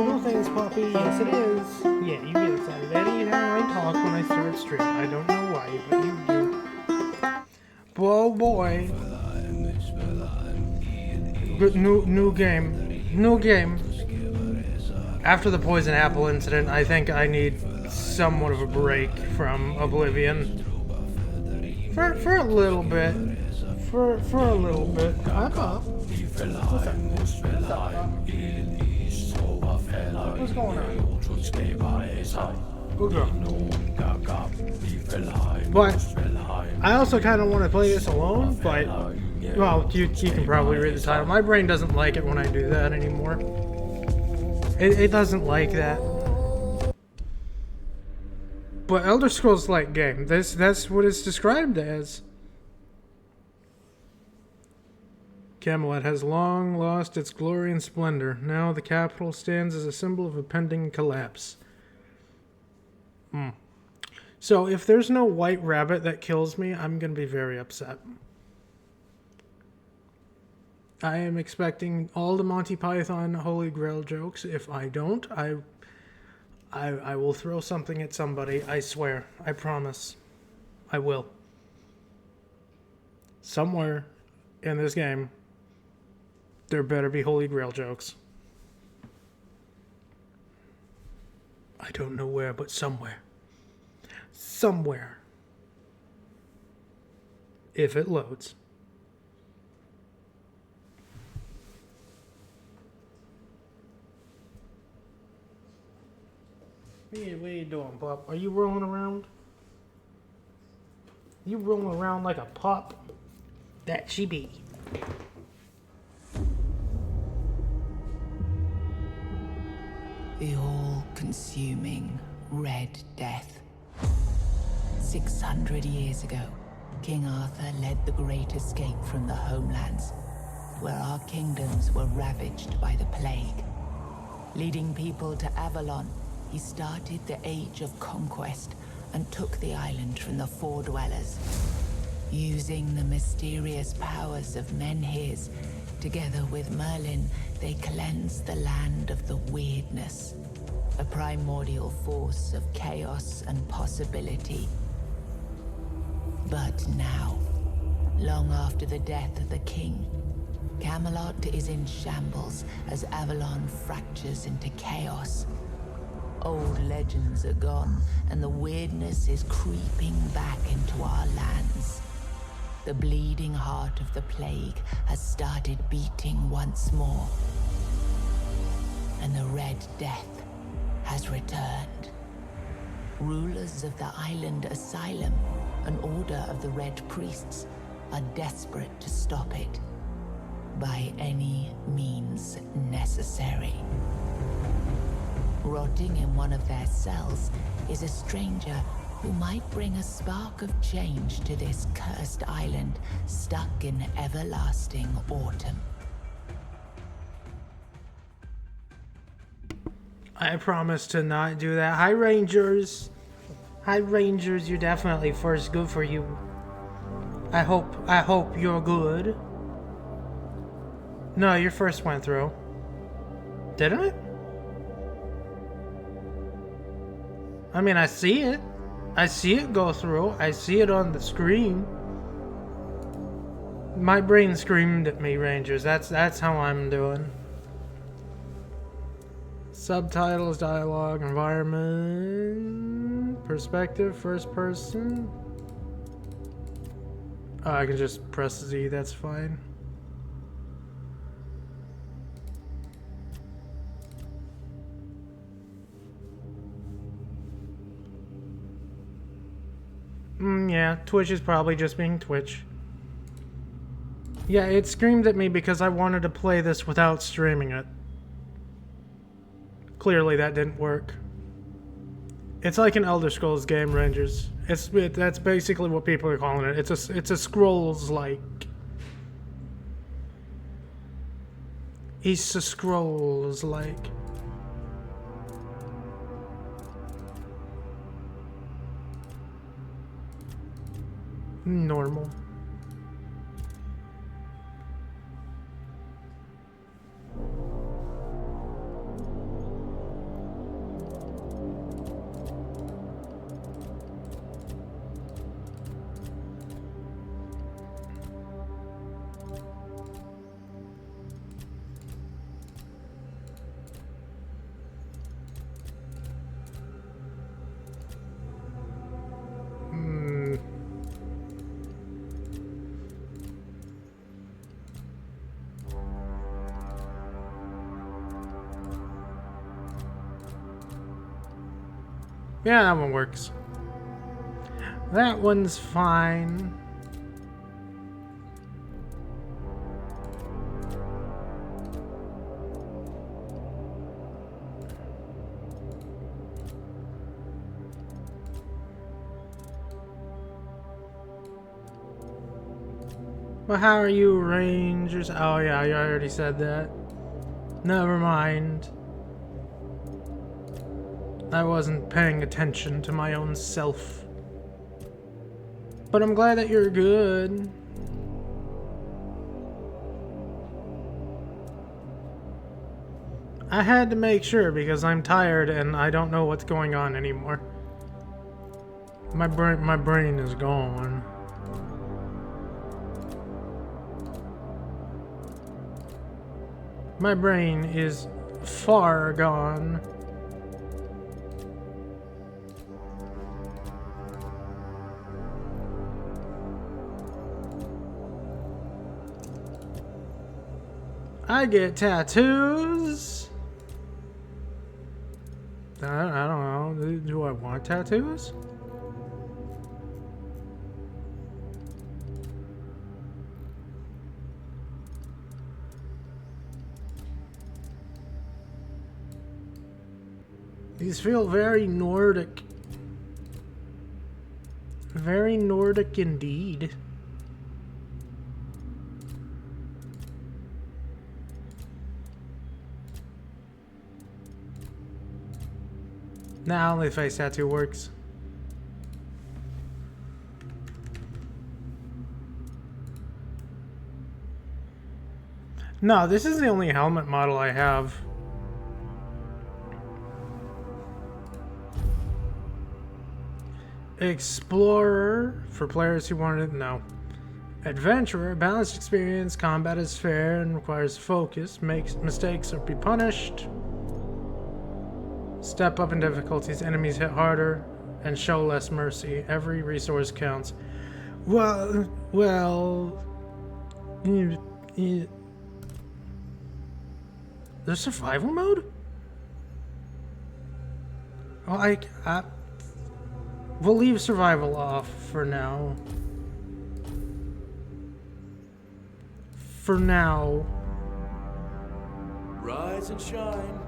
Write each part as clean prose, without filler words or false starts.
No thanks, Poppy. Yes, it is. Yeah, you get excited anytime I talk when I start stream. I don't know why, but you do. Whoa, boy. Good, new game. New game. After the poison apple incident, I think I need somewhat of a break from Oblivion. For a little bit. For a little bit. I'm up. What's up? What's going on? Good girl. But I also kind of want to play this alone, but well, you can probably read the title. My brain doesn't like it when I do that anymore. It doesn't like that. But Elder Scrolls-like game. That's what it's described as. Camelot has long lost its glory and splendor. Now the capital stands as a symbol of impending collapse. So if there's no white rabbit that kills me, I'm going to be very upset. I am expecting all the Monty Python Holy Grail jokes. If I don't, I will throw something at somebody. I swear. I promise. I will. Somewhere in this game, there better be Holy Grail jokes. I don't know where, but somewhere. Somewhere. If it loads. What are you doing, pup? Are you rolling around? You rolling around like a pup? That she be. The all-consuming Red Death. 600 years ago, King Arthur led the Great Escape from the homelands, where our kingdoms were ravaged by the plague. Leading people to Avalon, he started the Age of Conquest and took the island from the Four Dwellers. Using the mysterious powers of Menhirs, together with Merlin, they cleansed the land of the weirdness, a primordial force of chaos and possibility. But now, long after the death of the king, Camelot is in shambles as Avalon fractures into chaos. Old legends are gone, and the weirdness is creeping back into our lands. The bleeding heart of the plague has started beating once more. And the Red Death has returned. Rulers of the island asylum, an order of the Red Priests, are desperate to stop it. By any means necessary. Rotting in one of their cells is a stranger who might bring a spark of change to this cursed island stuck in everlasting autumn. I promise to not do that. Hi, Rangers. Hi, Rangers. You're definitely first. Good for you. I hope you're good. No, your first went through. Didn't it? I mean, I see it. I see it go through. I see it on the screen. My brain screamed at me, Rangers. That's how I'm doing. Subtitles, dialogue, environment, perspective, first person. Oh, I can just press Z, that's fine. Yeah, Twitch is probably just being Twitch. Yeah, it screamed at me because I wanted to play this without streaming it. Clearly that didn't work. It's like an Elder Scrolls game, Rangers. That's basically what people are calling it. It's a Scrolls-like. It's a Scrolls-like. Normal. Yeah, that one works. That one's fine. Well, how are you, Rangers? Oh yeah, you already said that. Never mind. I wasn't paying attention to my own self. But I'm glad that you're good. I had to make sure because I'm tired and I don't know what's going on anymore. My brain is gone. My brain is far gone. I get tattoos. I don't know. Do I want tattoos? These feel very Nordic. Very Nordic indeed. Nah, only face tattoo works. No, this is the only helmet model I have. Explorer, for players who wanted to know. Adventurer, balanced experience, combat is fair and requires focus, makes mistakes or be punished. Step up in difficulties, enemies hit harder, and show less mercy. Every resource counts. Well, there's survival mode? Well, we'll leave survival off for now. For now. Rise and shine.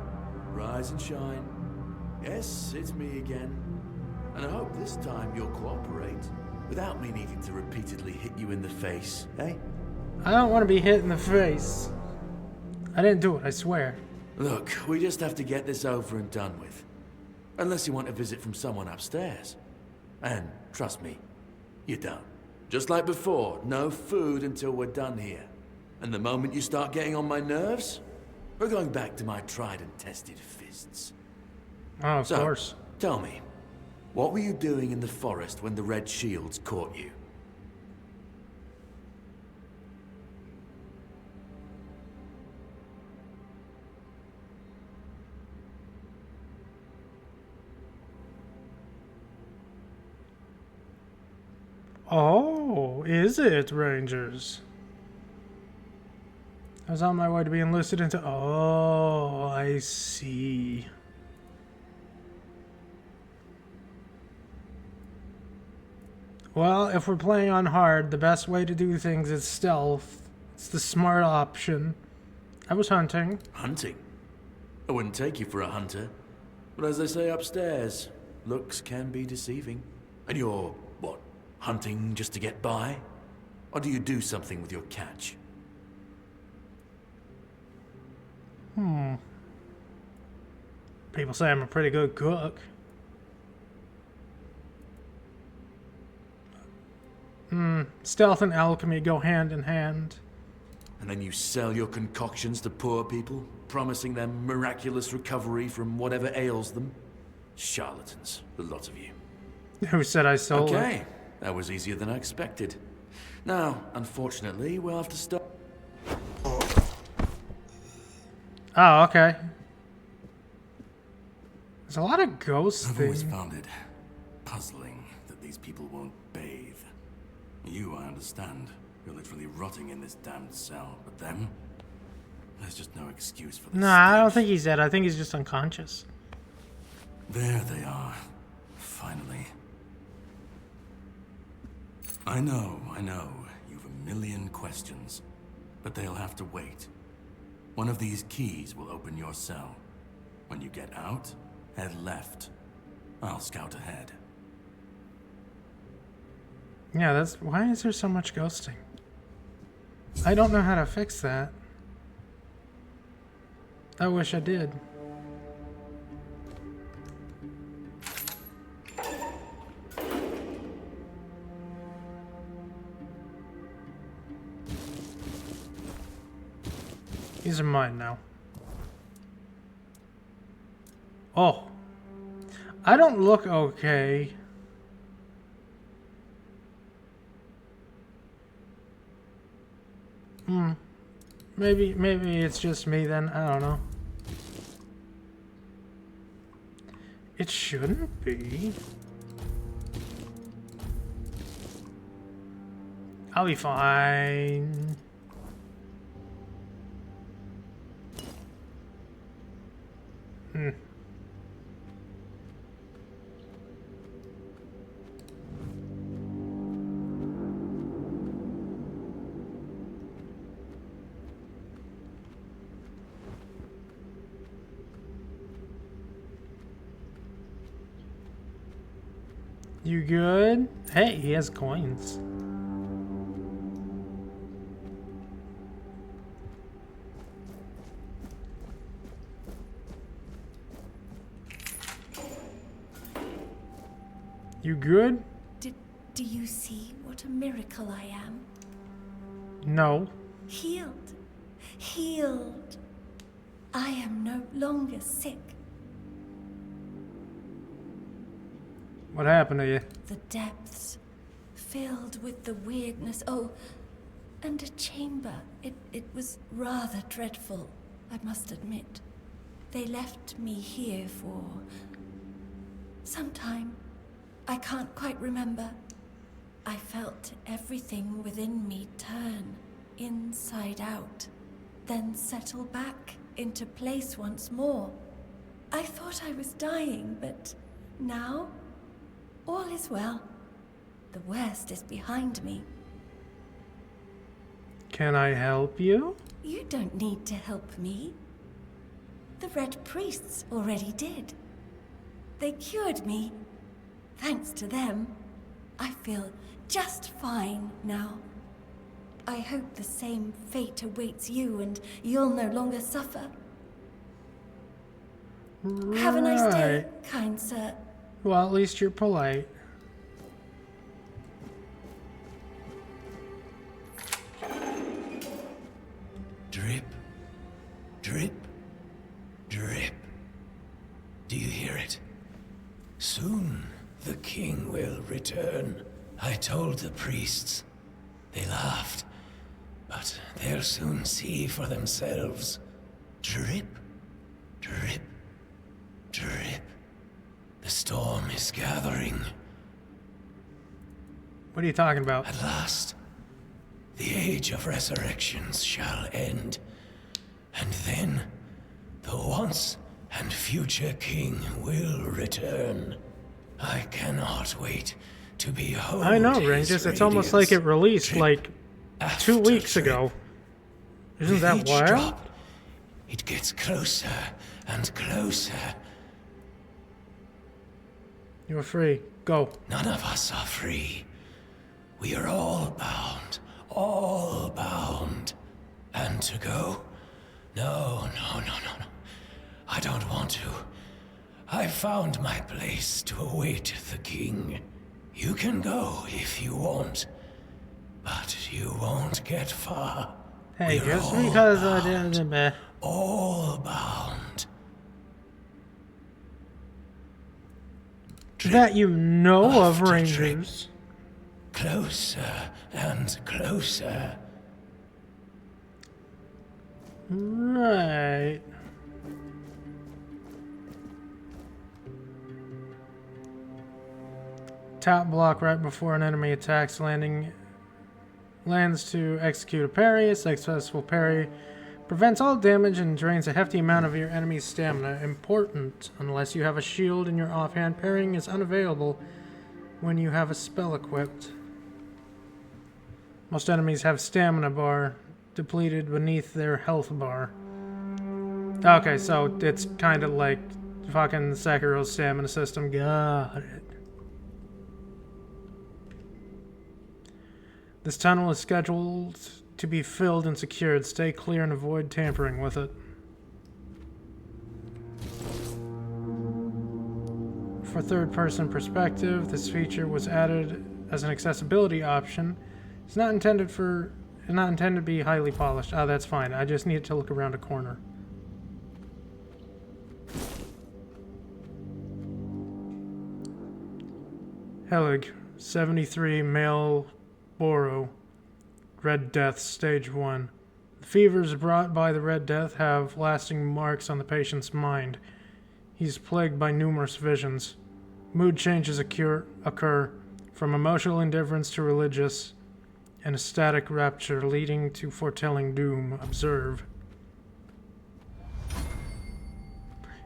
Rise and shine. Yes, it's me again. And I hope this time you'll cooperate without me needing to repeatedly hit you in the face, eh? I don't want to be hit in the face. I didn't do it, I swear. Look, we just have to get this over and done with. Unless you want a visit from someone upstairs. And trust me, you don't. Just like before, no food until we're done here. And the moment you start getting on my nerves, we're going back to my tried and tested fists. Oh, of course. Tell me, what were you doing in the forest when the Red Shields caught you? Oh, is it, Rangers? I was on my way to be enlisted into... Oh, I see. Well, if we're playing on hard, the best way to do things is stealth. It's the smart option. I was hunting. Hunting? I wouldn't take you for a hunter. But as they say upstairs, looks can be deceiving. And you're, what, hunting just to get by? Or do you do something with your catch? People say I'm a pretty good cook. Stealth and alchemy go hand in hand. And then you sell your concoctions to poor people, promising them miraculous recovery from whatever ails them? Charlatans, the lot of you. Who said I sold it? Okay, that was easier than I expected. Now, unfortunately, we'll have to stop. Oh, okay. There's a lot of ghost I've always things. found it puzzling that these people won't bathe. You, I understand. You're literally rotting in this damned cell. But them? There's just no excuse for this. Nah, I don't think he's dead. I think he's just unconscious. There they are. finally. I know. You've a million questions. But they'll have to wait. One of these keys will open your cell. When you get out, head left. I'll scout ahead. Yeah, that's... Why is there so much ghosting? I don't know how to fix that. I wish I did. These are mine now. Oh. I don't look okay. Maybe it's just me then. I don't know. It shouldn't be. I'll be fine. You good? Hey, he has coins. You good? Do you see what a miracle I am? No. Healed. Healed. I am no longer sick. What happened to you? The depths, filled with the weirdness. Oh, and a chamber. It was rather dreadful, I must admit. They left me here for some time. I can't quite remember. I felt everything within me turn inside out, then settle back into place once more. I thought I was dying, but now all is well. The worst is behind me. Can I help you? You don't need to help me. The Red Priests already did. They cured me. Thanks to them, I feel just fine now. I hope the same fate awaits you and you'll no longer suffer. Have a nice day, kind sir. Well, at least you're polite. Drip, drip, drip. Do you hear it? Soon the king will return. I told the priests. They laughed. But they'll soon see for themselves. Drip, drip, drip. The storm is gathering. What are you talking about? At last, the age of resurrections shall end. And then, the once and future king will return. I cannot wait to behold. I know, Rangers. It's almost like it released like 2 weeks ago. Isn't that wild? Drop, it gets closer and closer. You're free. Go. None of us are free. We are all bound. And to go? No. I don't want to. I found my place to await the king. You can go if you want, but you won't get far. Hey, We're just all because I bound. didn't. All bound. That you know of, After Rangers. Closer and closer. Right. Top block right before an enemy attacks, lands to execute a parry. A successful parry Prevents all damage and drains a hefty amount of your enemy's stamina. Important. Unless you have a shield in your offhand, parrying is unavailable when you have a spell equipped. Most enemies have stamina bar depleted beneath their health bar. Okay, so it's kind of like fucking Sekiro's stamina system. Got it. This tunnel is scheduled to be filled and secured. Stay clear and avoid tampering with it. For third-person perspective, this feature was added as an accessibility option. It's not intended to be highly polished. Oh, that's fine. I just need to look around a corner. Helig, 73, male, Boro. Red Death, Stage 1. The fevers brought by the Red Death have lasting marks on the patient's mind. He's plagued by numerous visions. Mood changes occur, from emotional indifference to religious, and ecstatic rapture leading to foretelling doom. Observe.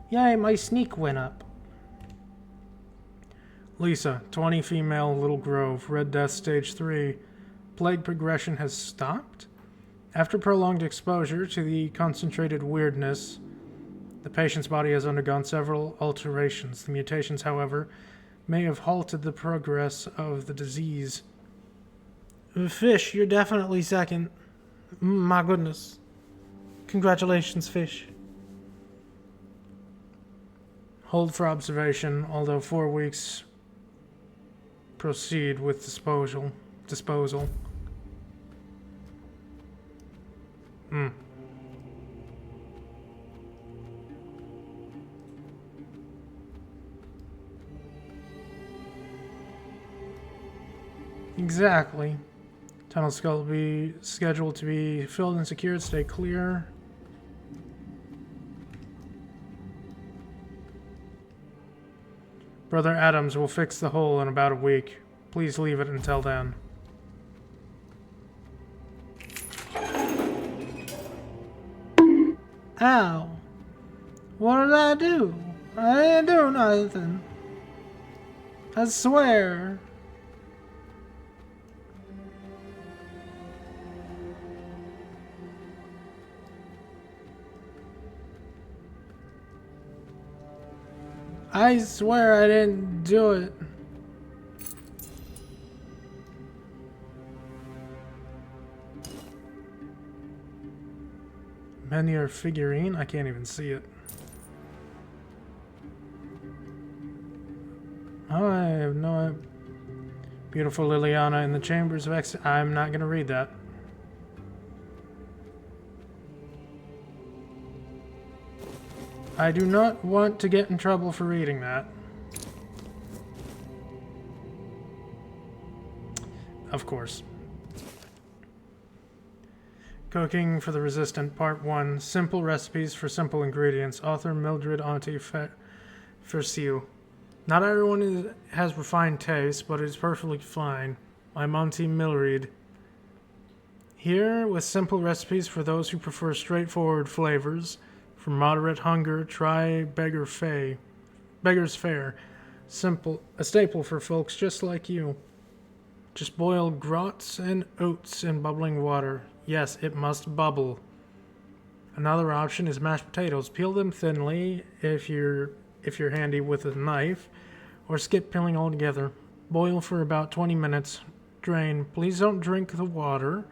Yay, my sneak went up. Lisa, 20, female, Little Grove. Red Death, Stage 3. Plague progression has stopped? After prolonged exposure to the concentrated weirdness, the patient's body has undergone several alterations. The mutations, however, may have halted the progress of the disease. Fish, you're definitely second. My goodness. Congratulations, Fish. Hold for observation, although 4 weeks. Proceed with disposal. Exactly. Tunnel skull will be scheduled to be filled and secured. Stay clear. Brother Adams will fix the hole in about a week. Please leave it until then. Ow. What did I do? I didn't do nothing. I swear. I swear I didn't do it. Menu figurine? I can't even see it. Oh, I have no... Beautiful Liliana in the Chambers of Ex... I'm not going to read that. I do not want to get in trouble for reading that. Of course. Cooking for the Resistant, Part 1. Simple recipes for simple ingredients. Author Mildred Auntie Fersiu. Not everyone has refined taste, but it's perfectly fine. I'm Auntie Mildred. Here with simple recipes for those who prefer straightforward flavors. For moderate hunger, try Beggar's Fare. Simple, a staple for folks just like you. Just boil groats and oats in bubbling water. Yes, it must bubble. Another option is mashed potatoes. Peel them thinly if you're handy with a knife, or skip peeling altogether. Boil for about 20 minutes. Drain. Please don't drink the water.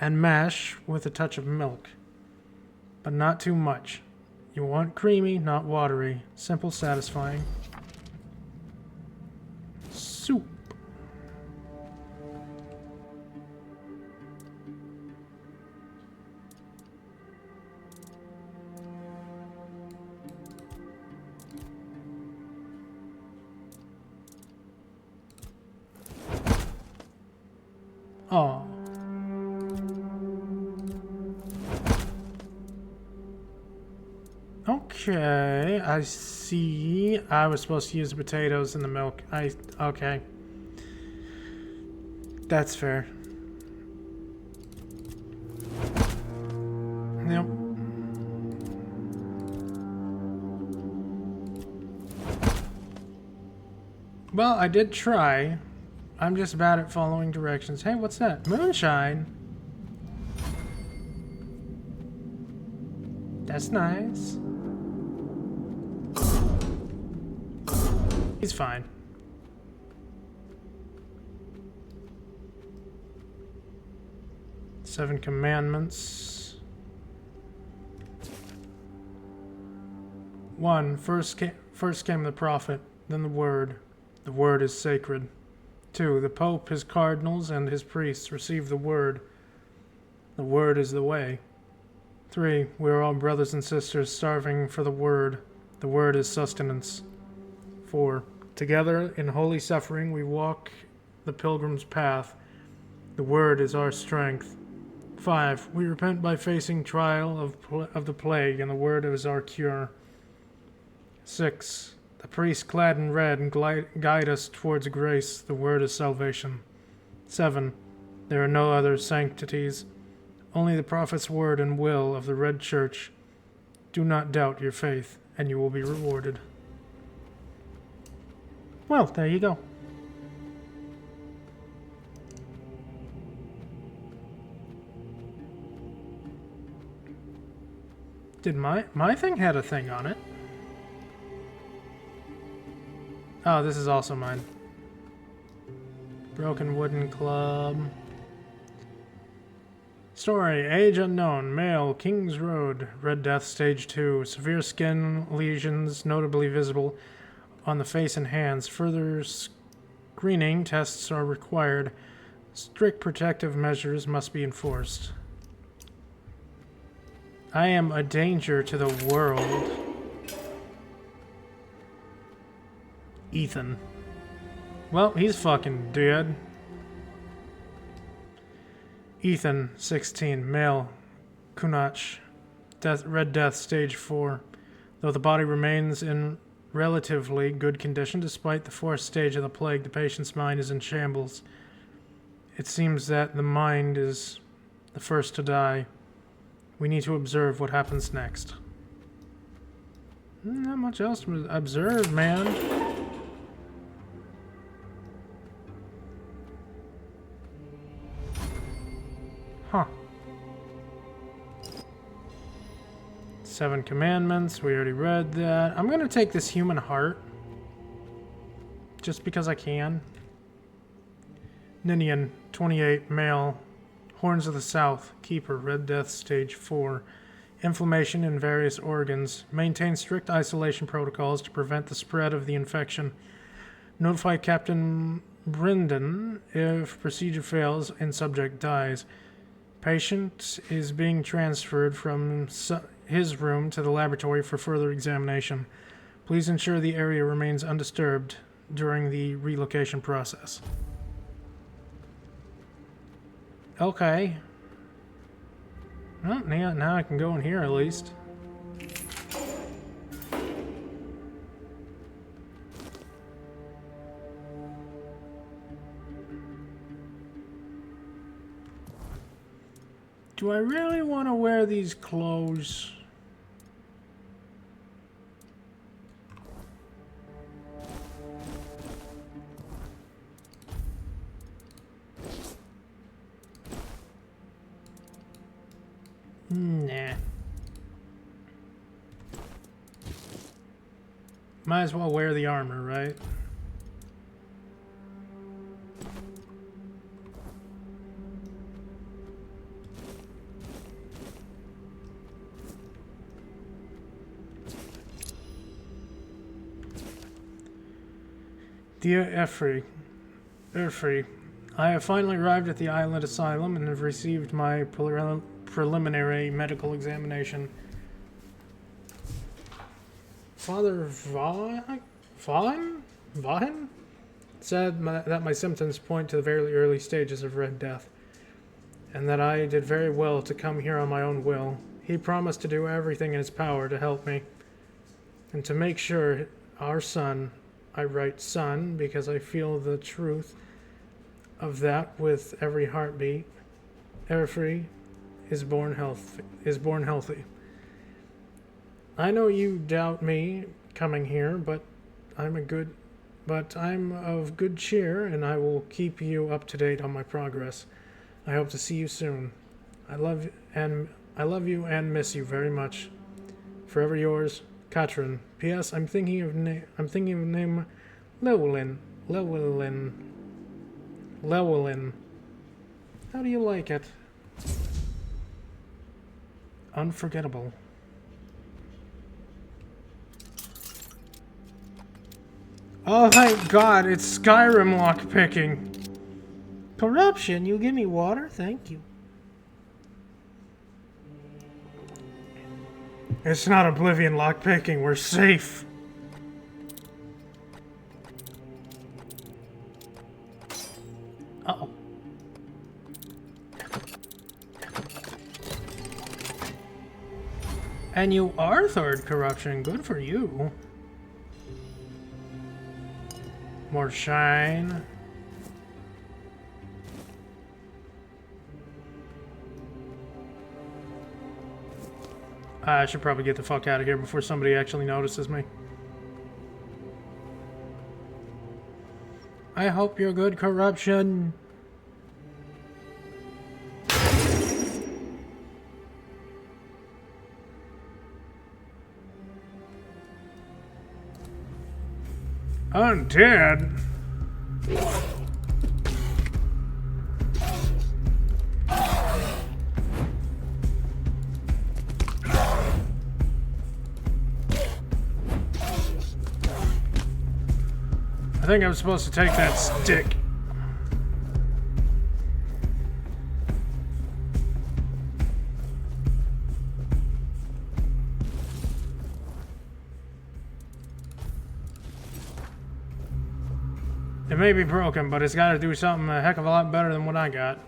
And mash with a touch of milk. But not too much. You want creamy, not watery. Simple, satisfying. Soup. Oh. Okay, I see. I was supposed to use the potatoes in the milk. Okay. That's fair. Yep. Well, I did try. I'm just bad at following directions. Hey, what's that? Moonshine. That's nice. He's fine. Seven Commandments. 1. First came the prophet, then the word. The word is sacred. 2. The Pope, his cardinals, and his priests receive the word. The word is the way. 3. We are all brothers and sisters starving for the word. The word is sustenance. 4. Together in holy suffering we walk the pilgrim's path. The word is our strength. 5. We repent by facing trial of the plague, and the word is our cure. 6. The priests clad in red and guide us towards grace. The word is salvation. 7. There are no other sanctities, only the prophet's word and will of the Red Church. Do not doubt your faith, and you will be rewarded. Well, there you go. Did my thing had a thing on it? Oh, this is also mine. Broken Wooden Club. Story, age unknown, male, King's Road, Red Death Stage 2, severe skin lesions notably visible on the face and hands. Further screening tests are required. Strict protective measures must be enforced. I am a danger to the world. Ethan. Well, he's fucking dead. Ethan, 16, male, Kunach, Red Death, Stage 4. Though the body remains in relatively good condition, despite the fourth stage of the plague, the patient's mind is in shambles. It seems that the mind is the first to die. We need to observe what happens next. Not much else to observe, man. Huh. 7 Commandments, we already read that. I'm gonna take this human heart. Just because I can. Ninian, 28, male. Horns of the South, Keeper, Red Death, Stage 4. Inflammation in various organs. Maintain strict isolation protocols to prevent the spread of the infection. Notify Captain Brendan if procedure fails and subject dies. Patient is being transferred from his room to the laboratory for further examination. Please ensure the area remains undisturbed during the relocation process. Okay. Well, now I can go in here at least. Do I really want to wear these clothes? Nah. Might as well wear the armor, right? Dear Erfrey, I have finally arrived at the island asylum and have received my preliminary medical examination. Father Vaughan said that my symptoms point to the very early stages of Red Death, and that I did very well to come here on my own will. He promised to do everything in his power to help me, and to make sure our son, I write son because I feel the truth of that with every heartbeat, Erfrey, is born healthy. I know you doubt me coming here, but I'm of good cheer, and I will keep you up to date on my progress. I hope to see you soon. I love you and miss you very much. Forever yours, Katrin. P.S. I'm thinking of name Llewellyn. How do you like it? Unforgettable. Oh, thank God, it's Skyrim lockpicking. Corruption, you give me water? Thank you. It's not Oblivion lockpicking, we're safe. Uh-oh. And you are third corruption, good for you. More shine. I should probably get the fuck out of here before somebody actually notices me. I hope you're good, corruption. Undead? I think I'm supposed to take that stick. It may be broken, but it's got to do something a heck of a lot better than what I got.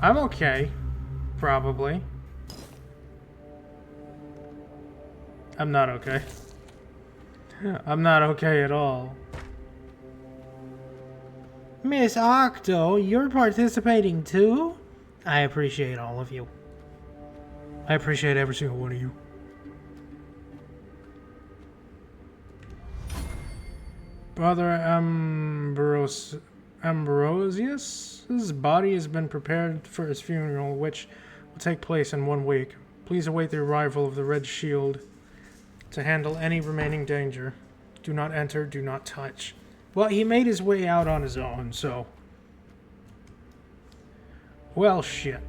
I'm okay, probably. I'm not okay. I'm not okay at all. Miss Octo, you're participating too? I appreciate all of you. I appreciate every single one of you. Brother Ambrosius' body has been prepared for his funeral, which will take place in 1 week. Please await the arrival of the Red Shield to handle any remaining danger. Do not enter, do not touch. Well, he made his way out on his own, so... Well, shit.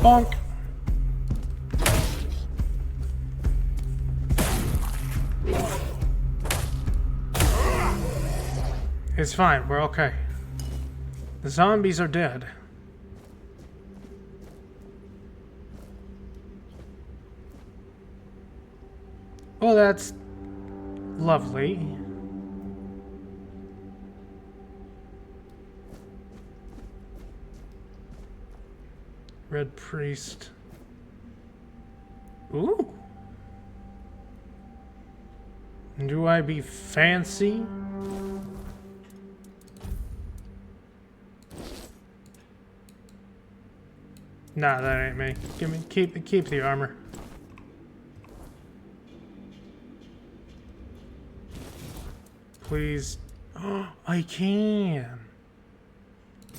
Bonk. It's fine, we're okay. The zombies are dead. Well, that's lovely. Red Priest. Ooh. Do I be fancy? Nah, that ain't me. Keep the armor. Please I can.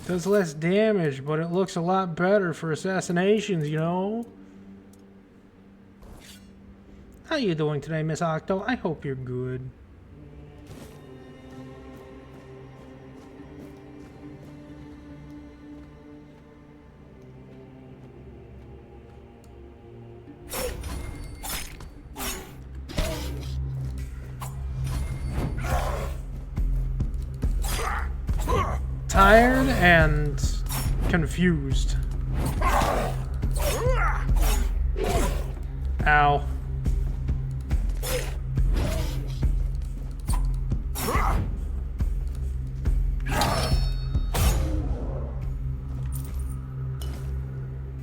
Does less damage, but it looks a lot better for assassinations, you know? How you doing today, Miss Octo? I hope you're good. Tired and confused. Ow.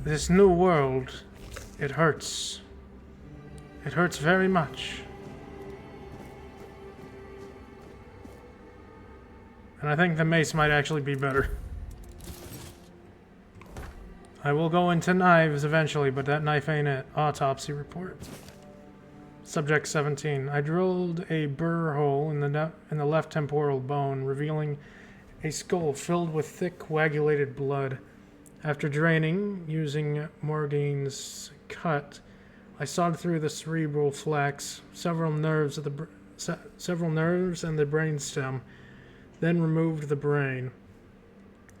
This new world, it hurts. It hurts very much. And I think the mace might actually be better. I will go into knives eventually, but that knife ain't it. Autopsy report. Subject 17. I drilled a burr hole in the left temporal bone, revealing a skull filled with thick, coagulated blood. After draining, using Morgane's cut, I sawed through the cerebral flex, several nerves and the brainstem, then removed the brain.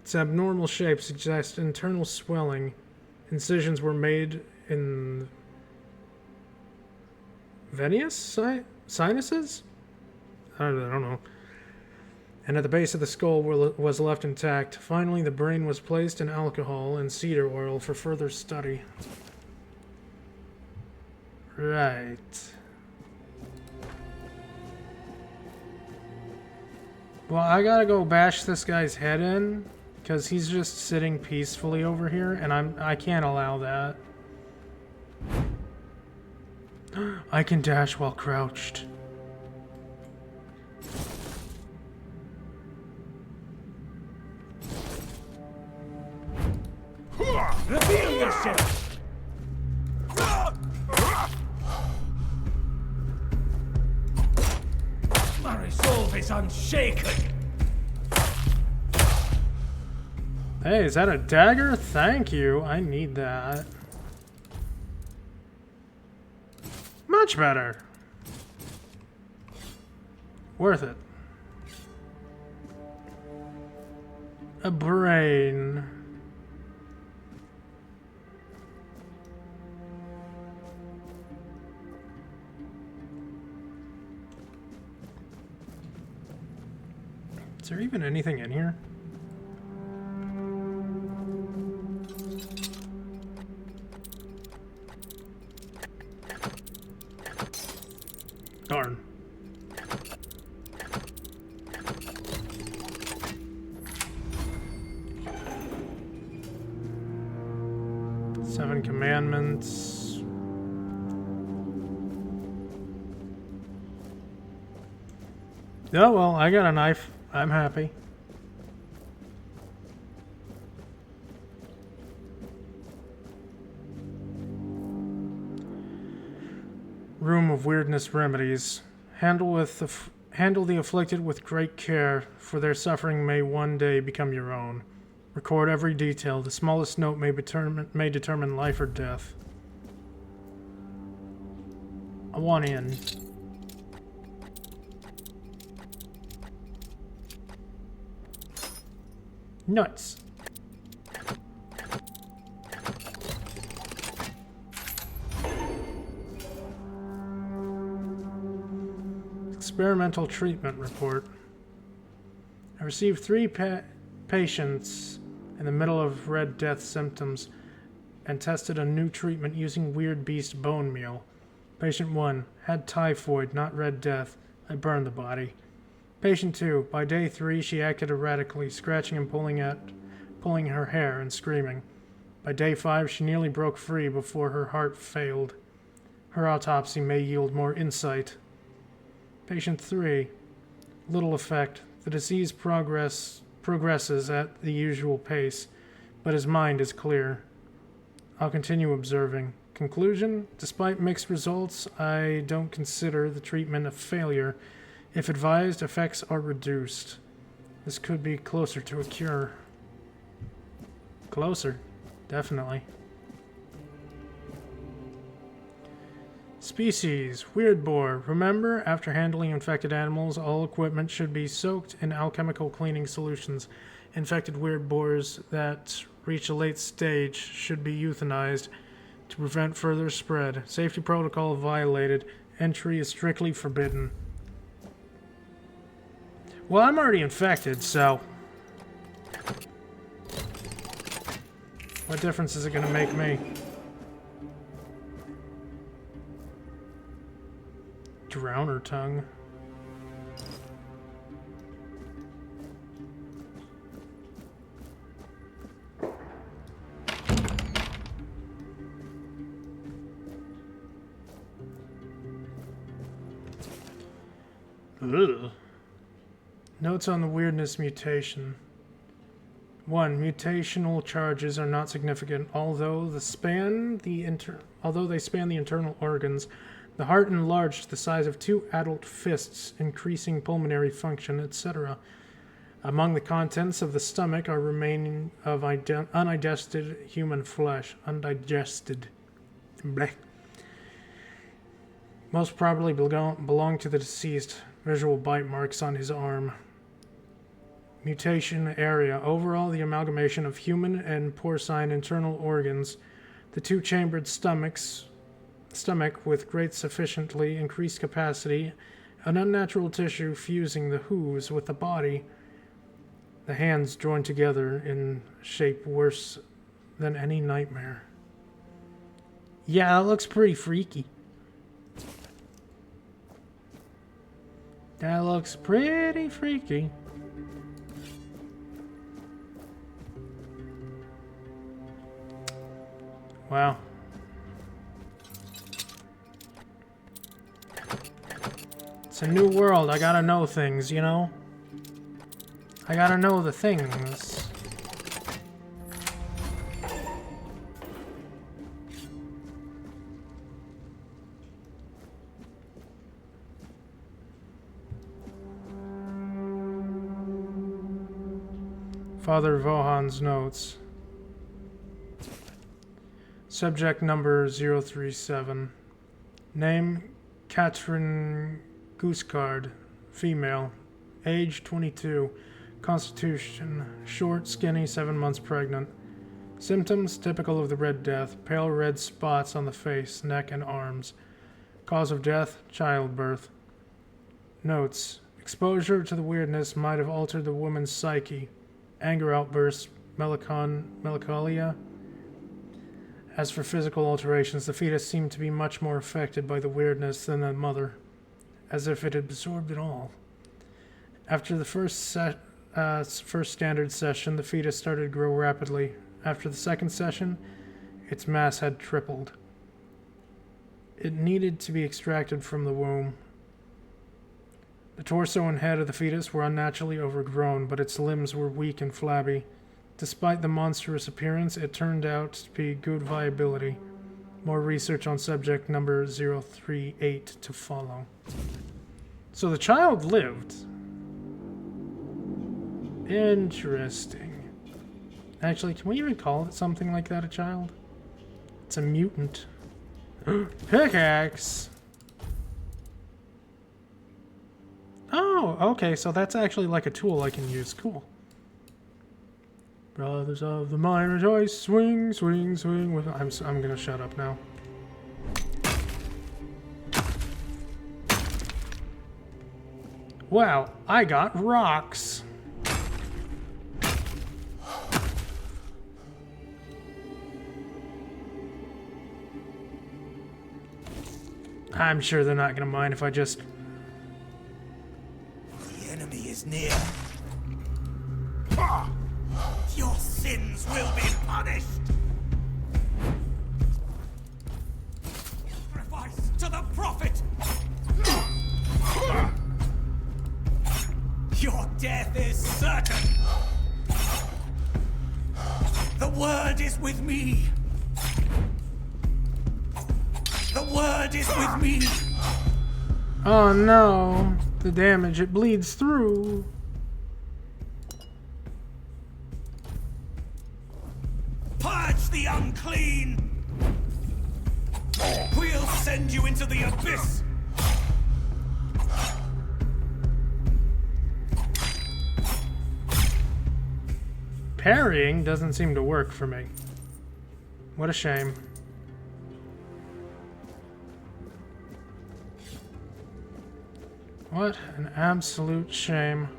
Its abnormal shape suggests internal swelling. Incisions were made in venous sinuses? I don't know. And at the base of the skull was left intact. Finally, the brain was placed in alcohol and cedar oil for further study. Right. Well, I gotta go bash this guy's head in, because he's just sitting peacefully over here, and I can't allow that. I can dash while crouched. Reveal yourself! My resolve is unshaken! Hey, is that a dagger? Thank you. I need that. Much better. Worth it. A brain. Is there even anything in here? Darn. Seven Commandments. Oh, well, I got a knife. I'm happy. Room of Weirdness Remedies. Handle the afflicted with great care, for their suffering may one day become your own. Record every detail. The smallest note may determine life or death. I want in. Nuts. Experimental treatment report. I received 3 patients in the middle of Red Death symptoms and tested a new treatment using Weird Beast bone meal. Patient 1 had typhoid, not Red Death. I burned the body. Patient 2, by day 3 she acted erratically, scratching and pulling her hair and screaming. By day 5 she nearly broke free before her heart failed. Her autopsy may yield more insight. Patient 3, little effect. The disease progresses at the usual pace, but his mind is clear. I'll continue observing. Conclusion, despite mixed results, I don't consider the treatment a failure. If advised, effects are reduced. This could be closer to a cure. Closer, definitely. Species, weird boar. Remember, after handling infected animals, all equipment should be soaked in alchemical cleaning solutions. Infected weird boars that reach a late stage should be euthanized to prevent further spread. Safety protocol violated. Entry is strictly forbidden. Well, I'm already infected, so... what difference is it going to make me? Drowner tongue. Ugh. Notes on the weirdness mutation. 1. Mutational charges are not significant, although they span the internal organs. The heart enlarged to the size of 2 adult fists, increasing pulmonary function, etc. Among the contents of the stomach are remaining of undigested human flesh. Undigested. Blech. Most probably belong to the deceased. Visual bite marks on his arm. Mutation area. Overall, the amalgamation of human and porcine internal organs. The 2-chambered stomach with great sufficiently increased capacity. An unnatural tissue fusing the hooves with the body. The hands joined together in shape worse than any nightmare. Yeah, that looks pretty freaky. That looks pretty freaky. Wow. It's a new world. I gotta know things, you know? I gotta know the things. Father Vohan's notes. Subject number 037. Name, Katrin Gooseguard, female. Age 22. Constitution, short, skinny, 7 months pregnant. Symptoms, typical of the Red Death. Pale red spots on the face, neck, and arms. Cause of death, childbirth. Notes. Exposure to the weirdness might have altered the woman's psyche. Anger outbursts, melancholia. As for physical alterations, the fetus seemed to be much more affected by the weirdness than the mother, as if it had absorbed it all. After the first standard session, the fetus started to grow rapidly. After the second session, its mass had tripled. It needed to be extracted from the womb. The torso and head of the fetus were unnaturally overgrown, but its limbs were weak and flabby. Despite the monstrous appearance, it turned out to be good viability. More research on subject number 038 to follow. So the child lived. Interesting. Actually, can we even call it something like that, a child? It's a mutant. Pickaxe! Oh, okay, so that's actually like a tool I can use. Cool. Brothers of the minor choice, swing, swing, swing. With I'm gonna shut up now. Wow, I got rocks. I'm sure they're not gonna mind if I just... The enemy is near. Your sins will be punished. Sacrifice to the prophet. Your death is certain. The word is with me. The word is with me. Oh no. the damage, it bleeds through. Purge the unclean! We'll send you into the abyss! Parrying doesn't seem to work for me. What a shame. What an absolute shame.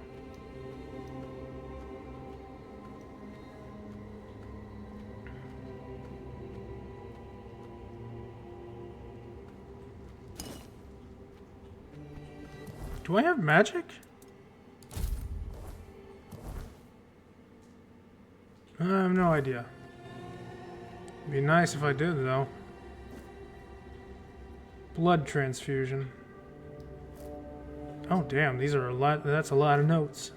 Do I have magic? I have no idea. It'd be nice if I did, though. Blood transfusion. Oh, damn, these are a lot. That's a lot of notes.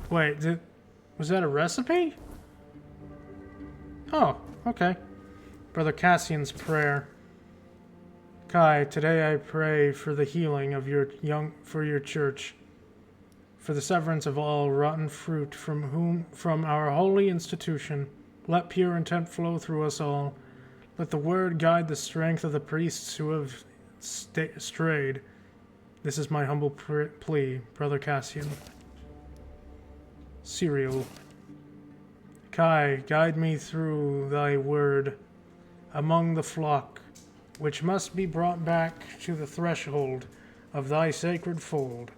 Wait, was that a recipe? Oh, okay. Brother Cassian's prayer. Kai, today I pray for the healing of your church, for the severance of all rotten fruit from our holy institution. Let pure intent flow through us all. Let the word guide the strength of the priests who have strayed. This is my humble plea, Brother Cassian. Cereal. Kai, guide me through thy word among the flock, which must be brought back to the threshold of thy sacred fold,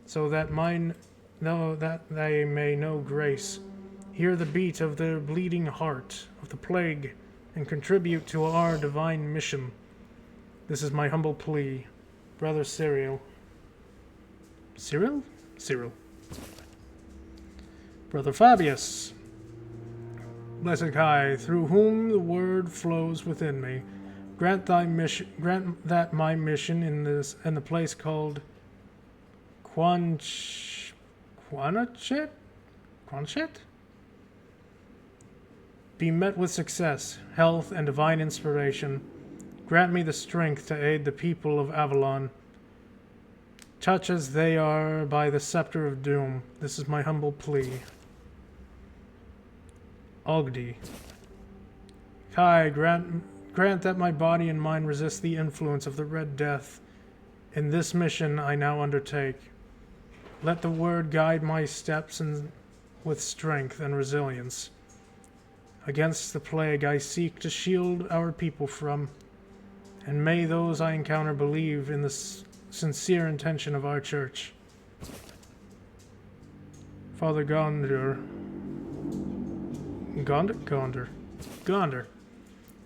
so that they may know grace, hear the beat of the bleeding heart of the plague, and contribute to our divine mission. This is my humble plea, Brother Cyril. Cyril? Cyril. Brother Fabius. Blessed Kai, through whom the word flows within me, grant that my mission in the place called Quanchet be met with success, health, and divine inspiration. Grant me the strength to aid the people of Avalon, touch as they are by the scepter of doom. This is my humble plea. Ogdi. Kai, grant that my body and mind resist the influence of the Red Death. In this mission I now undertake, let the word guide my steps with strength and resilience. Against the plague I seek to shield our people from, and may those I encounter believe in the sincere intention of our church. Father Gondar.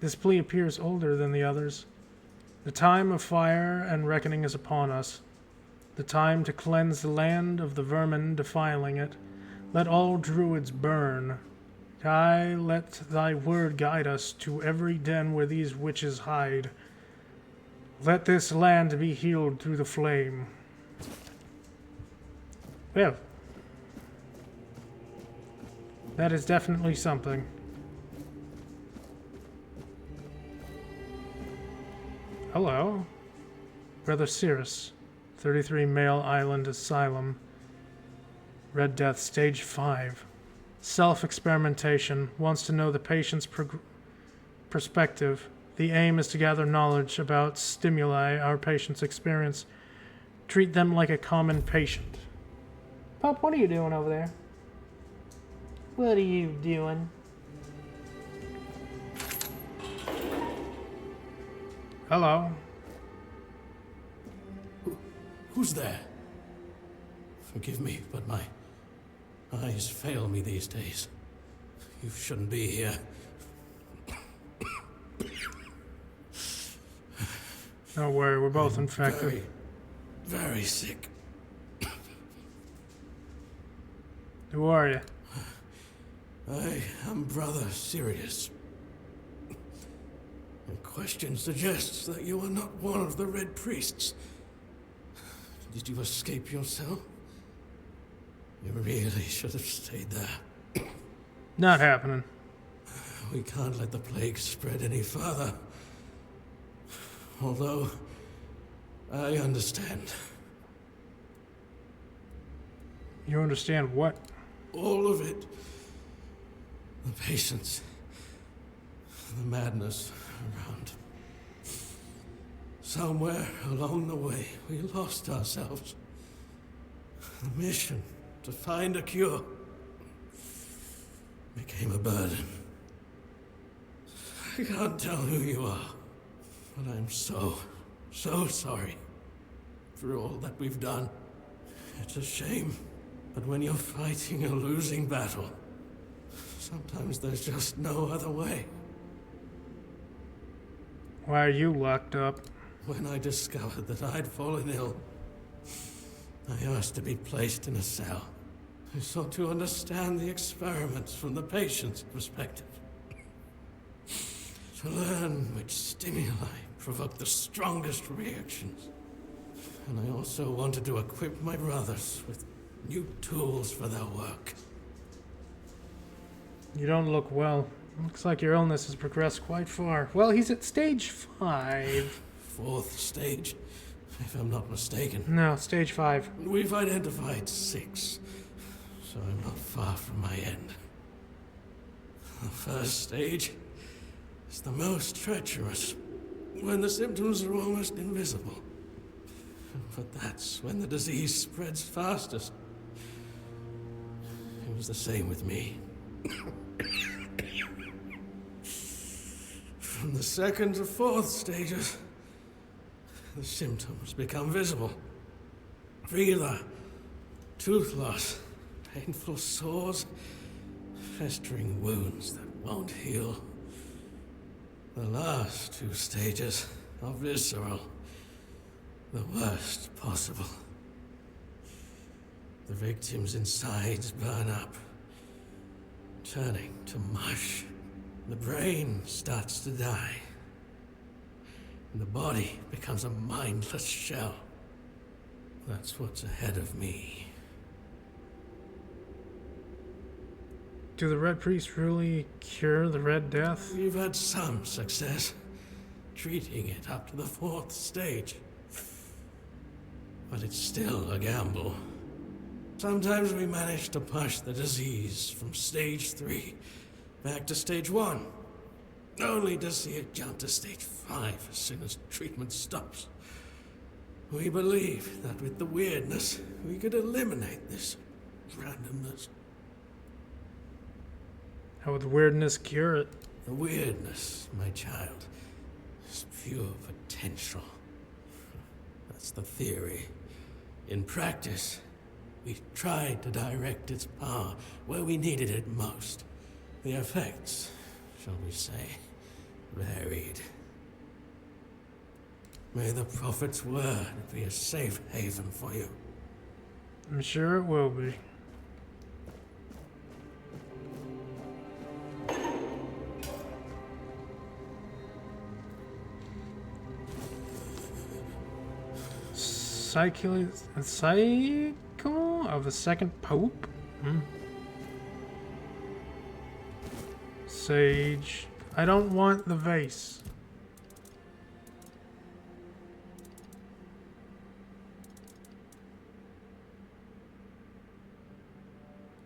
This plea appears older than the others. The time of fire and reckoning is upon us. The time to cleanse the land of the vermin defiling it. Let all druids burn. Kai, let thy word guide us to every den where these witches hide. Let this land be healed through the flame. Well, that is definitely something. Hello, Brother Cirrus, 33 Male Island Asylum, Red Death, Stage 5. Self-experimentation, wants to know the patient's perspective. The aim is to gather knowledge about stimuli our patients experience. Treat them like a common patient. Pup, what are you doing over there? What are you doing? Hello. Who's there? Forgive me, but my eyes fail me these days. You shouldn't be here. Don't worry, we're both infected. Very sick. Who are you? I am Brother Sirius. The question suggests that you are not one of the Red Priests. Did you escape yourself? You really should have stayed there. Not happening. We can't let the plague spread any further. Although, I understand. You understand what? All of it. The patience. The madness around. Somewhere along the way, we lost ourselves. The mission to find a cure became a burden. I can't tell who you are, but I'm so sorry for all that we've done. It's a shame, but when you're fighting a losing battle, sometimes there's just no other way. Why are you locked up? When I discovered that I'd fallen ill, I asked to be placed in a cell. I sought to understand the experiments from the patient's perspective. To learn which stimuli provoke the strongest reactions. And I also wanted to equip my brothers with new tools for their work. You don't look well. Looks like your illness has progressed quite far. Well, he's at stage 5. 4th stage, if I'm not mistaken. No, stage 5. We've identified 6, so I'm not far from my end. The 1st stage is the most treacherous, when the symptoms are almost invisible. But that's when the disease spreads fastest. It was the same with me. From the 2nd to 4th stages, the symptoms become visible. Fever, tooth loss, painful sores, festering wounds that won't heal. The last 2 stages are visceral, the worst possible. The victim's insides burn up, turning to mush. The brain starts to die. And the body becomes a mindless shell. That's what's ahead of me. Do the Red Priests really cure the Red Death? We've had some success treating it up to the 4th stage. But it's still a gamble. Sometimes we manage to push the disease from stage 3 back to stage 1, only to see it jump to stage 5 as soon as treatment stops. We believe that with the weirdness, we could eliminate this randomness. How would the weirdness cure it? The weirdness, my child, is pure potential. That's the theory. In practice, we tried to direct its power where we needed it most. The effects, shall we say, varied. May the Prophet's word be a safe haven for you. I'm sure it will be. Cycle of the second Pope? Sage. I don't want the vase.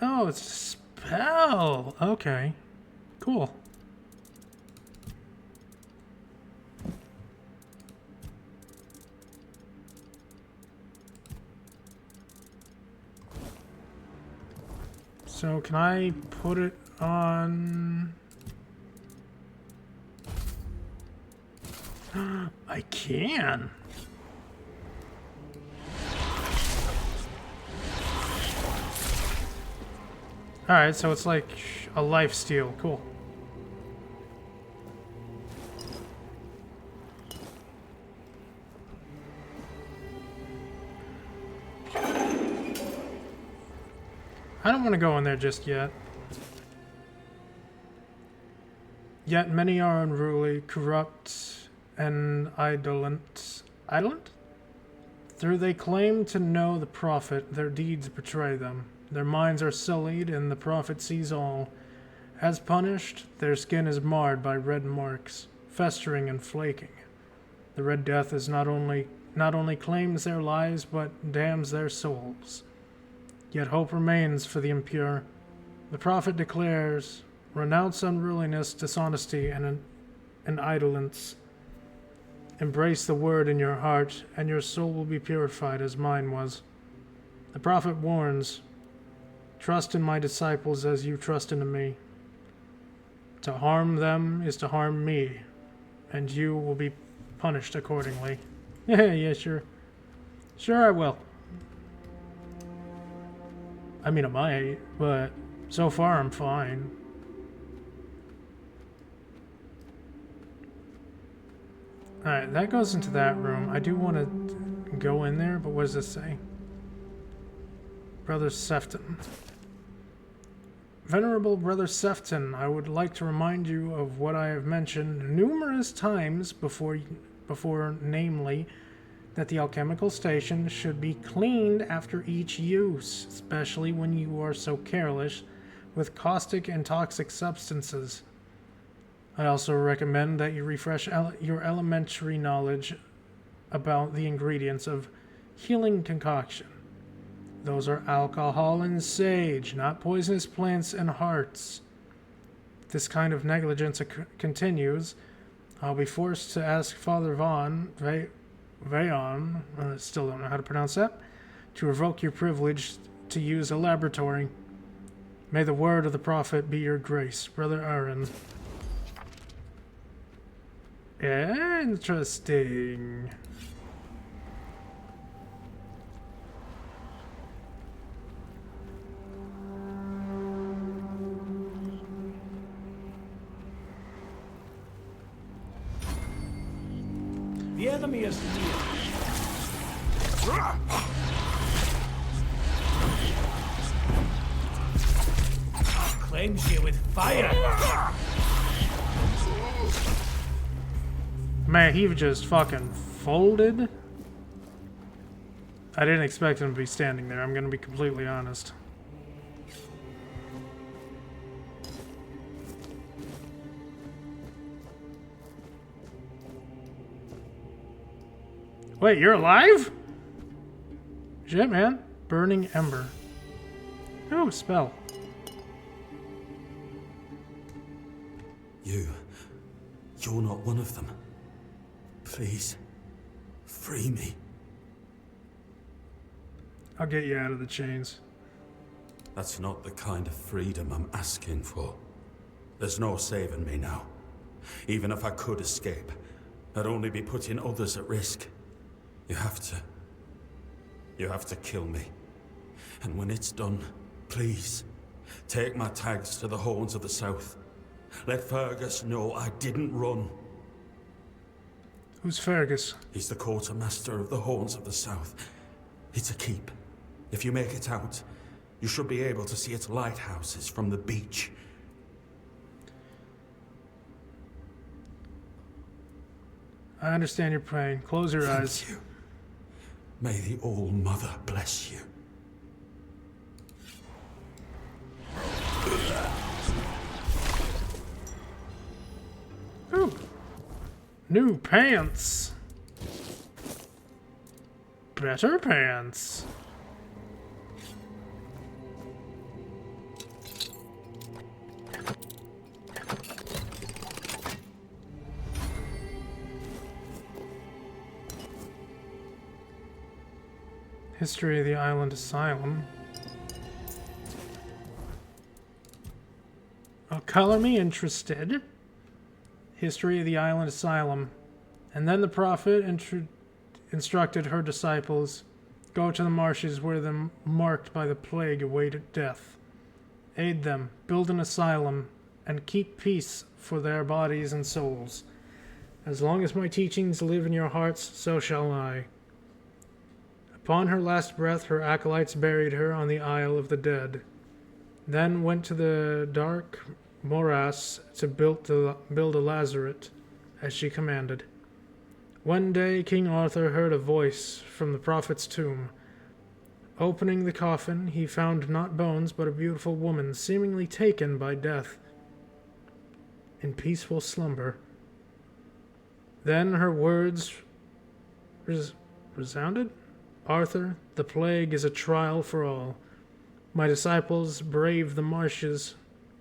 Oh, it's a spell. Okay. Cool. So can I put it on? I can. Alright, so it's like a life steal. Cool. I don't want to go in there just yet. Yet many are unruly, corrupt, and indolent. Indolent? Though they claim to know the Prophet, their deeds betray them. Their minds are sullied, and the Prophet sees all, As punished, their skin is marred by red marks, festering and flaking. The Red Death is not only claims their lives, but damns their souls. Yet hope remains for the impure. The prophet declares, renounce unruliness, dishonesty, and indolence. Embrace the word in your heart, and your soul will be purified as mine was. The prophet warns, trust in my disciples as you trust in me. To harm them is to harm me, and you will be punished accordingly. Yeah, sure. Sure I will. I mean, I might, but so far I'm fine. Alright, that goes into that room. I do want to go in there, but what does this say? Brother Sefton. Venerable Brother Sefton, I would like to remind you of what I have mentioned numerous times before, namely, that the alchemical station should be cleaned after each use, especially when you are so careless with caustic and toxic substances. I also recommend that you refresh your elementary knowledge about the ingredients of healing concoction. Those are alcohol and sage, not poisonous plants and hearts. If this kind of negligence continues, I'll be forced to ask Father Vayon, I still don't know how to pronounce that, to revoke your privilege to use a laboratory. May the word of the prophet be your grace, Brother Aaron. Interesting. The enemy is near. Claims you with fire. Man, he just fucking folded. I didn't expect him to be standing there, I'm gonna be completely honest. Wait, you're alive? Shit, man. Burning Ember. Oh, spell. You're not one of them. Please, free me. I'll get you out of the chains. That's not the kind of freedom I'm asking for. There's no saving me now. Even if I could escape, I'd only be putting others at risk. You have to kill me. And when it's done, please, take my tags to the Horns of the South. Let Fergus know I didn't run. Who's Fergus? He's the quartermaster of the Horns of the South. It's a keep. If you make it out, you should be able to see its lighthouses from the beach. I understand your pain. Close your eyes. Thank you. May the All-Mother bless you. Ooh. New pants. Better pants. History of the Island Asylum. Oh, color me interested. History of the Island Asylum. And then the prophet instructed her disciples, go to the marshes where them marked by the plague awaited death. Aid them, build an asylum, and keep peace for their bodies and souls. As long as my teachings live in your hearts, so shall I. Upon her last breath, her acolytes buried her on the Isle of the Dead, then went to the dark morass to build a lazaret, as she commanded. One day King Arthur heard a voice from the prophet's tomb. Opening the coffin, he found not bones, but a beautiful woman, seemingly taken by death. in peaceful slumber. Then her words resounded. Arthur, the plague is a trial for all. My disciples brave the marshes,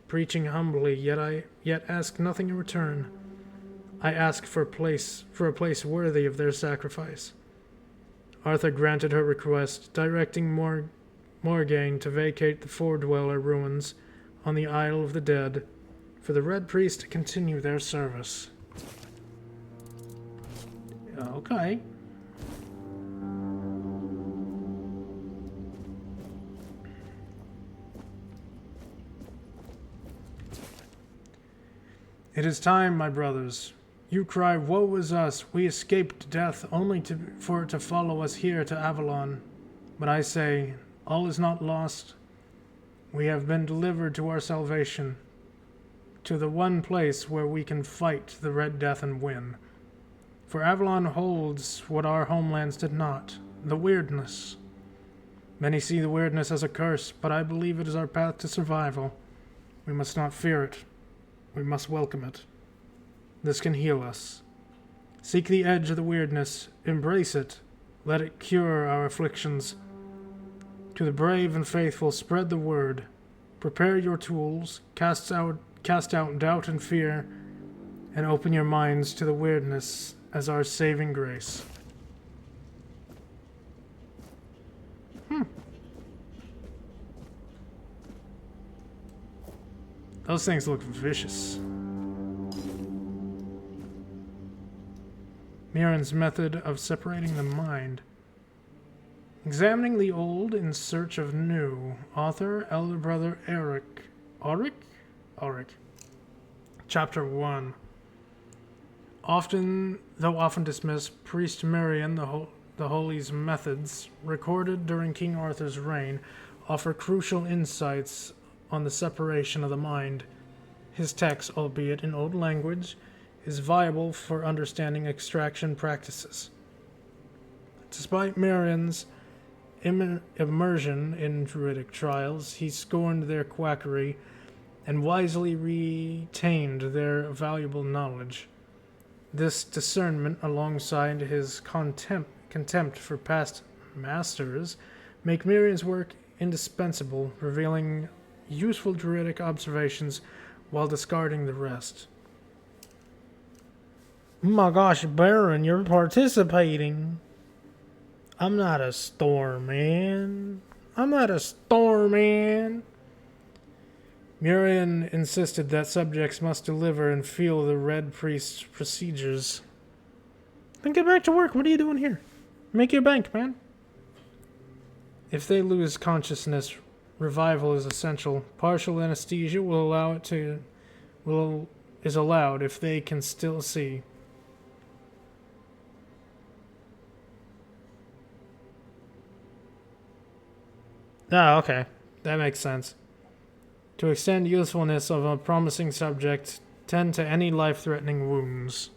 preaching humbly, yet ask nothing in return. I ask for a place worthy of their sacrifice. Arthur granted her request, directing Morgaine to vacate the Four-Dweller ruins on the Isle of the Dead, for the Red Priest to continue their service. Okay. It is time, my brothers. You cry, woe is us, we escaped death only for it to follow us here to Avalon. But I say, all is not lost. We have been delivered to our salvation, to the one place where we can fight the Red Death and win. For Avalon holds what our homelands did not, the weirdness. Many see the weirdness as a curse, but I believe it is our path to survival. We must not fear it. We must welcome it. This can heal us. Seek the edge of the weirdness, embrace it, let it cure our afflictions. To the brave and faithful, spread the word. Prepare your tools, cast out doubt and fear, and open your minds to the weirdness as our saving grace. Those things look vicious. Mirren's method of separating the mind. Examining the old in search of new. Author, elder brother Eric. Auric. Chapter 1. Though often dismissed, Priest Mirren, the Holy's methods, recorded during King Arthur's reign, offer crucial insights on the separation of the mind. His text, albeit in old language, is viable for understanding extraction practices. Despite Mirren's immersion in druidic trials, he scorned their quackery and wisely retained their valuable knowledge. This discernment, alongside his contempt for past masters, make Mirren's work indispensable, revealing useful druidic observations while discarding the rest. My gosh, Baron, you're participating. I'm not a storm man. Mirren insisted that subjects must deliver and feel the Red Priest's procedures. Then get back to work. What are you doing here? Make your bank, man. If they lose consciousness, revival is essential. Partial anesthesia is allowed if they can still see. Ah, okay. That makes sense. To extend usefulness of a promising subject, tend to any life-threatening wounds.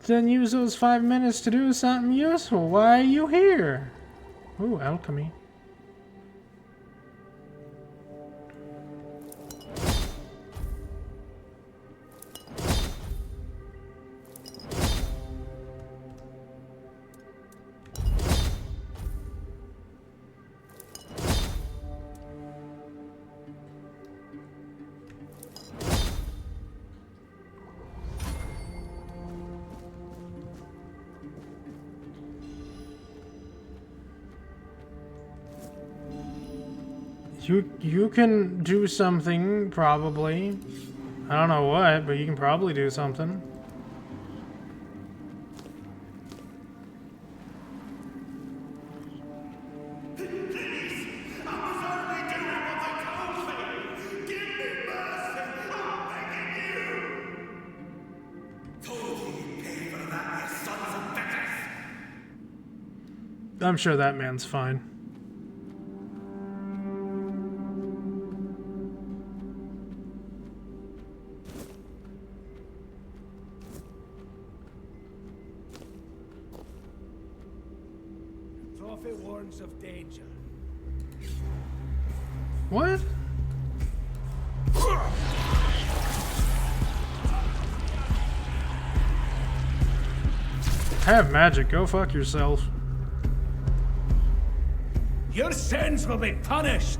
Then use those 5 minutes to do something useful. Why are you here? Ooh, alchemy. You can do something, probably. I don't know what, but you can probably do something. I'm sure that man's fine. Prophet warns of danger. What? have magic. Go fuck yourself. Your sins will be punished.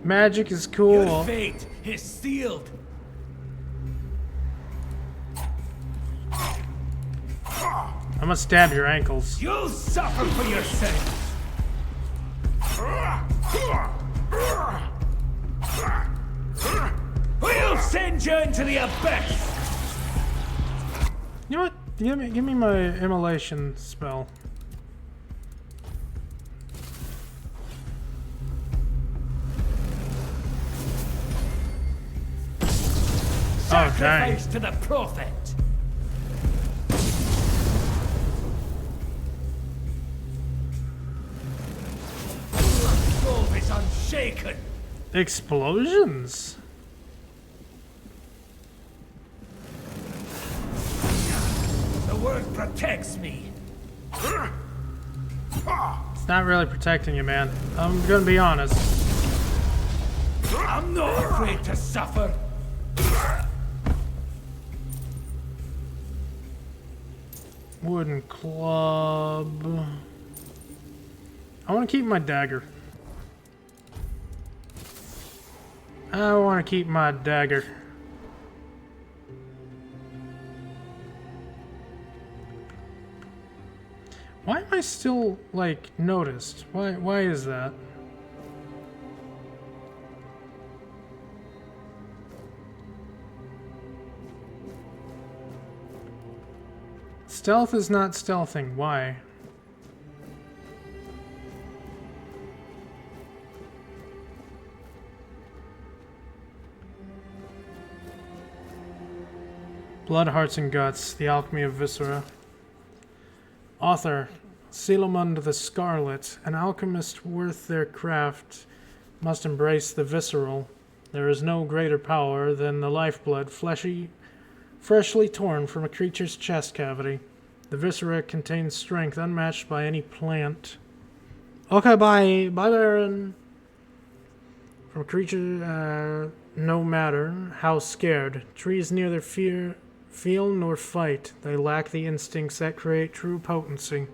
Magic is Your cool. fate is sealed. I'm gonna stab your ankles. You'll suffer for your sins. We'll send you into the abyss. You know what? Give me my immolation spell. Oh, dang. Sacrifice to the prophet. Resolve is unshaken. Explosions? The word protects me. It's not really protecting you, man. I'm gonna be honest. I'm not afraid to suffer. Wooden club. I want to keep my dagger. I want to keep my dagger. Why am I still, like, noticed? Why is that? Stealth is not stealthing. Why? Blood, Hearts, and Guts, The Alchemy of Viscera. Author, Silamund the Scarlet. An alchemist worth their craft must embrace the visceral. There is no greater power than the lifeblood, freshly torn from a creature's chest cavity. The viscera contains strength unmatched by any plant. Okay, bye. Bye, Baron. From a creature, no matter how scared. Trees neither feel nor fight. They lack the instincts that create true potency.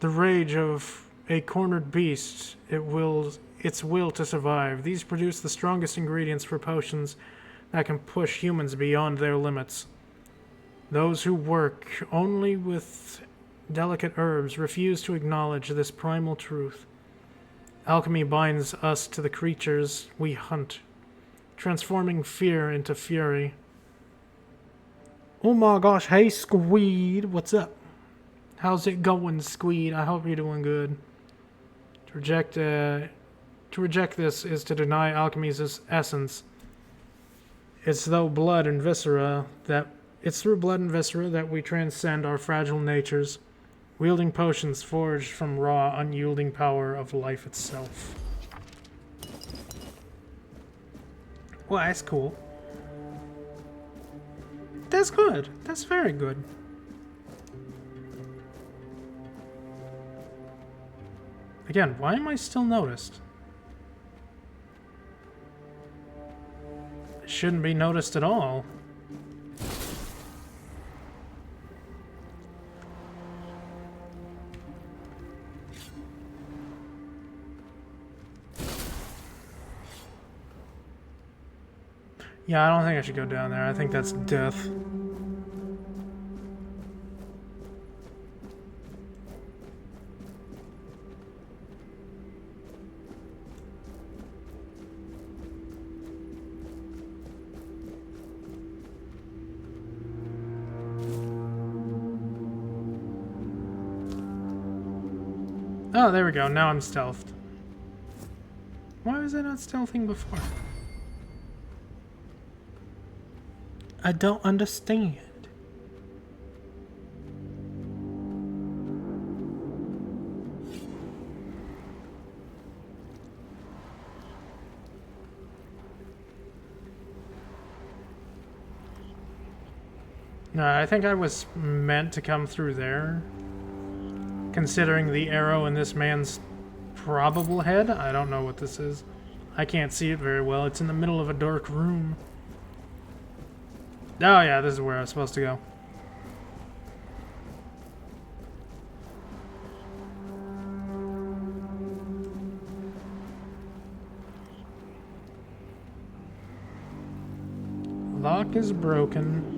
The rage of a cornered beast, its will to survive. These produce the strongest ingredients for potions that can push humans beyond their limits. Those who work only with delicate herbs refuse to acknowledge this primal truth. Alchemy binds us to the creatures we hunt, transforming fear into fury. Oh my gosh, hey Squeed, what's up? How's it going, Squeed? I hope you're doing good. To reject this is to deny alchemy's essence. It's through blood and viscera that we transcend our fragile natures, wielding potions forged from raw, unyielding power of life itself. Well, that's cool. That's good. That's very good. Again, why am I still noticed? I shouldn't be noticed at all. Yeah, I don't think I should go down there. I think that's death. Oh, there we go. Now I'm stealthed. Why was I not stealthing before? I don't understand. No, I think I was meant to come through there. Considering the arrow in this man's probable head. I don't know what this is. I can't see it very well. It's in the middle of a dark room. Oh yeah, this is where I was supposed to go. Lock is broken.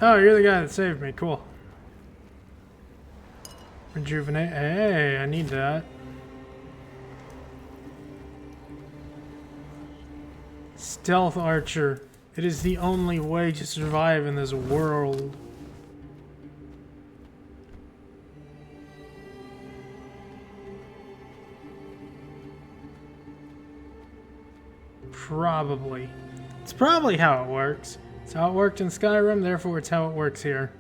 Oh, you're the guy that saved me. Cool. Rejuvenate. Hey, I need that. Stealth Archer. It is the only way to survive in this world. Probably. It's probably how it works. It's how it worked in Skyrim, therefore it's how it works here.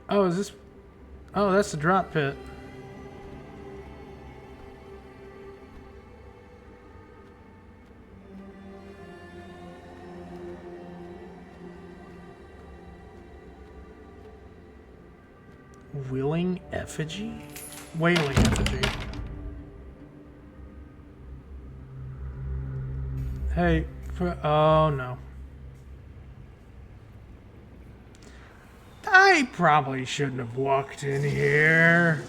Oh, is this... Oh, that's the drop pit. Willing effigy? Wailing effigy. Hey, oh no. I probably shouldn't have walked in here.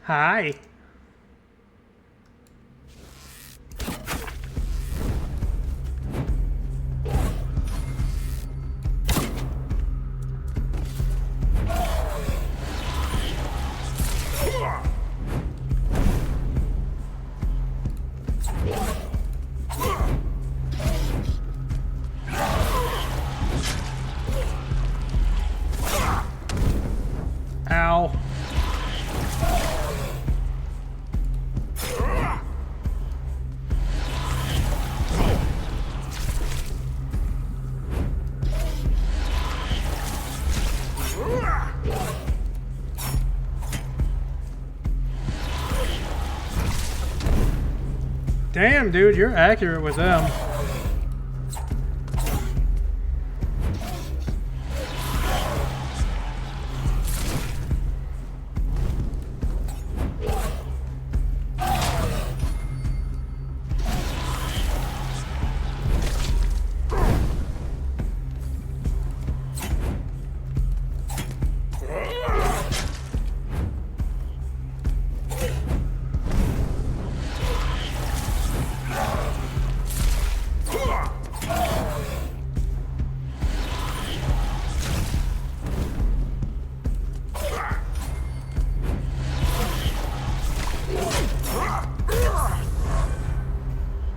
Hi. Ow. Damn, dude, you're accurate with them.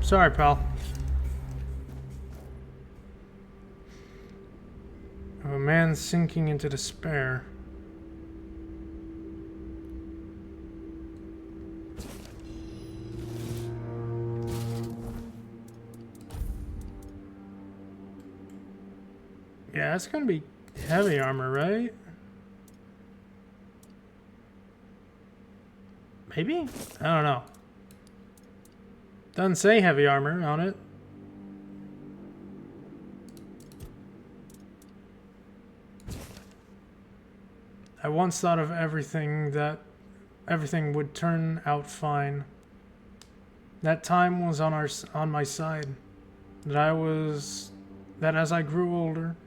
Sorry, pal. A man sinking into despair. Yeah, it's gonna be heavy armor, right? Maybe? I don't know. Doesn't say heavy armor on it. I once thought of everything would turn out fine. That time was on my side. That as I grew older,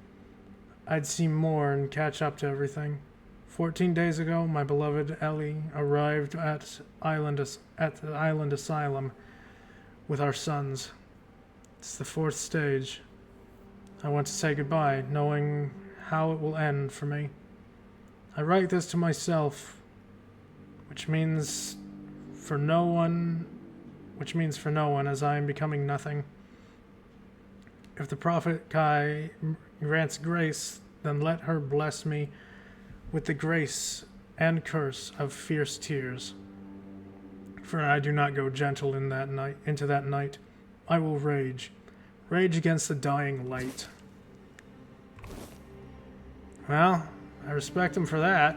I'd see more and catch up to everything. 14 days ago, my beloved Ellie arrived at the island asylum with our sons. It's the 4th stage. I want to say goodbye, knowing how it will end for me. I write this to myself, which means for no one, as I am becoming nothing. If the prophet Kai grants grace, then let her bless me with the grace and curse of fierce tears. For I do not go gentle in that night into that night. I will rage. Rage against the dying light. Well, I respect him for that.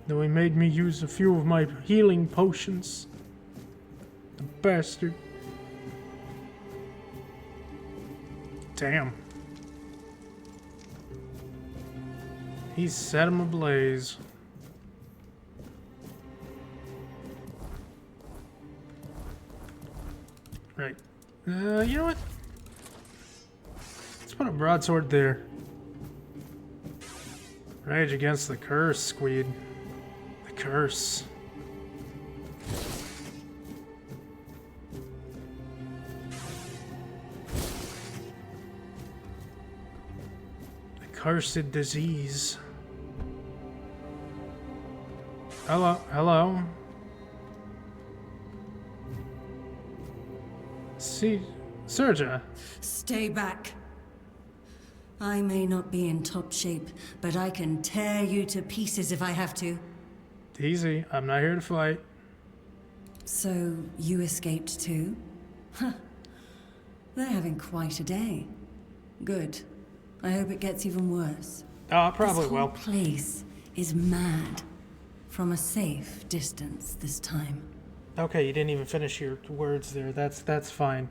Though he made me use a few of my healing potions. The bastard. Damn. He set him ablaze. Right. You know what? Let's put a broadsword there. Rage against the curse, Squeed. The curse. The cursed disease. Hello, hello. See, Serja. Stay back. I may not be in top shape, but I can tear you to pieces if I have to. Easy, I'm not here to fight. So, you escaped too? Huh. They're having quite a day. Good. I hope it gets even worse. Oh, it probably This whole will. place is mad. From a safe distance this time. Okay, you didn't even finish your words there. That's fine.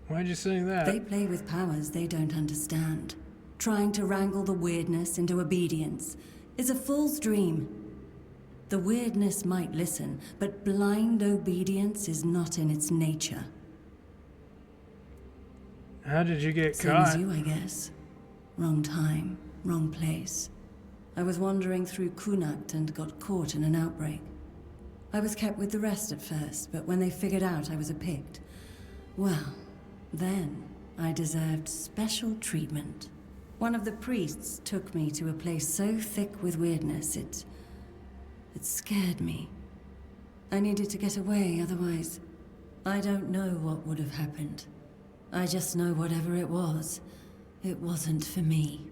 Why'd you say that? They play with powers they don't understand. Trying to wrangle the weirdness into obedience is a fool's dream. The weirdness might listen, but blind obedience is not in its nature. How did you get Same caught? as you, I guess. Wrong time, wrong place. I was wandering through Kunakt and got caught in an outbreak. I was kept with the rest at first, but when they figured out I was a Pict, well, then I deserved special treatment. One of the priests took me to a place so thick with weirdness, it scared me. I needed to get away, otherwise, I don't know what would have happened. I just know whatever it wasn't for me.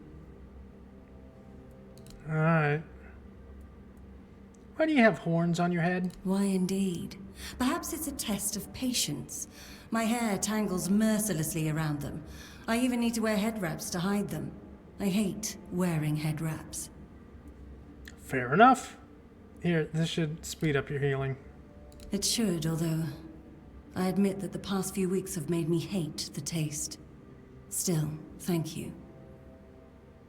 Alright. Why do you have horns on your head? Why indeed? Perhaps it's a test of patience. My hair tangles mercilessly around them. I even need to wear head wraps to hide them. I hate wearing head wraps. Fair enough. Here, this should speed up your healing. It should, although I admit that the past few weeks have made me hate the taste. Still, thank you.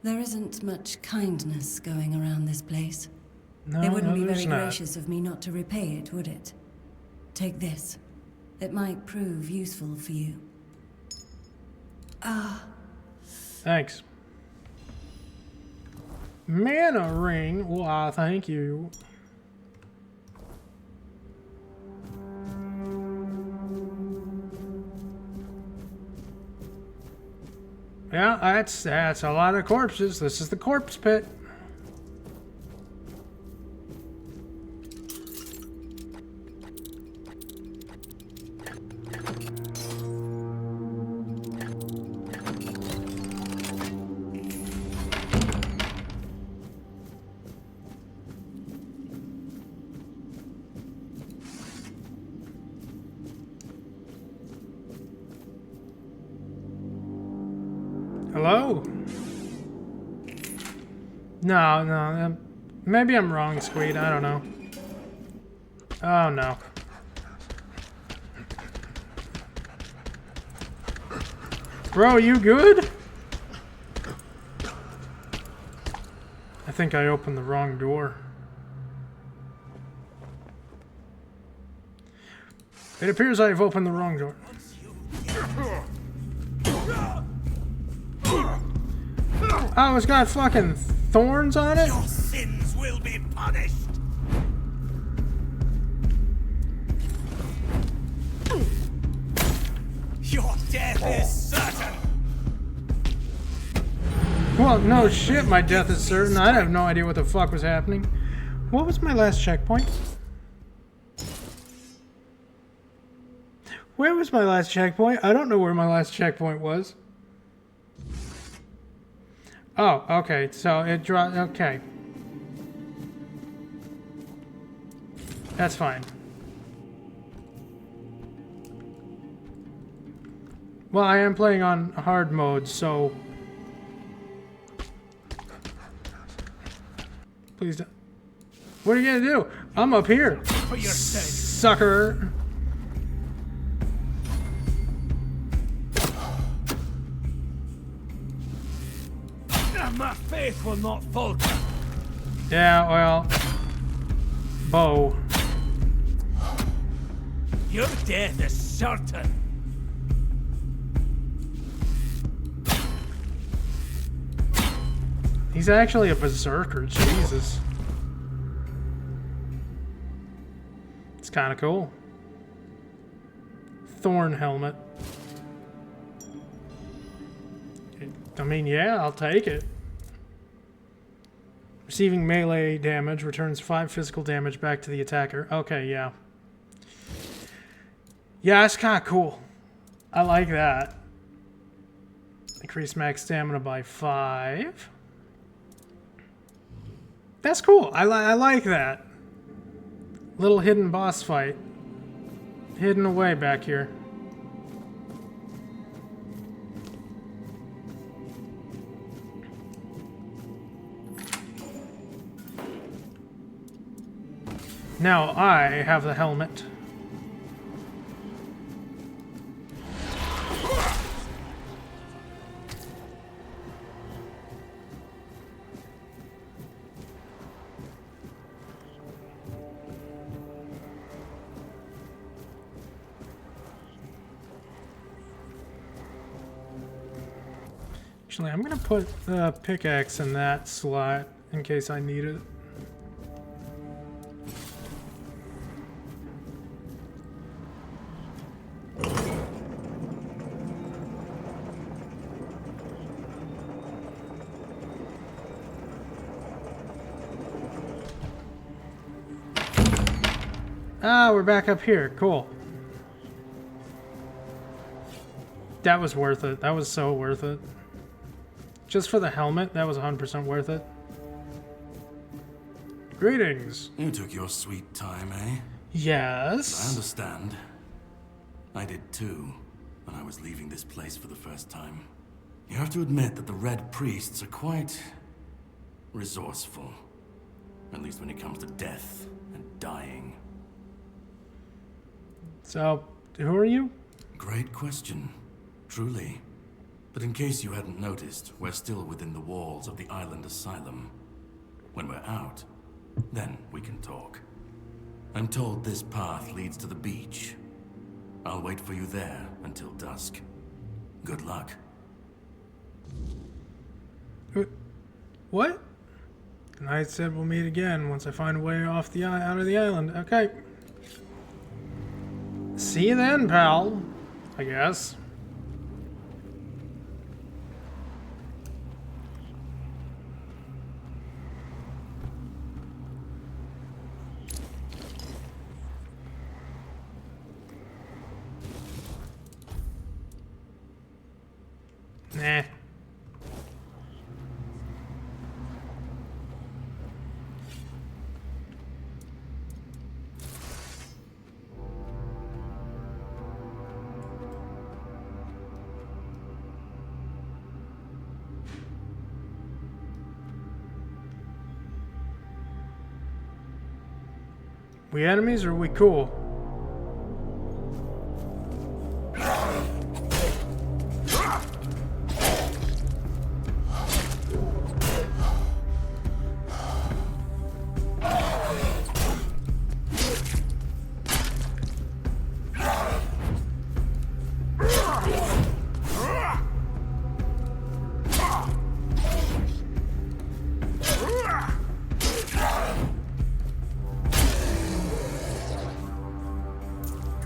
There isn't much kindness going around this place. No, It wouldn't no, be there's very not. gracious of me not to repay it, would it? Take this. It might prove useful for you. Thanks. Mana ring. Why, thank you. Yeah, that's a lot of corpses. This is the corpse pit. Hello? No, maybe I'm wrong, Squeed. I don't know. Oh, no. Bro, you good? I think I opened the wrong door. It appears I have opened the wrong door. Oh, it's got fucking thorns on it? Your sins will be punished. Your death is certain. Well, no shit, my death is certain. I have no idea what the fuck was happening. What was my last checkpoint? Where was my last checkpoint? I don't know where my last checkpoint was. Oh, okay, so it dropped, okay. That's fine. Well, I am playing on hard mode, so... Please don't... What are you gonna do? I'm up here, For your sake. sucker! My faith will not falter. Yeah, well... Bow. Your death is certain. He's actually a berserker, Jesus. It's kind of cool. Thorn helmet. I mean, yeah, I'll take it. Receiving melee damage returns 5 physical damage back to the attacker. Okay, yeah. Yeah, that's kind of cool. I like that. Increase max stamina by 5. That's cool. I like that. Little hidden boss fight. Hidden away back here. Now I have the helmet. Actually, I'm gonna put the pickaxe in that slot in case I need it. Ah, we're back up here. Cool. That was worth it. That was so worth it. Just for the helmet, that was 100% worth it. Greetings. You took your sweet time, eh? Yes. I understand. I did too, when I was leaving this place for the first time. You have to admit that the Red Priests are quite resourceful. At least when it comes to death and dying. So, who are you? Great question, truly. But in case you hadn't noticed, we're still within the walls of the island asylum. When we're out, then we can talk. I'm told this path leads to the beach. I'll wait for you there until dusk. Good luck. What? The knight said we'll meet again once I find a way off the out of the island. Okay. See you then, pal. I guess. Nah. We enemies or we cool?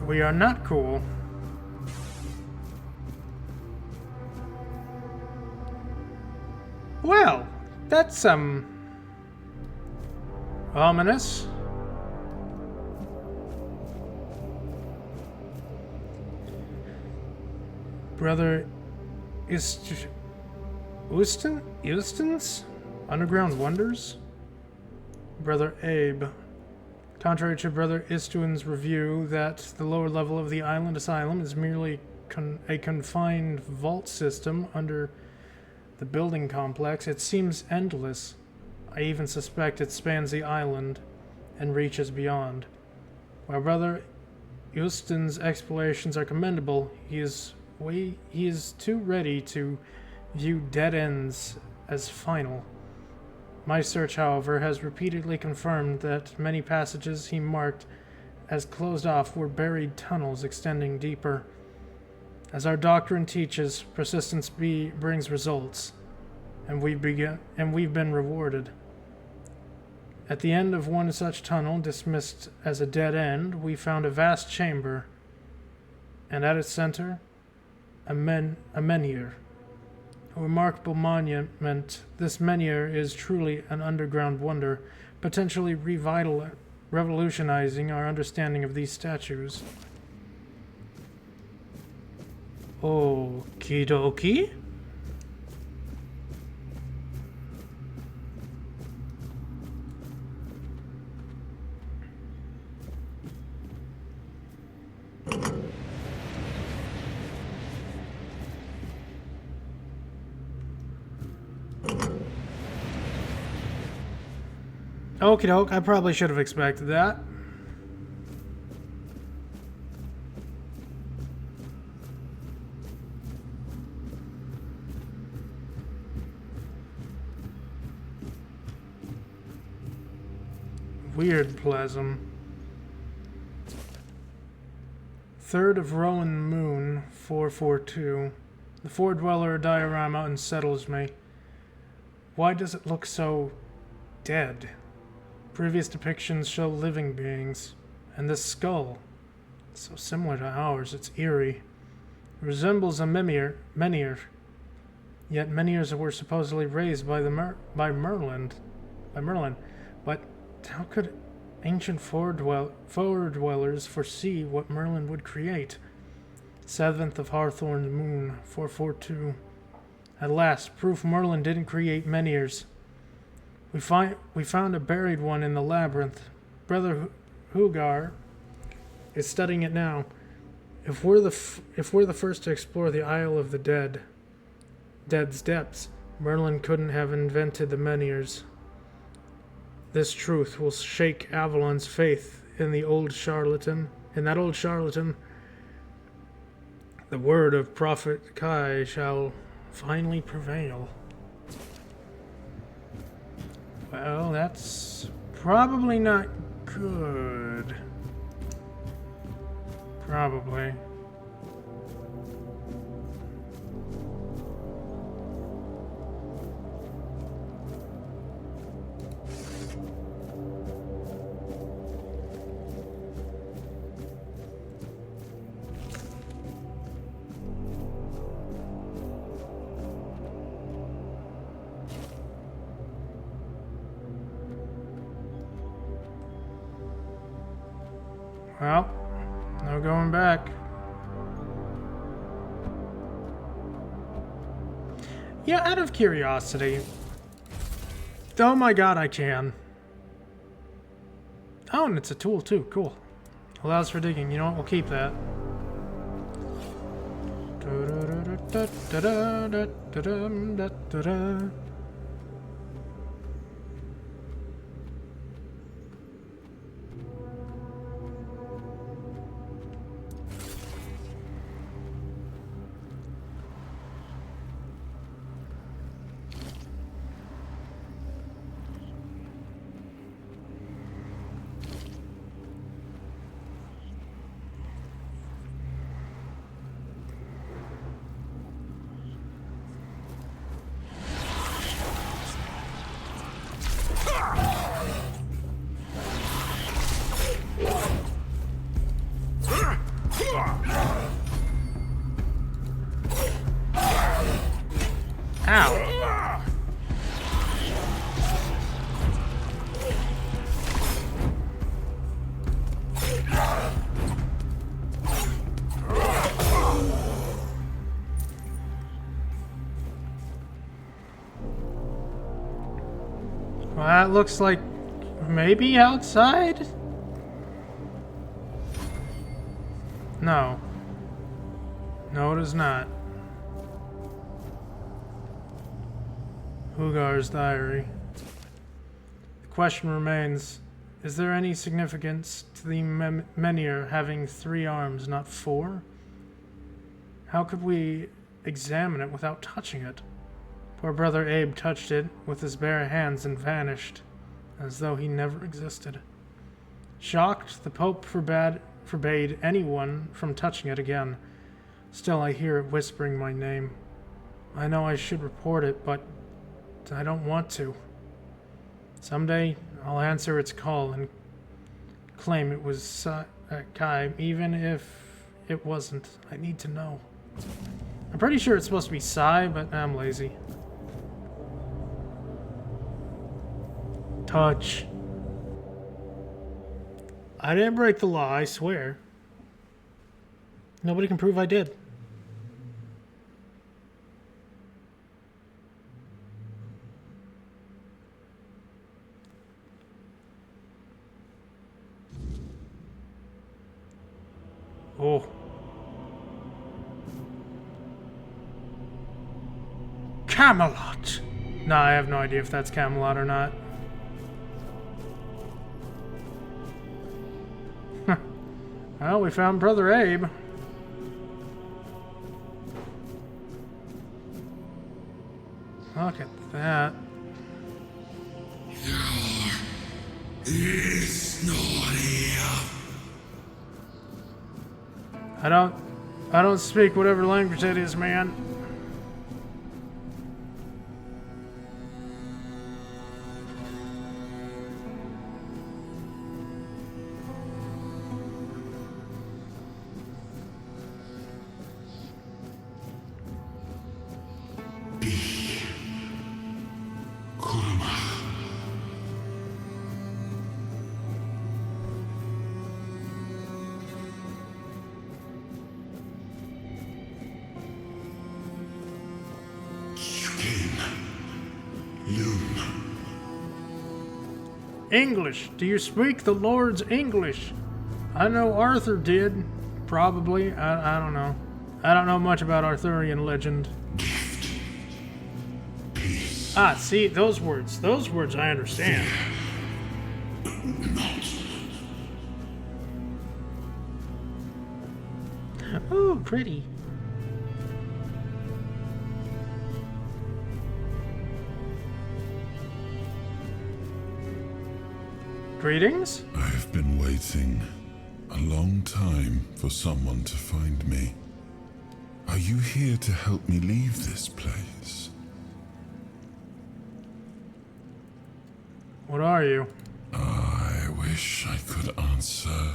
We are not cool. Well, that's ominous. Brother Euston's Underground Wonders? Brother Abe. Contrary to Brother Istuin's review that the lower level of the island asylum is merely a confined vault system under the building complex, it seems endless. I even suspect it spans the island and reaches beyond. While Brother Justin's explorations are commendable, he is too ready to view dead ends as final. My search, however, has repeatedly confirmed that many passages he marked as closed off were buried tunnels extending deeper. As our doctrine teaches, persistence brings results, and we've been rewarded. At the end of one such tunnel, dismissed as a dead end, we found a vast chamber, and at its center, a menhir. A remarkable monument. This menhir is truly an underground wonder, potentially revolutionizing our understanding of these statues. Okie dokie. Okie doke, I probably should have expected that. Weird plasm. 3rd of Rowan Moon, 442. The four-dweller diorama unsettles me. Why does it look so dead? Previous depictions show living beings, and this skull, so similar to ours, it's eerie. It resembles a menhir, yet menhirs were supposedly raised by Merlin. But how could ancient four-dwellers foresee what Merlin would create? 7th of Hawthorne Moon, 442. At last, proof Merlin didn't create menhirs. We found a buried one in the labyrinth. Brother Hugar is studying it now. If we're the first to explore the Isle of the Dead's depths, Merlin couldn't have invented the menhirs. This truth will shake Avalon's faith in that old charlatan. The word of Prophet Kai shall finally prevail. Well, that's probably not good. Probably. Well, no going back. Yeah, out of curiosity. Oh my god, I can. Oh, and it's a tool too. Cool. Allows for digging. You know what? We'll keep that. Ow. Well, that looks like maybe outside? No. No, it is not. Hugar's diary. The question remains, is there any significance to the menhir having 3 arms, not 4? How could we examine it without touching it? Poor brother Abe touched it with his bare hands and vanished, as though he never existed. Shocked, the Pope forbade anyone from touching it again. Still, I hear it whispering my name. I know I should report it, but I don't want to. Someday, I'll answer its call and claim it was Kai, even if it wasn't. I need to know. I'm pretty sure it's supposed to be Sai, but I'm lazy. Touch. I didn't break the law, I swear. Nobody can prove I did. Oh. Camelot! Nah, I have no idea if that's Camelot or not. Well, we found Brother Abe. Look at that. It's not here. I don't speak whatever language that is, man. English. Do you speak the Lord's English? I know Arthur did. Probably. I don't know. I don't know much about Arthurian legend. Ah, see, those words. Those words I understand. Oh, pretty. Greetings? I've been waiting a long time for someone to find me. Are you here to help me leave this place? What are you? I wish I could answer.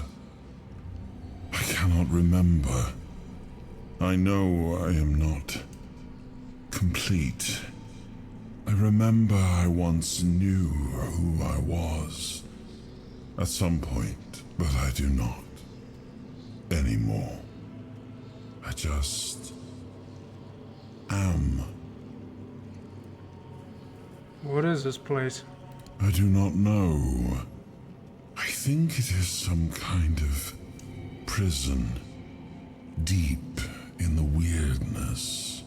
I cannot remember. I know I am not complete. I remember I once knew who I was. At some point, but I do not anymore. I just am. What is this place? I do not know. I think it is some kind of prison, deep in the weirdness.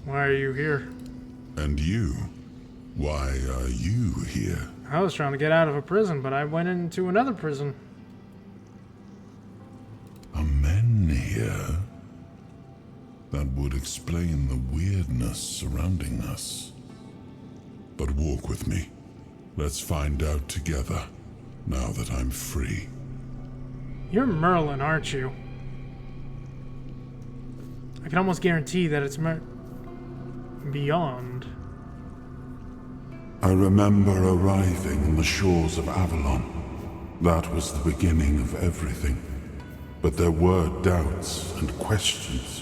Why are you here? And you? Why are you here? I was trying to get out of a prison, but I went into another prison. A menhir? That would explain the weirdness surrounding us. But walk with me. Let's find out together, now that I'm free. You're Merlin, aren't you? I can almost guarantee that it's beyond. I remember arriving on the shores of Avalon. That was the beginning of everything. But there were doubts and questions.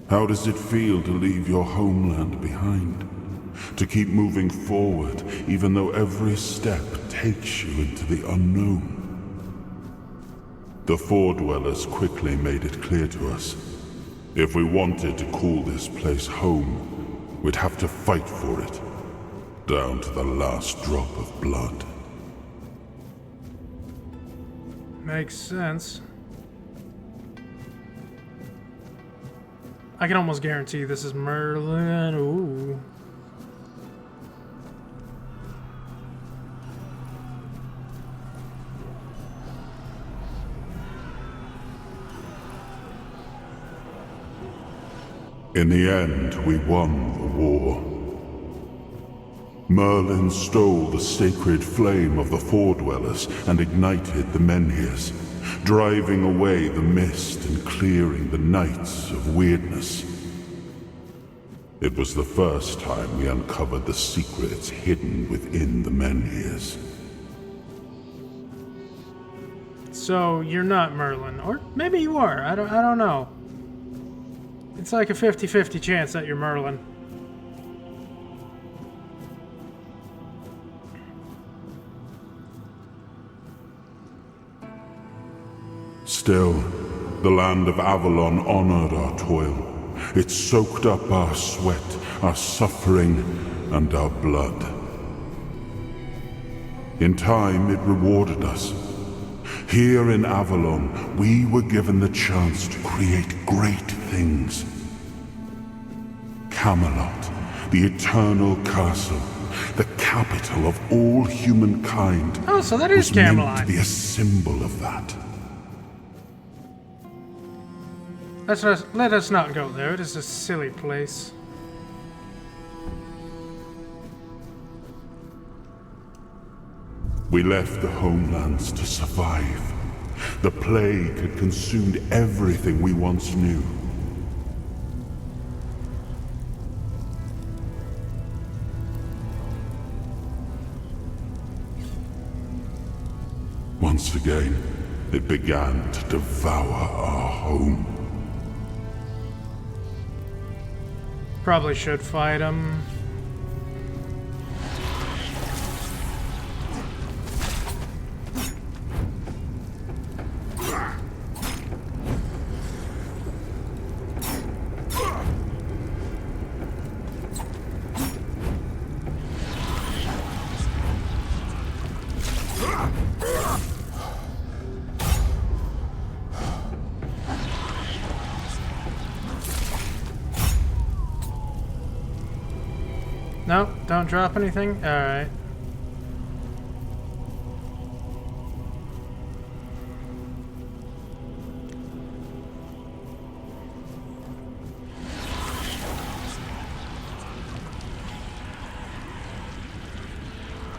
How does it feel to leave your homeland behind? To keep moving forward, even though every step takes you into the unknown? The Four Dwellers quickly made it clear to us. If we wanted to call this place home, we'd have to fight for it, down to the last drop of blood. Makes sense. I can almost guarantee this is Merlin. Ooh. In the end, we won the war. Merlin stole the sacred flame of the Foredwellers and ignited the Menhirs, driving away the mist and clearing the nights of weirdness. It was the first time we uncovered the secrets hidden within the Menhirs. So you're not Merlin, or maybe you are. I don't know. It's like a 50-50 chance that you're Merlin. Still, the land of Avalon honored our toil. It soaked up our sweat, our suffering, and our blood. In time, it rewarded us. Here in Avalon, we were given the chance to create great things. Camelot, the eternal castle, the capital of all humankind, Oh, so that is was meant Camelot. to be a symbol of that. Let us not go there. It is a silly place. We left the homelands to survive. The plague had consumed everything we once knew. Once again, it began to devour our home. Probably should fight him. No, don't drop anything? Alright.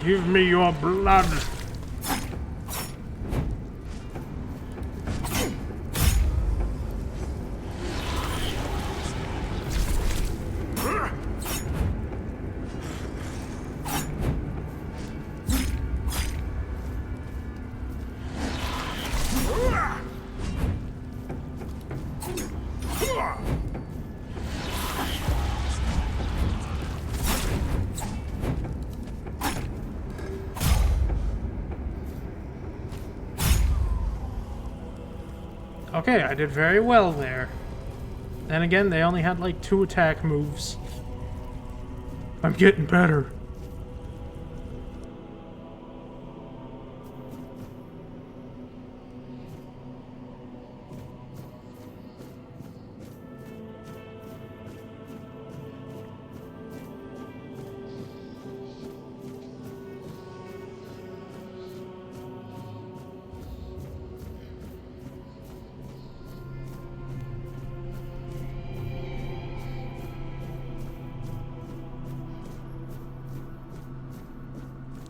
Give me your blood. Okay, I did very well there. And again, they only had like 2 attack moves. I'm getting better.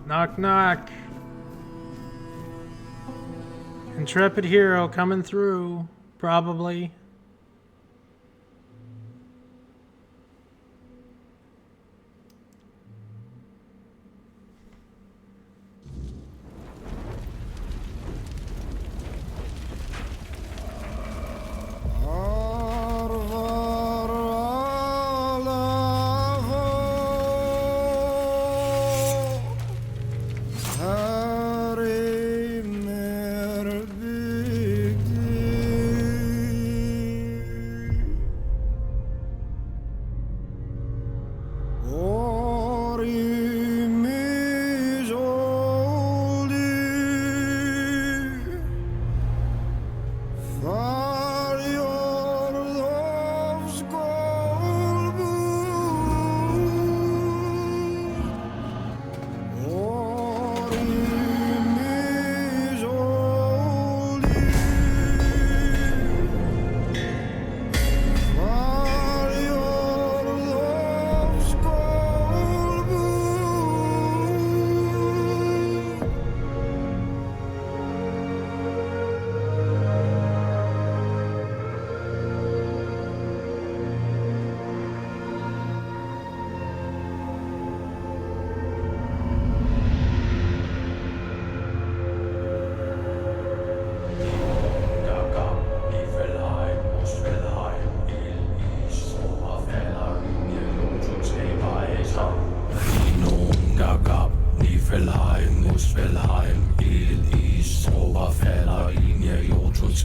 Knock, knock. Intrepid hero coming through, probably.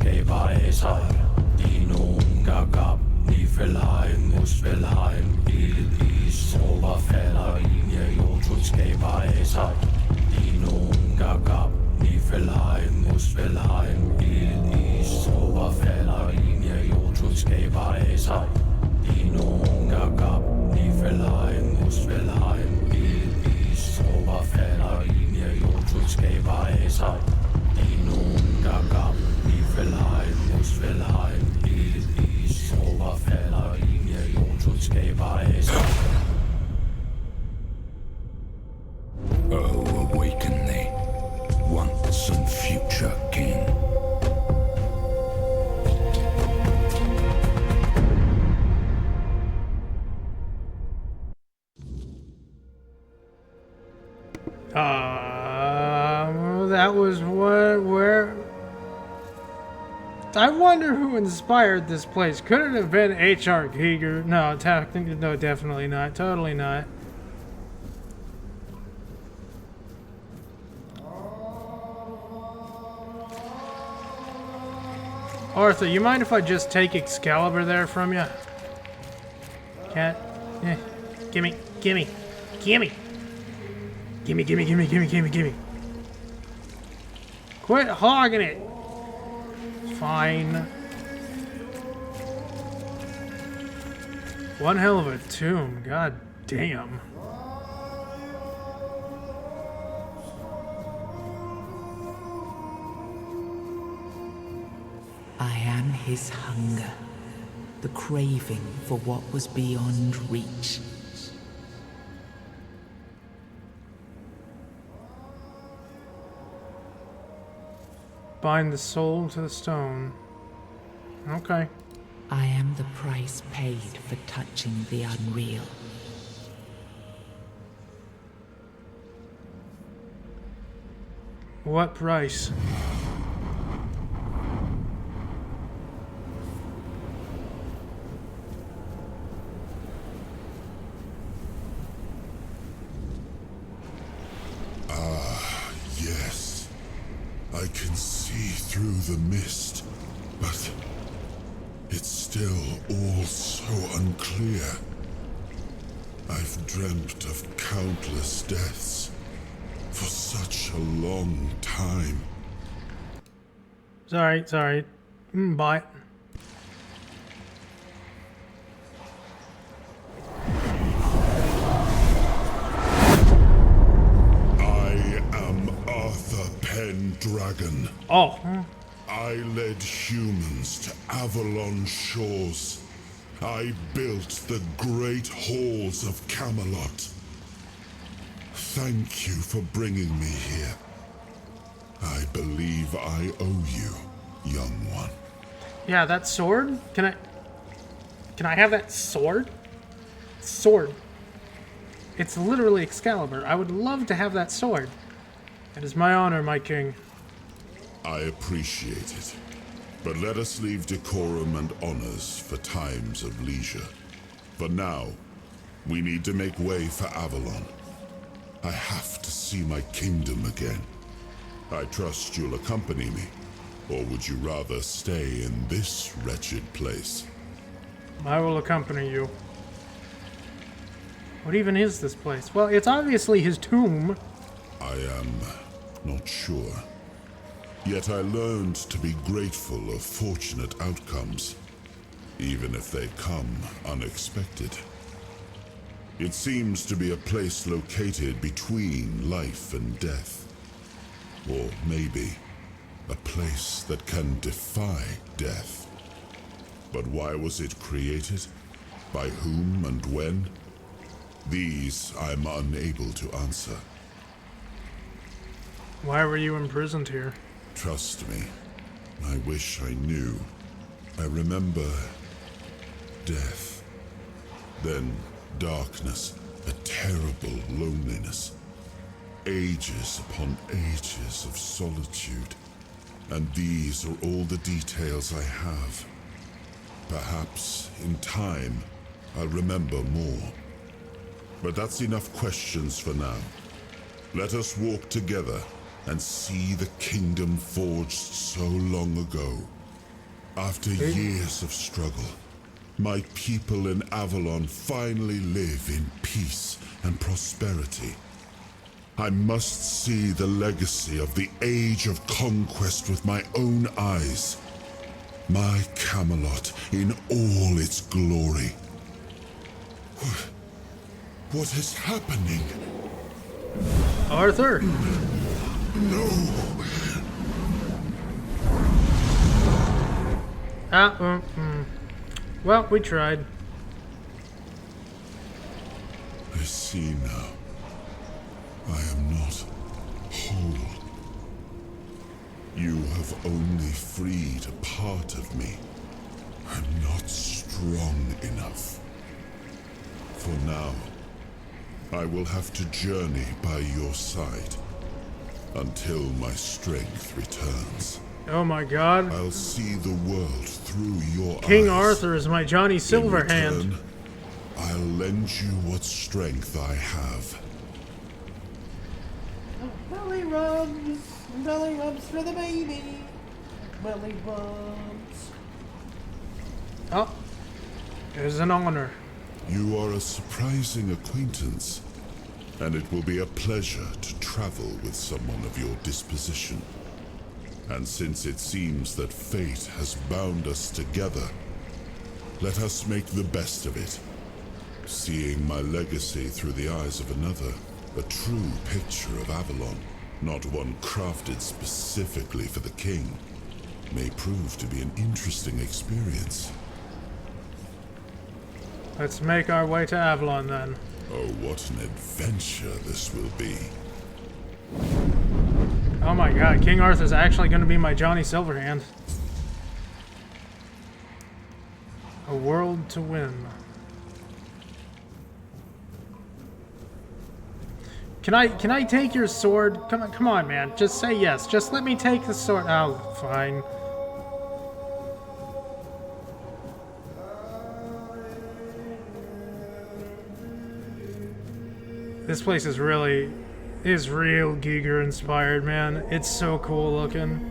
Skæberæsej. Dino gagab, Nifelheim, Muspelheim, Ildis, Overfalder, Linje, Jotun, Skæberæsej. Dino gagab, Nifelheim, Muspelheim, Ildis, Overfalder, Linje, Jotun, Skæberæsej. Dino gagab, Nifelheim, Muspelheim, Ildis, Overfalder, Linje, Jotun, Skæberæsej. Dino gagab, Nifelheim, Muspelheim, Ildis, Overfalder, Linje, Jotun, Skæberæsej. Oh, awaken thee, once and future king. That was where... I wonder who inspired this place. Could it have been H.R. Giger? No, no, definitely not. Totally not. Arthur, you mind if I just take Excalibur there from you? Cat? Eh. Gimme, gimme, gimme. Gimme, gimme, gimme, gimme, gimme, gimme. Quit hogging it. Fine. One hell of a tomb. God damn. I am his hunger, the craving for what was beyond reach. Bind the soul to the stone. Okay. I am the price paid for touching the unreal. What price? Yes. I can see through the mist, but it's still all so unclear. I've dreamt of countless deaths for such a long time. Sorry. Bye. Pendragon. Oh. I led humans to Avalon shores. I built the great halls of Camelot. Thank you for bringing me here. I believe I owe you, young one. Yeah, that sword? Can I have that sword? Sword. It's literally Excalibur. I would love to have that sword. It is my honor, my king. I appreciate it. But let us leave decorum and honors for times of leisure. For now, we need to make way for Avalon. I have to see my kingdom again. I trust you'll accompany me. Or would you rather stay in this wretched place? I will accompany you. What even is this place? Well, it's obviously his tomb. I am not sure. Yet I learned to be grateful of fortunate outcomes, even if they come unexpected. It seems to be a place located between life and death. Or maybe a place that can defy death. But why was it created? By whom and when? These I'm unable to answer. Why were you imprisoned here? Trust me, I wish I knew. I remember death, then darkness, a terrible loneliness, ages upon ages of solitude, and these are all the details I have. Perhaps, in time, I'll remember more. But that's enough questions for now. Let us walk together and see the kingdom forged so long ago After years of struggle, my people in Avalon finally live in peace and prosperity. I must see the legacy of the Age of Conquest with my own eyes. My Camelot in all its glory. What is happening? Arthur? No! Well, we tried. I see now. I am not whole. You have only freed a part of me. I'm not strong enough. For now, I will have to journey by your side until my strength returns. Oh my god. I'll see the world through your eyes. King Arthur is my Johnny In Silverhand. return, I'll lend you what strength I have. Belly rubs for the baby. Belly rubs. Oh, it is an honor. You are a surprising acquaintance, and it will be a pleasure to travel with someone of your disposition. And since it seems that fate has bound us together, let us make the best of it. Seeing my legacy through the eyes of another, a true picture of Avalon, not one crafted specifically for the king, may prove to be an interesting experience. Let's make our way to Avalon then. Oh, what an adventure this will be. Oh my god, King Arthur's actually going to be my Johnny Silverhand. A world to win. Can I take your sword? Come on, man. Just say yes. Just let me take the sword. Oh, fine. This place is real Giger inspired, man. It's so cool looking.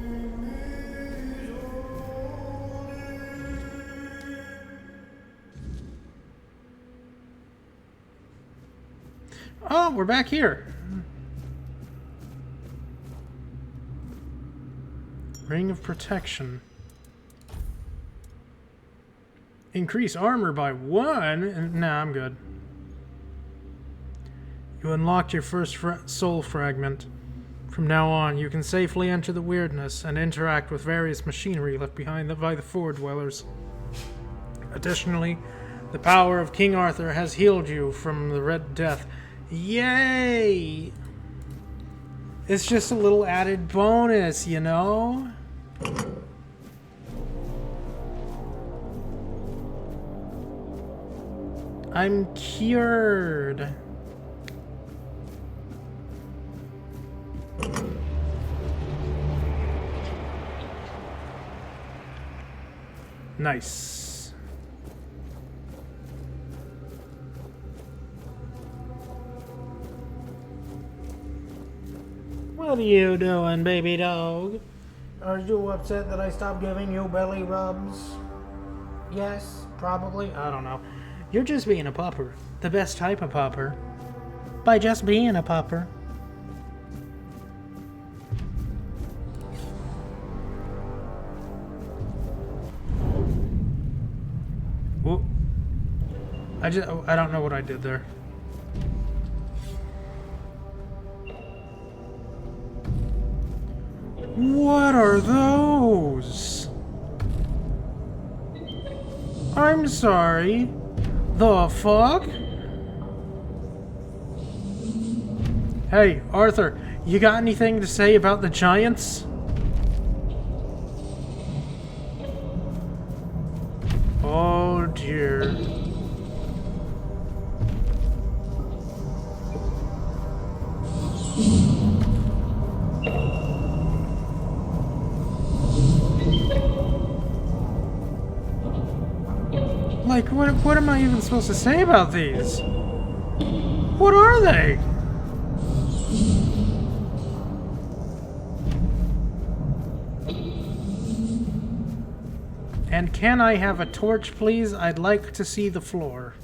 Oh, we're back here. Ring of Protection. Increase armor by 1? Nah, I'm good. You unlocked your first soul fragment. From now on, you can safely enter the weirdness and interact with various machinery left behind by the Four Dwellers. Additionally, the power of King Arthur has healed you from the Red Death. Yay! It's just a little added bonus, you know? I'm cured. Nice. What are you doing, baby dog? Are you upset that I stopped giving you belly rubs? Yes, probably. I don't know. You're just being a pupper. The best type of pupper. By just being a pupper. Whoa. I don't know what I did there. What are those? I'm sorry. The fuck? Hey, Arthur, you got anything to say about the giants? Oh dear. Like, what am I even supposed to say about these? What are they? And can I have a torch, please? I'd like to see the floor.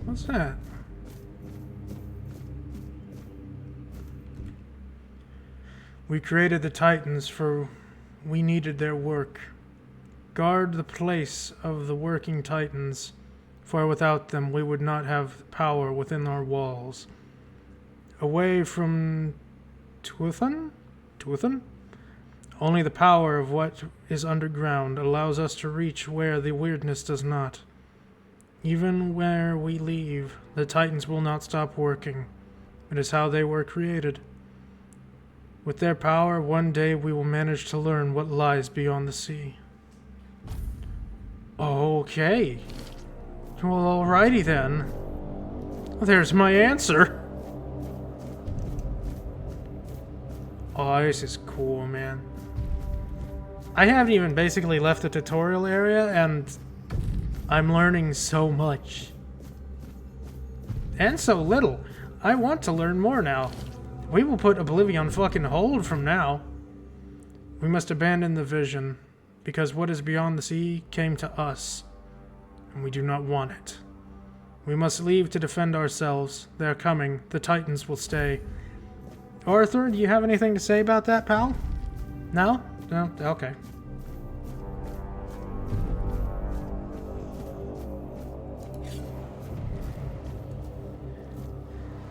What's that? We created the Titans for we needed their work. Guard the place of the working Titans, for without them we would not have power within our walls. Away from Tuathan? Only the power of what is underground allows us to reach where the weirdness does not. Even where we leave, the Titans will not stop working. It is how they were created. With their power, one day we will manage to learn what lies beyond the sea. Okay. Well, alrighty then. There's my answer. Oh, this is cool, man. I haven't even basically left the tutorial area, and I'm learning so much. And so little. I want to learn more now. We will put Oblivion fucking hold from now. We must abandon the vision, because what is beyond the sea came to us, and we do not want it. We must leave to defend ourselves. They're coming. The Titans will stay. Arthur, do you have anything to say about that, pal? No? No? Okay.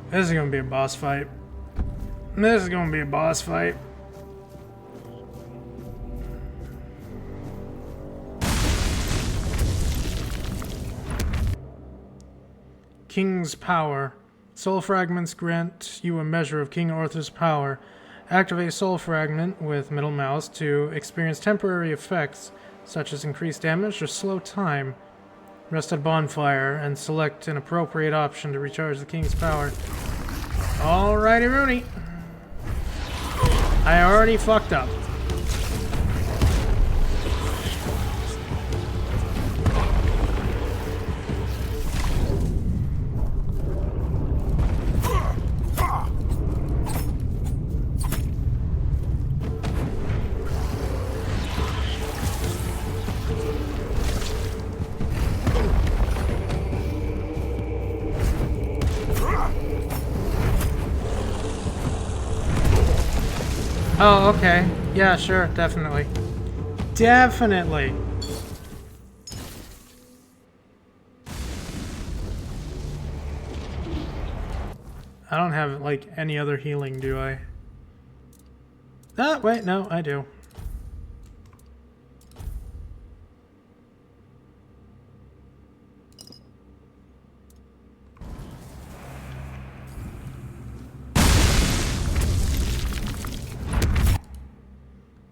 This is gonna be a boss fight. This is gonna be a boss fight. King's Power. Soul fragments grant you a measure of King Arthur's power. Activate Soul Fragment with middle mouse to experience temporary effects such as increased damage or slow time. Rest at bonfire and select an appropriate option to recharge the King's Power. Alrighty, Rooney. I already fucked up. Oh, okay. Yeah, sure, definitely. Definitely. I don't have, like, any other healing, do I? Ah, wait, no, I do.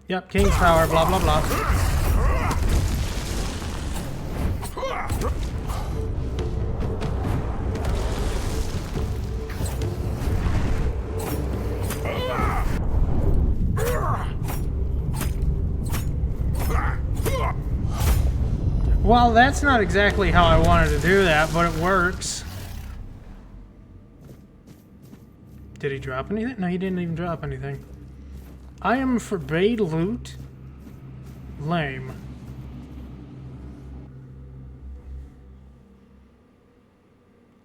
Yep, King's Power, blah, blah, blah. Well, that's not exactly how I wanted to do that, but it works. Did he drop anything? No, he didn't even drop anything. I am forbade loot. Lame.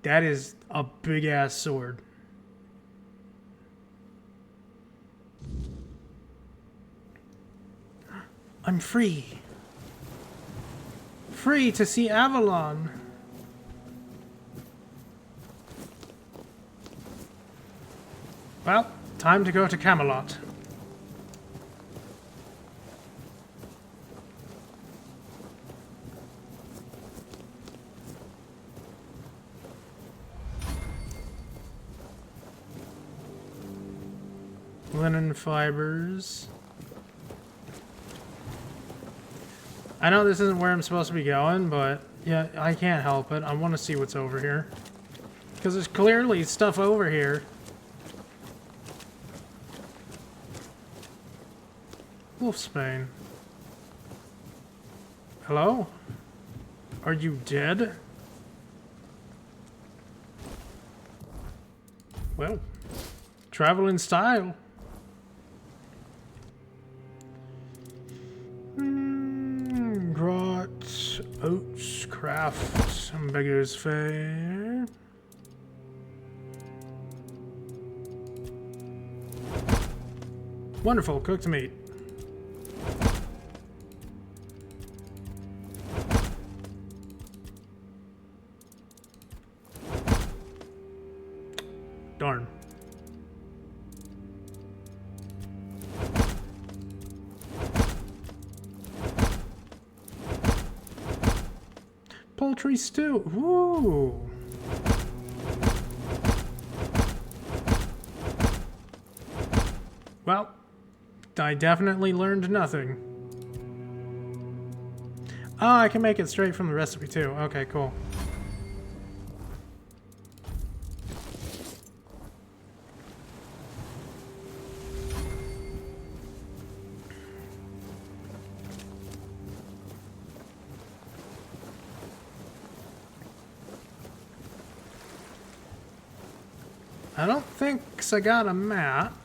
That is a big ass sword. I'm free. Free to see Avalon. Well, time to go to Camelot. Linen fibers. I know this isn't where I'm supposed to be going, but yeah, I can't help it. I want to see what's over here. Because there's clearly stuff over here. Wolfsbane. Hello? Are you dead? Well, travel in style. Grot, oats, craft, beggars fair. Wonderful, cooked meat. Darn. Poultry stew. Woo. Well, I definitely learned nothing. Oh, I can make it straight from the recipe too. Okay, cool. I don't think I got a map.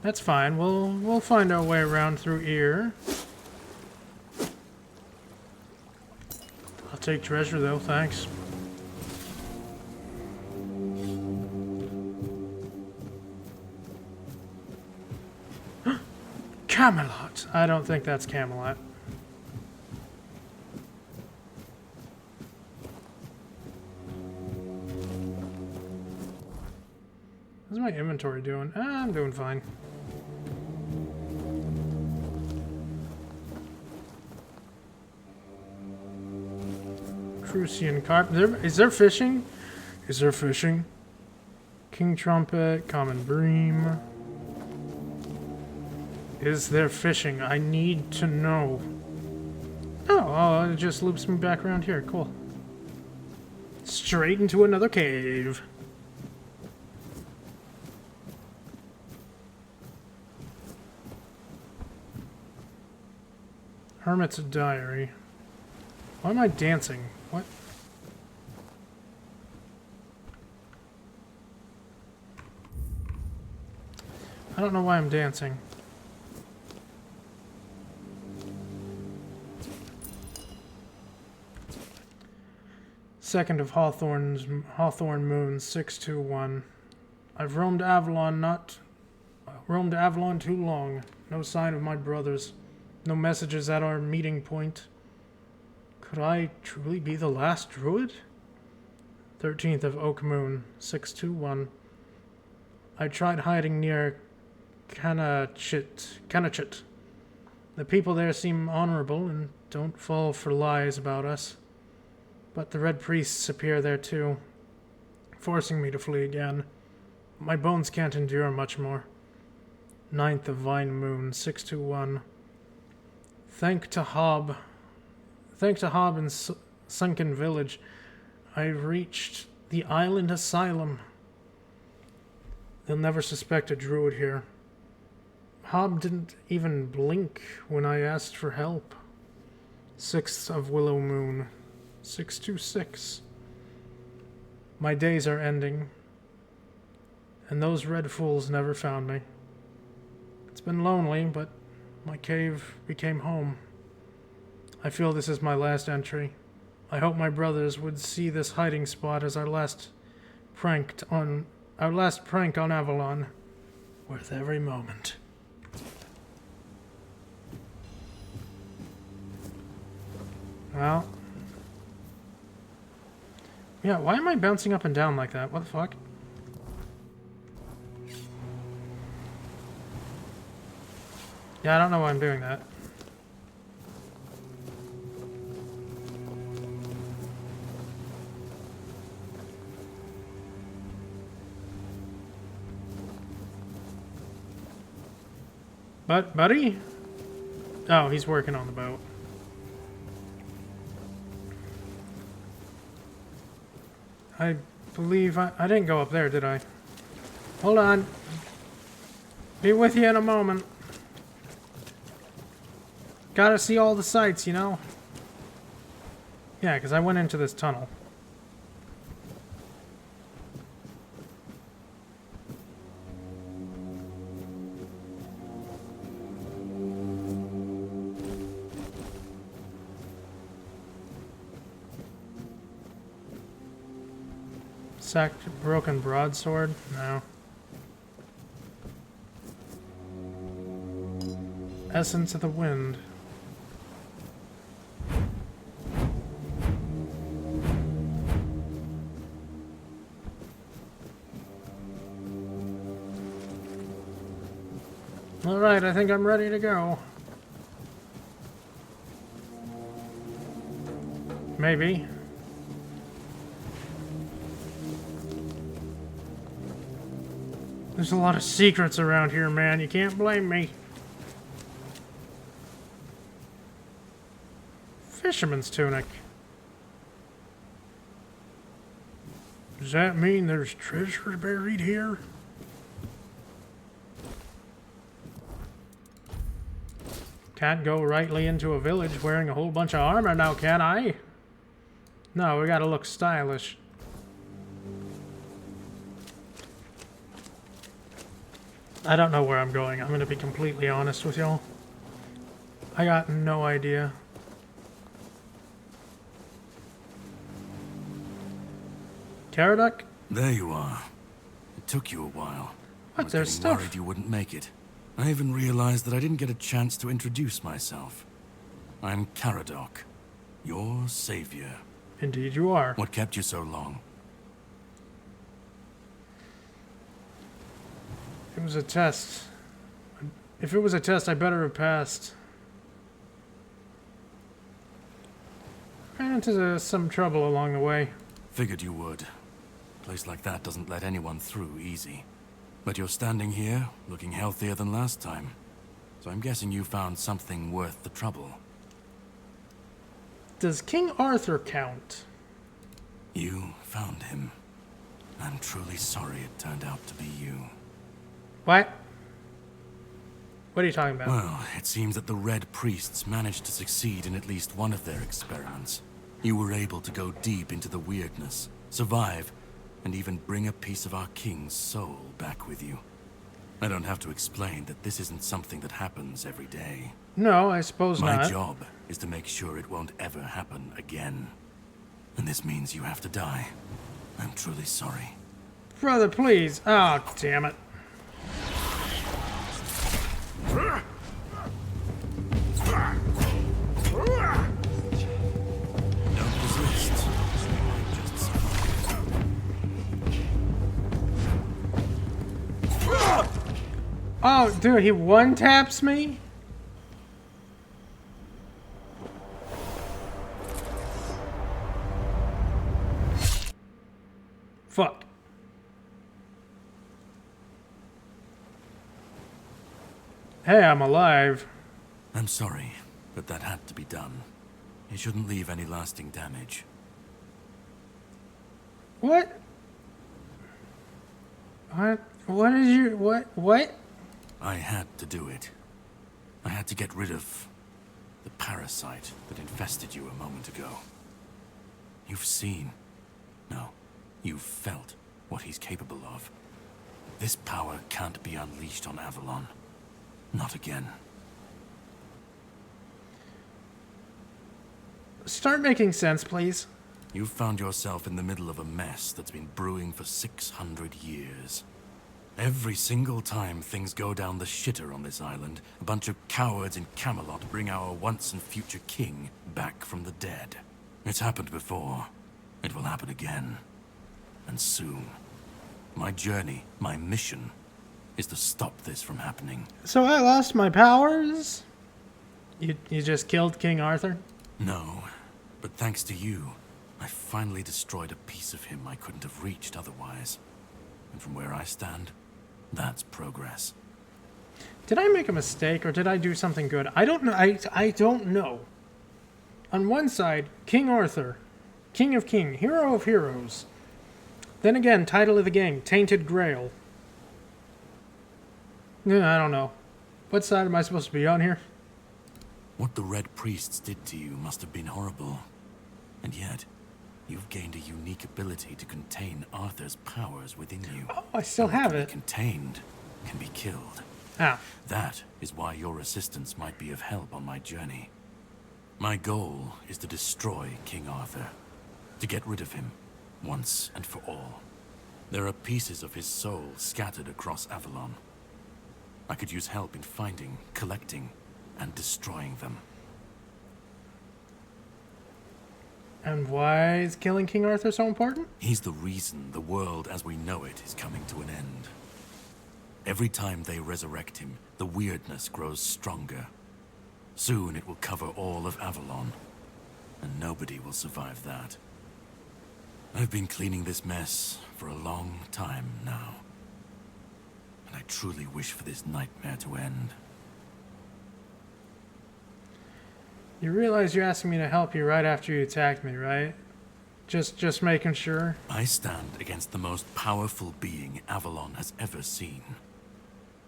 That's fine. We'll find our way around through here. I'll take treasure though, thanks. Camelot. I don't think that's Camelot. How's my inventory doing? I'm doing fine. Crucian carp. Is there fishing? Is there fishing? King trumpet, common bream. Is there fishing? I need to know. Oh, it just loops me back around here. Cool. Straight into another cave. Hermit's diary. Why am I dancing? What? I don't know why I'm dancing. Second of Hawthorne Moon 621. I've roamed Avalon too long. No sign of my brothers. No messages at our meeting point. Could I truly be the last druid? 13th of Oak Moon, 621. I tried hiding near Kanachit. The people there seem honorable and don't fall for lies about us. But the red priests appear there too, forcing me to flee again. My bones can't endure much more. 9th of Vine Moon, 621. Thank to Hob and Sunken Village, I've reached the Island Asylum. They'll never suspect a druid here. Hob didn't even blink when I asked for help. 6th of Willow Moon, 626. My days are ending, and those red fools never found me. It's been lonely, but my cave became home. I feel this is my last entry. I hope my brothers would see this hiding spot as our last prank on Avalon, worth every moment. Well, yeah, why am I bouncing up and down like that? What the fuck? Yeah, I don't know why I'm doing that. But, buddy? Oh, he's working on the boat. I believe I didn't go up there, did I? Hold on. Be with you in a moment. Gotta see all the sights, you know? Yeah, because I went into this tunnel. Sacked broken broadsword? No. Essence of the wind. Alright, I think I'm ready to go. Maybe. There's a lot of secrets around here, man. You can't blame me. Fisherman's tunic. Does that mean there's treasure buried here? Can't go rightly into a village wearing a whole bunch of armor now, can I? No, we gotta look stylish. I don't know where I'm going. I'm gonna be completely honest with y'all. I got no idea. Caraduc? There you are. It took you a while. What? I was There's getting stuff. worried you wouldn't make it. I even realized that I didn't get a chance to introduce myself. I'm Caradoc, your savior. Indeed you are. What kept you so long? It was a test. If it was a test, I better have passed. Ran into some trouble along the way. Figured you would. A place like that doesn't let anyone through easy. But you're standing here, looking healthier than last time. So I'm guessing you found something worth the trouble. Does King Arthur count? You found him. I'm truly sorry it turned out to be you. What? What are you talking about? Well, it seems that the Red Priests managed to succeed in at least one of their experiments. You were able to go deep into the weirdness, survive, and even bring a piece of our king's soul back with you. I don't have to explain that this isn't something that happens every day. No, I suppose My not. job is to make sure it won't ever happen again. And this means you have to die. I'm truly sorry. Brother, please. Oh, damn it. Don't resist. Oh, dude, he one-taps me? Fuck. Hey, I'm alive. I'm sorry, but that had to be done. It shouldn't leave any lasting damage. What? What is your... What? I had to do it. I had to get rid of the parasite that infested you a moment ago. You've seen, no, you've felt what he's capable of. This power can't be unleashed on Avalon. Not again. Start making sense, please. You've found yourself in the middle of a mess that's been brewing for 600 years. Every single time things go down the shitter on this island, a bunch of cowards in Camelot bring our once and future king back from the dead. It's happened before. It will happen again. And soon. My journey, my mission, is to stop this from happening. So I lost my powers? You just killed King Arthur? No, but thanks to you, I finally destroyed a piece of him I couldn't have reached otherwise. And from where I stand, that's progress. Did I make a mistake or did I do something good? I don't know. I don't know. On one side, King Arthur, King of Kings, Hero of Heroes. Then again, title of the game, Tainted Grail. Yeah, I don't know. What side am I supposed to be on here? What the Red Priests did to you must have been horrible. And yet, you've gained a unique ability to contain Arthur's powers within you. Oh, I still have it. Contained can be killed. Ah. That is why your assistance might be of help on my journey. My goal is to destroy King Arthur. To get rid of him, once and for all. There are pieces of his soul scattered across Avalon. I could use help in finding, collecting, and destroying them. And why is killing King Arthur so important? He's the reason the world as we know it is coming to an end. Every time they resurrect him, the weirdness grows stronger. Soon it will cover all of Avalon, and nobody will survive that. I've been cleaning this mess for a long time now, and I truly wish for this nightmare to end. You realize you're asking me to help you right after you attacked me, right? Just making sure. I stand against the most powerful being Avalon has ever seen.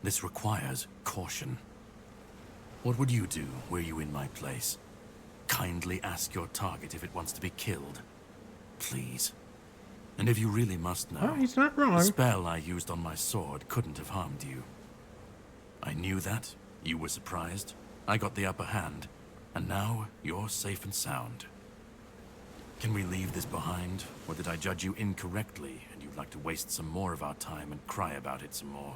This requires caution. What would you do were you in my place? Kindly ask your target if it wants to be killed. Please. And if you really must know, Oh, he's not wrong. the spell I used on my sword couldn't have harmed you. I knew that. You were surprised. I got the upper hand. And now, you're safe and sound. Can we leave this behind? Or did I judge you incorrectly, and you'd like to waste some more of our time and cry about it some more?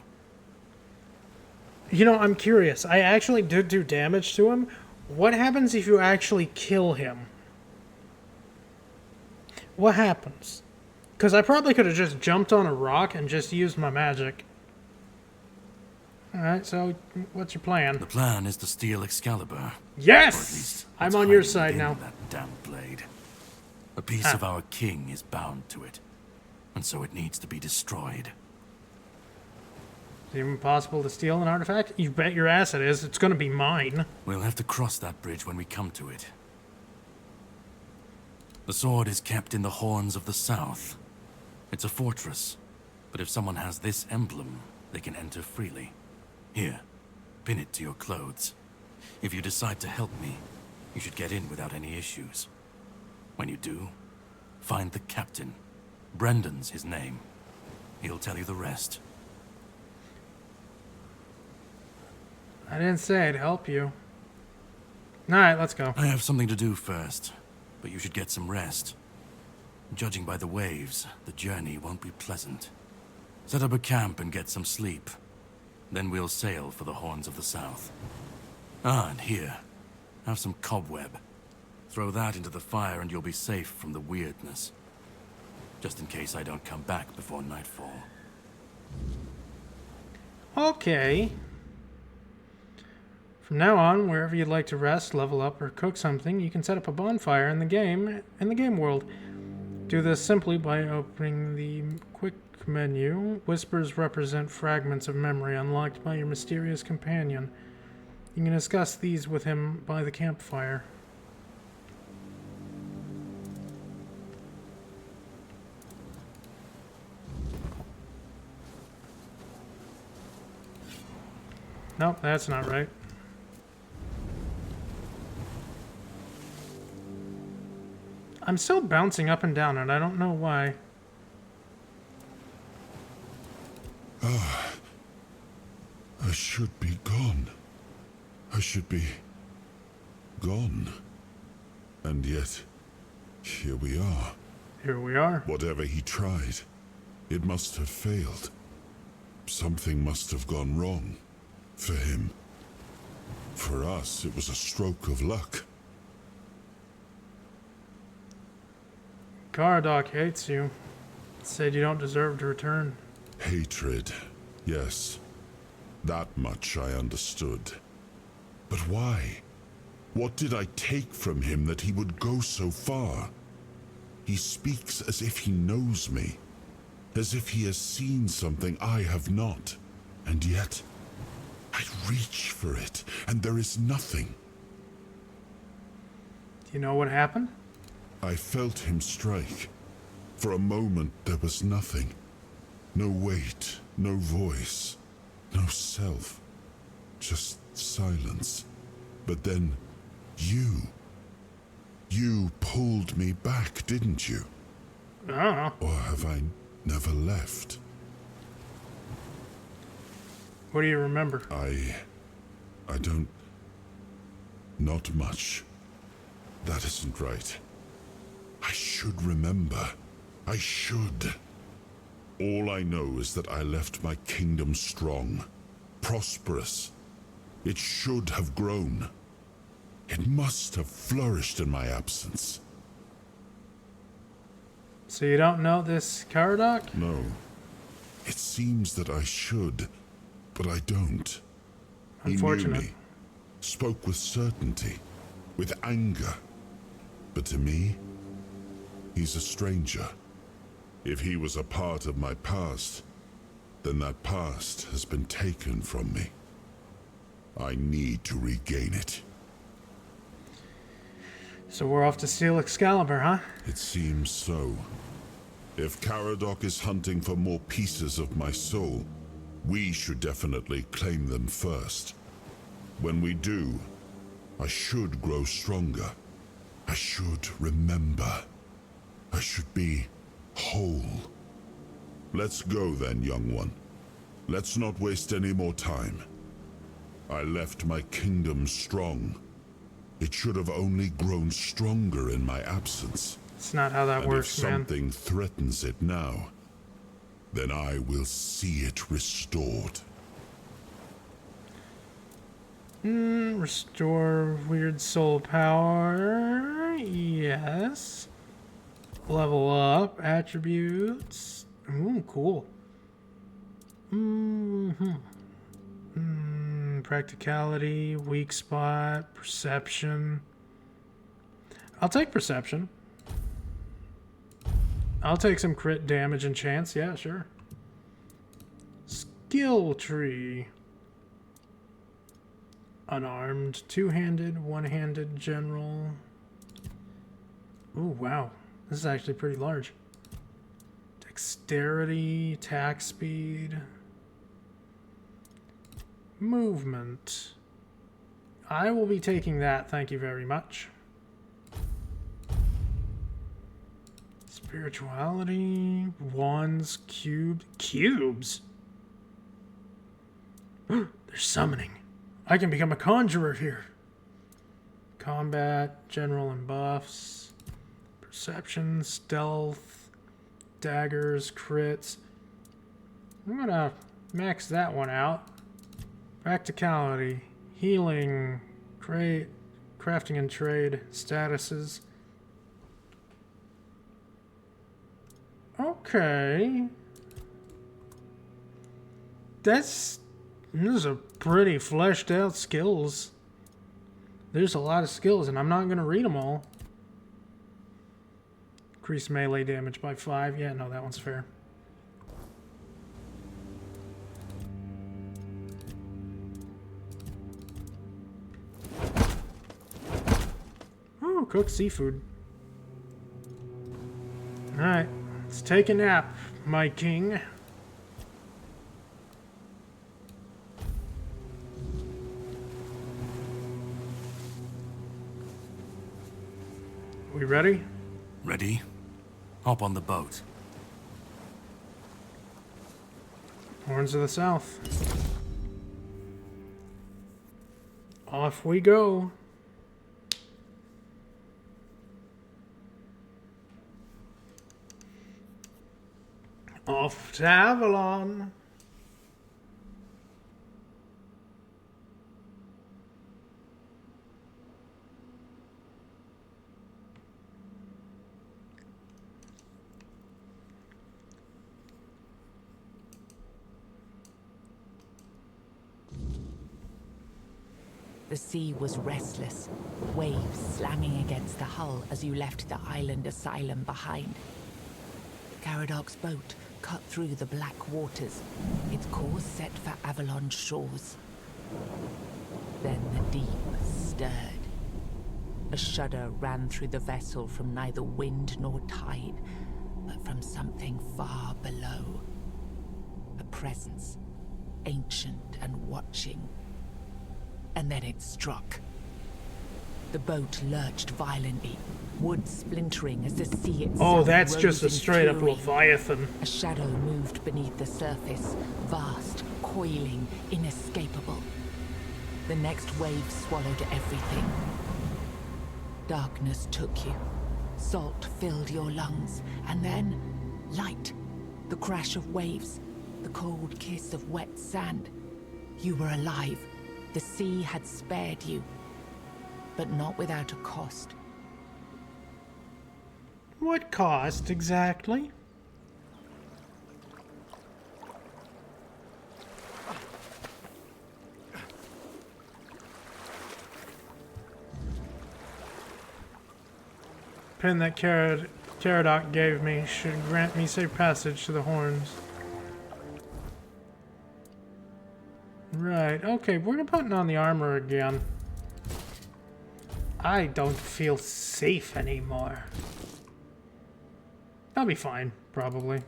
You know, I'm curious. I actually did do damage to him. What happens if you actually kill him? What happens? Because I probably could have just jumped on a rock and just used my magic. Alright, so what's your plan? The plan is to steal Excalibur. Or at Yes! least I'm what's on your hiding side within now. That damn blade. A piece of our king is bound to it, and so it needs to be destroyed. Is it even possible to steal an artifact? You bet your ass it is. It's gonna be mine. We'll have to cross that bridge when we come to it. The sword is kept in the Horns of the South. It's a fortress, but if someone has this emblem, they can enter freely. Here, pin it to your clothes. If you decide to help me, you should get in without any issues. When you do, find the captain. Brendan's his name. He'll tell you the rest. I didn't say I'd help you. Alright, let's go. I have something to do first, but you should get some rest. Judging by the waves, the journey won't be pleasant. Set up a camp and get some sleep. Then we'll sail for the Horns of the South. Ah, and here, have some cobweb. Throw that into the fire and you'll be safe from the weirdness. Just in case I don't come back before nightfall. Okay. From now on, wherever you'd like to rest, level up, or cook something, you can set up a bonfire in the game world. Do this simply by opening the quick menu. Whispers represent fragments of memory unlocked by your mysterious companion. You can discuss these with him by the campfire. Nope, that's not right. I'm still bouncing up and down, and I don't know why. I should be gone. I should be gone. And yet, here we are. Here we are. Whatever he tried, it must have failed. Something must have gone wrong. For him. For us, it was a stroke of luck. Caradoc hates you. Said you don't deserve to return. Hatred, yes. That much I understood. But why? What did I take from him that he would go so far? He speaks as if he knows me. As if he has seen something I have not. And yet, I reach for it, and there is nothing. Do you know what happened? I felt him strike. For a moment, there was nothing. No weight, no voice, no self. Just silence. But then, you pulled me back, didn't you? Oh. Or have I never left? What do you remember? I don't... Not much. That isn't right. I should remember. I should. All I know is that I left my kingdom strong, prosperous. It should have grown. It must have flourished in my absence. So you don't know this Caradoc? No. It seems that I should, but I don't. Unfortunate. He knew me, spoke with certainty, with anger. But to me, he's a stranger. If he was a part of my past, then that past has been taken from me. I need to regain it. So we're off to steal Excalibur, huh? It seems so. If Caradoc is hunting for more pieces of my soul, we should definitely claim them first. When we do, I should grow stronger. I should remember. I should be whole. Let's go then, young one. Let's not waste any more time. I left my kingdom strong. It should have only grown stronger in my absence. It's not how that works, if man. something threatens it now, then I will see it restored. Restore weird soul power. Yes. Level up. Attributes. Ooh, cool. Practicality. Weak spot. Perception. I'll take perception. I'll take some crit damage and chance. Yeah, sure. Skill tree. Unarmed, two-handed, one-handed, general. Ooh, wow. This is actually pretty large. Dexterity, attack speed. Movement. I will be taking that, thank you very much. Spirituality, wands, cubes. They're summoning. I can become a conjurer here. Combat, general and buffs, perception, stealth, daggers, crits. I'm gonna max that one out. Practicality, healing, crafting and trade, statuses. Okay. Those are pretty fleshed out skills. There's a lot of skills, and I'm not going to read them all. Increase melee damage by 5. Yeah, no, that one's fair. Oh, cooked seafood. Alright, let's take a nap, my king. We ready? Ready? Hop on the boat. Horns of the South. Off we go. Off to Avalon. The sea was restless, waves slamming against the hull as you left the island asylum behind. Caradoc's boat cut through the black waters, its course set for Avalon's shores. Then the deep stirred. A shudder ran through the vessel from neither wind nor tide, but from something far below. A presence, ancient and watching. And then it struck. The boat lurched violently, wood splintering as the sea itself. Oh, that's rose just a in straight-up fury. Leviathan. A shadow moved beneath the surface, vast, coiling, inescapable. The next wave swallowed everything. Darkness took you. Salt filled your lungs, and then light. The crash of waves, the cold kiss of wet sand. You were alive. The sea had spared you, but not without a cost. What cost exactly? Pin that Caradoc gave me should grant me safe passage to the horns. Right, okay, we're putting on the armor again. I don't feel safe anymore. I'll be fine, probably.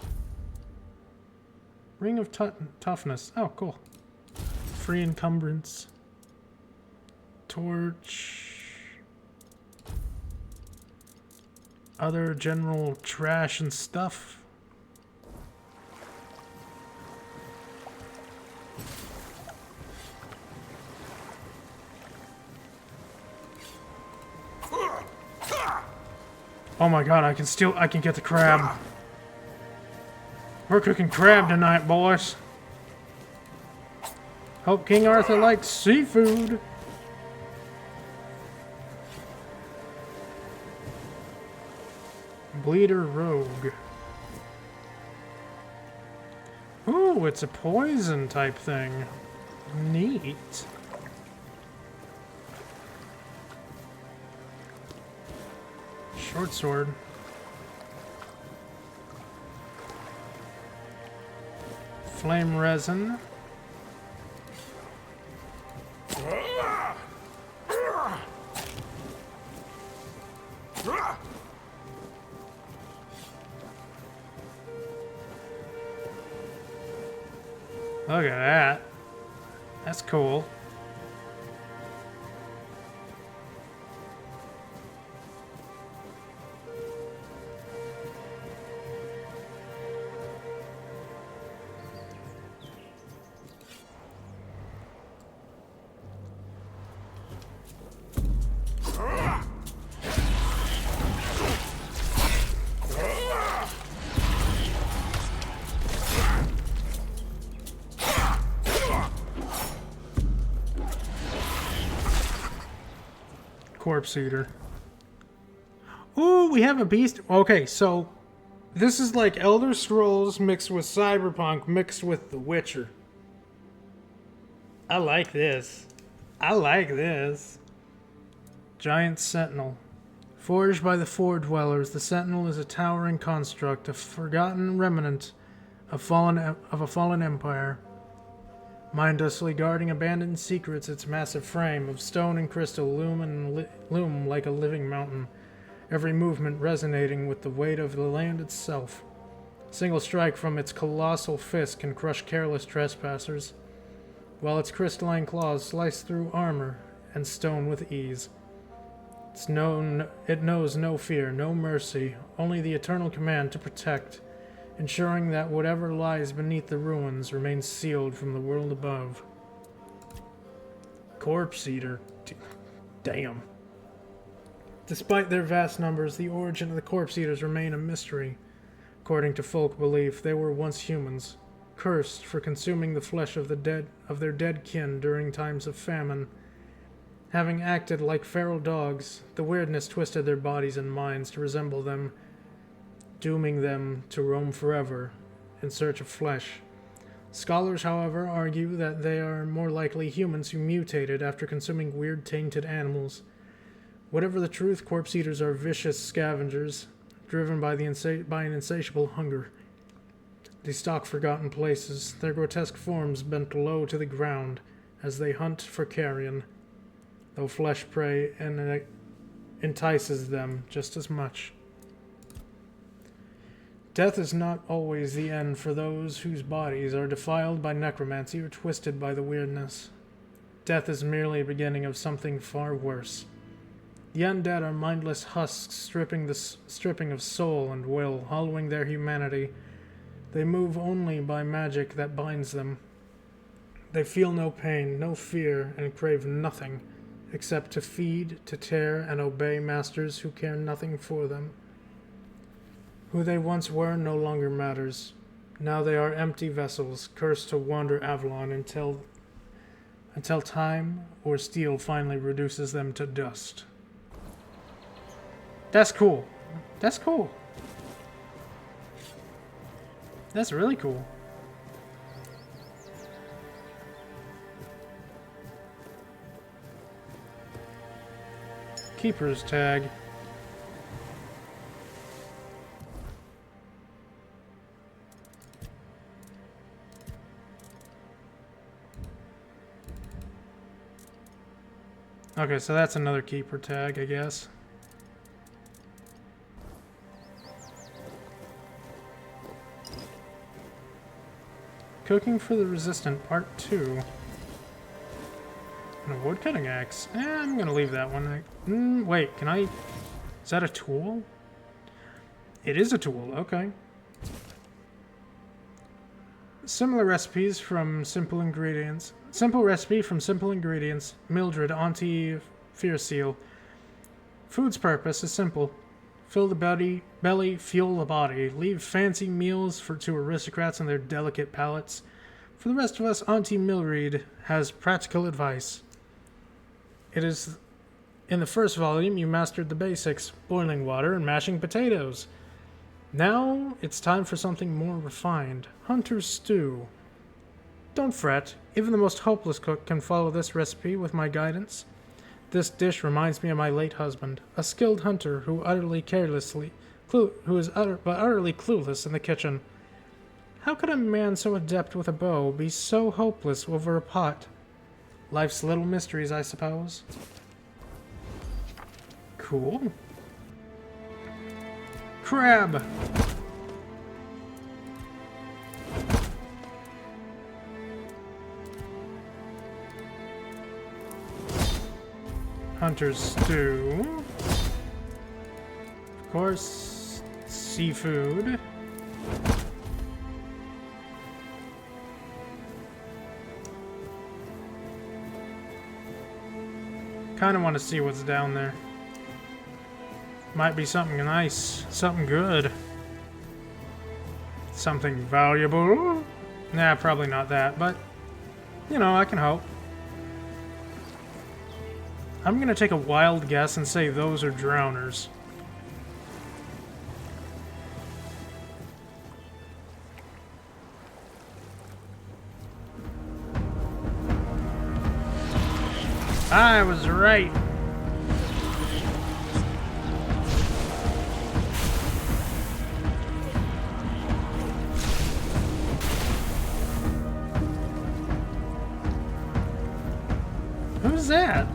Ring of Toughness. Oh, cool. Free encumbrance. Torch. Other general trash and stuff. Oh my god, I can get the crab. We're cooking crab tonight, boys. Hope King Arthur likes seafood. Bleeder Rogue. Ooh, it's a poison type thing. Neat. Short sword. Flame resin. Look at that. That's cool. Corpse Eater. Ooh, we have a beast. Okay, so this is like Elder Scrolls mixed with Cyberpunk mixed with The Witcher. I like this. I like this. Giant Sentinel. Forged by the Four Dwellers, the Sentinel is a towering construct, a forgotten remnant of a fallen empire. Mindlessly guarding abandoned secrets, its massive frame of stone and crystal loom like a living mountain, every movement resonating with the weight of the land itself. A single strike from its colossal fist can crush careless trespassers, while its crystalline claws slice through armor and stone with ease. It knows no fear, no mercy, only the eternal command to protect, ensuring that whatever lies beneath the ruins remains sealed from the world above. Corpse Eater. Damn. Despite their vast numbers, the origin of the Corpse Eaters remain a mystery. According to folk belief, they were once humans, cursed for consuming the flesh of their dead kin during times of famine. Having acted like feral dogs, the weirdness twisted their bodies and minds to resemble them, dooming them to roam forever in search of flesh. Scholars, however, argue that they are more likely humans who mutated after consuming weird tainted animals. Whatever the truth, corpse eaters are vicious scavengers, driven by an insatiable hunger. They stalk forgotten places, their grotesque forms bent low to the ground as they hunt for carrion, though flesh prey entices them just as much. Death is not always the end for those whose bodies are defiled by necromancy or twisted by the weirdness. Death is merely a beginning of something far worse. The undead are mindless husks stripping of soul and will, hollowing their humanity. They move only by magic that binds them. They feel no pain, no fear, and crave nothing except to feed, to tear, and obey masters who care nothing for them. Who they once were no longer matters. Now they are empty vessels, cursed to wander Avalon until time or steel finally reduces them to dust. That's cool. That's cool. That's really cool. Keeper's tag. Okay, so that's another keeper tag, I guess. Cooking for the Resistant, Part 2. And a woodcutting axe. I'm gonna leave that one. Wait, can I... Is that a tool? It is a tool, okay. Similar recipes from simple ingredients. Simple recipe from simple ingredients. Mildred, Auntie Fierceal. Food's purpose is simple. Fill the belly, fuel the body. Leave fancy meals to aristocrats and their delicate palates. For the rest of us, Auntie Mildred has practical advice. It is in the first volume you mastered the basics, boiling water and mashing potatoes. Now it's time for something more refined, hunter's stew. Don't fret, even the most hopeless cook can follow this recipe with my guidance. This dish reminds me of my late husband, a skilled hunter who is utterly clueless in the kitchen. How could a man so adept with a bow be so hopeless over a pot? Life's little mysteries, I suppose. Cool. Crab! Hunter's stew. Of course, seafood. Kind of want to see what's down there. Might be something nice, something good. Something valuable. Nah, probably not that, but, you know, I can hope. I'm gonna take a wild guess and say those are drowners. I was right. Who's that?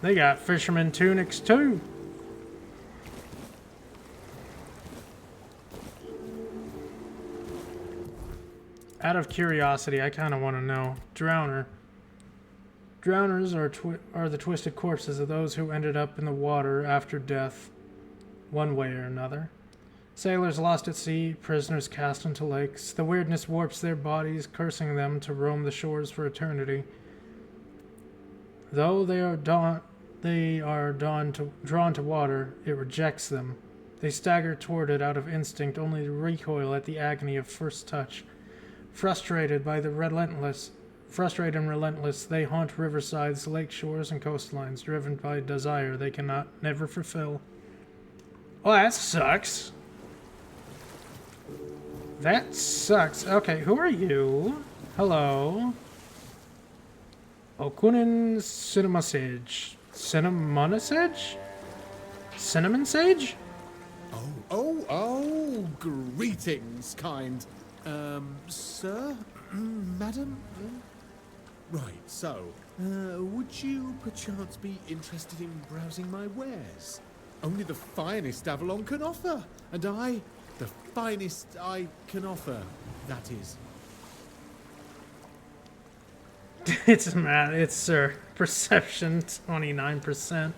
They got fisherman tunics too. Out of curiosity, I kind of want to know. Drowner. Drowners are the twisted corpses of those who ended up in the water after death, one way or another. Sailors lost at sea, prisoners cast into lakes. The weirdness warps their bodies, cursing them to roam the shores for eternity. Though they are drawn to water, it rejects them. They stagger toward it out of instinct, only to recoil at the agony of first touch. Frustrated and relentless, they haunt riversides, lake shores, and coastlines, driven by desire they cannot never fulfill. Well, that sucks. That sucks. Okay, who are you? Hello. Okunin Cinema Sage. Cinnamon Sage? Cinnamon Sage? Oh, greetings, kind. Sir? Madam? Right, so, would you perchance be interested in browsing my wares? Only the finest Avalon can offer, and I, the finest I can offer, that is. It's perception 29%.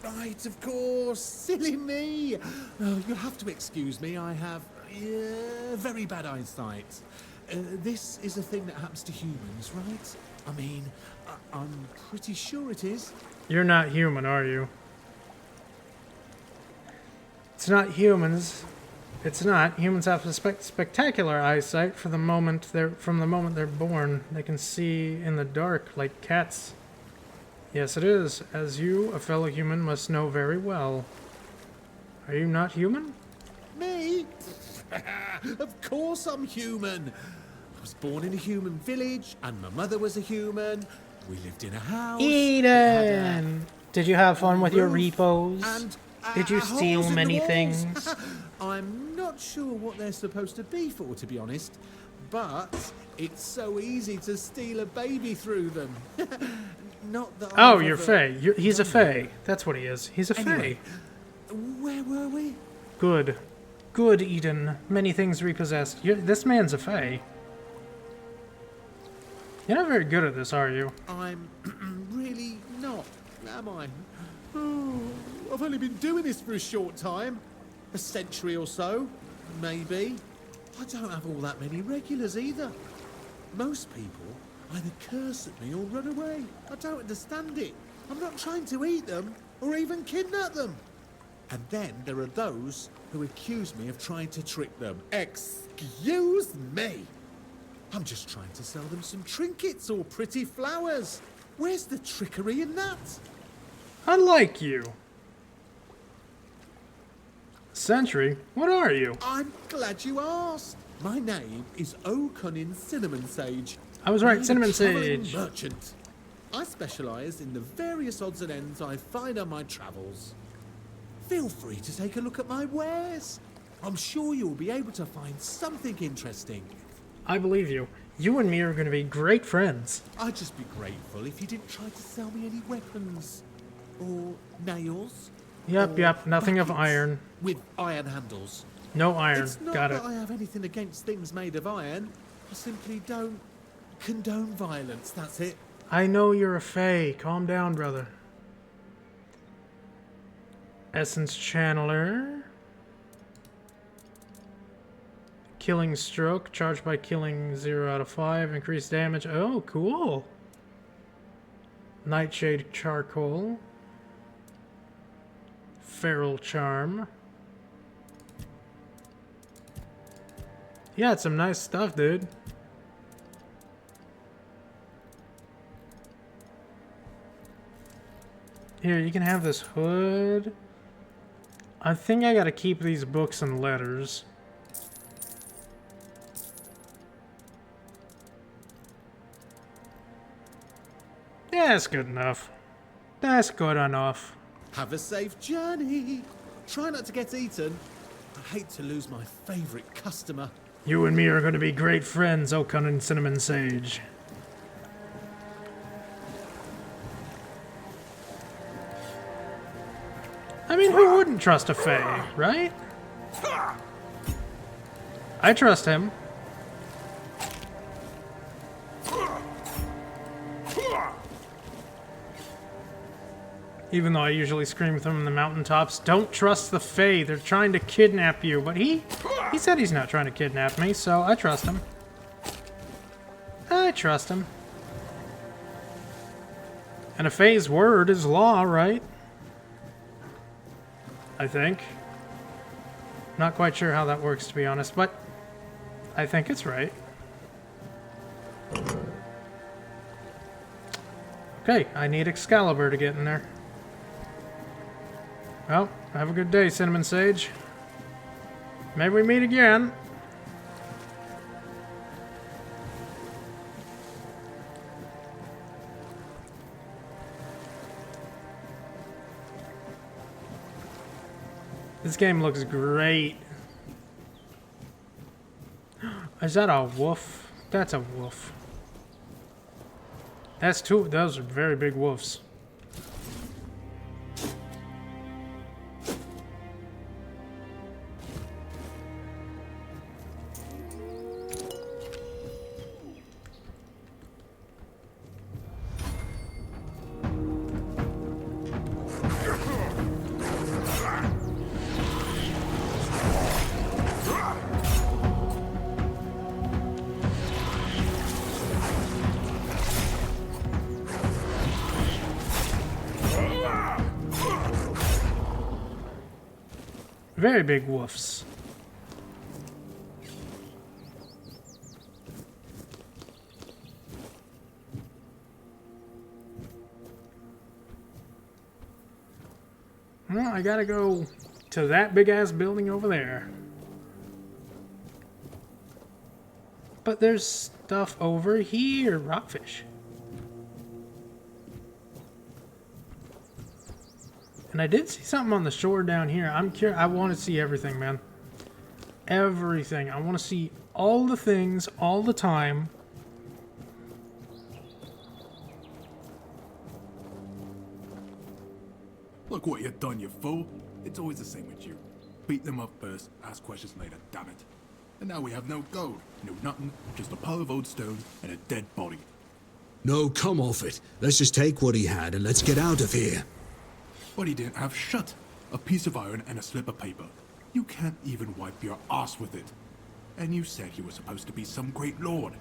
Right, of course, silly me. Oh, you'll have to excuse me, I have very bad eyesight. This is a thing that happens to humans, right? I mean, I'm pretty sure it is. You're not human, are you? It's not humans. It's not. Humans have spectacular eyesight from the moment they're born. They can see in the dark like cats. Yes, it is. As you, a fellow human, must know very well. Are you not human? Me? Of course I'm human. I was born in a human village, and my mother was a human. We lived in a house. Eden! Did you have fun with your repos? And Did you steal holes in many the walls. things? I'm not sure what they're supposed to be for, to be honest. But it's so easy to steal a baby through them. Not that Oh, I've you're ever Fae. He's a done Fae. That's what he is. He's a Fae. Anyway, where were we? Good. Good, Eden. Many things repossessed. This man's a Fae. You're not very good at this, are you? I'm really not, am I? Oh, I've only been doing this for a short time. A century or so, maybe. I don't have all that many regulars either. Most people either curse at me or run away. I don't understand it. I'm not trying to eat them or even kidnap them. And then there are those who accuse me of trying to trick them. Excuse me! I'm just trying to sell them some trinkets or pretty flowers. Where's the trickery in that? I like you. Sentry? What are you? I'm glad you asked. My name is O'Cunnin Cinnamon Sage. I was right, I'm Cinnamon a travelling Sage. merchant. I specialise in the various odds and ends I find on my travels. Feel free to take a look at my wares. I'm sure you'll be able to find something interesting. I believe you. You and me are going to be great friends. I'd just be grateful if you didn't try to sell me any weapons. Or nails. Yep, or nothing of buckets iron. With iron handles. No iron. It's not Got that it. I have anything against things made of iron. I simply don't condone violence, that's it. I know you're a Fae. Calm down, brother. Essence Channeler. Killing Stroke. Charged by killing 0 out of 5. Increased damage. Oh, cool. Nightshade Charcoal. Feral Charm. Yeah, it's some nice stuff, dude. Here, you can have this hood. I think I gotta keep these books and letters. Yeah, that's good enough. That's good enough. Have a safe journey. Try not to get eaten. I hate to lose my favourite customer. You and me are going to be great friends, O'Cunnin Cinnamon Sage. I mean, who wouldn't trust a Fae, right? I trust him. Even though I usually scream from the mountaintops, don't trust the Fae, they're trying to kidnap you. But he said he's not trying to kidnap me, so I trust him. I trust him. And a Fae's word is law, right? I think. Not quite sure how that works, to be honest, but I think it's right. Okay, I need Excalibur to get in there. Well, have a good day, Cinnamon Sage. Maybe we meet again. This game looks great. Is that a wolf? That's a wolf. That's two. Those are very big wolves. Very big wolves. Well, I gotta go to that big ass building over there. But there's stuff over here. Rockfish. And I did see something on the shore down here. I'm curious. I want to see everything, man. Everything. I want to see all the things all the time. Look what you've done, you fool. It's always the same with you. Beat them up first, ask questions later, damn it. And now we have no gold, no nothing, just a pile of old stone and a dead body. No, come off it. Let's just take what he had and let's get out of here. What he didn't have shut. A piece of iron and a slip of paper. You can't even wipe your ass with it. And you said he was supposed to be some great lord.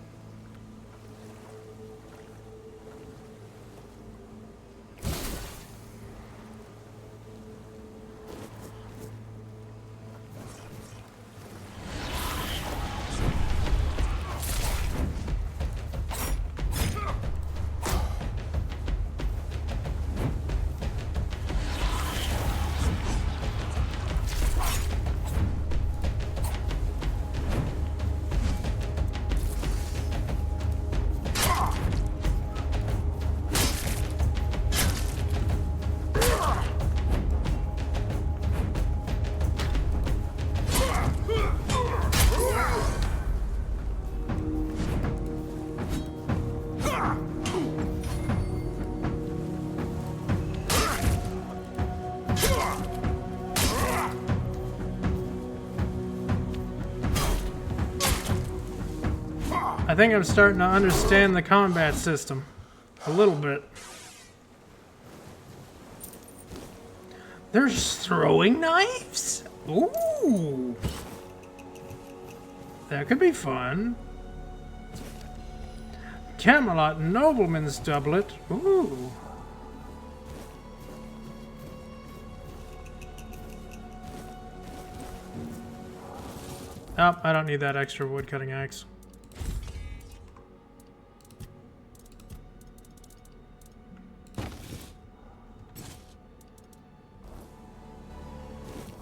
I think I'm starting to understand the combat system a little bit. There's throwing knives? Ooh. That could be fun. Camelot nobleman's doublet. Ooh. Oh, I don't need that extra wood cutting axe.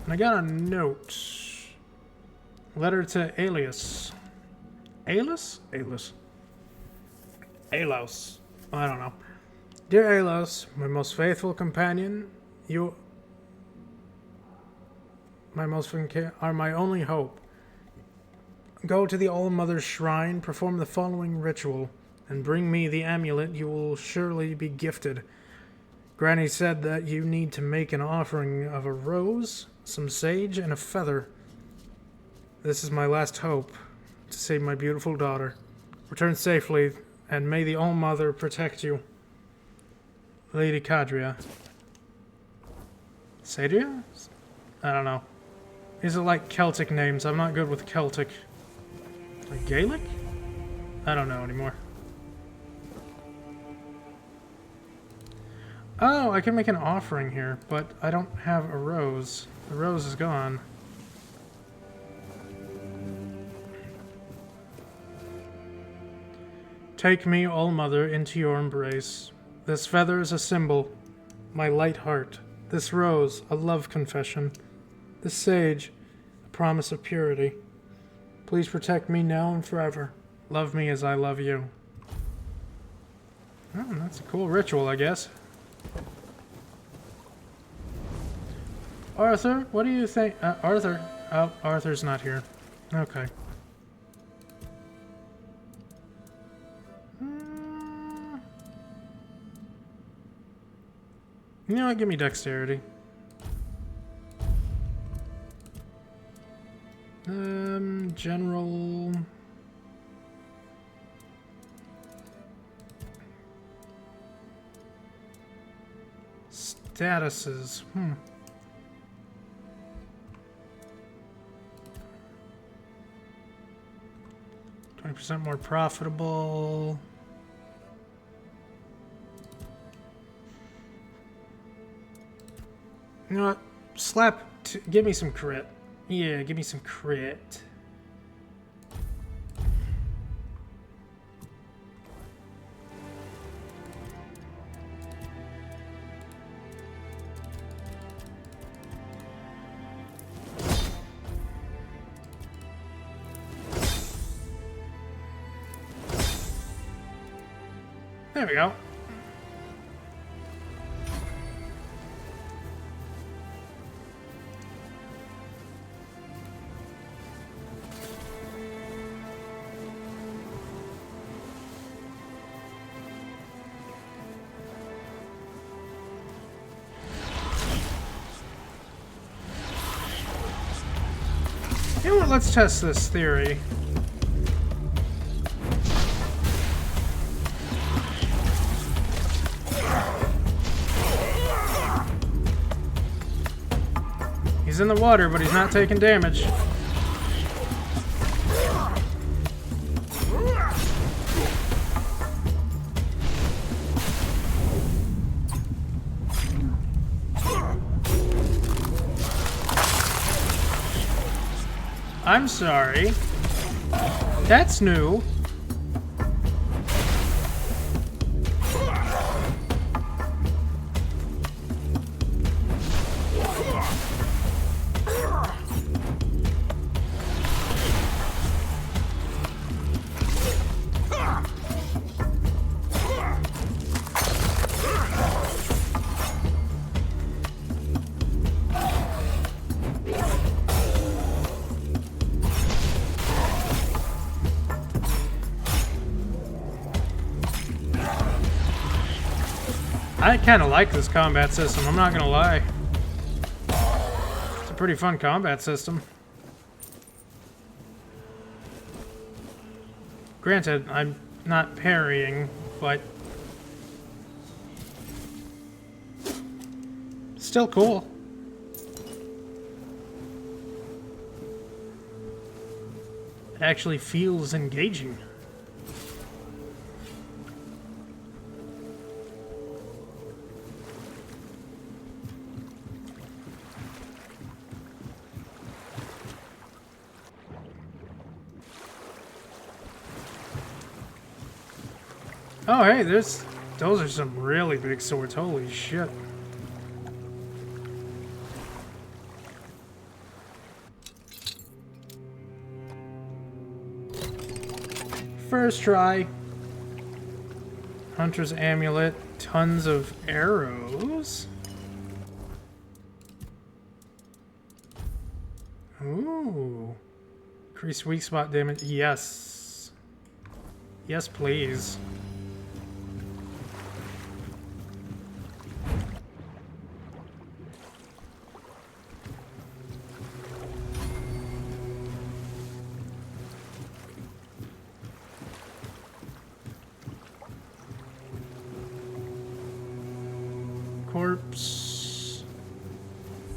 And I got a note. Letter to Alias. Alias? Alias. Alos. I don't know. Dear Alos, my most faithful companion, you are my only hope. Go to the All-Mother's shrine, perform the following ritual, and bring me the amulet you will surely be gifted. Granny said that you need to make an offering of a rose, some sage, and a feather. This is my last hope, to save my beautiful daughter. Return safely, and may the All-Mother protect you. Lady Cadria. Sadria? I don't know. These are like Celtic names. I'm not good with Celtic. Like Gaelic? I don't know anymore. Oh, I can make an offering here, but I don't have a rose. The rose is gone. Take me, All-Mother, into your embrace. This feather is a symbol, my light heart. This rose, a love confession. This sage, a promise of purity. Please protect me now and forever. Love me as I love you. Oh, that's a cool ritual, I guess. Arthur, what do you think? Arthur? Oh, Arthur's not here. Okay. You know what? Give me dexterity. General. Statuses. 20% more profitable. You know what? Give me some crit. Yeah, give me some crit. There we go. You know what? Let's test this theory. He's in the water, but he's not taking damage. I'm sorry. That's new. I kind of like this combat system, I'm not gonna lie. It's a pretty fun combat system. Granted, I'm not parrying, but still cool. It actually feels engaging. Oh, hey, those are some really big swords. Holy shit. First try. Hunter's amulet. Tons of arrows. Ooh. Increase weak spot damage. Yes. Yes, please.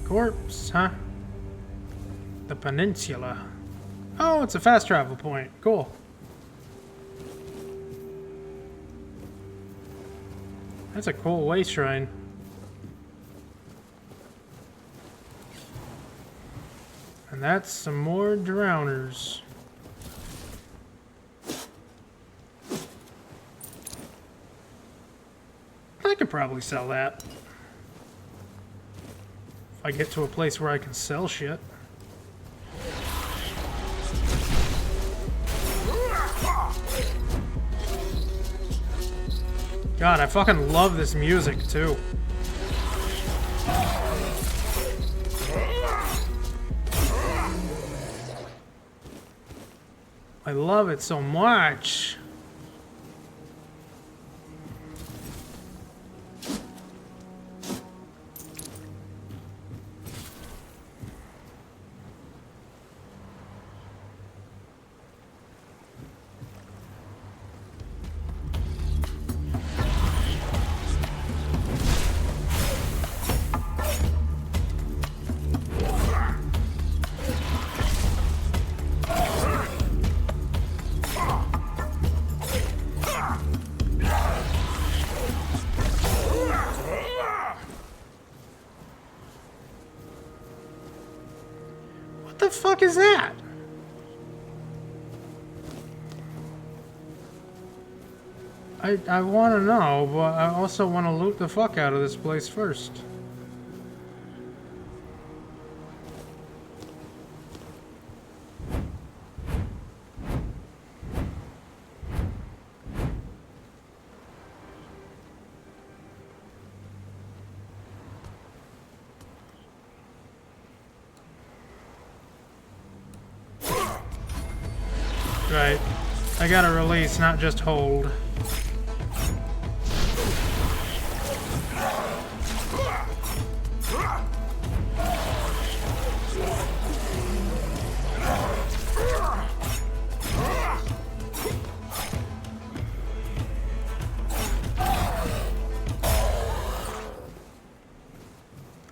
Corpse, huh? The peninsula. Oh, it's a fast travel point. Cool. That's a cool way shrine. And that's some more drowners. I could probably sell that. If I get to a place where I can sell shit. God, I fucking love this music too. I love it so much. What the fuck is that? I want to know, but I also want to loot the fuck out of this place first. Right. I gotta release, not just hold.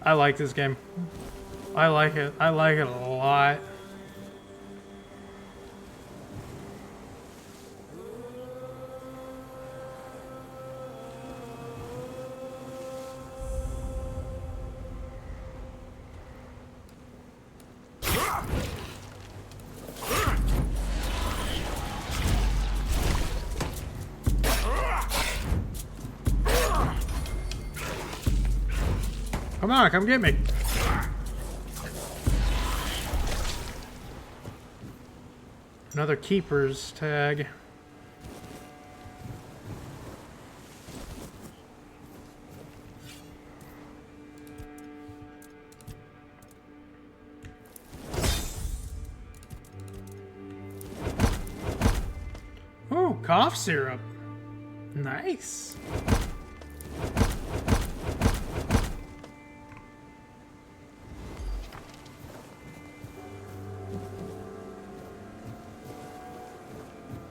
I like this game. I like it. I like it a lot. Come on, come get me. Another keeper's tag. Oh, cough syrup. Nice.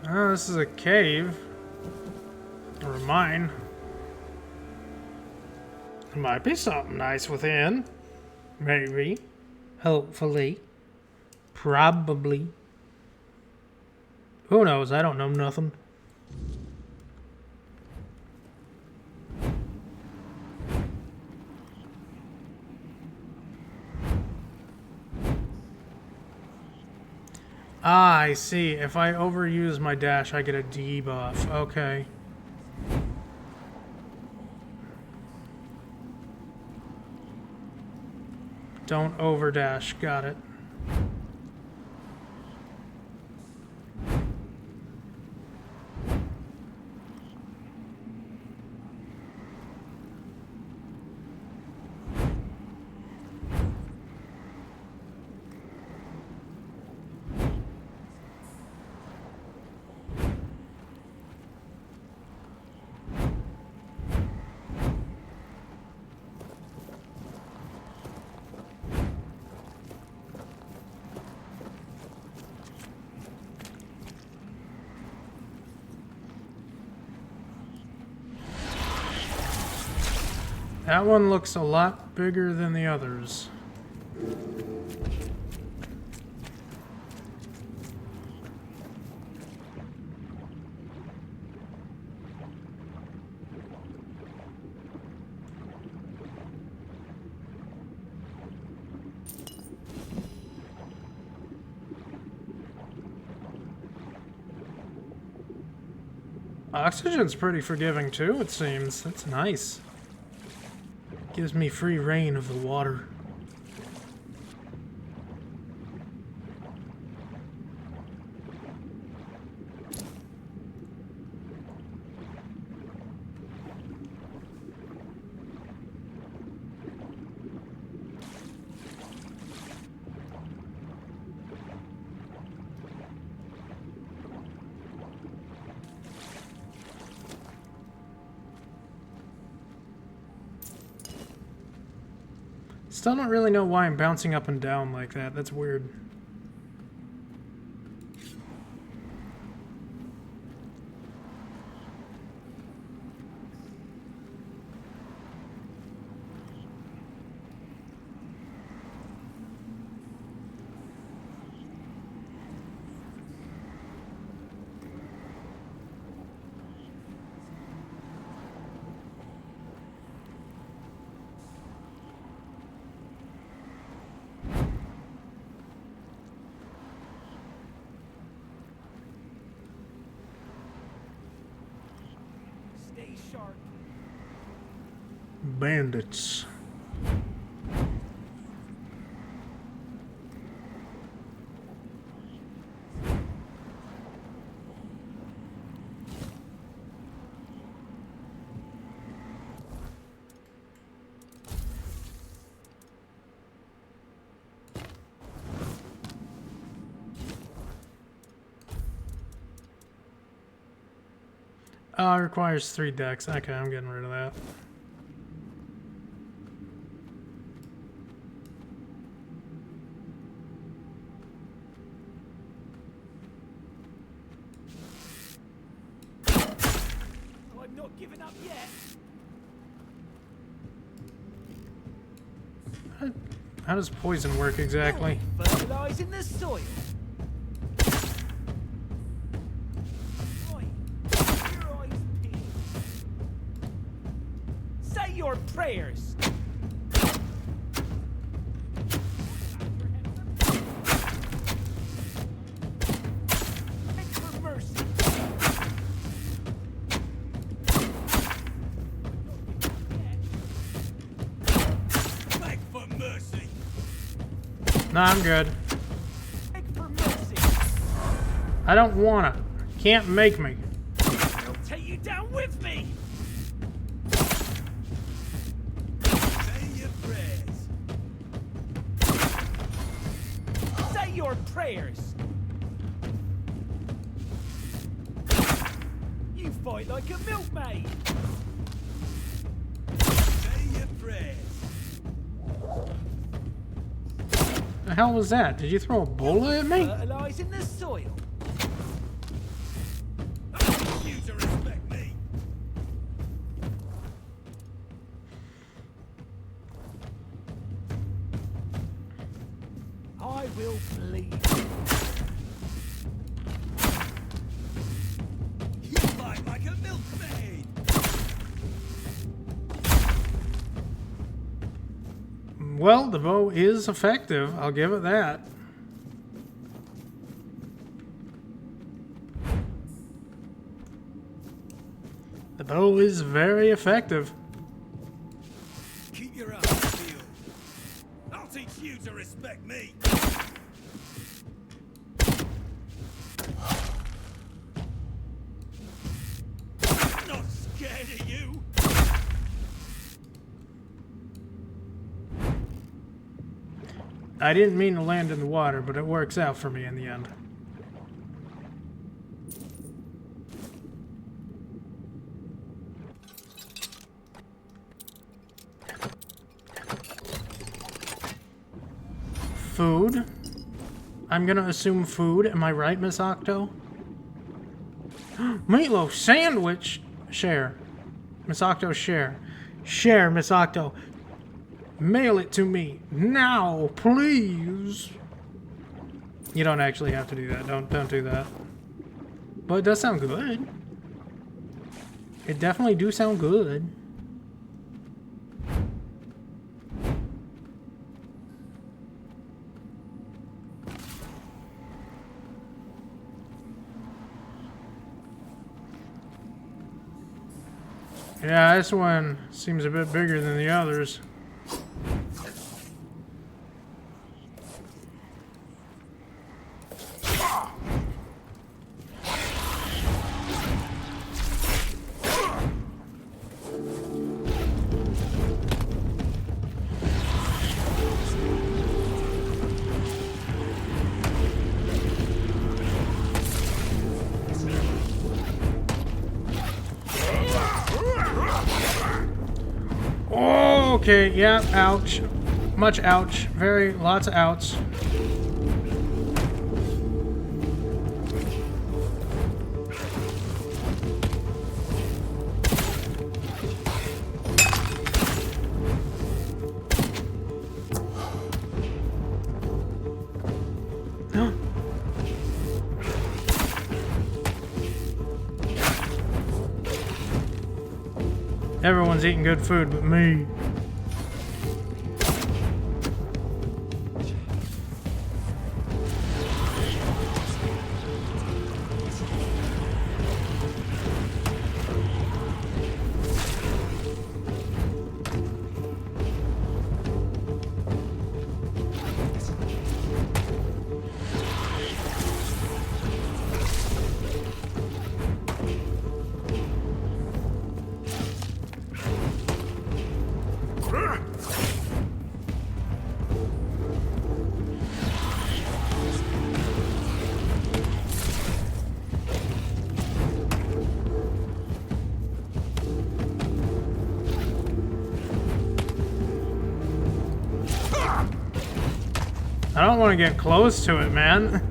Oh, this is a cave. Or a mine. There might be something nice within. Maybe. Hopefully. Probably. Who knows? I don't know nothing. Ah, I see. If I overuse my dash, I get a debuff. Okay. Don't overdash. Got it. That one looks a lot bigger than the others. Oxygen's pretty forgiving too, it seems. That's nice. Gives me free reign of the water. Still don't really know why I'm bouncing up and down like that. That's weird. Stay sharp. Bandits. It requires 3 decks. Okay, I'm getting rid of that. I'm not giving up yet. How does poison work exactly? Fertilizing the soil. Right. Your eyes peeled. Say your prayers. Beg for mercy. Beg for mercy. Nah, I'm good. Beg for mercy. I don't wanna. Can't make me. I'll take you down with me. Say your prayers. Say your prayers. You fight like a milkmaid. Say your prayers. The hell was that? Did you throw a bullet at me? Fertilizing the soil. You to respect me. I will bleed. You fight like a milkmaid. Well, the bow is effective. I'll give it that. The bow is very effective. Keep your eyes peeled. I'll teach you to respect me. I'm not scared of you. I didn't mean to land in the water, but it works out for me in the end. Food. I'm gonna assume food. Am I right, Miss Octo? Meatloaf sandwich. Share. Miss Octo, share. Share, Miss Octo. Mail it to me now, please. You don't actually have to do that. Don't do that. But it does sound good. It definitely do sound good. Yeah, this one seems a bit bigger than the others. Okay, yeah, ouch. Much ouch. Lots of ouch. Everyone's eating good food but me. don't want to get close to it, man.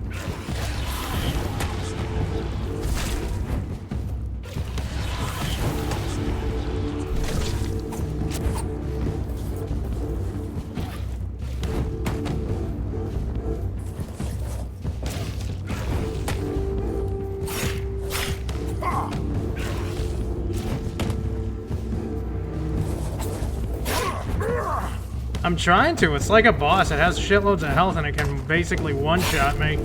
I'm trying to. It's like a boss. It has shitloads of health and it can basically one-shot me.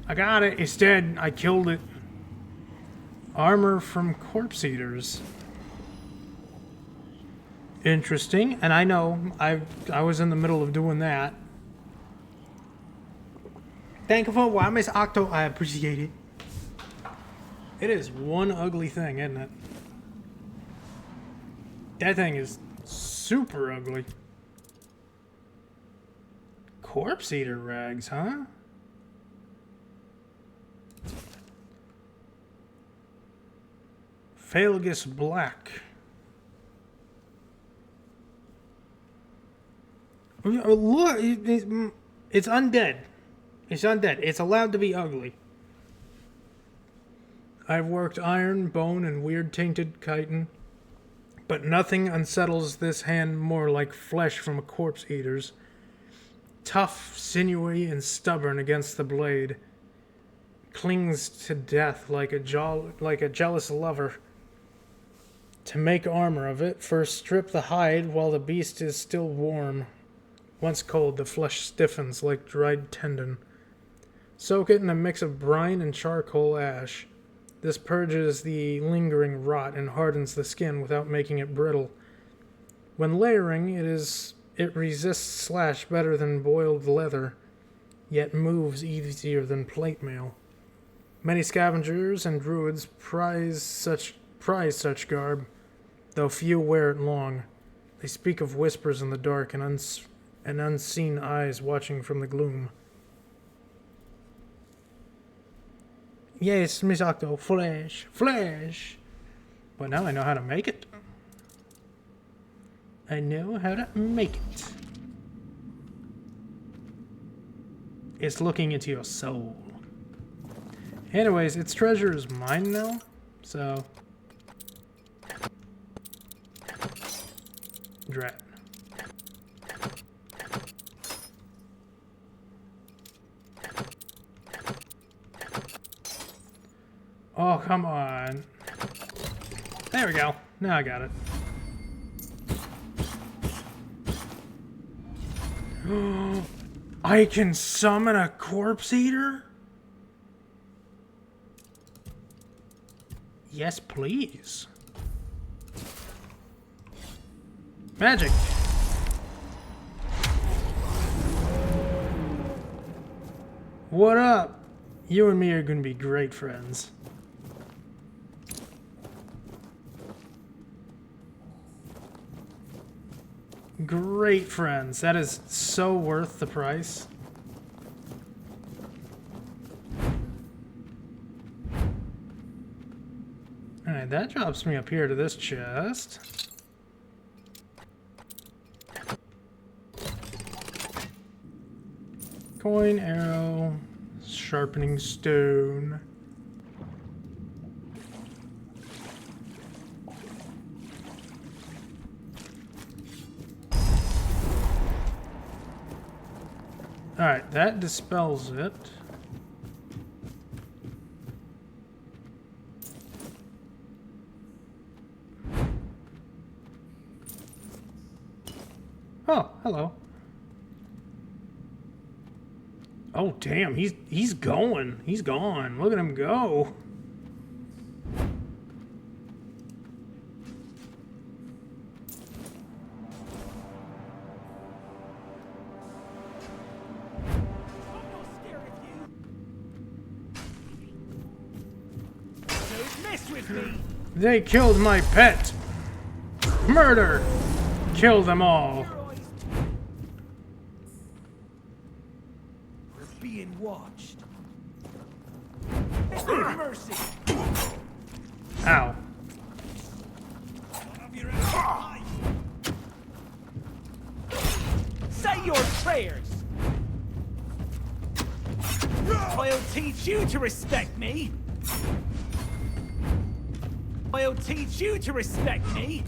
I got it. It's dead. I killed it. Armor from corpse eaters. Interesting. And I know I was in the middle of doing that. Thank you for why, Miss Octo. I appreciate it. It is one ugly thing, isn't it? That thing is super ugly. Corpse eater rags, huh? Phalgus Black. Look, it's undead. It's undead. It's allowed to be ugly. I've worked iron, bone, and weird tainted chitin, but nothing unsettles this hand more like flesh from a corpse eater's. Tough, sinewy, and stubborn against the blade. Clings to death like a jealous lover. To make armor of it, first strip the hide while the beast is still warm. Once cold, the flesh stiffens like dried tendon. Soak it in a mix of brine and charcoal ash. This purges the lingering rot and hardens the skin without making it brittle. When layering, it resists slash better than boiled leather, yet moves easier than plate mail. Many scavengers and druids prize such garb, though few wear it long. They speak of whispers in the dark and unseen eyes watching from the gloom. Yes, Miss Octo, flesh. But now I know how to make it. I know how to make it. It's looking into your soul. Anyways, its treasure is mine now, so... Drat. Oh, come on. There we go. Now I got it. I can summon a corpse eater? Yes, please. Magic. What up? You and me are gonna be great friends. Great friends. That is so worth the price. Alright, that drops me up here to this chest. Coin, arrow, sharpening stone. Alright, that dispels it. Oh, hello. Oh damn, he's going. He's gone. Look at him go. They killed my pet. Murder. Kill them all. We're being watched. Mercy. Ow. Say your prayers. I'll teach you to respect me. I'll teach you to respect me.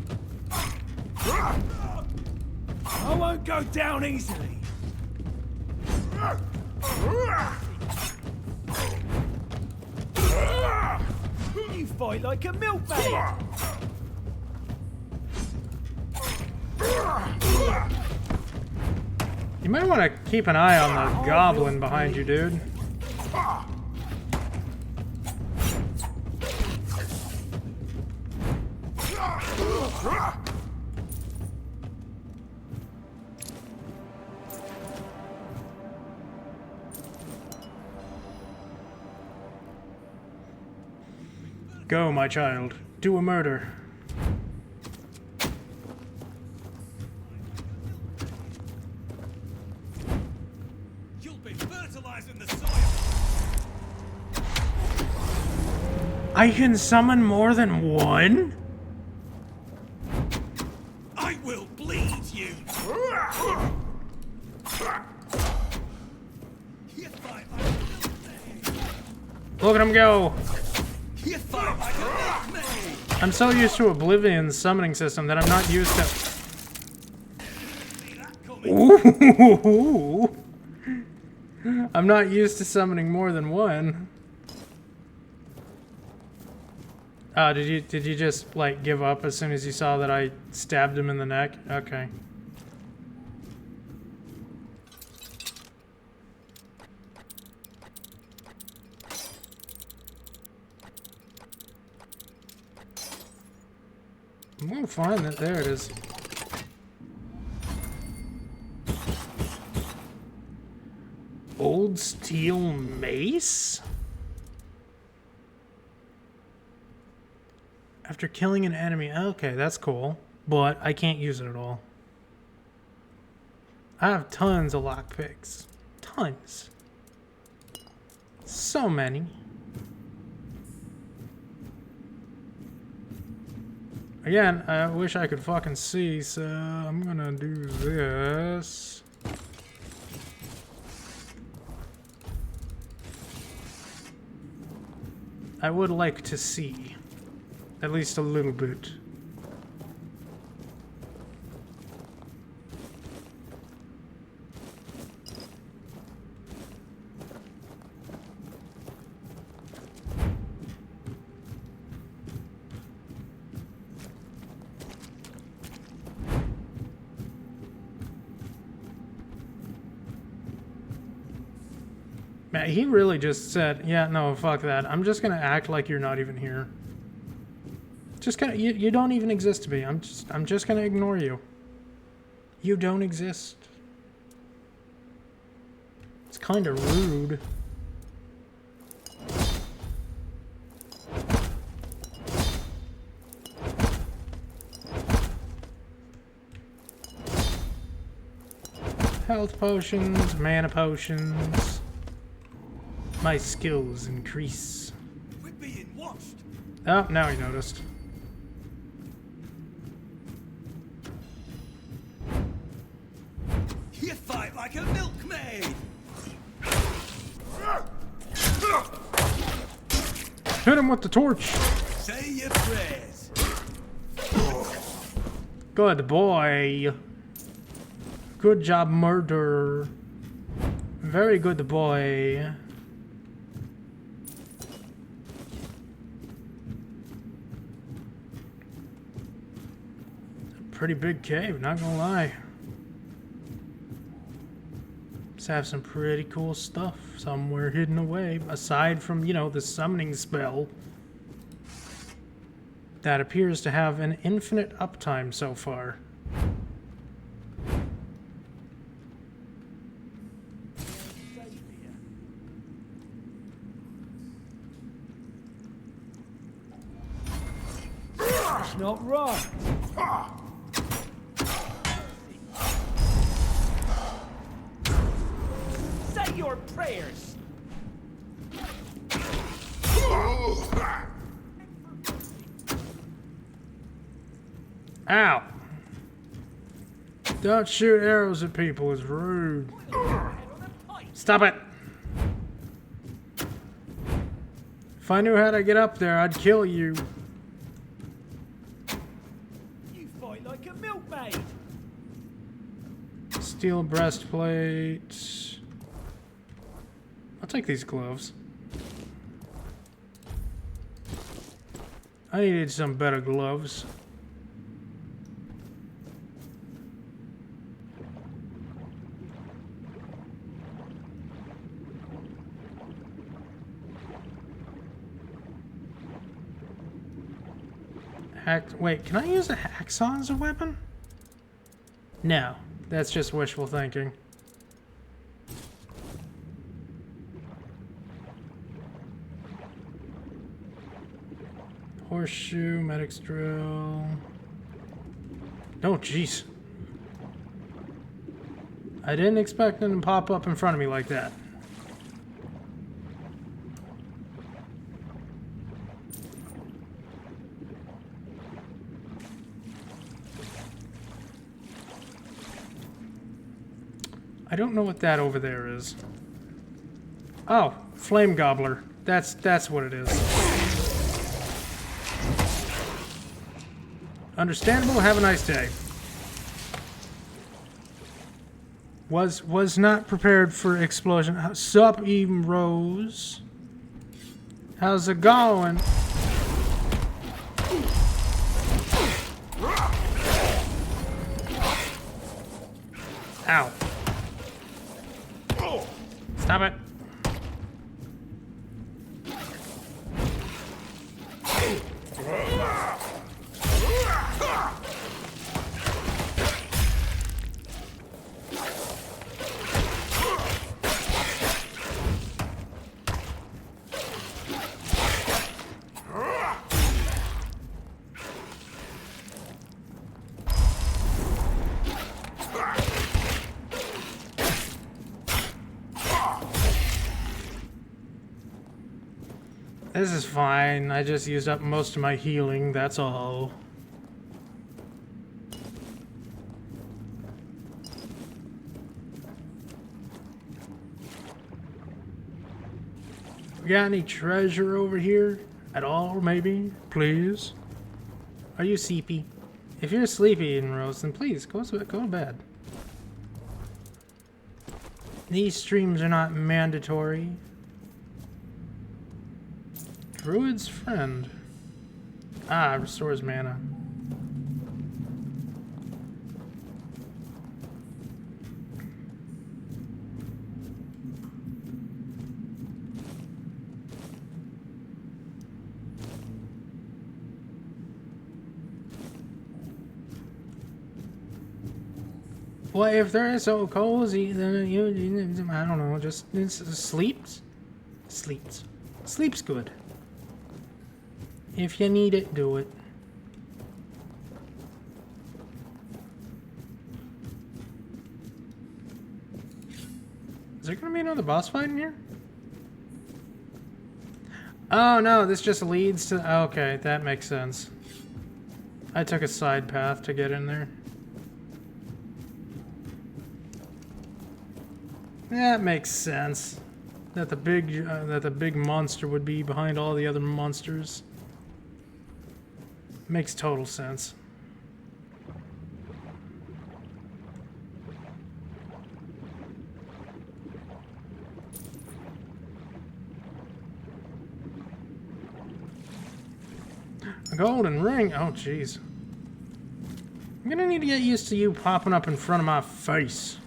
I won't go down easily. You fight like a milkmaid. You might want to keep an eye on the goblin behind you, dude. Go, my child. Do a murder. You'll be fertilizing the soil. I can summon more than one? I will bleed you. Look at him go. You fight like a milkmaid. I'm so used to Oblivion's summoning system that I'm not used to... Ooh. I'm not used to summoning more than one. Did you just, like, give up as soon as you saw that I stabbed him in the neck? Okay. I'm gonna find it. There it is. Old steel mace? After killing an enemy. Okay, that's cool. But I can't use it at all. I have tons of lockpicks. Tons. So many. Again, I wish I could fucking see, so I'm gonna do this. I would like to see. At least a little bit. Man, he really just said, yeah, no, fuck that. I'm just gonna act like you're not even here. Just gonna, you don't even exist to me. I'm just gonna ignore you. You don't exist. It's kind of rude. Health potions, mana potions. My skills increase. We're being watched. Oh, now he noticed. You fight like a milkmaid. Hit him with the torch. Say your prayers. Good boy. Good job, murder. Very good boy. Pretty big cave, not gonna lie. have some pretty cool stuff somewhere hidden away, aside from, you know, the summoning spell that appears to have an infinite uptime so far. It's not right. Say your prayers. Ow! Don't shoot arrows at people, it's rude. Stop it! If I knew how to get up there, I'd kill you. You fight like a milkmaid. Steel breastplate. I'll take these gloves. I needed some better gloves. Wait, can I use a hacksaw as a weapon? No, that's just wishful thinking. Horseshoe, medic's drill. Oh, jeez. I didn't expect them to pop up in front of me like that. I don't know what that over there is. Oh, flame gobbler. That's what it is. Understandable. Have a nice day. Was not prepared for explosion. Sup, Eve Rose? How's it going? Ow. Stop it. This is fine. I just used up most of my healing, that's all. We got any treasure over here at all, maybe? Please? Are you sleepy? If you're sleepy, Rose, then please go to bed. These streams are not mandatory. Druid's friend. Ah, restores mana. Well, if they're so cozy, then you I don't know, just sleeps? Sleep's good. If you need it, do it. Is there gonna be another boss fight in here? Oh no, this just leads to... Okay, that makes sense. I took a side path to get in there. That makes sense. That the big monster would be behind all the other monsters. Makes total sense. A golden ring? Oh, jeez. I'm gonna need to get used to you popping up in front of my face.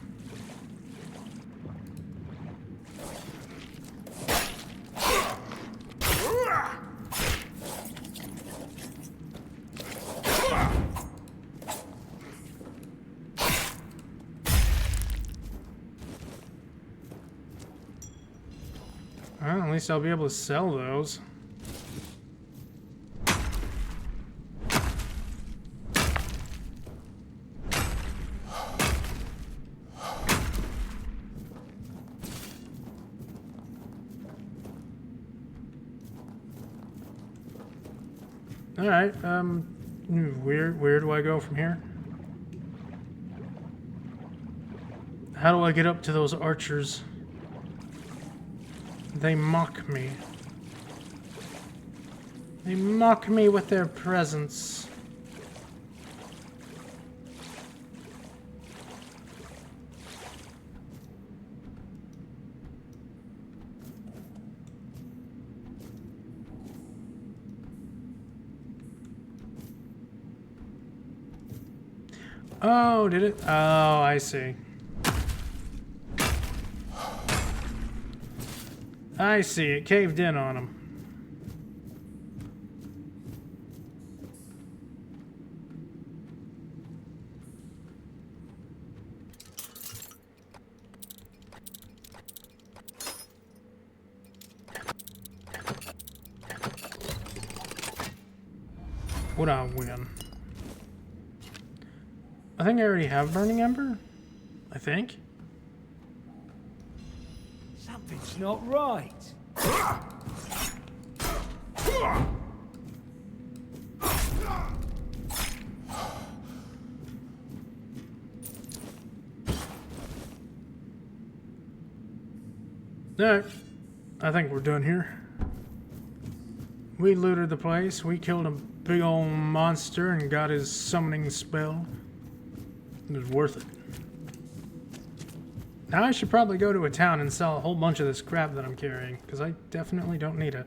at least I'll be able to sell those. Alright, where do I go from here? How do I get up to those archers? They mock me. They mock me with their presence. Oh, did it? Oh, I see. I see. It caved in on him. Would I win? I think I already have Burning Ember. I think. Something's not right. Alright. I think we're done here. We looted the place. We killed a big old monster and got his summoning spell. It was worth it. Now I should probably go to a town and sell a whole bunch of this crap that I'm carrying, because I definitely don't need it.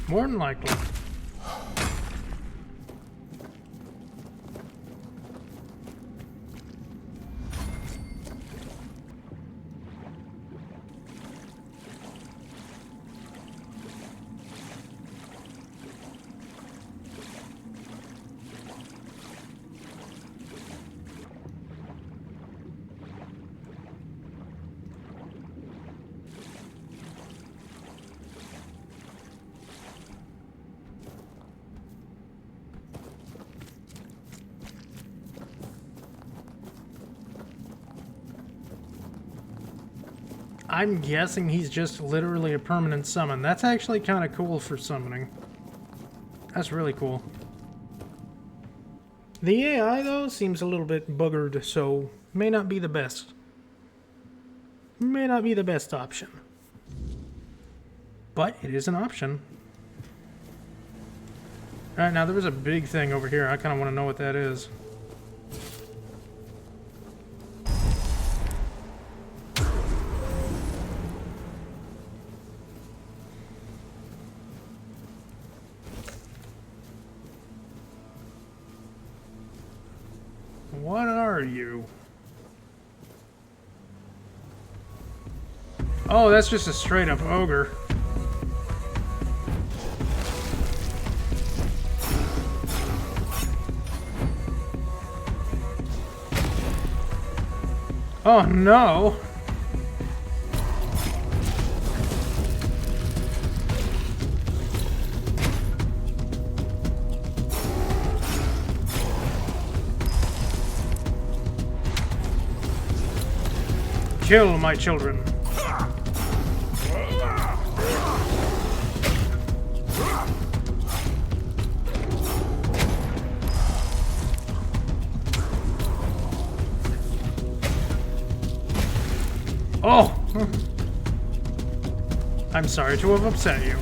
More than likely. I'm guessing he's just literally a permanent summon. That's actually kind of cool for summoning. That's really cool. The AI, though, seems a little bit buggered, so may not be the best. May not be the best option. But it is an option. Alright, now there was a big thing over here. I kind of want to know what that is. What are you? Oh, that's just a straight up ogre. Oh no! Kill my children. Oh! I'm sorry to have upset you.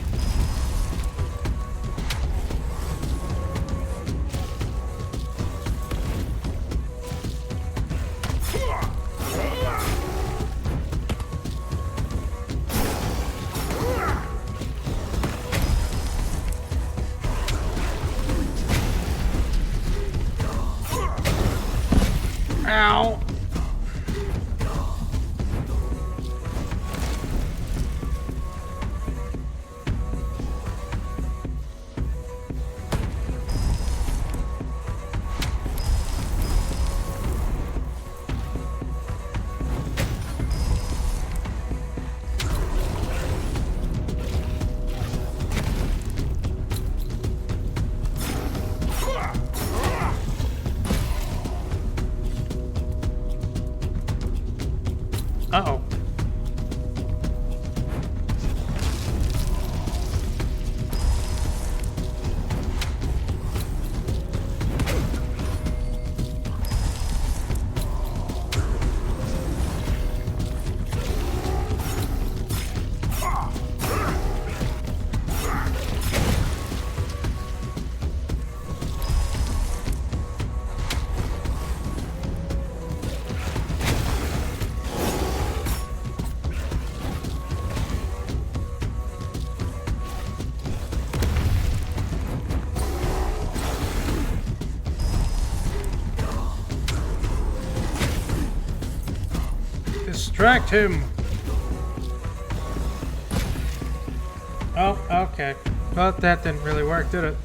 Ow! Distract him. Oh, okay. Well, that didn't really work, did it?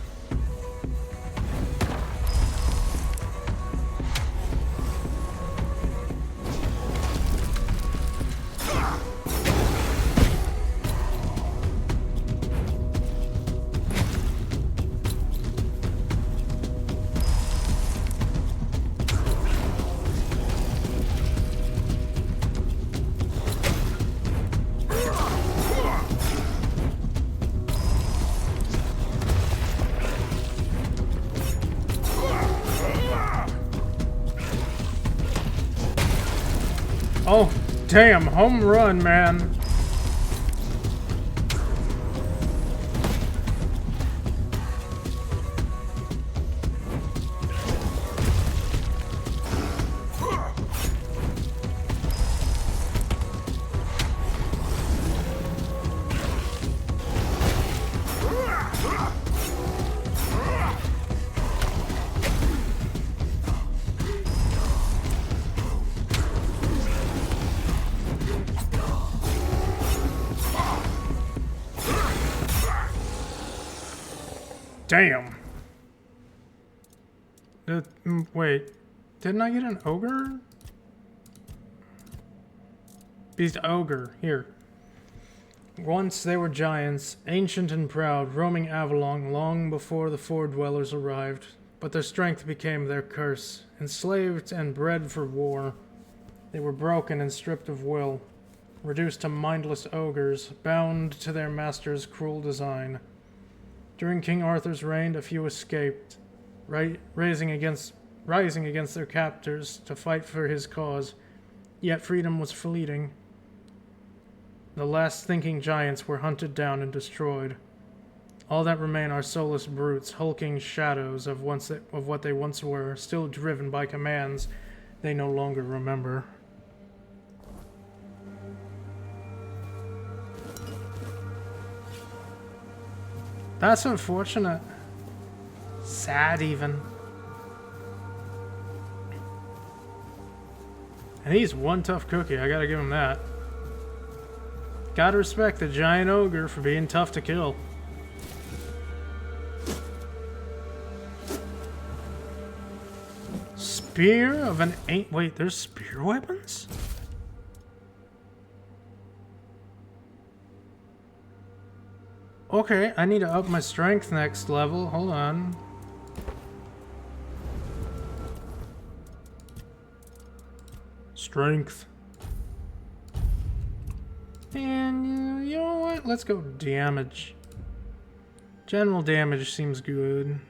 Oh, damn, home run, man. Damn. Wait, didn't I get an ogre? Beast ogre, here. Once they were giants, ancient and proud, roaming Avalon long before the Four-Dwellers arrived, but their strength became their curse. Enslaved and bred for war, they were broken and stripped of will, reduced to mindless ogres, bound to their master's cruel design. During King Arthur's reign, a few escaped, rising against their captors to fight for his cause. Yet freedom was fleeting. The last thinking giants were hunted down and destroyed. All that remain are soulless brutes, hulking shadows of what they once were, still driven by commands they no longer remember. That's unfortunate. Sad, even. And he's one tough cookie, I gotta give him that. Gotta respect the giant ogre for being tough to kill. Spear of an wait, there's spear weapons? Okay, I need to up my strength next level. Hold on. Strength. And you know what? Let's go damage. General damage seems good.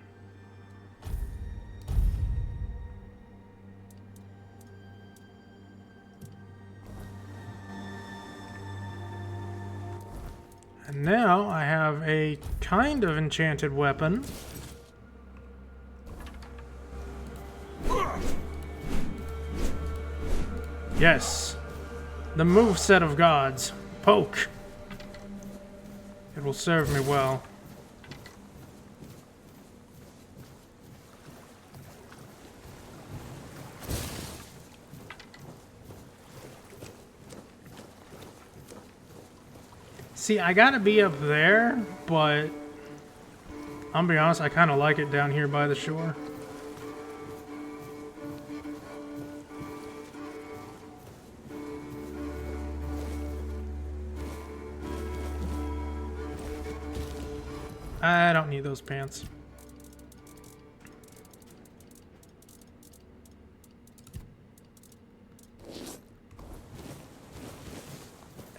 And now I have a kind of enchanted weapon. Yes. The moveset of gods. Poke. It will serve me well. See, I gotta be up there, but I'll be honest, I kind of like it down here by the shore. I don't need those pants.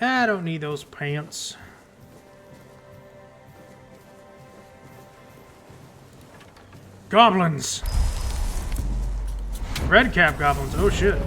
I don't need those pants. Goblins! Red cap goblins, oh shit.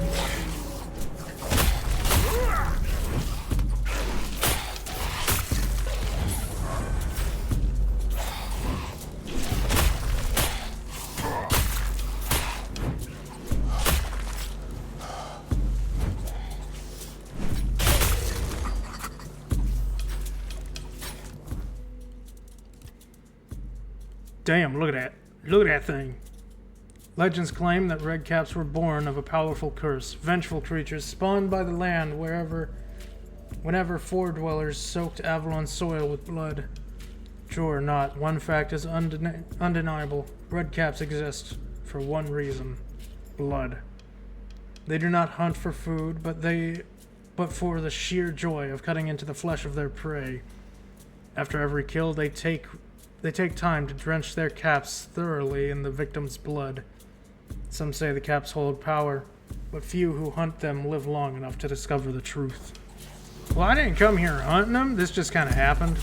Damn, look at that. Look at that thing. Legends claim that redcaps were born of a powerful curse, vengeful creatures spawned by the land whenever foredwellers soaked Avalon soil with blood. True or not, one fact is undeniable. Redcaps exist for one reason: blood. They do not hunt for food, but for the sheer joy of cutting into the flesh of their prey. After every kill, they take time to drench their caps thoroughly in the victim's blood. Some say the caps hold power, but few who hunt them live long enough to discover the truth. Well, I didn't come here hunting them. This just kind of happened.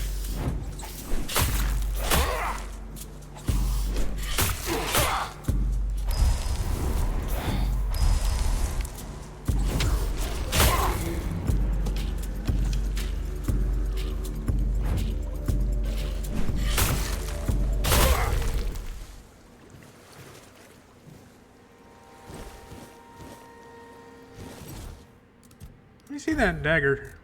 Let me see that dagger.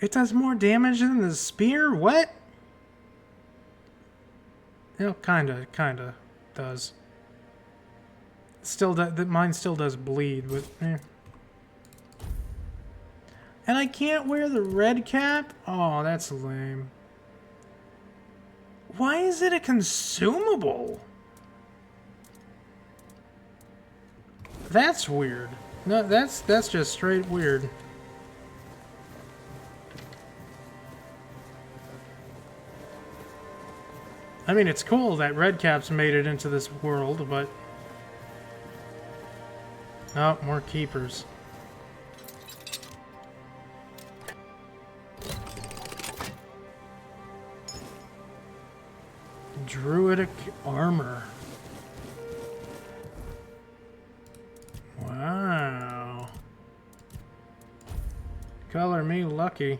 It does more damage than the spear? What? You know, kinda does. Still, mine still does bleed, but eh. And I can't wear the red cap? Oh, that's lame. Why is it a consumable? That's weird. No, that's just straight weird. I mean, it's cool that redcaps made it into this world, but... Oh, more keepers. Druidic armor. Wow. Color me lucky.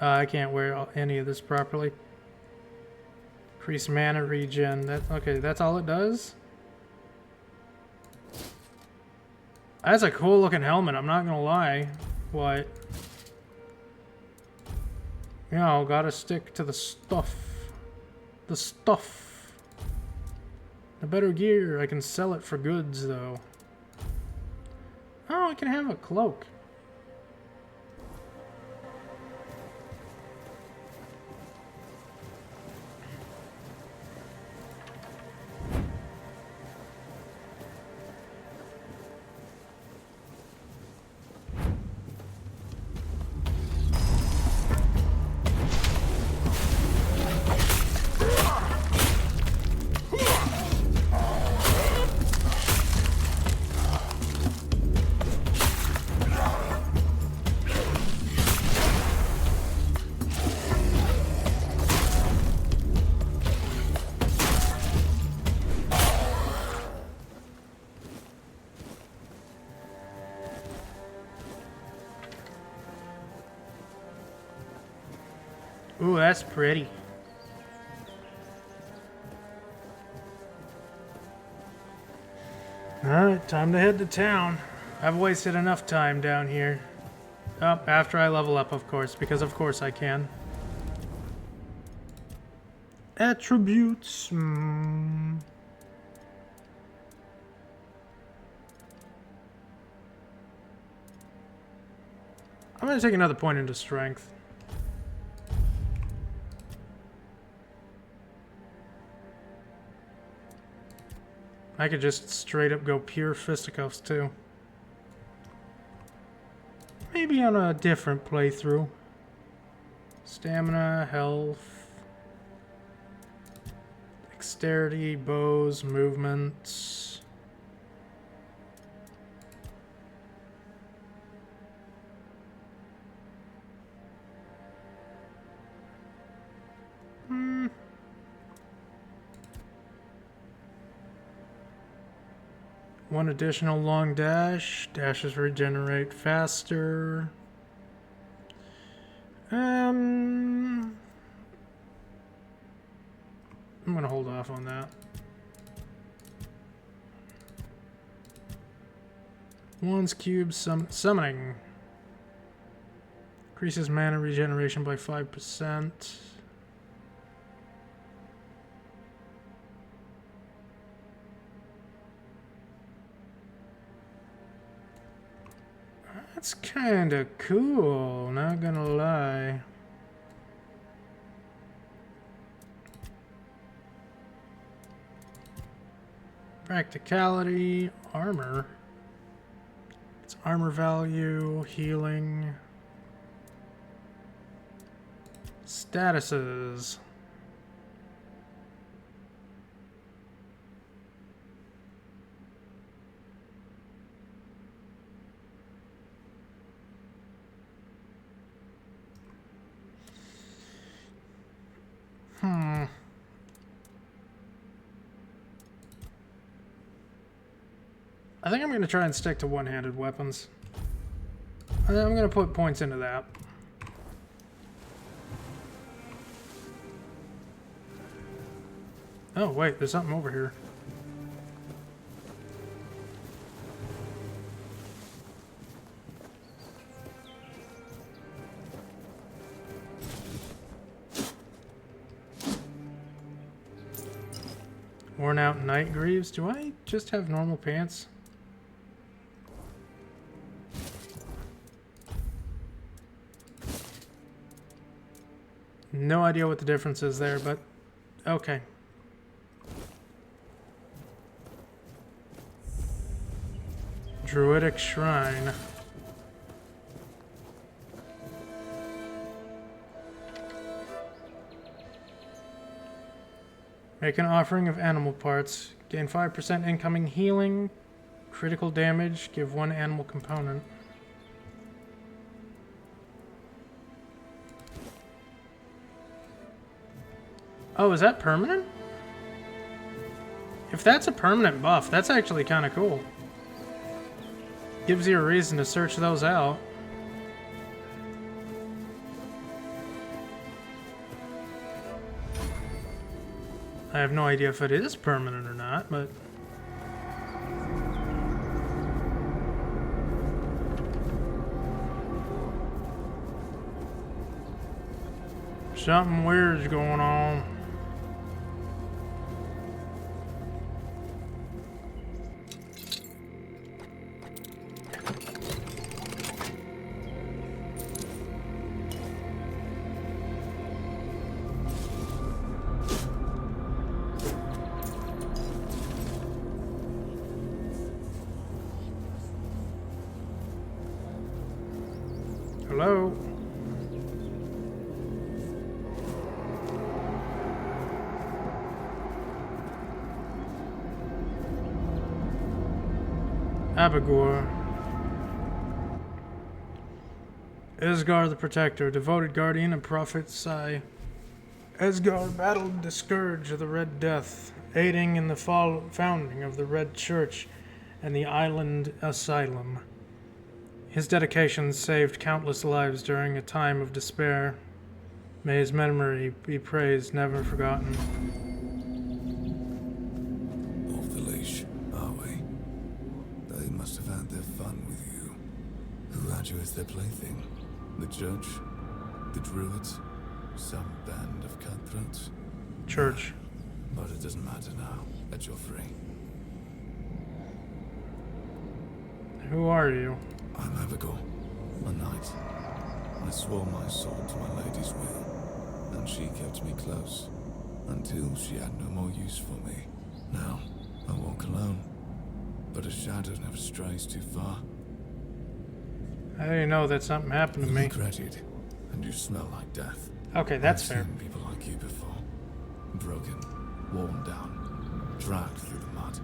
I can't wear any of this properly. Increase mana regen. Okay, that's all it does? That's a cool looking helmet, I'm not gonna lie. What? You know, gotta stick to the stuff. The stuff. The better gear, I can sell it for goods though. Oh, I can have a cloak. Ooh, that's pretty. Alright, time to head to town. I've wasted enough time down here. Oh, after I level up, of course, because of course I can. Attributes. I'm gonna take another point into strength. I could just straight up go pure fisticuffs too. Maybe on a different playthrough. Stamina, health, dexterity, bows, movements. One additional long dash. Dashes regenerate faster. I'm gonna hold off on that. One's cube summoning. Increases mana regeneration by 5%. That's kinda cool, not gonna lie. Practicality, armor. It's armor value, healing. Statuses. I think I'm going to try and stick to one-handed weapons. I'm going to put points into that. Oh, wait, there's something over here. Worn out night greaves. Do I just have normal pants? No idea what the difference is there, but okay. Druidic Shrine. Make an offering of animal parts. Gain 5% incoming healing. Critical damage. Give 1 animal component. Oh, is that permanent? If that's a permanent buff, that's actually kind of cool. Gives you a reason to search those out. I have no idea if it is permanent or not, but... something weird's going on. Hello? Abagor. Esgar the Protector, devoted guardian and prophet Sai. Esgar battled the scourge of the Red Death, aiding in the founding of the Red Church and the Island Asylum. His dedication saved countless lives during a time of despair. May his memory be praised, never forgotten. Off the leash, are we? They must have had their fun with you. Who had you as their plaything? The church? The druids? Some band of cutthroats? Church. But it doesn't matter now that you're free. Who are you? I'm Abigail, a knight. I swore my sword to my lady's will, and she kept me close, until she had no more use for me. Now, I walk alone, but a shadow never strays too far. I didn't know that something happened to me. You regretted, and you smell like death. Okay, that's I've fair. seen people like you before. Broken, worn down, dragged through the mud.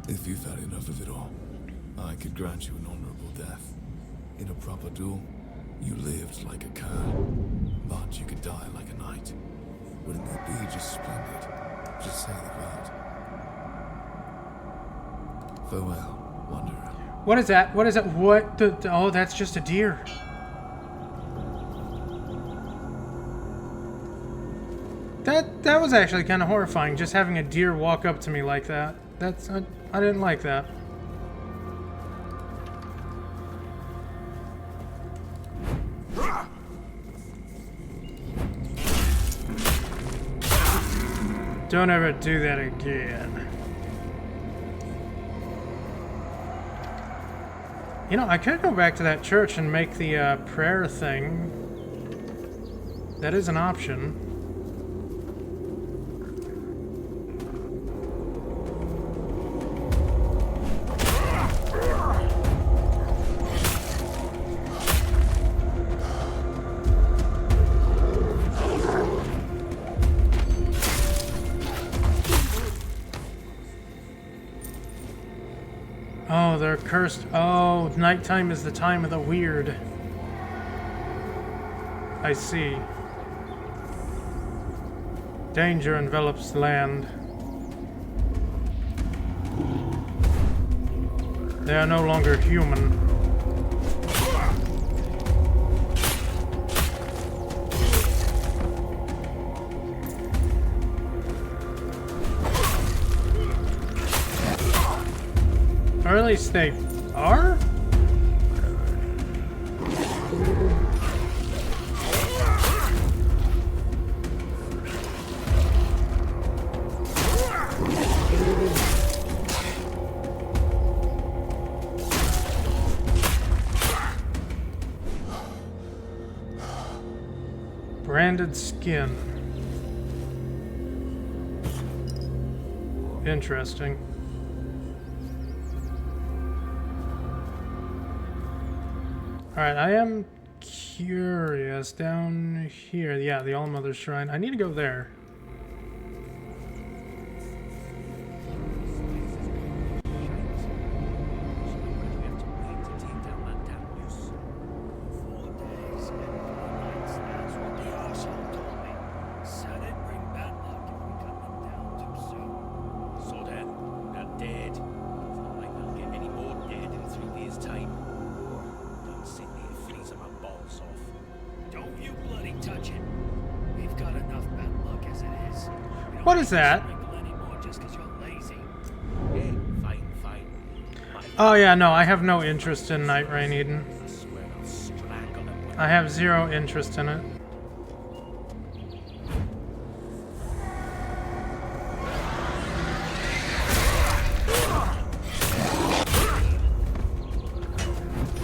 If you've had enough of it all, I could grant you an honorable death. In a proper duel, you lived like a cur, but you could die like a knight. Wouldn't that be just splendid? Just say the word. Farewell, wanderer. What is that? What is that? What the oh, that's just a deer. That was actually kind of horrifying, just having a deer walk up to me like that. That's I didn't like that. Don't ever do that again. You know, I could go back to that church and make the prayer thing. That is an option. Oh, they're cursed. Oh, nighttime is the time of the weird. I see. Danger envelops the land. They are no longer human. Or at least they are? Branded skin. Interesting. Alright, I am curious. Down here, yeah, the All-Mother Shrine. I need to go there. What is that? Oh yeah, no, I have no interest in Night Rain Eden. I have zero interest in it.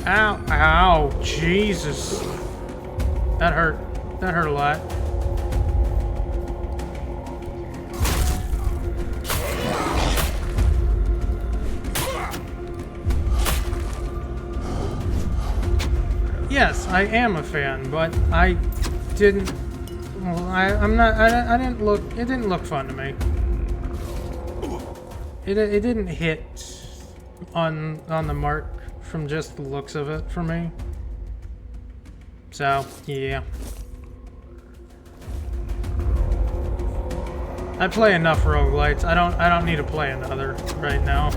Ow, ow, Jesus. That hurt. That hurt a lot. Yes, I am a fan, but I didn't. Well, I'm not. I didn't look. It didn't look fun to me. It didn't hit on the mark from just the looks of it for me. So yeah, I play enough roguelites. I don't need to play another right now.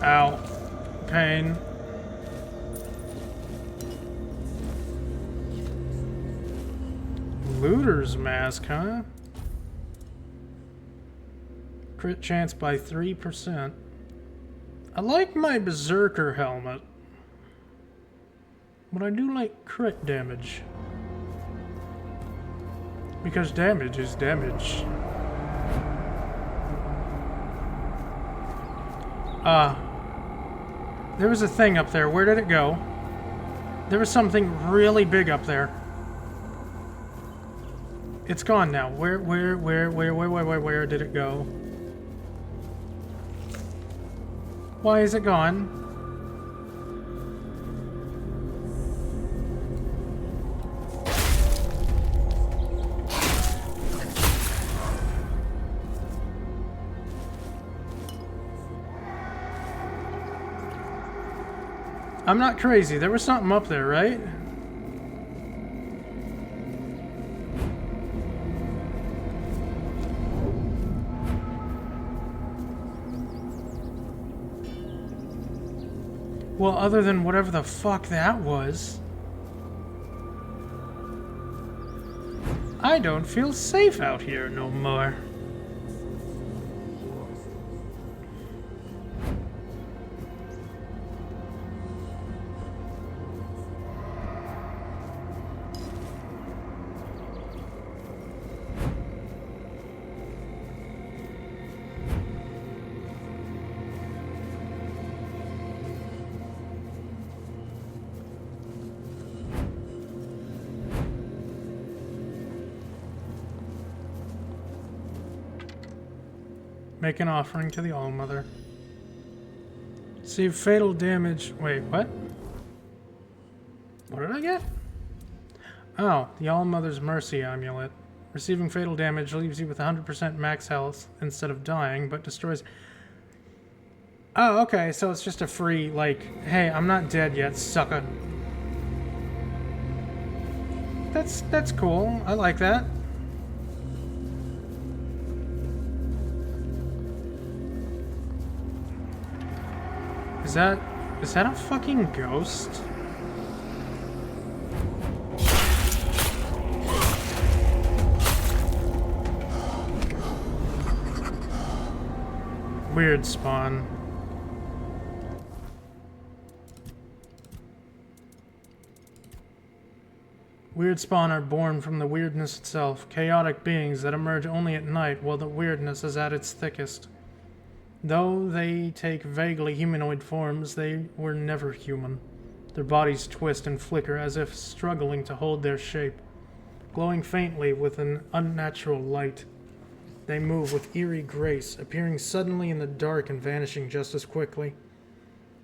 Ow. Pain. Looter's mask, huh? Crit chance by 3%. I like my Berserker helmet, but I do like crit damage. Because damage is damage. There was a thing up there. Where did it go? There was something really big up there. It's gone now. Where did it go? Why is it gone? I'm not crazy. There was something up there, right? Well, other than whatever the fuck that was. I don't feel safe out here no more. Make an offering to the All-Mother. Receive fatal damage. Wait, what? What did I get? Oh, the All-Mother's Mercy Amulet. Receiving fatal damage leaves you with 100% max health instead of dying, but destroys... Oh, okay, so it's just a free, like, hey, I'm not dead yet, sucker. That's cool. I like that. Is that a fucking ghost? Weird spawn. Weird spawn are born from the weirdness itself, chaotic beings that emerge only at night while the weirdness is at its thickest. Though they take vaguely humanoid forms, they were never human. Their bodies twist and flicker as if struggling to hold their shape. Glowing faintly with an unnatural light, they move with eerie grace, appearing suddenly in the dark and vanishing just as quickly.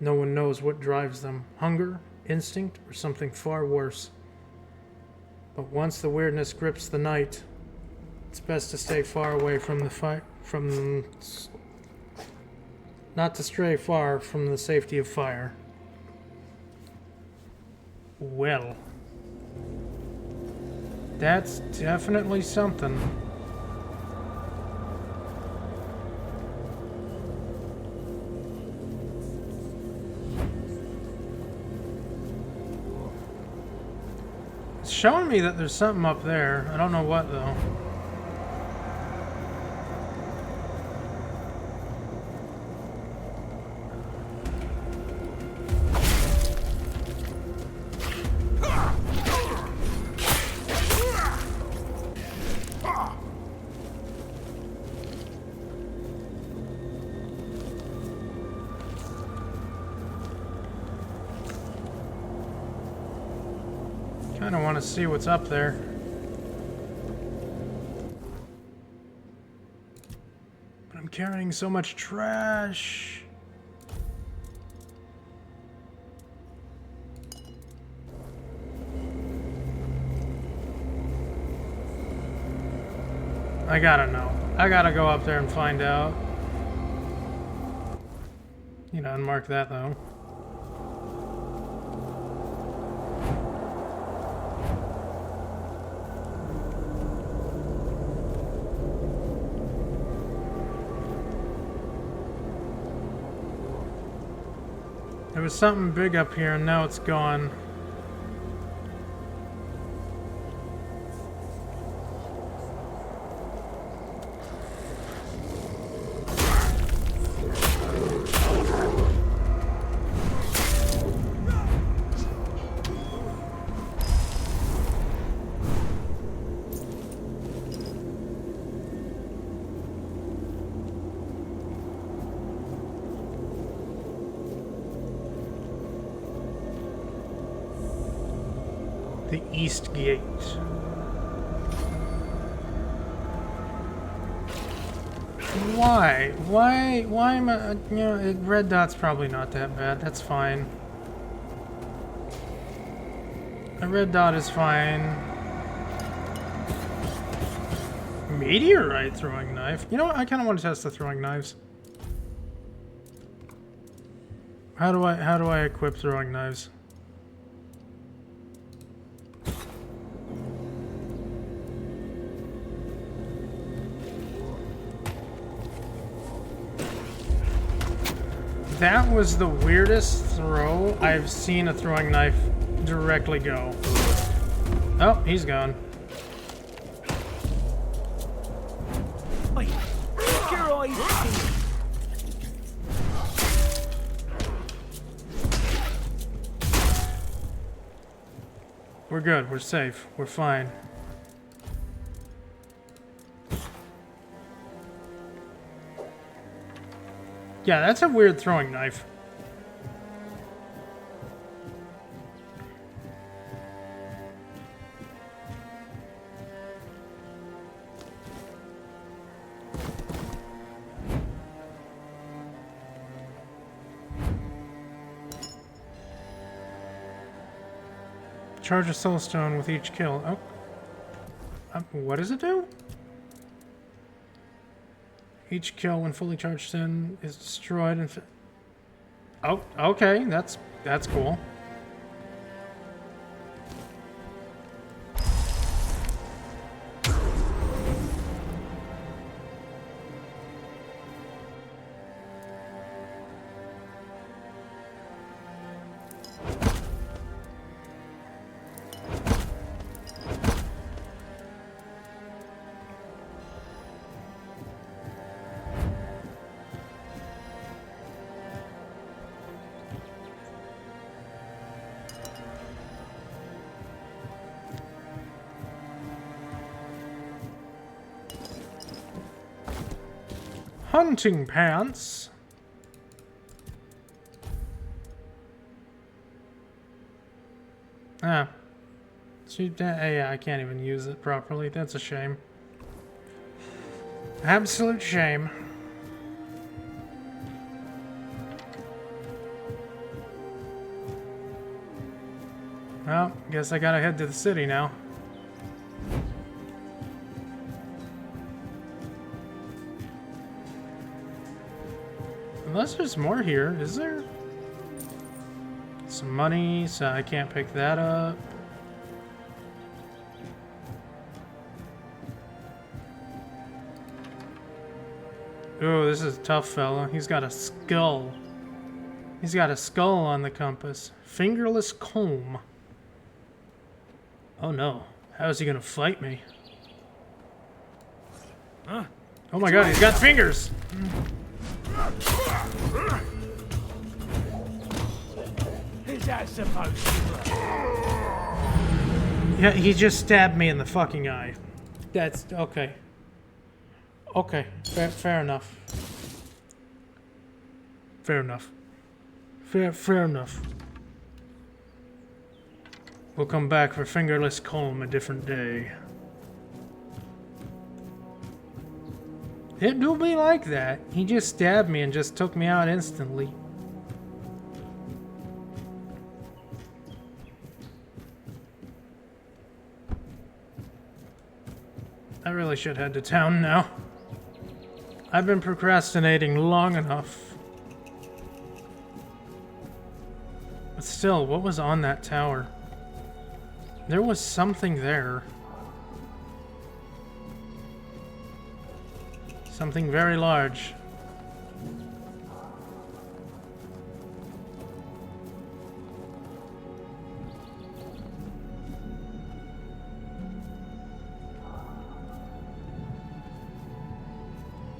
No one knows what drives them, hunger, instinct, or something far worse. But once the weirdness grips the night, it's best to stay far away from the not to stray far from the safety of fire. Well, that's definitely something. It's showing me that there's something up there. I don't know what though. I want to see what's up there. But I'm carrying so much trash. I gotta know. I gotta go up there and find out. You know, unmark that though. There was something big up here and now it's gone. The East Gate. Why? Why am I, you know, red dot's probably not that bad. That's fine. A red dot is fine. Meteorite throwing knife. You know what? I kind of want to test the throwing knives. How do I equip throwing knives? That was the weirdest throw I've seen a throwing knife directly go. Oh, he's gone. Oi, keep your eyes peeled. We're good. We're safe. We're fine. Yeah, that's a weird throwing knife. Charge a soul stone with each kill. Oh. What does it do? Each kill when fully charged in is destroyed and... Oh, okay. That's cool. Hunting pants. Ah. Yeah, I can't even use it properly. That's a shame. Absolute shame. Well, guess I gotta head to the city now. Unless there's more here, is there? Some money, so I can't pick that up. Ooh, this is a tough fella. He's got a skull. He's got a skull on the compass. Fingerless comb. Oh no. How is he gonna fight me? Huh? Oh my god, he's got fingers! Is that supposed to work? Yeah, he just stabbed me in the fucking eye. That's okay. Okay, fair enough. Fair enough. Fair enough. We'll come back for fingerless comb a different day. It do be like that. He just stabbed me and just took me out instantly. I really should head to town now. I've been procrastinating long enough. But still, what was on that tower? There was something there. Something very large.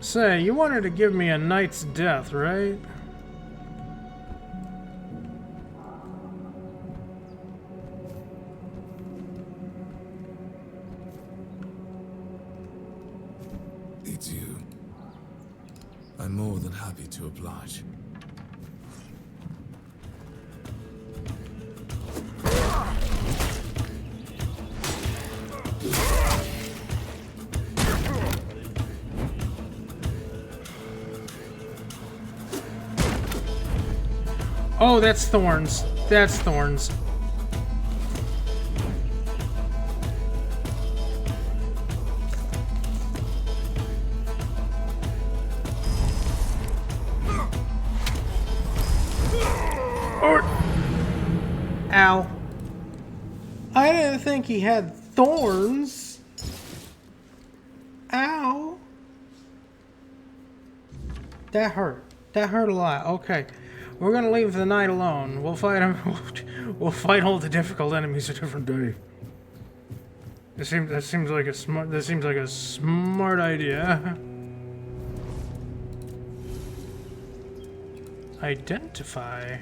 Say, you wanted to give me a knight's death, right? It's you. I'm more than happy to oblige. Oh, that's thorns. That's thorns. Ow. I didn't think he had thorns. Ow. That hurt. That hurt a lot. Okay. We're gonna leave the night alone. We'll fight him. We'll fight all the difficult enemies a different day. That seems like a smart idea. Identify.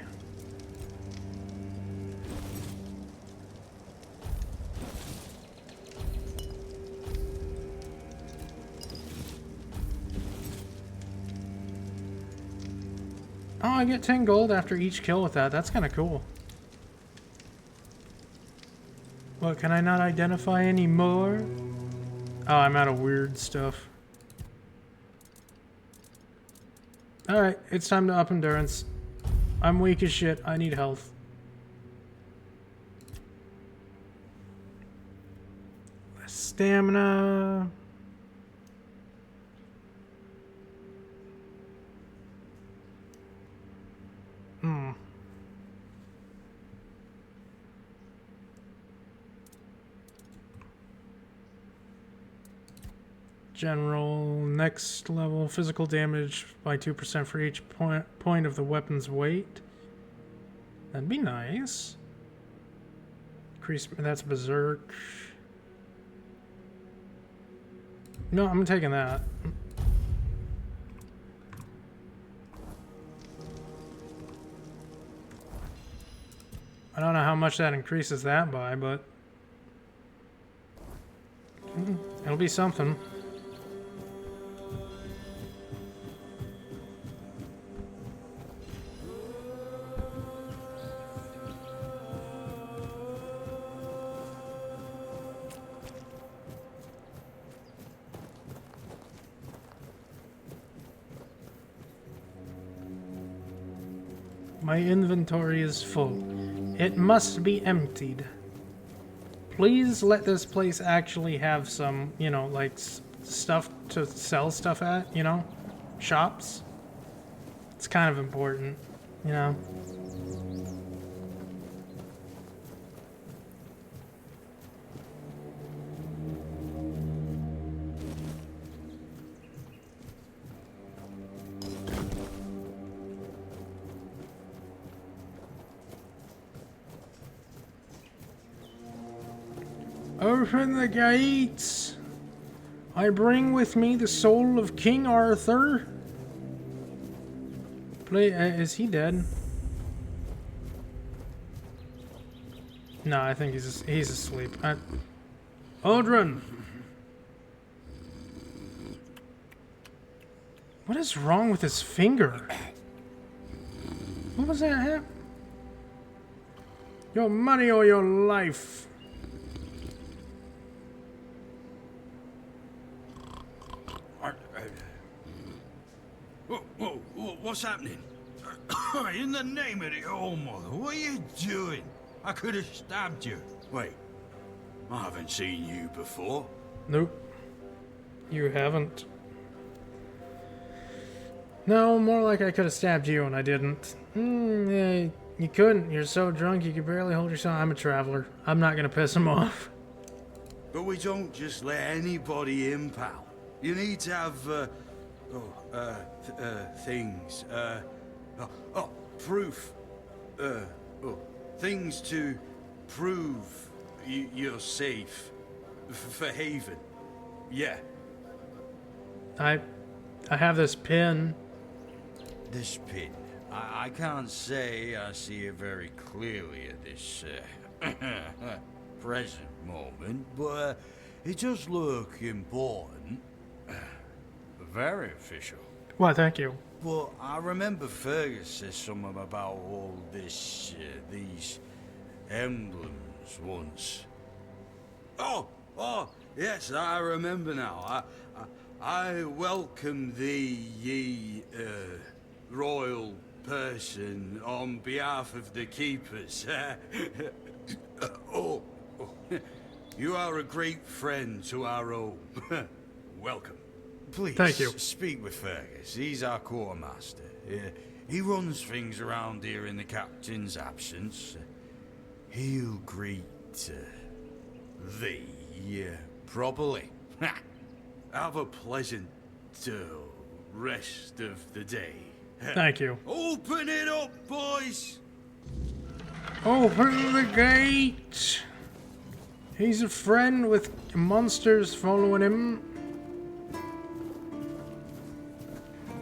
Oh, I get 10 gold after each kill with that. That's kind of cool. What, can I not identify any more? Oh, I'm out of weird stuff. Alright, it's time to up endurance. I'm weak as shit. I need health. Stamina. General, next level, physical damage by 2% for each point of the weapon's weight. That'd be nice. Increase, that's Berserk. No, I'm taking that. I don't know how much that increases that by, but it'll be something. My inventory is full. It must be emptied. Please let this place actually have some, you know, like stuff to sell stuff at, you know? Shops. It's kind of important, you know? Open the gates. I bring with me the soul of King Arthur. Is he dead? No, I think he's asleep. Aldrin. What is wrong with his finger? What was that? Your money or your life? What's happening? In the name of the All-Mother, what are you doing? I could have stabbed you. Wait, I haven't seen you before. Nope. You haven't. No, more like I could have stabbed you and I didn't. Yeah, you couldn't. You're so drunk you could barely hold yourself. I'm a traveler. I'm not gonna piss him off. But we don't just let anybody in, pal. You need to have, things, proof. Things to prove you're safe for Haven. Yeah. I have this pin. This pin. I can't say I see it very clearly at this present moment, but it does look important. Very official. Well, thank you. Well, I remember Fergus said something about all this, these emblems once. Oh, yes, I remember now. I welcome thee, ye, royal person, on behalf of the keepers. You are a great friend to our own. Welcome. Please, thank you. Speak with Fergus. He's our quartermaster. He runs things around here in the captain's absence. He'll greet thee properly. Have a pleasant rest of the day. Thank you. Open it up, boys! Open the gate! He's a friend with monsters following him.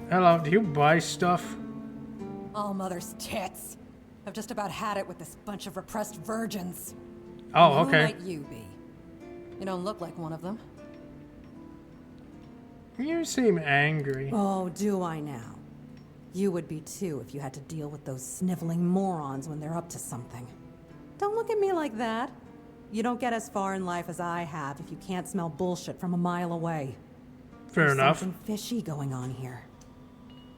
Hello, do you buy stuff? All mother's tits. I've just about had it with this bunch of repressed virgins. Oh, okay. Who might you be? You don't look like one of them. You seem angry. Oh, do I now? You would be too if you had to deal with those sniveling morons when they're up to something. Don't look at me like that. You don't get as far in life as I have if you can't smell bullshit from a mile away. Fair enough. There's something fishy going on here.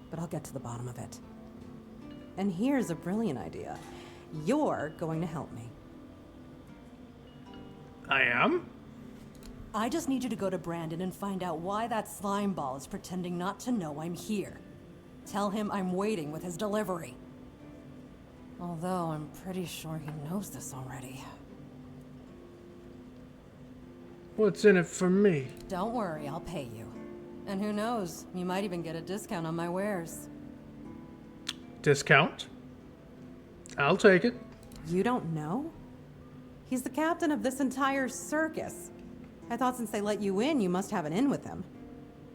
But I'll get to the bottom of it. And here's a brilliant idea. You're going to help me. I am? I just need you to go to Brandon and find out why that slime ball is pretending not to know I'm here. Tell him I'm waiting with his delivery. Although I'm pretty sure he knows this already. What's in it for me? Don't worry, I'll pay you. And who knows, you might even get a discount on my wares. Discount? I'll take it. You don't know? He's the captain of this entire circus. I thought since they let you in, you must have an in with him.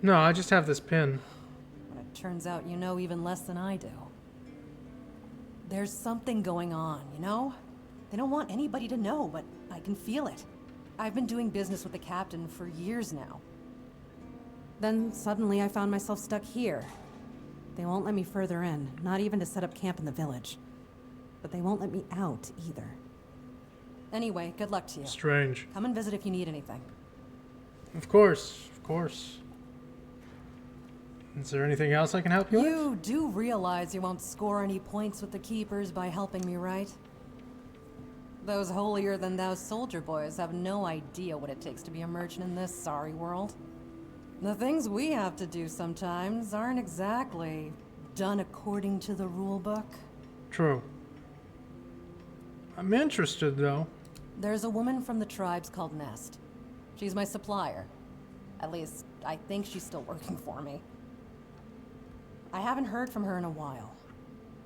No, I just have this pin. But it turns out you know even less than I do. There's something going on, you know? They don't want anybody to know, but I can feel it. I've been doing business with the captain for years now. Then suddenly I found myself stuck here. They won't let me further in, not even to set up camp in the village. But they won't let me out either. Anyway, good luck to you. Strange. Come and visit if you need anything. Of course, of course. Is there anything else I can help you with? You do realize you won't score any points with the Keepers by helping me, right? Those holier-than-thou soldier boys have no idea what it takes to be a merchant in this sorry world. The things we have to do sometimes aren't exactly done according to the rule book. True. I'm interested, though. There's a woman from the tribes called Nest. She's my supplier. At least, I think she's still working for me. I haven't heard from her in a while.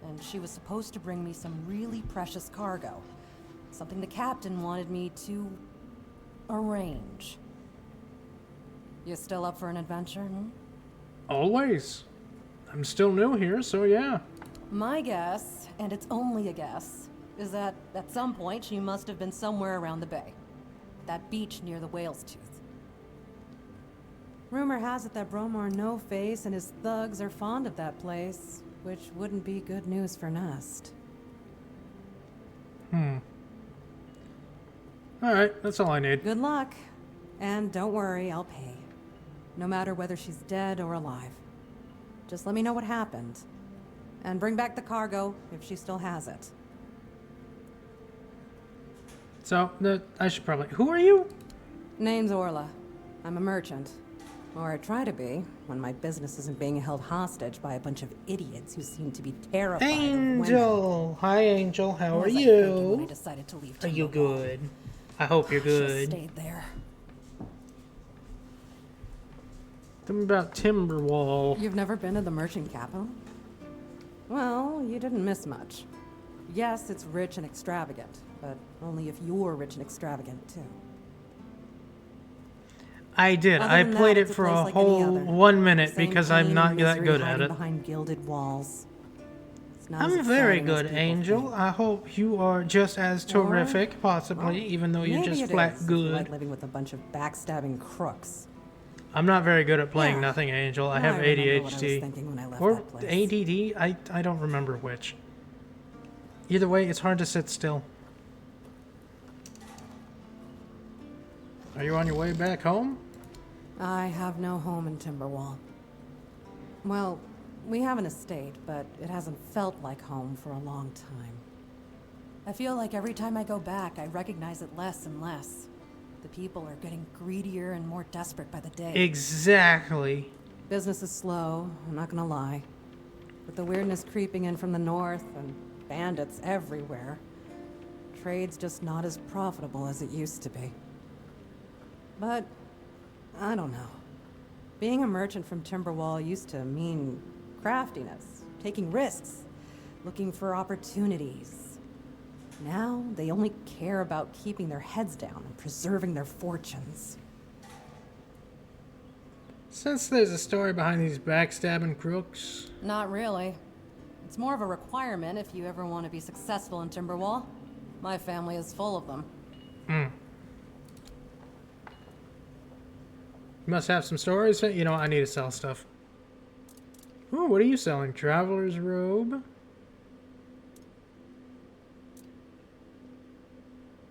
And she was supposed to bring me some really precious cargo. Something the captain wanted me to arrange. You still up for an adventure, Always. I'm still new here, so yeah. My guess, and it's only a guess, is that at some point she must have been somewhere around the bay. That beach near the Whale's Tooth. Rumor has it that Bromar No-Face and his thugs are fond of that place, which wouldn't be good news for Nest. Alright, that's all I need. Good luck. And don't worry, I'll pay. No matter whether she's dead or alive. Just let me know what happened. And bring back the cargo if she still has it. So, I should probably... Who are you? Name's Orla. I'm a merchant. Or I try to be, when my business isn't being held hostage by a bunch of idiots who seem to be terrified of women. Angel! Hi, Angel. How What are was I thinking when you? I decided to leave Are you Timberwall? good? I hope you're Should've good. stayed there. Tell me about Timberwall. You've never been to the merchant capital? Well, you didn't miss much. Yes, it's rich and extravagant, but only if you're rich and extravagant, too. I did. Other I than played that, it it's a for place a like any whole other. 1 minute Same because pain I'm and not that misery good at hiding it. behind gilded walls. It's not as I'm very exciting as good, people Angel. think. I hope you are just as terrific, possibly, even though you're Maybe just it flat is, if you like good. living with a bunch of backstabbing crooks. I'm not very good at playing Yeah. nothing, Angel. I Now have I remember what I was ADHD. thinking when I left Or that place. ADD. I don't remember which. Either way, it's hard to sit still. Are you on your way back home? I have no home in Timberwall. Well, we have an estate, but it hasn't felt like home for a long time. I feel like every time I go back, I recognize it less and less. The people are getting greedier and more desperate by the day. Exactly. Business is slow, I'm not gonna lie. With the weirdness creeping in from the north and bandits everywhere, trade's just not as profitable as it used to be. But, I don't know. Being a merchant from Timberwall used to mean craftiness, taking risks, looking for opportunities. Now, they only care about keeping their heads down and preserving their fortunes. Since there's a story behind these backstabbing crooks, Not really. It's more of a requirement if you ever want to be successful in Timberwall. My family is full of them. you must have some stories. You know, I need to sell stuff. Ooh, what are you selling? Traveler's robe?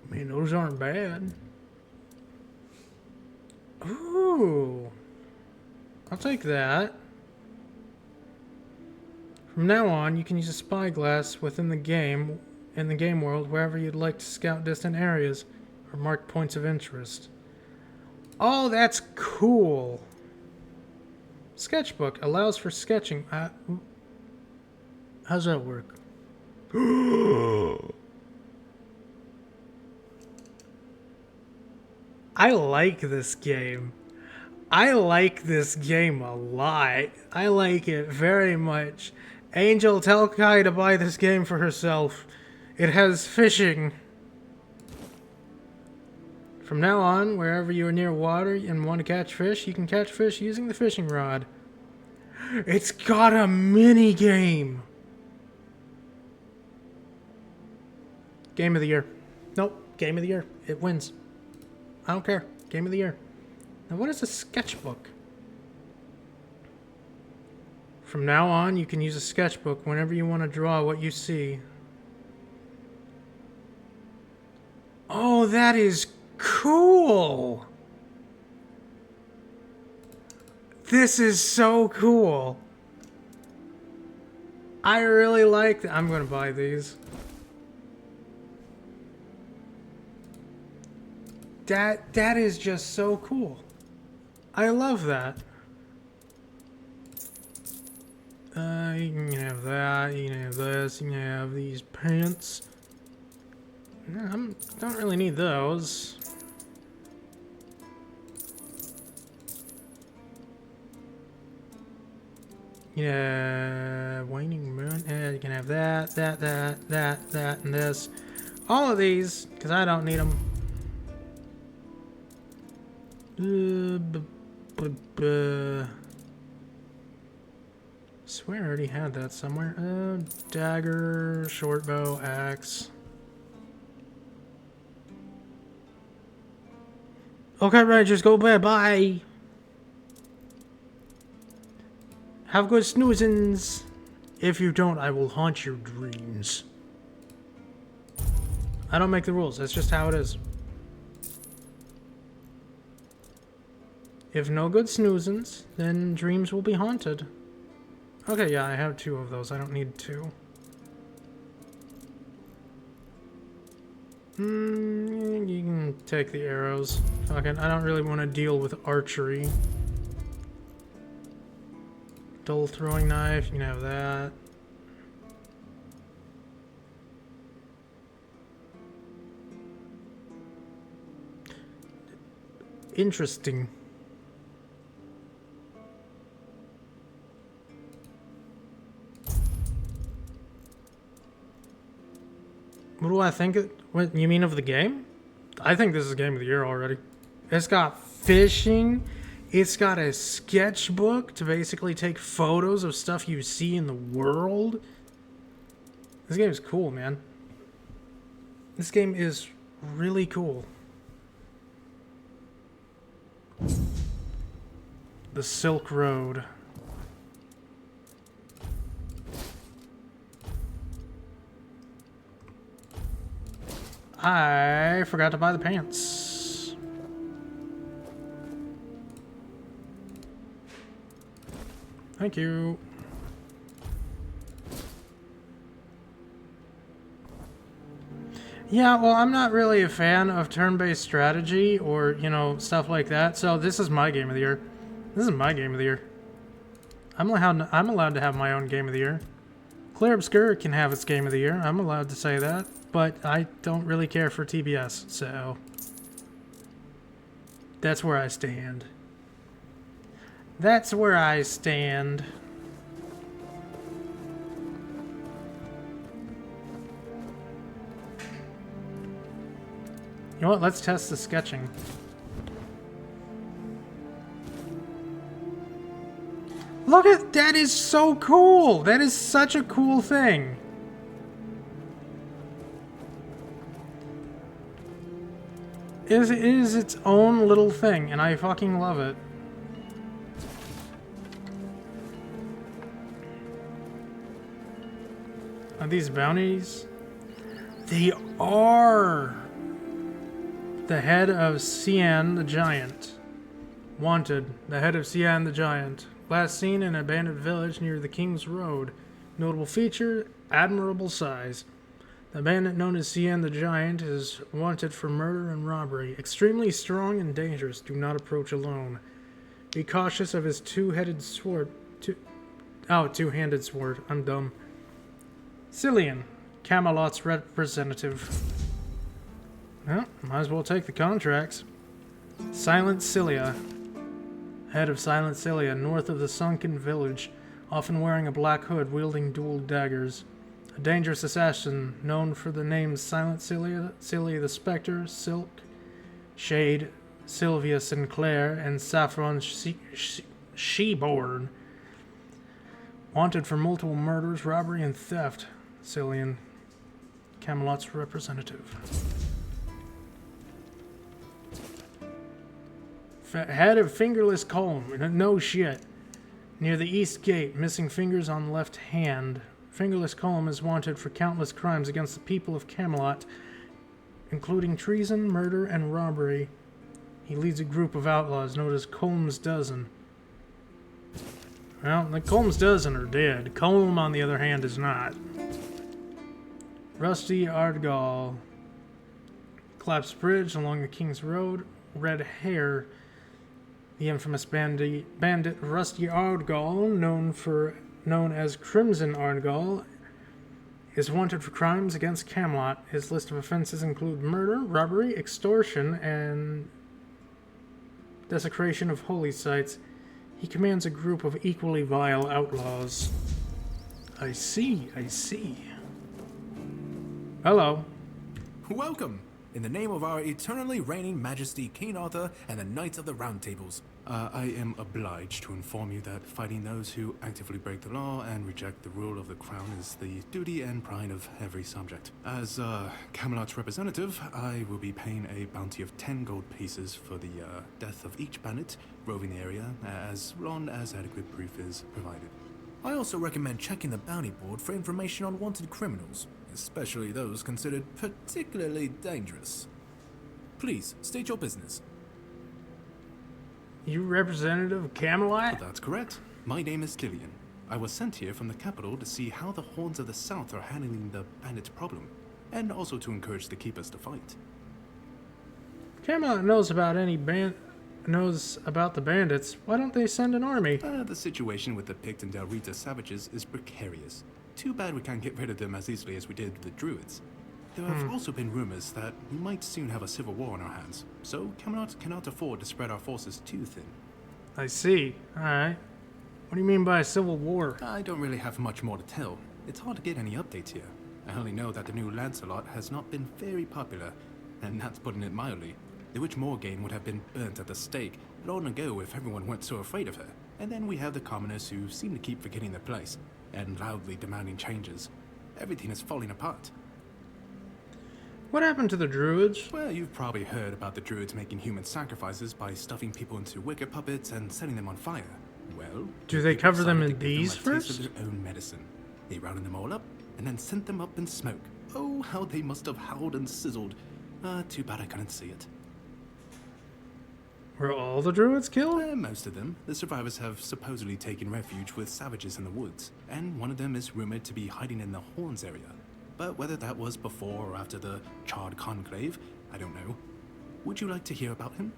I mean, those aren't bad. Ooh. I'll take that. From now on, you can use a spyglass within the game, in the game world, wherever you'd like to scout distant areas or mark points of interest. Oh, that's cool. Sketchbook allows for sketching. How's that work? I like this game. I like this game a lot. I like it very much. Angel, tell Kai to buy this game for herself. It has fishing. From now on, wherever you are near water and want to catch fish, you can catch fish using the fishing rod. It's got a mini game. Game of the year. Nope, game of the year. It wins. I don't care. Game of the year. Now, what is a sketchbook? From now on, you can use a sketchbook whenever you want to draw what you see. Oh, that is cool! This is so cool. I really like that. I'm going to buy these. That is just so cool. I love that. You can have that, you can have this, you can have these pants. No, I don't really need those. Yeah, waning moon. Yeah, you can have that, that, and this. All of these, because I don't need them. Swear I already had that somewhere. Dagger, short bow, axe. Okay, Rangers, go bye bye. Have good snoozins. If you don't, I will haunt your dreams. I don't make the rules. That's just how it is. If no good snoozins, then dreams will be haunted. Okay, yeah, I have 2 of those. I don't need 2. You can take the arrows. Fuck it, I don't really want to deal with archery. Dull throwing knife, you can have that. Interesting. What do I think? What you mean of the game? I think this is game of the year already. It's got fishing. It's got a sketchbook to basically take photos of stuff you see in the world. This game is cool, man. This game is really cool. The Silk Road. I forgot to buy the pants. Thank you. Yeah, well, I'm not really a fan of turn-based strategy or, you know, stuff like that. So this is my game of the year. This is my game of the year. I'm allowed to have my own game of the year. Clear Obscure can have its game of the year. I'm allowed to say that. But I don't really care for TBS, so that's where I stand. That's where I stand. You know what? Let's test the sketching. Look at that! Is so cool! That is such a cool thing. It is its own little thing, and I fucking love it. Are these bounties? They are! The head of Cian the Giant. Wanted. The head of Cian the Giant. Last seen in an abandoned village near the King's Road. Notable feature, admirable size. The bandit known as Cien the Giant is wanted for murder and robbery. Extremely strong and dangerous. Do not approach alone. Be cautious of his two-headed sword. Two-handed sword. I'm dumb. Cillian, Camelot's representative. Well, might as well take the contracts. Silent Cilia. Head of Silent Cilia, north of the sunken village, often wearing a black hood, wielding dual daggers. A dangerous assassin, known for the names Silent Cilia, Cilia the Spectre, Silk, Shade, Sylvia Sinclair, and Saffron Sheborn. Wanted for multiple murders, robbery, and theft. Cillian, Camelot's representative. Head of Fingerless Colm. No shit. Near the east gate, missing fingers on left hand. Fingerless Colm is wanted for countless crimes against the people of Camelot, including treason, murder, and robbery. He leads a group of outlaws known as Colm's Dozen. Well, the Colm's Dozen are dead. Colm, on the other hand, is not. Rusty Ardgal. Collapsed bridge along the King's Road. Red hair. The infamous bandit Rusty Ardgal, known as Crimson Ardgal, is wanted for crimes against Camelot. His list of offenses include murder, robbery, extortion, and desecration of holy sites. He commands a group of equally vile outlaws. I see. Hello. Welcome. In the name of our eternally reigning Majesty King Arthur and the Knights of the Round Tables. I am obliged to inform you that fighting those who actively break the law and reject the rule of the crown is the duty and pride of every subject. As Camelot's representative, I will be paying a bounty of 10 gold pieces for the death of each bandit roving the area, as long as adequate proof is provided. I also recommend checking the bounty board for information on wanted criminals, especially those considered particularly dangerous. Please, state your business. You representative of Camelot? That's correct. My name is Cillian. I was sent here from the capital to see how the Horns of the South are handling the bandit problem, and also to encourage the keepers to fight. Camelot knows about the bandits. Why don't they send an army? The situation with the Pict and Del Rita savages is precarious. Too bad we can't get rid of them as easily as we did with the Druids. There have also been rumors that we might soon have a civil war on our hands, so Camelot cannot afford to spread our forces too thin. I see. Alright. What do you mean by a civil war? I don't really have much more to tell. It's hard to get any updates here. I only know that the new Lancelot has not been very popular, and that's putting it mildly. The Witch Morgane would have been burnt at the stake long ago if everyone weren't so afraid of her. And then we have the commoners who seem to keep forgetting their place, and loudly demanding changes. Everything is falling apart. What happened to the Druids? Well, you've probably heard about the Druids making human sacrifices by stuffing people into wicker puppets and setting them on fire. Well, do they cover them in these first? Of their own medicine. They rounded them all up and then sent them up in smoke. Oh, how they must have howled and sizzled. Too bad I couldn't see it. Were all the Druids killed? Most of them. The survivors have supposedly taken refuge with savages in the woods, and one of them is rumored to be hiding in the Horns area. But whether that was before or after the Charred Conclave, I don't know. Would you like to hear about him?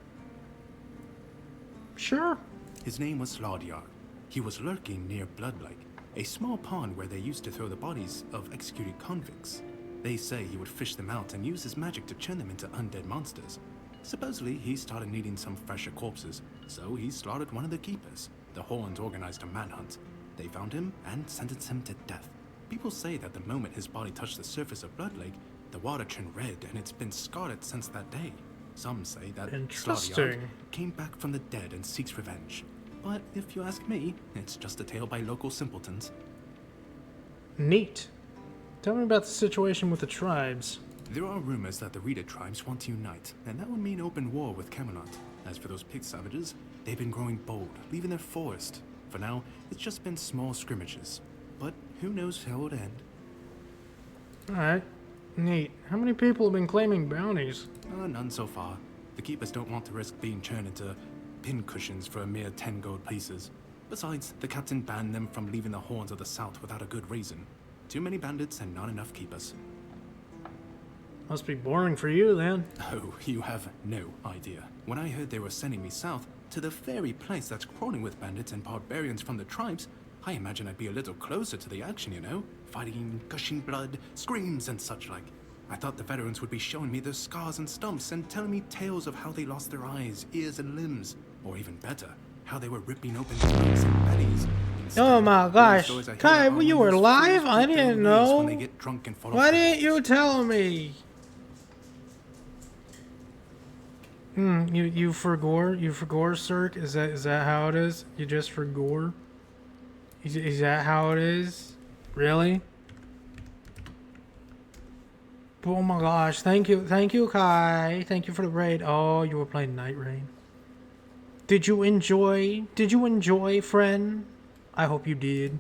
Sure. His name was Slaudyar. He was lurking near Blood Lake, a small pond where they used to throw the bodies of executed convicts. They say he would fish them out and use his magic to turn them into undead monsters. Supposedly, he started needing some fresher corpses, so he slaughtered one of the keepers. The Horns organized a manhunt. They found him and sentenced him to death. People say that the moment his body touched the surface of Blood Lake, the water turned red and it's been scarred since that day. Some say that Slaudyar came back from the dead and seeks revenge. But if you ask me, it's just a tale by local simpletons. Neat. Tell me about the situation with the tribes. There are rumors that the Rita tribes want to unite, and that would mean open war with Camelot. As for those Pict savages, they've been growing bold, leaving their forest. For now, it's just been small scrimmages. But who knows how it'll end. Alright. Neat. How many people have been claiming bounties? None so far. The keepers don't want to risk being turned into pincushions for a mere 10 gold pieces. Besides, the captain banned them from leaving the Horns of the South without a good reason. Too many bandits and not enough keepers. Must be boring for you then. Oh, you have no idea. When I heard they were sending me south to the very place that's crawling with bandits and barbarians from the tribes, I imagined I'd be a little closer to the action, you know? Fighting, gushing blood, screams and such like. I thought the veterans would be showing me their scars and stumps and telling me tales of how they lost their eyes, ears and limbs. Or even better, how they were ripping open throats and bellies. Oh my gosh. Kai, you were live? I didn't know. Why didn't you tell me? You forgore? You forgore, Cirque? Is that how it is? You just forgore? Is that how it is? Really? Oh my gosh, thank you, Kai. Thank you for the raid. Oh, you were playing Night Rain. Did you enjoy, friend? I hope you did.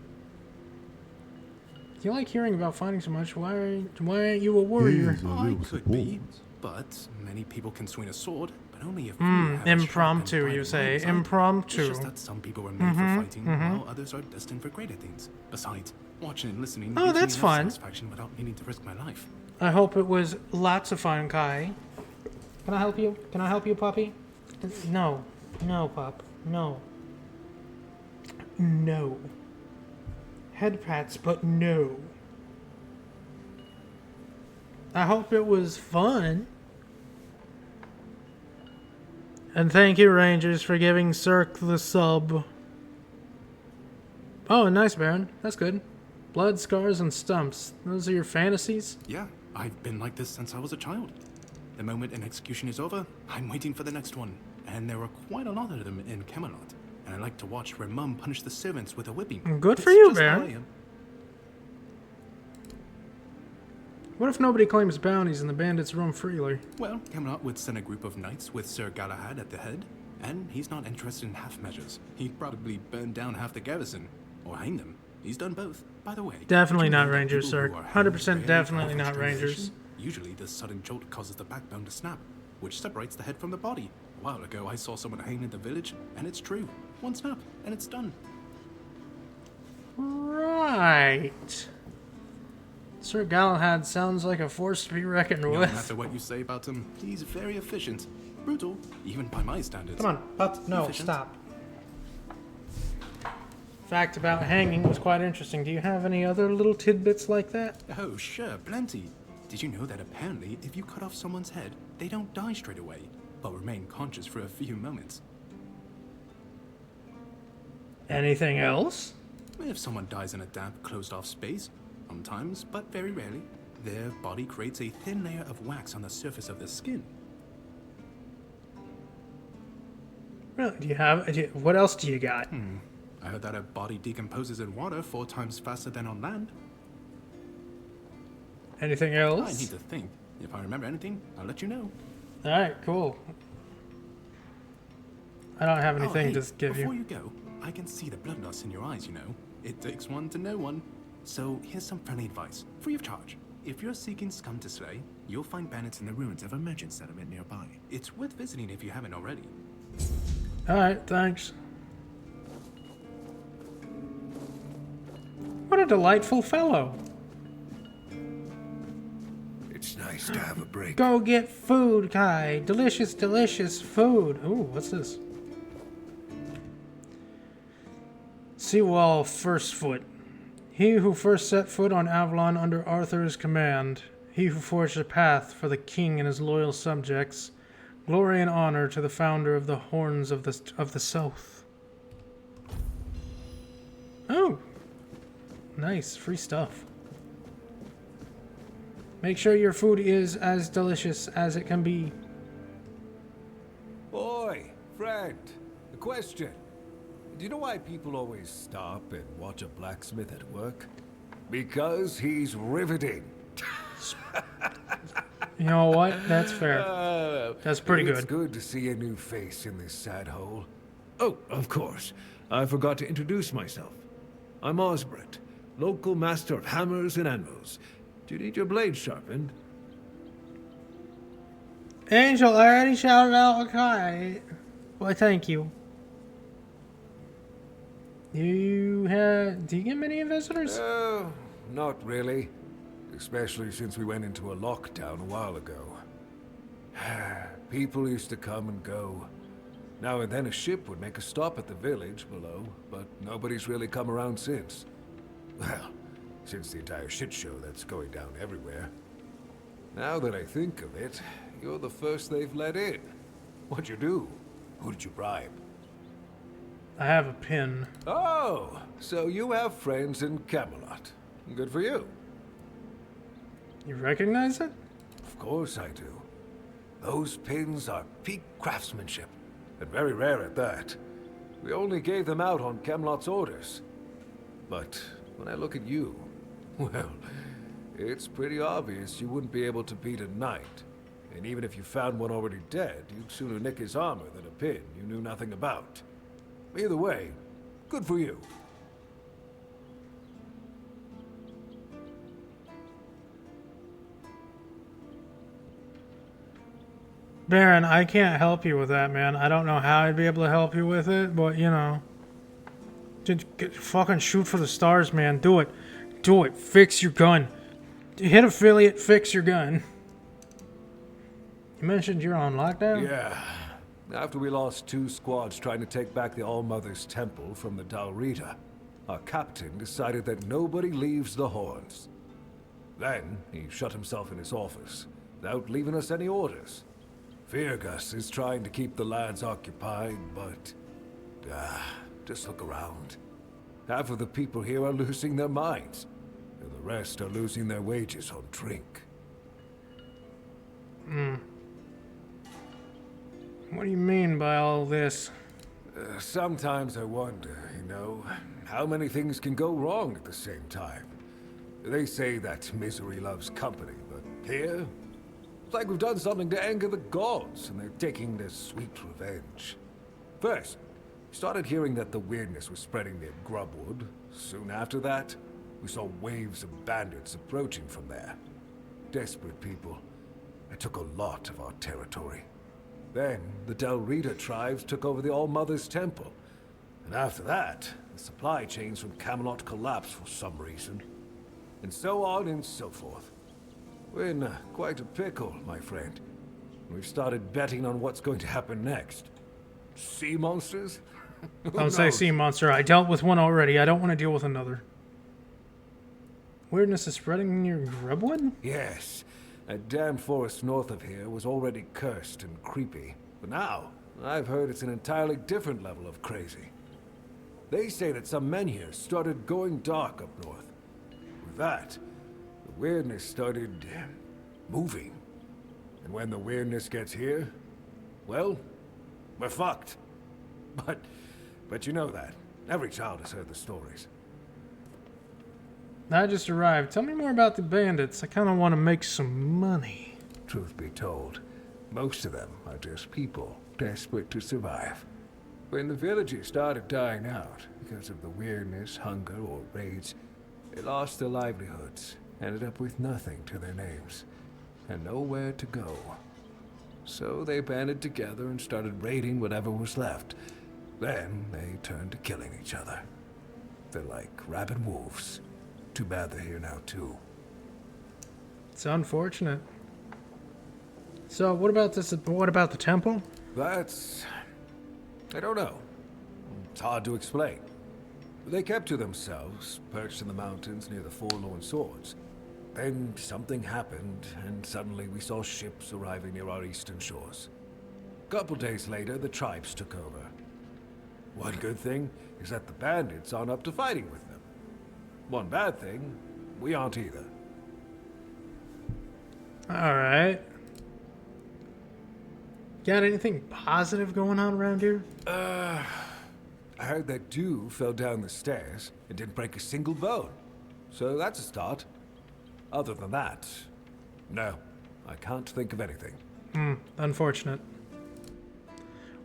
You like hearing about fighting so much, why aren't you a warrior? I could be, but many people can swing a sword, but only if you have impromptu, you say. Impromptu. It's just that some people are made for fighting, while others are destined for greater things. Besides, watching and listening gives that's me fun. satisfaction without needing to risk my life. I hope it was lots of fun, Kai. Can I help you? Can I help you, puppy? No. No, pup. No. No. Head pats, but no. I hope it was fun. And thank you, Rangers, for giving Cirque the sub. Oh, nice, Baron. That's good. Blood, scars, and stumps. Those are your fantasies? Yeah, I've been like this since I was a child. The moment an execution is over, I'm waiting for the next one. And there are quite a lot of them in Camelot. And I like to watch where Mum punished the servants with a whipping. Good for you, Baron. What if nobody claims bounties and the bandits roam freely? Well, Camelot would send a group of knights with Sir Galahad at the head. And he's not interested in half measures. He'd probably burn down half the garrison. Or hang them. He's done both, by the way. Definitely not Rangers, sir. 100% definitely not Rangers. Usually the sudden jolt causes the backbone to snap, which separates the head from the body. A while ago I saw someone hanging in the village, and it's true. One snap, and it's done. Right. Sir Galahad sounds like a force to be reckoned with. No matter what you say about him, he's very efficient. Brutal, even by my standards. Come on, Pup. No, efficient. Stop. Fact about hanging was quite interesting. Do you have any other little tidbits like that? Oh, sure, plenty. Did you know that apparently if you cut off someone's head, they don't die straight away, but remain conscious for a few moments? Anything else? If someone dies in a damp, closed-off space, sometimes, but very rarely, their body creates a thin layer of wax on the surface of the skin. Really? What else do you got? I heard that a body decomposes in water 4 times faster than on land. Anything else? I need to think. If I remember anything, I'll let you know. Alright, cool. I don't have anything to give you. Before you go, I can see the bloodlust in your eyes, you know. It takes one to know one. So here's some friendly advice, free of charge. If you're seeking scum to slay, you'll find bandits in the ruins of a merchant settlement nearby. It's worth visiting if you haven't already. Alright, thanks. What a delightful fellow. It's nice to have a break. Go get food, Kai. Delicious, delicious food. Ooh, what's this? Seawall First Foot. He who first set foot on Avalon under Arthur's command. He who forged a path for the king and his loyal subjects. Glory and honor to the founder of the Horns of the South. Oh. Nice, free stuff. Make sure your food is as delicious as it can be. Oi, friend. A question. Do you know why people always stop and watch a blacksmith at work? Because he's riveting. You know what? That's fair. That's pretty good. It's good to see a new face in this sad hole. Oh, of course. I forgot to introduce myself. I'm Osbert, local master of hammers and anvils. Do you need your blade sharpened? Angel, I already shouted out Kai. Well, thank you. Do you get many visitors? Not really. especially since we went into a lockdown a while ago. People used to come and go. Now and then a ship would make a stop at the village below, but nobody's really come around since. Well, since the entire shit show that's going down everywhere. Now that I think of it, you're the first they've let in. What'd you do? Who did you bribe? I have a pin. Oh, so you have friends in Camelot. Good for you. You recognize it? Of course I do. Those pins are peak craftsmanship, and very rare at that. We only gave them out on Camelot's orders. But when I look at you, well, it's pretty obvious you wouldn't be able to beat a knight. And even if you found one already dead, you'd sooner nick his armor than a pin you knew nothing about. Either way, good for you. Baron, I can't help you with that, man. I don't know how I'd be able to help you with it, but, you know. Just fucking shoot for the stars, man. Do it. Do it. Fix your gun. Hit affiliate, fix your gun. You mentioned you're on lockdown? Yeah. After we lost 2 squads trying to take back the All-Mother's Temple from the Dalrita, our captain decided that nobody leaves the Horns. Then, he shut himself in his office, without leaving us any orders. Virgus is trying to keep the lads occupied, but... just look around. Half of the people here are losing their minds, and the rest are losing their wages on drink. What do you mean by all this? Sometimes I wonder, you know, how many things can go wrong at the same time. They say that misery loves company, but here, it's like we've done something to anger the gods, and they're taking their sweet revenge. First, we started hearing that the weirdness was spreading near Grubwood. Soon after that, we saw waves of bandits approaching from there. Desperate people. They took a lot of our territory. Then, the Dalrita tribes took over the All-Mother's Temple. And after that, the supply chains from Camelot collapsed for some reason. And so on and so forth. We're in quite a pickle, my friend. We've started betting on what's going to happen next. Sea monsters? Don't say sea monster. I dealt with one already. I don't want to deal with another. Weirdness is spreading near Grubwood? Yes. That damn forest north of here was already cursed and creepy. But now, I've heard it's an entirely different level of crazy. They say that some men here started going dark up north. With that, the weirdness started moving. And when the weirdness gets here, well, we're fucked. But you know that. Every child has heard the stories. I just arrived. Tell me more about the bandits. I kind of want to make some money. Truth be told, most of them are just people desperate to survive. When the villagers started dying out because of the weirdness, hunger, or raids, they lost their livelihoods, ended up with nothing to their names, and nowhere to go. So they banded together and started raiding whatever was left. Then they turned to killing each other. They're like rabid wolves. Too bad they're here now, too. It's unfortunate. So, what about this? What about the temple? That's... I don't know. It's hard to explain. They kept to themselves, perched in the mountains near the Forlorn Swords. Then something happened, and suddenly we saw ships arriving near our eastern shores. A couple days later, the tribes took over. One good thing is that the bandits aren't up to fighting with them. One bad thing, we aren't either. Alright. Got anything positive going on around here? I heard that dew fell down the stairs and didn't break a single bone. So that's a start. Other than that, no, I can't think of anything. Unfortunate.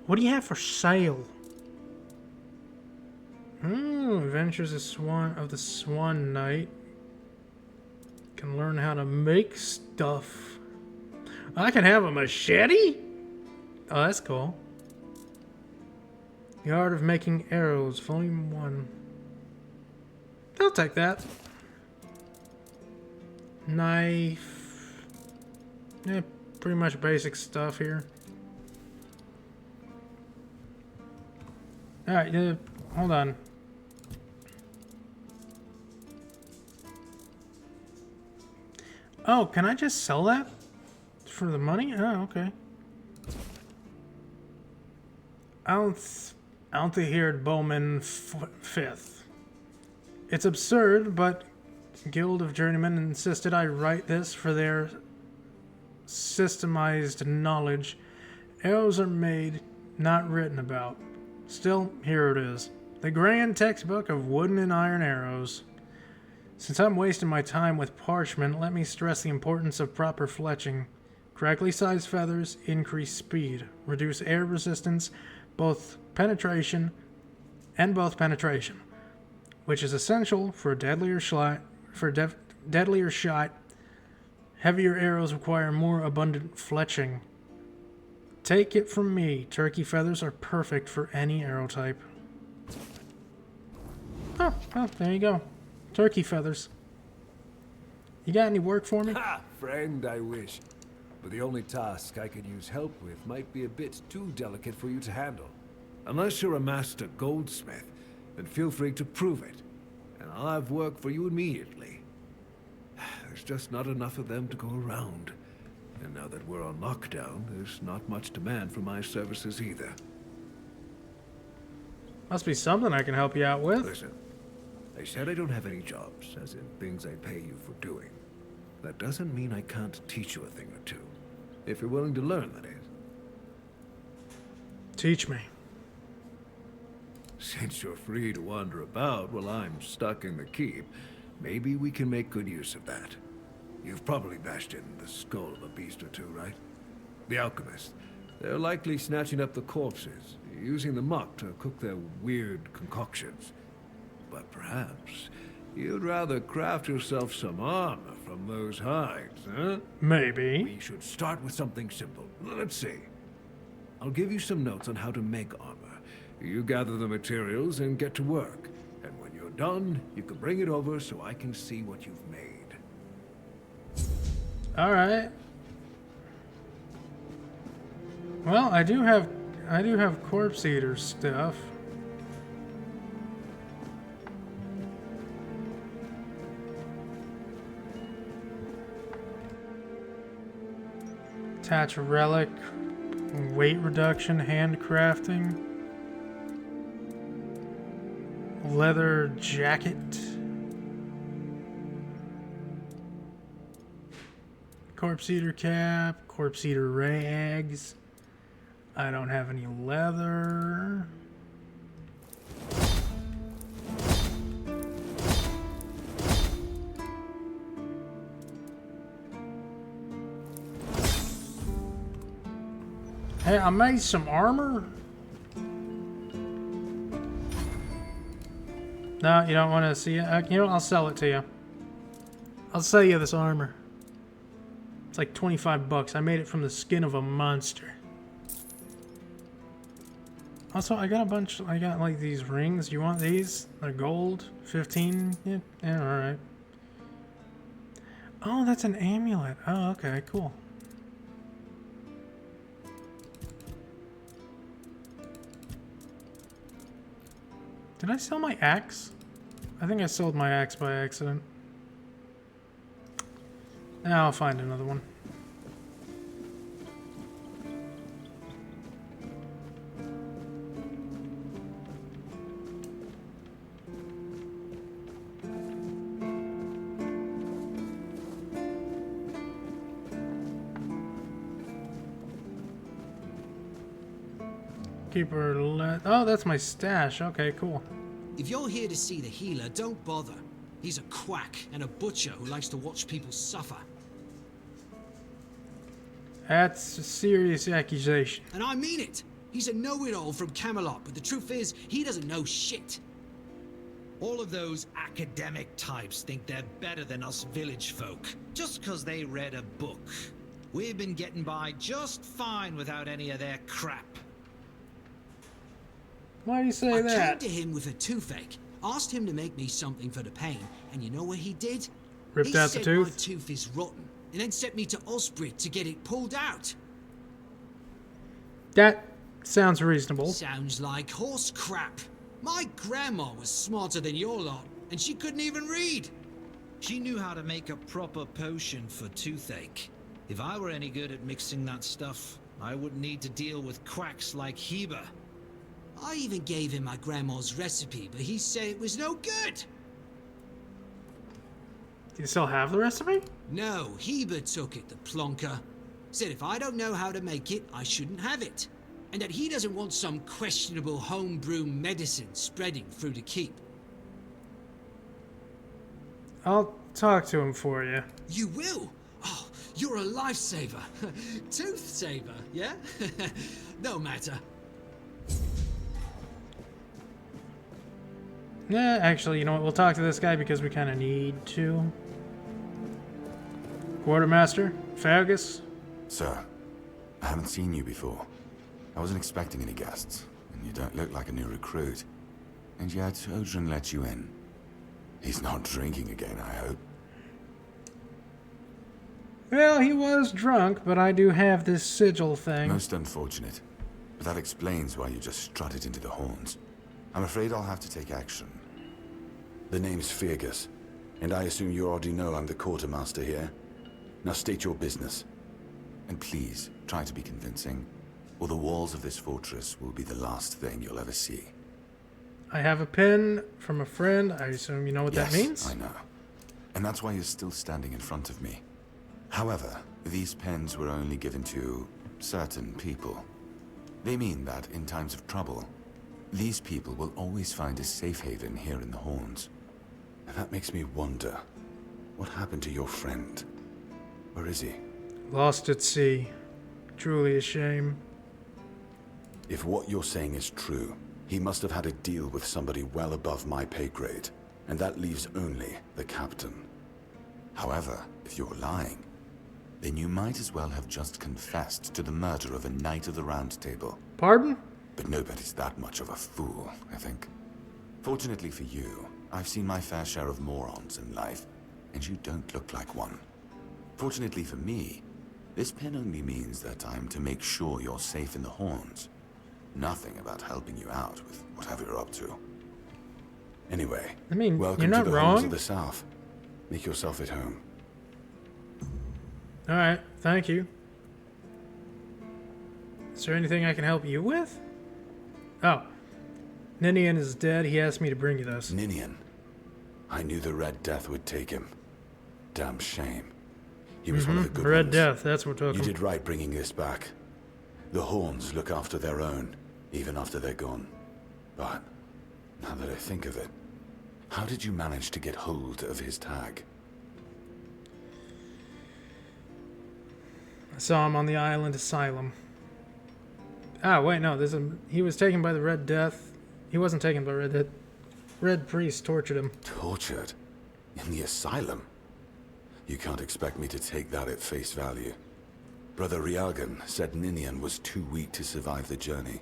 What do you have for sale? Adventures of the Swan Knight. Can learn how to make stuff. I can have a machete? Oh, that's cool. The Art of Making Arrows, Volume 1. I'll take that. Knife. Yeah, pretty much basic stuff here. Alright, hold on. Oh, can I just sell that? For the money? Oh, okay. Altheherd Bowman 5th. It's absurd, but Guild of Journeymen insisted I write this for their systemized knowledge. Arrows are made, not written about. Still, here it is. The grand textbook of wooden and iron arrows. Since I'm wasting my time with parchment, let me stress the importance of proper fletching. Correctly sized feathers increase speed, reduce air resistance, both penetration, which is essential for a deadlier shot. Heavier arrows require more abundant fletching. Take it from me, turkey feathers are perfect for any arrow type. Oh, well, there you go. Turkey feathers. You got any work for me? Ha! Friend, I wish. But the only task I could use help with might be a bit too delicate for you to handle. Unless you're a master goldsmith, then feel free to prove it. And I'll have work for you immediately. There's just not enough of them to go around. And now that we're on lockdown, there's not much demand for my services either. Must be something I can help you out with. Listen, I said I don't have any jobs, as in things I pay you for doing. That doesn't mean I can't teach you a thing or two. If you're willing to learn, that is. Teach me. Since you're free to wander about while I'm stuck in the keep, maybe we can make good use of that. You've probably bashed in the skull of a beast or two, right? The alchemists. They're likely snatching up the corpses, using the muck to cook their weird concoctions. But perhaps you'd rather craft yourself some armor from those hides, huh? Maybe. We should start with something simple. Let's see. I'll give you some notes on how to make armor. You gather the materials and get to work. And when you're done, you can bring it over so I can see what you've made. Alright. Well, I do have corpse eater stuff. Attach relic, weight reduction, handcrafting, leather jacket, corpse eater cap, corpse eater rags. I don't have any leather. Hey, I made some armor. No, you don't want to see it? You know, I'll sell it to you. I'll sell you this armor. It's like 25 bucks. I made it from the skin of a monster. Also, I got a bunch. I got like these rings. You want these? They're gold. 15. Yeah, alright. Oh, that's an amulet. Oh, okay, cool. Did I sell my axe? I think I sold my axe by accident. Now I'll find another one. Oh, that's my stash. Okay, cool. If you're here to see the healer, don't bother. He's a quack and a butcher who likes to watch people suffer. That's a serious accusation. And I mean it. He's a know-it-all from Camelot, but the truth is, he doesn't know shit. All of those academic types think they're better than us village folk, just because they read a book. We've been getting by just fine without any of their crap. Why do you say that? I came to him with a toothache, asked him to make me something for the pain, and you know what he did? ripped out the He tooth? said my tooth is rotten, and then sent me to Osprey to get it pulled out. That sounds reasonable. Sounds like horse crap. My grandma was smarter than your lot, and she couldn't even read. She knew how to make a proper potion for toothache. If I were any good at mixing that stuff, I wouldn't need to deal with quacks like Heber. I even gave him my grandma's recipe, but he said it was no good. Do you still have the recipe? No, Heber took it, the plonker. Said if I don't know how to make it, I shouldn't have it. And that he doesn't want some questionable homebrew medicine spreading through the keep. I'll talk to him for you. You will? Oh, you're a lifesaver. Tooth saver, yeah? No matter. Yeah, actually, you know what? We'll talk to this guy because we kind of need to. Quartermaster, Fergus? Sir, I haven't seen you before. I wasn't expecting any guests, and you don't look like a new recruit. And yet, Odrin let you in. He's not drinking again, I hope. Well, he was drunk, but I do have this sigil thing. Most unfortunate. But that explains why you just strutted into the horns. I'm afraid I'll have to take action. The name's Fergus, and I assume you already know I'm the quartermaster here. Now state your business. And please, try to be convincing, or the walls of this fortress will be the last thing you'll ever see. I have a pin from a friend. I assume you know what that means? Yes, I know. And that's why you're still standing in front of me. However, these pens were only given to certain people. They mean that in times of trouble, these people will always find a safe haven here in the Horns. And that makes me wonder, what happened to your friend? Where is he? Lost at sea. Truly a shame. If what you're saying is true, he must have had a deal with somebody well above my pay grade, and that leaves only the captain. However, if you're lying, then you might as well have just confessed to the murder of a Knight of the Round Table. Pardon? But nobody's that much of a fool, I think. Fortunately for you, I've seen my fair share of morons in life, and you don't look like one. Fortunately for me, this pen only means that I'm to make sure you're safe in the Horns. Nothing about helping you out with whatever you're up to. Anyway, I mean, welcome you're not to the wrong. Horns of the South. Make yourself at home. Alright, thank you. Is there anything I can help you with? Oh. Ninian is dead. He asked me to bring you this. Ninian. I knew the Red Death would take him. Damn shame. He was one of the good Red ones. Death, that's what took You him. did right bringing this back. The Horns look after their own, even after they're gone. But, now that I think of it, how did you manage to get hold of his tag? I saw him on the island asylum. Ah, wait, no, he was taken by the Red Death. He wasn't taken by Red Death. Red Priest tortured him. Tortured? In the asylum? You can't expect me to take that at face value. Brother Riagan said Ninian was too weak to survive the journey.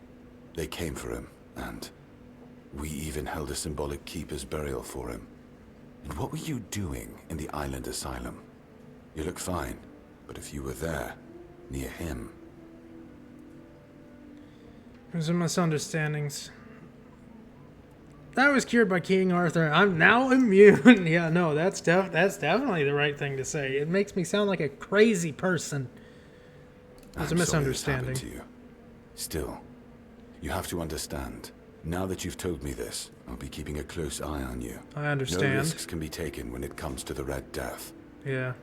They came for him, and we even held a symbolic keeper's burial for him. And what were you doing in the island asylum? You look fine, but if you were there, near him... Those are misunderstandings. That was cured by King Arthur. I'm now immune. Yeah, no, that's definitely the right thing to say. It makes me sound like a crazy person. It's a misunderstanding. To you. Still, you have to understand. Now that you've told me this, I'll be keeping a close eye on you. I understand. No risks can be taken when it comes to the Red Death. Yeah.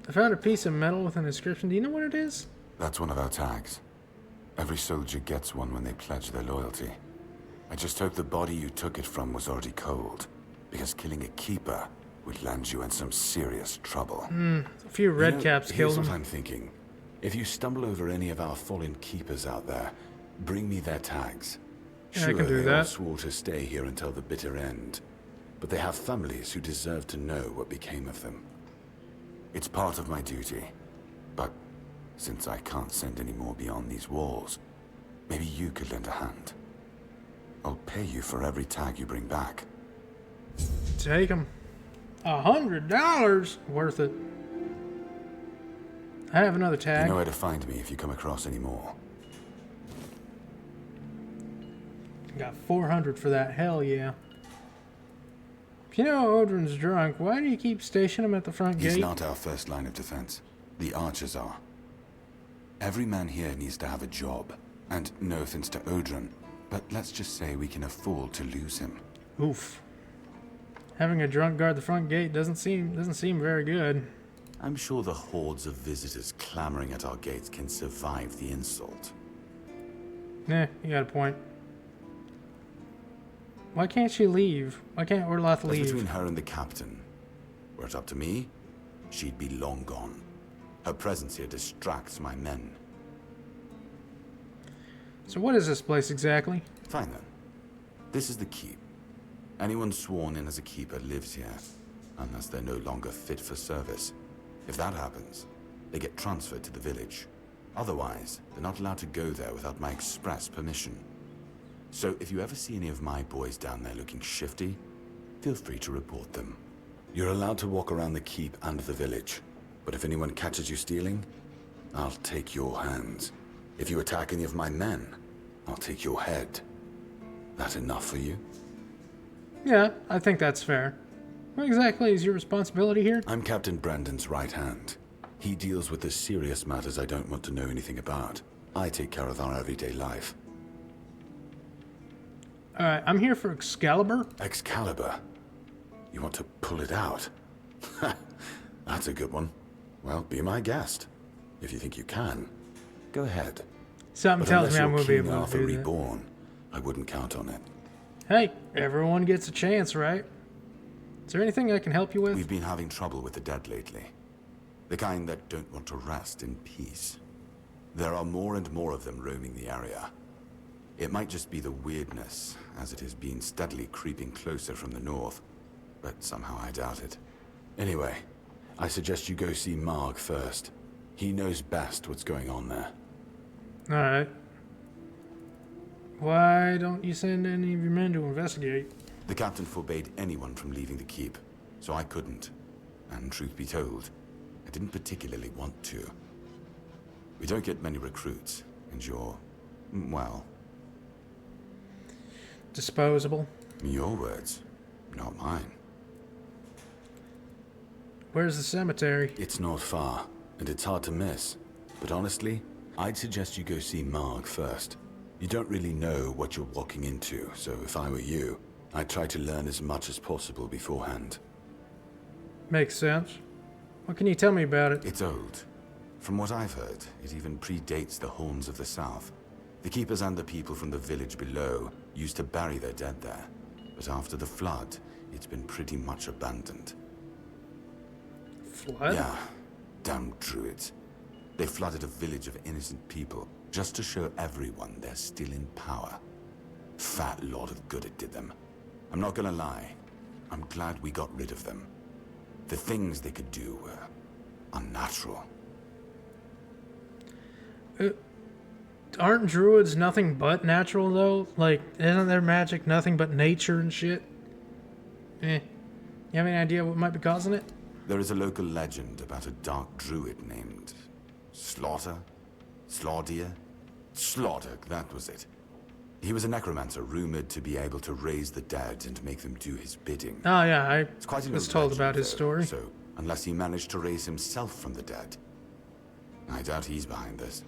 I found a piece of metal with an inscription. Do you know what it is? That's one of our tags. Every soldier gets one when they pledge their loyalty. I just hope the body you took it from was already cold, because killing a keeper would land you in some serious trouble. A few red caps killed Here's him. what I'm thinking. If you stumble over any of our fallen keepers out there, bring me their tags. Yeah, Sure, I can do they all that. swore to stay here until the bitter end, but they have families who deserve to know what became of them. It's part of my duty, but since I can't send any more beyond these walls, maybe you could lend a hand. I'll pay you for every tag you bring back. Take them. $100 worth it. I have another tag. You know where to find me if you come across any more. Got 400 for that. Hell yeah. If you know Odrin's drunk, why do you keep stationing him at the front gate? He's not our first line of defense. The archers are. Every man here needs to have a job. And no offense to Odrin, but let's just say we can afford to lose him. Oof. Having a drunk guard the front gate doesn't seem very good. I'm sure the hordes of visitors clamoring at our gates can survive the insult. Nah, you got a point. Why can't she leave? Why can't Orloth leave? That's between her and the captain. Were it up to me, she'd be long gone. Her presence here distracts my men. So what is this place exactly? Fine then. This is the keep. Anyone sworn in as a keeper lives here, unless they're no longer fit for service. If that happens, they get transferred to the village. Otherwise, they're not allowed to go there without my express permission. So if you ever see any of my boys down there looking shifty, feel free to report them. You're allowed to walk around the keep and the village, but if anyone catches you stealing, I'll take your hands. If you attack any of my men, I'll take your head. That enough for you? Yeah, I think that's fair. What exactly is your responsibility here? I'm Captain Brandon's right hand. He deals with the serious matters I don't want to know anything about. I take care of our everyday life. Alright, I'm here for Excalibur. Excalibur? You want to pull it out? That's a good one. Well, be my guest. If you think you can, go ahead. Something tells me I'm going to be able to Arthur do that. reborn, I wouldn't count on it. Hey, everyone gets a chance, right? Is there anything I can help you with? We've been having trouble with the dead lately. The kind that don't want to rest in peace. There are more and more of them roaming the area. It might just be the weirdness, as it has been steadily creeping closer from the north, but somehow I doubt it. Anyway, I suggest you go see Marg first. He knows best what's going on there. Alright. Why don't you send any of your men to investigate? The captain forbade anyone from leaving the keep, so I couldn't. And truth be told, I didn't particularly want to. We don't get many recruits, and you're, well... disposable? Your words, not mine. Where's the cemetery? It's not far, and it's hard to miss. But honestly, I'd suggest you go see Marg first. You don't really know what you're walking into, so if I were you, I'd try to learn as much as possible beforehand. Makes sense. What can you tell me about it? It's old. From what I've heard, it even predates the Horns of the South. The keepers and the people from the village below used to bury their dead there. But after the flood, it's been pretty much abandoned. Flood? Yeah, damn druids. They flooded a village of innocent people, just to show everyone they're still in power. Fat lot of good it did them. I'm not gonna lie, I'm glad we got rid of them. The things they could do were unnatural. Aren't druids nothing but natural, though? Like, isn't their magic nothing but nature and shit? You have any idea what might be causing it? There is a local legend about a dark druid named... Slaughter? Slaughter, that was it. He was a necromancer rumored to be able to raise the dead and make them do his bidding. Oh yeah, I It's quite an was old told legend, about his though, story. So, unless he managed to raise himself from the dead, I doubt he's behind this.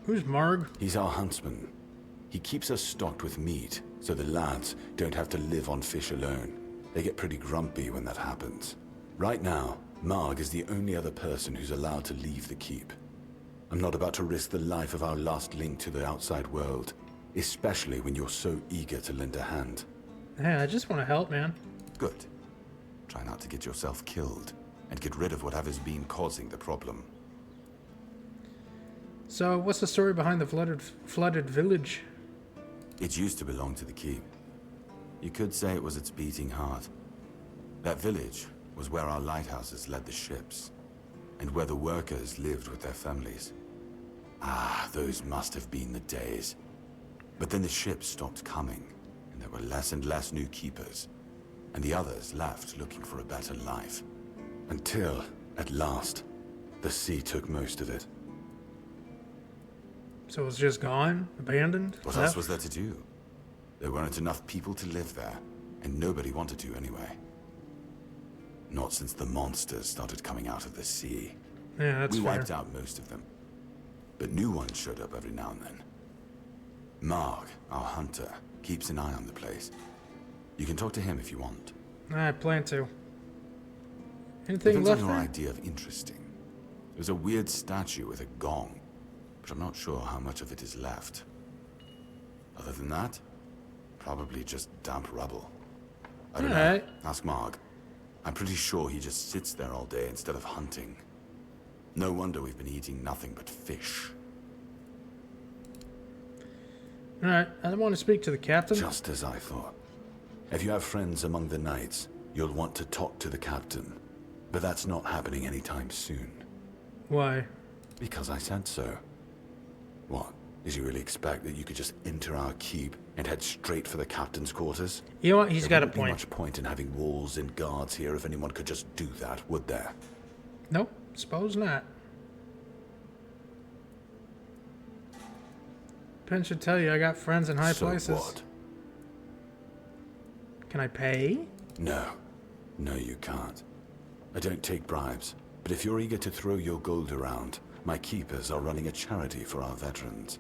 Who's Marg? He's our huntsman. He keeps us stocked with meat, so the lads don't have to live on fish alone. They get pretty grumpy when that happens. Right now, Marg is the only other person who's allowed to leave the keep. I'm not about to risk the life of our last link to the outside world, especially when you're so eager to lend a hand. Yeah, I just want to help, man. Good. Try not to get yourself killed, and get rid of whatever's been causing the problem. So, what's the story behind the flooded village? It used to belong to the keep. You could say it was its beating heart. That village was where our lighthouses led the ships, and where the workers lived with their families. Ah, those must have been the days. But then the ships stopped coming, and there were less and less new keepers, and the others left looking for a better life. Until, at last, the sea took most of it. So it was just gone? Abandoned? What else was there to do? There weren't enough people to live there, and nobody wanted to anyway. Not since the monsters started coming out of the sea. Yeah, that's We fair. wiped out most of them. But new ones showed up every now and then. Marg, our hunter, keeps an eye on the place. You can talk to him if you want. I plan to. Anything Depends left on your there? idea of interesting. There's a weird statue with a gong, but I'm not sure how much of it is left. Other than that, probably just damp rubble. I don't know. Alright. Ask Marg. I'm pretty sure he just sits there all day instead of hunting. No wonder we've been eating nothing but fish. Alright, I want to speak to the captain. Just as I thought. If you have friends among the knights, you'll want to talk to the captain. But that's not happening anytime soon. Why? Because I said so. What? Did you really expect that you could just enter our keep and head straight for the captain's quarters? You know what? He's got a There wouldn't be point. much point in having walls and guards here if anyone could just do that, would there? Nope, suppose not. Penn should tell you I got friends in high So places. what? Can I pay? No. No, you can't. I don't take bribes, but if you're eager to throw your gold around, my keepers are running a charity for our veterans.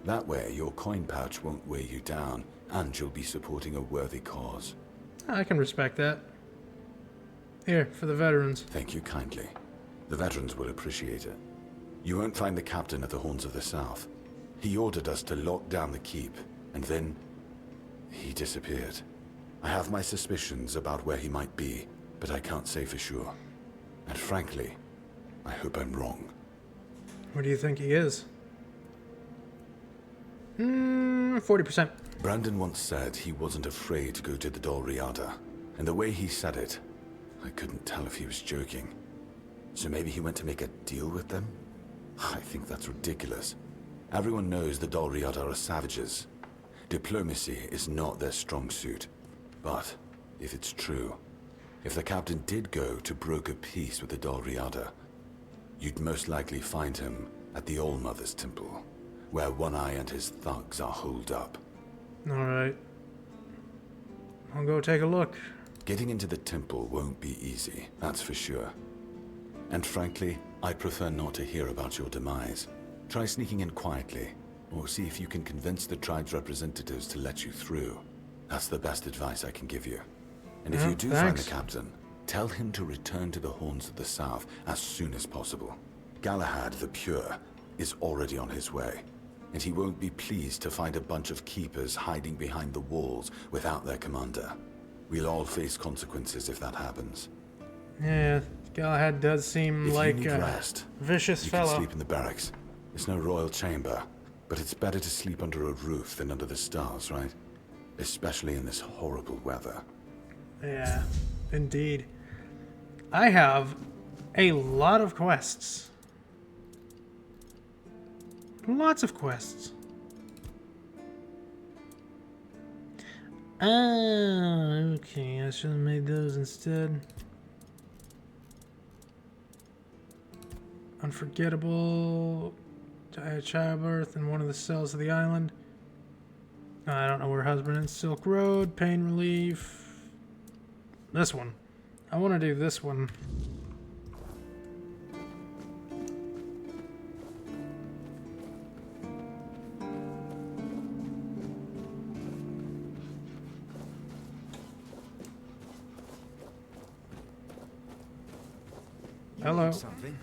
That way, your coin pouch won't weigh you down, and you'll be supporting a worthy cause. I can respect that. Here, for the veterans. Thank you kindly. The veterans will appreciate it. You won't find the captain at the Horns of the South. He ordered us to lock down the keep, and then he disappeared. I have my suspicions about where he might be, but I can't say for sure. And frankly, I hope I'm wrong. Where do you think he is? 40%. Brandon once said he wasn't afraid to go to the Dol Riada, and the way he said it, I couldn't tell if he was joking. So maybe he went to make a deal with them? I think that's ridiculous. Everyone knows the Dol Riada are savages. Diplomacy is not their strong suit. But if it's true, if the captain did go to broker peace with the Dol Riada, you'd most likely find him at the All-Mother's Temple, where One Eye and his thugs are holed up. Alright. I'll go take a look. Getting into the temple won't be easy, that's for sure. And frankly, I'd prefer not to hear about your demise. Try sneaking in quietly, or see if you can convince the tribe's representatives to let you through. That's the best advice I can give you. And if you do find the captain, tell him to return to the Horns of the South as soon as possible. Galahad the Pure is already on his way, and he won't be pleased to find a bunch of keepers hiding behind the walls without their commander. We'll all face consequences if that happens. Yeah, Galahad does seem If like you need a rest, vicious you fellow. can sleep in the barracks. It's no royal chamber, but it's better to sleep under a roof than under the stars, right? Especially in this horrible weather. Yeah, indeed. I have a lot of quests. Lots of quests. Ah, okay, I should have made those instead. Unforgettable. Childbirth in one of the cells of the island. I don't know where husband is. Silk Road, pain relief. This one. I want to do this one. Hello. Something.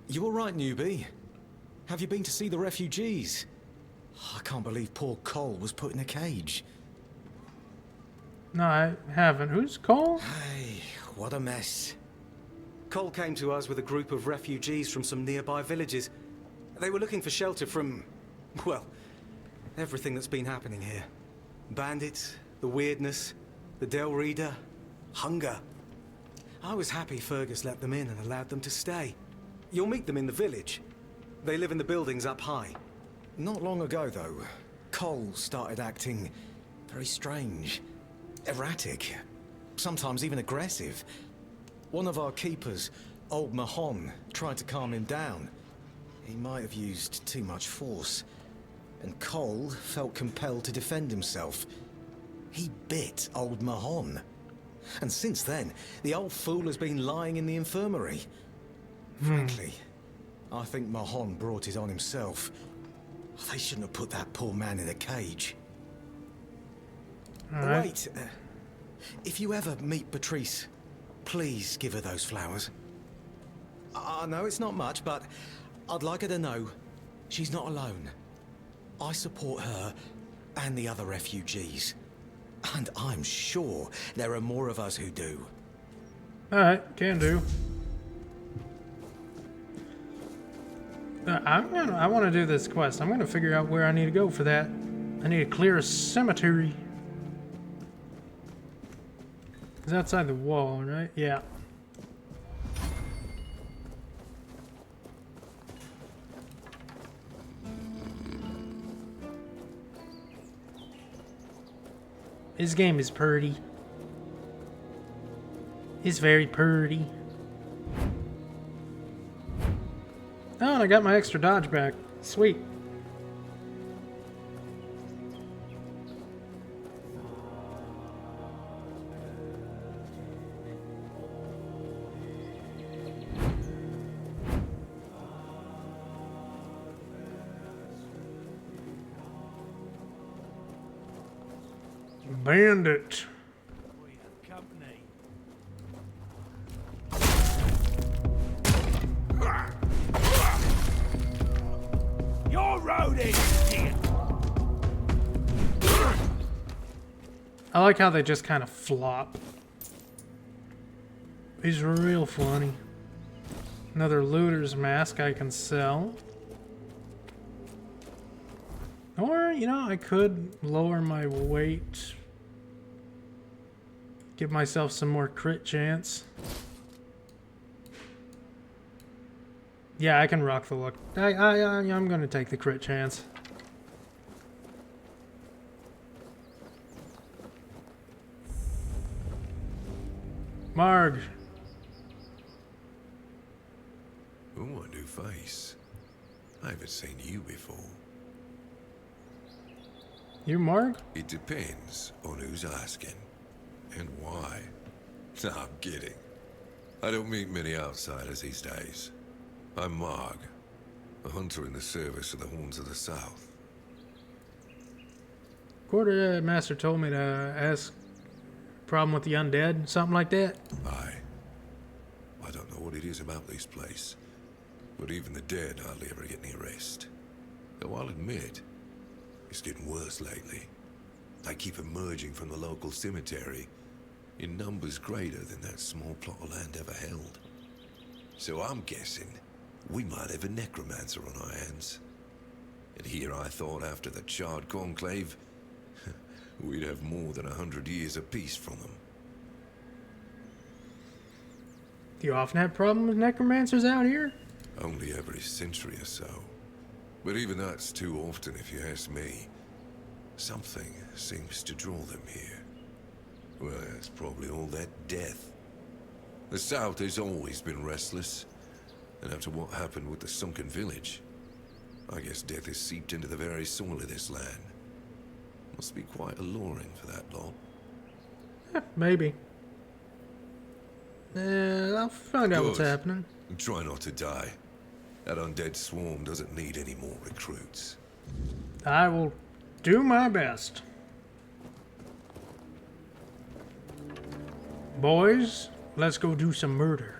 You all right, newbie? Have you been to see the refugees? I can't believe poor Cole was put in a cage. No, I haven't. Who's Cole? Hey, what a mess. Cole came to us with a group of refugees from some nearby villages. They were looking for shelter from, well, everything that's been happening here. Bandits, the weirdness, the Del Reader, hunger. I was happy Fergus let them in and allowed them to stay. You'll meet them in the village. They live in the buildings up high. Not long ago, though, Cole started acting very strange, erratic, sometimes even aggressive. One of our keepers, Old Mahon, tried to calm him down. He might have used too much force, and Cole felt compelled to defend himself. He bit Old Mahon. And since then, the old fool has been lying in the infirmary. Frankly, I think Mahon brought it on himself. They shouldn't have put that poor man in a cage. Right. Wait, if you ever meet Patrice, please give her those flowers. I know it's not much, but I'd like her to know she's not alone. I support her and the other refugees. And I'm sure there are more of us who do. Alright, can do. I want to do this quest. I'm gonna figure out where I need to go for that. I need to clear a cemetery. It's outside the wall, right? Yeah. This game is purty. It's very purty. Oh, and I got my extra dodge back. Sweet. Bandit. Your road is here. I like how they just kind of flop. He's real funny. Another looter's mask I can sell. Or, you know, I could lower my weight. Give myself some more crit chance. Yeah, I can rock the luck. I'm gonna take the crit chance. Marg. Oh, a new face. I haven't seen you before. You Marg? It depends on who's asking. And why. No, I'm kidding. I don't meet many outsiders these days. I'm Marg, a hunter in the service of the Horns of the South. Quartermaster told me to ask problem with the undead, something like that. Aye. I don't know what it is about this place, but even the dead hardly ever get any rest. Though I'll admit, it's getting worse lately. They keep emerging from the local cemetery in numbers greater than that small plot of land ever held. So I'm guessing we might have a necromancer on our hands. And here I thought after the Charred Conclave, we'd have more than 100 years of peace from them. Do you often have problems with necromancers out here? Only every century or so. But even that's too often if you ask me. Something seems to draw them here. Well, it's probably all that death. The South has always been restless. And after what happened with the sunken village, I guess death has seeped into the very soil of this land. Must be quite alluring for that lot. Maybe. I'll find out what's happening. And try not to die. That undead swarm doesn't need any more recruits. I will do my best. Boys, let's go do some murder.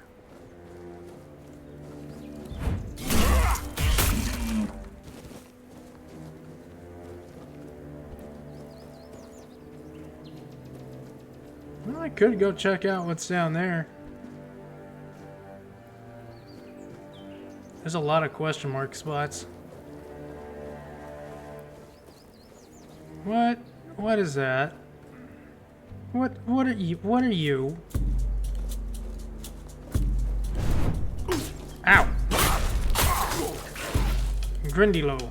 Well, I could go check out what's down there. There's a lot of question mark spots. What is that? What are you? Ow! Grindylow.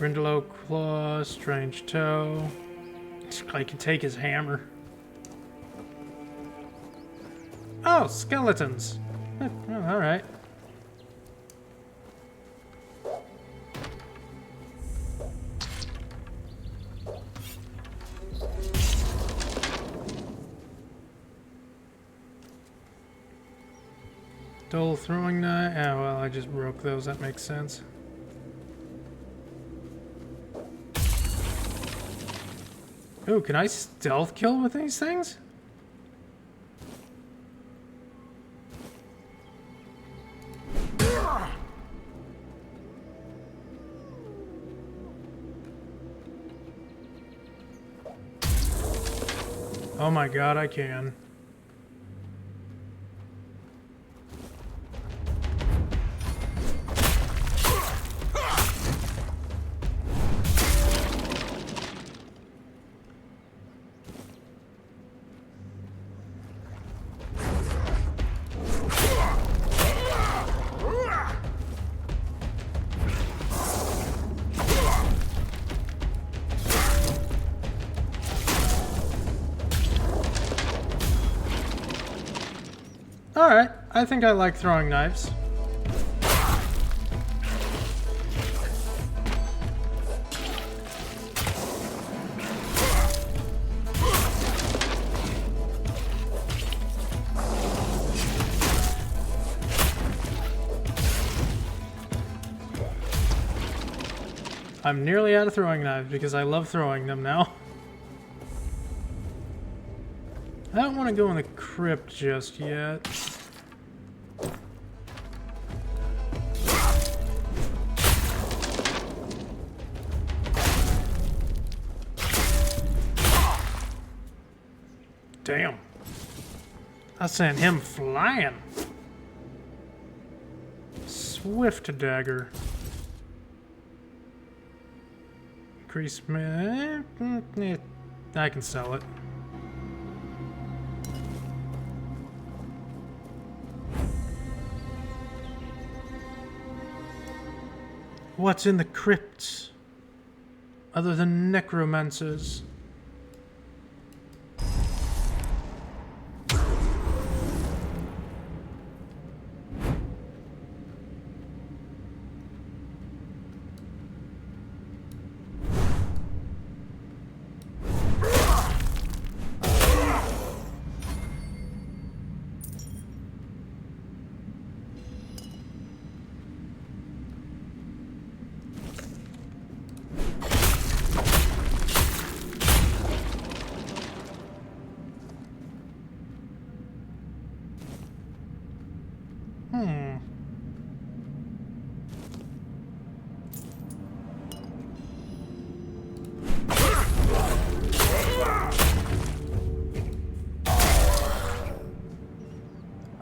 Grindelow Claw, Strange Toe. I can take his hammer. Oh, skeletons. Alright. Dull throwing knife. Oh, well, I just broke those. That makes sense. Ooh, can I stealth kill with these things? Oh my god, I can. Alright, I think I like throwing knives. I'm nearly out of throwing knives because I love throwing them now. I don't want to go in the crypt just yet. Damn. I sent him flying. Swift dagger. Increase my... I can sell it. What's in the crypts? Other than necromancers?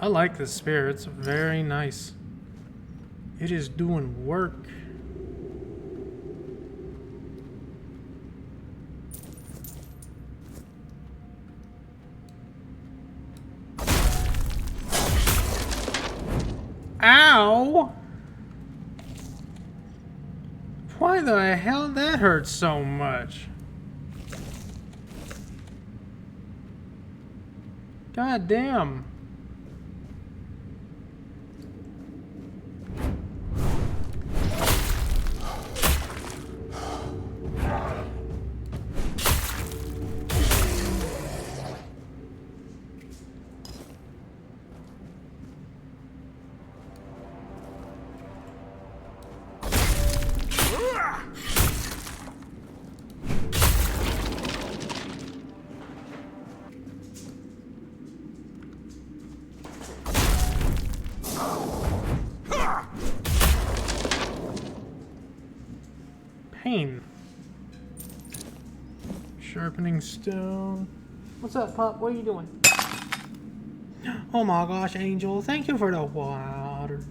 I like this spear. It's very nice. It is doing work. Ow! Why the hell that hurts so much? God damn. Pain. Sharpening stone. What's up, Pop? What are you doing? Oh my gosh, Angel. Thank you for the water.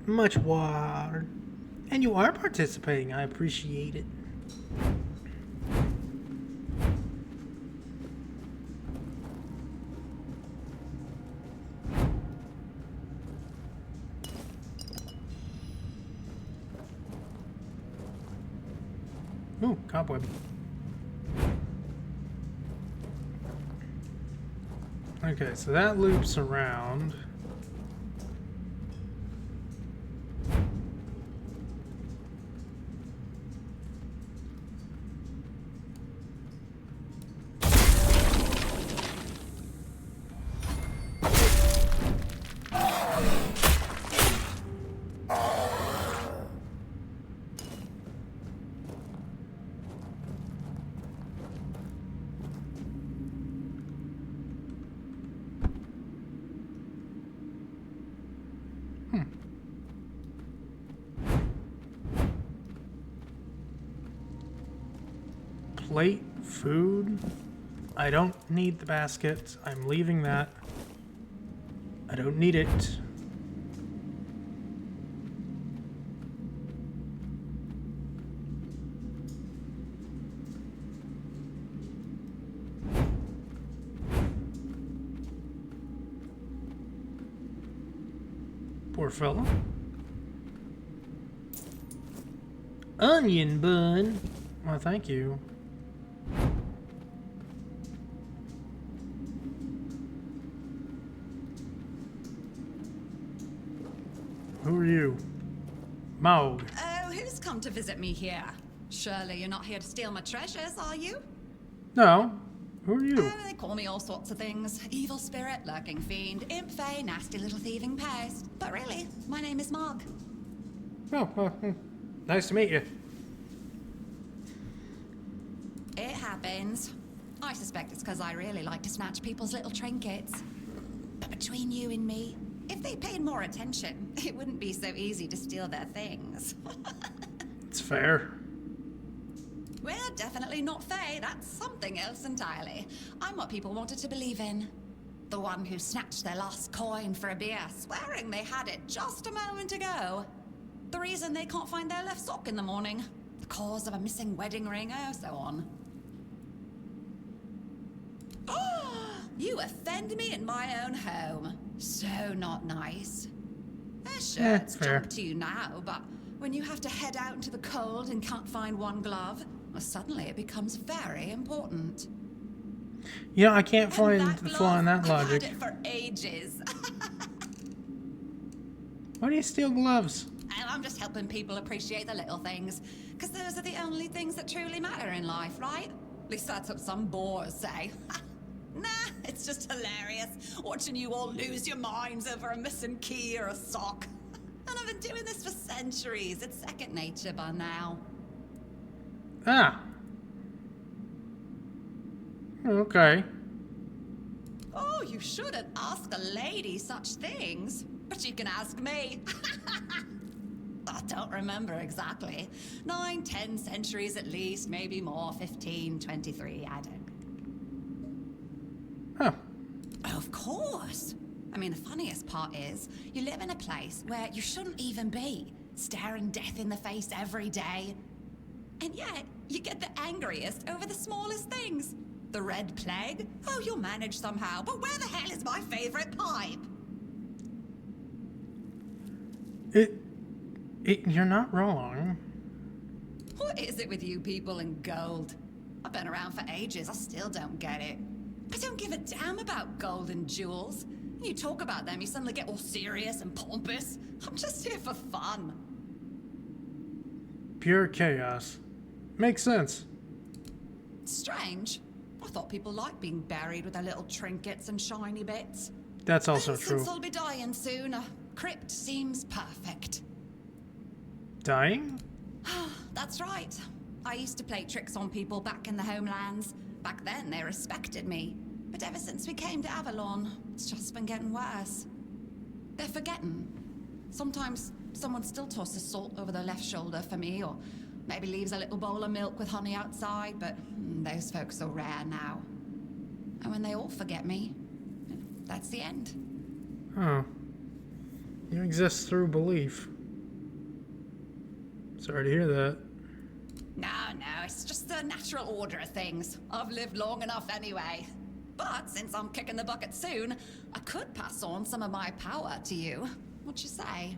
Much water. And you are participating. I appreciate it. Ooh, cobweb. Okay, so that loops around. Plate, food. I don't need the basket. I'm leaving that. I don't need it. Poor fella. Onion bun. Well, thank you. Who are you? Maug. Oh, who's come to visit me here? Surely you're not here to steal my treasures, are you? No. Who are you? Oh, they call me all sorts of things. Evil spirit, lurking fiend, imp fae, nasty little thieving pest. But really, my name is Maug. Oh, well, nice to meet you. It happens. I suspect it's because I really like to snatch people's little trinkets. But between you and me, if they paid more attention, it wouldn't be so easy to steal their things. It's fair. We're definitely not fae. That's something else entirely. I'm what people wanted to believe in. The one who snatched their last coin for a beer, swearing they had it just a moment ago. The reason they can't find their left sock in the morning. The cause of a missing wedding ring, oh, so on. You offend me in my own home. So not nice. Sure, it's junk to you now, but when you have to head out into the cold and can't find one glove, well, suddenly it becomes very important. You know, I can't find the flaw in that logic. I've had it for ages. Why do you steal gloves? I'm just helping people appreciate the little things, because those are the only things that truly matter in life, right? At least that's what some bores say. Nah, it's just hilarious, watching you all lose your minds over a missing key or a sock. And I've been doing this for centuries. It's second nature by now. Ah. Okay. Oh, you shouldn't ask a lady such things. But you can ask me. I don't remember exactly. 9, 10 centuries at least, maybe more. 15, 23, I don't. Huh. Of course. I mean, the funniest part is, you live in a place where you shouldn't even be, staring death in the face every day. And yet, you get the angriest over the smallest things. The Red Plague? Oh, you'll manage somehow, but where the hell is my favorite pipe? You're not wrong. What is it with you people and gold? I've been around for ages, I still don't get it. I don't give a damn about gold and jewels. You talk about them, you suddenly get all serious and pompous. I'm just here for fun. Pure chaos. Makes sense. Strange. I thought people liked being buried with their little trinkets and shiny bits. That's also And true. since I'll be dying soon, a crypt seems perfect. Dying? That's right. I used to play tricks on people back in the homelands. Back then, they respected me. But ever since we came to Avalon, it's just been getting worse. They're forgetting. Sometimes someone still tosses salt over their left shoulder for me, or maybe leaves a little bowl of milk with honey outside, but those folks are rare now. And when they all forget me, that's the end. Huh. You exist through belief. Sorry to hear that. No, it's just the natural order of things. I've lived long enough anyway. But since I'm kicking the bucket soon, I could pass on some of my power to you. What you say?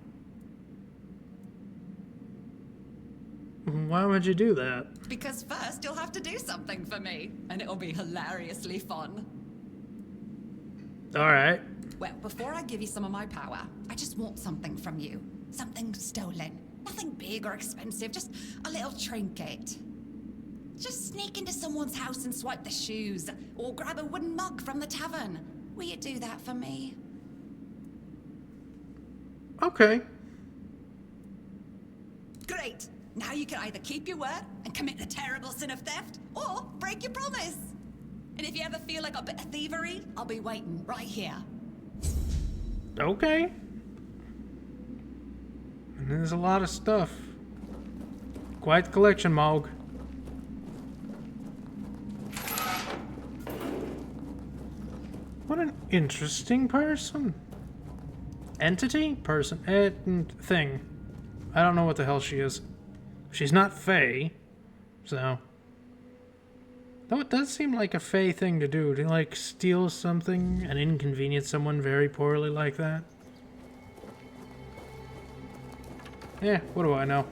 Why would you do that? Because first you'll have to do something for me, and it'll be hilariously fun. Alright. Well, before I give you some of my power, I just want something from you. Something stolen. Nothing big or expensive, just a little trinket. Just sneak into someone's house and swipe the shoes, or grab a wooden mug from the tavern. Will you do that for me? Okay. Great! Now you can either keep your word and commit the terrible sin of theft, or break your promise. And if you ever feel like a bit of thievery, I'll be waiting right here. Okay. And there's a lot of stuff. Quite the collection, Mog. What an interesting person. Entity? Person. Thing. I don't know what the hell she is. She's not Fae, so... Though it does seem like a Fae thing to do, to like steal something and inconvenience someone very poorly like that. Yeah, what do I know?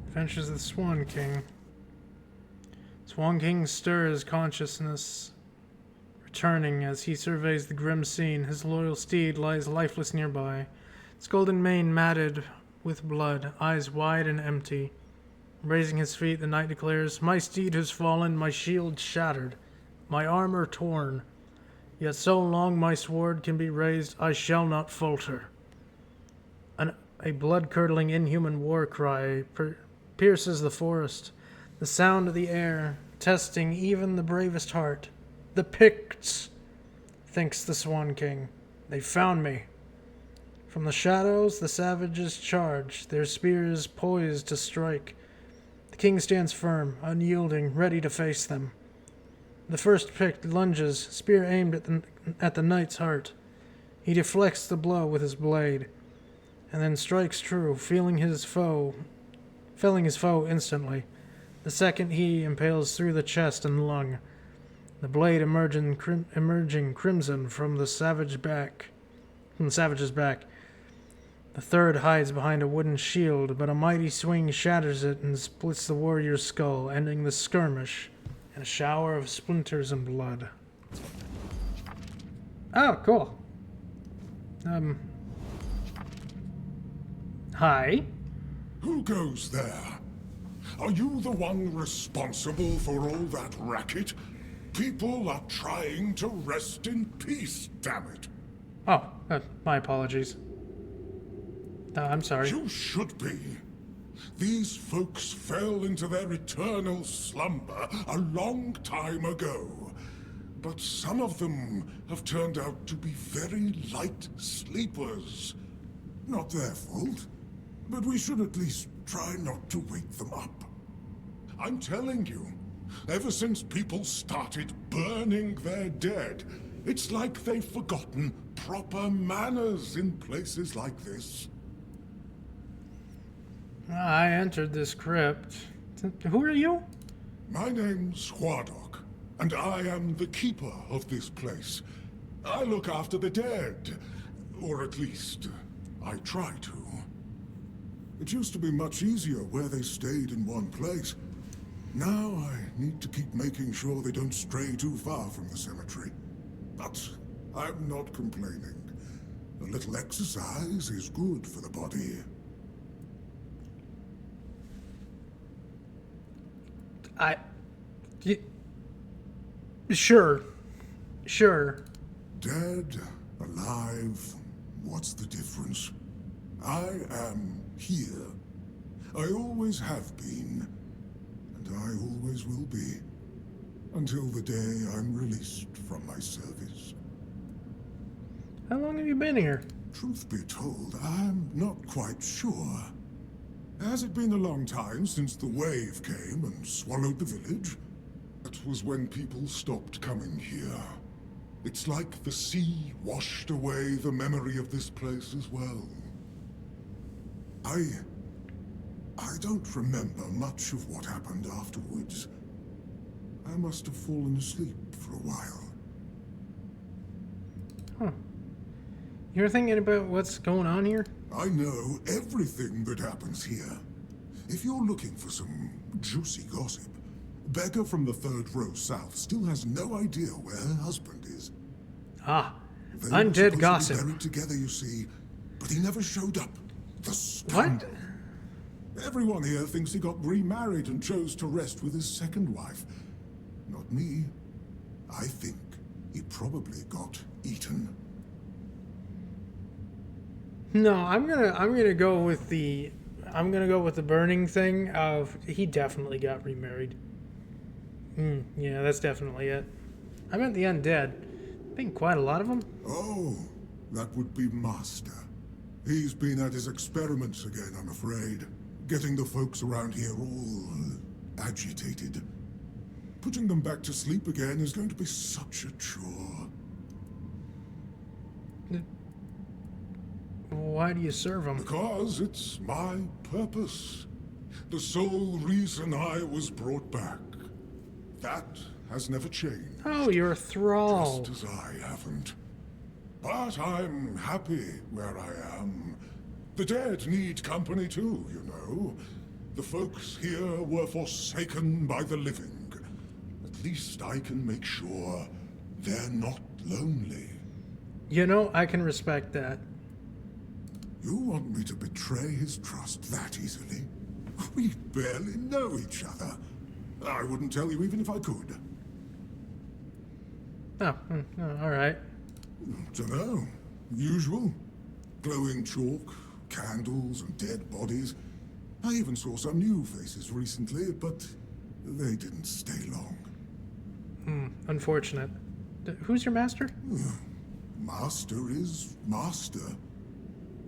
Adventures of the Swan King. Swan King stirs consciousness, returning as he surveys the grim scene. His loyal steed lies lifeless nearby, its golden mane matted with blood, eyes wide and empty. Raising his feet, the knight declares, "My steed has fallen, my shield shattered, my armor torn. Yet so long my sword can be raised, I shall not falter." A blood-curdling inhuman war cry pierces the forest, the sound of the air, testing even the bravest heart. "The Picts," thinks the Swan King. "They found me." From the shadows, the savages charge, their spears poised to strike. The king stands firm, unyielding, ready to face them. The first Pict lunges, spear aimed at the knight's heart. He deflects the blow with his blade, and then strikes true, felling his foe instantly. The second he impales through the chest and lung, the blade emerging crimson from the savage's back. The third hides behind a wooden shield, but a mighty swing shatters it and splits the warrior's skull, ending the skirmish in a shower of splinters and blood. Oh, cool. Hi. Who goes there? Are you the one responsible for all that racket? People are trying to rest in peace, damn it. Oh, my apologies. I'm sorry. You should be. These folks fell into their eternal slumber a long time ago. But some of them have turned out to be very light sleepers. Not their fault, but we should at least try not to wake them up. I'm telling you, ever since people started burning their dead, it's like they've forgotten proper manners in places like this. I entered this crypt. Who are you? My name's Huardok, and I am the keeper of this place. I look after the dead, or at least, I try to. It used to be much easier where they stayed in one place. Now I need to keep making sure they don't stray too far from the cemetery. But I'm not complaining. A little exercise is good for the body. Sure. Dead, alive, what's the difference? I am here. I always have been, and I always will be, until the day I'm released from my service. How long have you been here? Truth be told, I'm not quite sure. Has it been a long time since the wave came and swallowed the village? That was when people stopped coming here. It's like the sea washed away the memory of this place as well. I don't remember much of what happened afterwards. I must have fallen asleep for a while. Huh. You're thinking about what's going on here? I know everything that happens here. If you're looking for some juicy gossip, Becca from the 3rd row south still has no idea where her husband is. Ah, They undead were supposed gossip. to be buried together, you see, but he never showed up. The scoundrel. What? Everyone here thinks he got remarried and chose to rest with his second wife. Not me. I think he probably got eaten. No, I'm gonna go with the burning thing of he definitely got remarried. Yeah, that's definitely it. I meant the undead. I think quite a lot of them. Oh, that would be Master. He's been at his experiments again, I'm afraid. Getting the folks around here all agitated. Putting them back to sleep again is going to be such a chore. Why do you serve them? Because it's my purpose. The sole reason I was brought back. That has never changed. Oh, you're a thrall. Just as I haven't. But I'm happy where I am. The dead need company too, you know. The folks here were forsaken by the living. At least I can make sure they're not lonely. You know, I can respect that. You want me to betray his trust that easily? We barely know each other. I wouldn't tell you even if I could. Oh, all right. Dunno. Usual. Glowing chalk, candles, and dead bodies. I even saw some new faces recently, but they didn't stay long. Unfortunate. Who's your master? Master is master.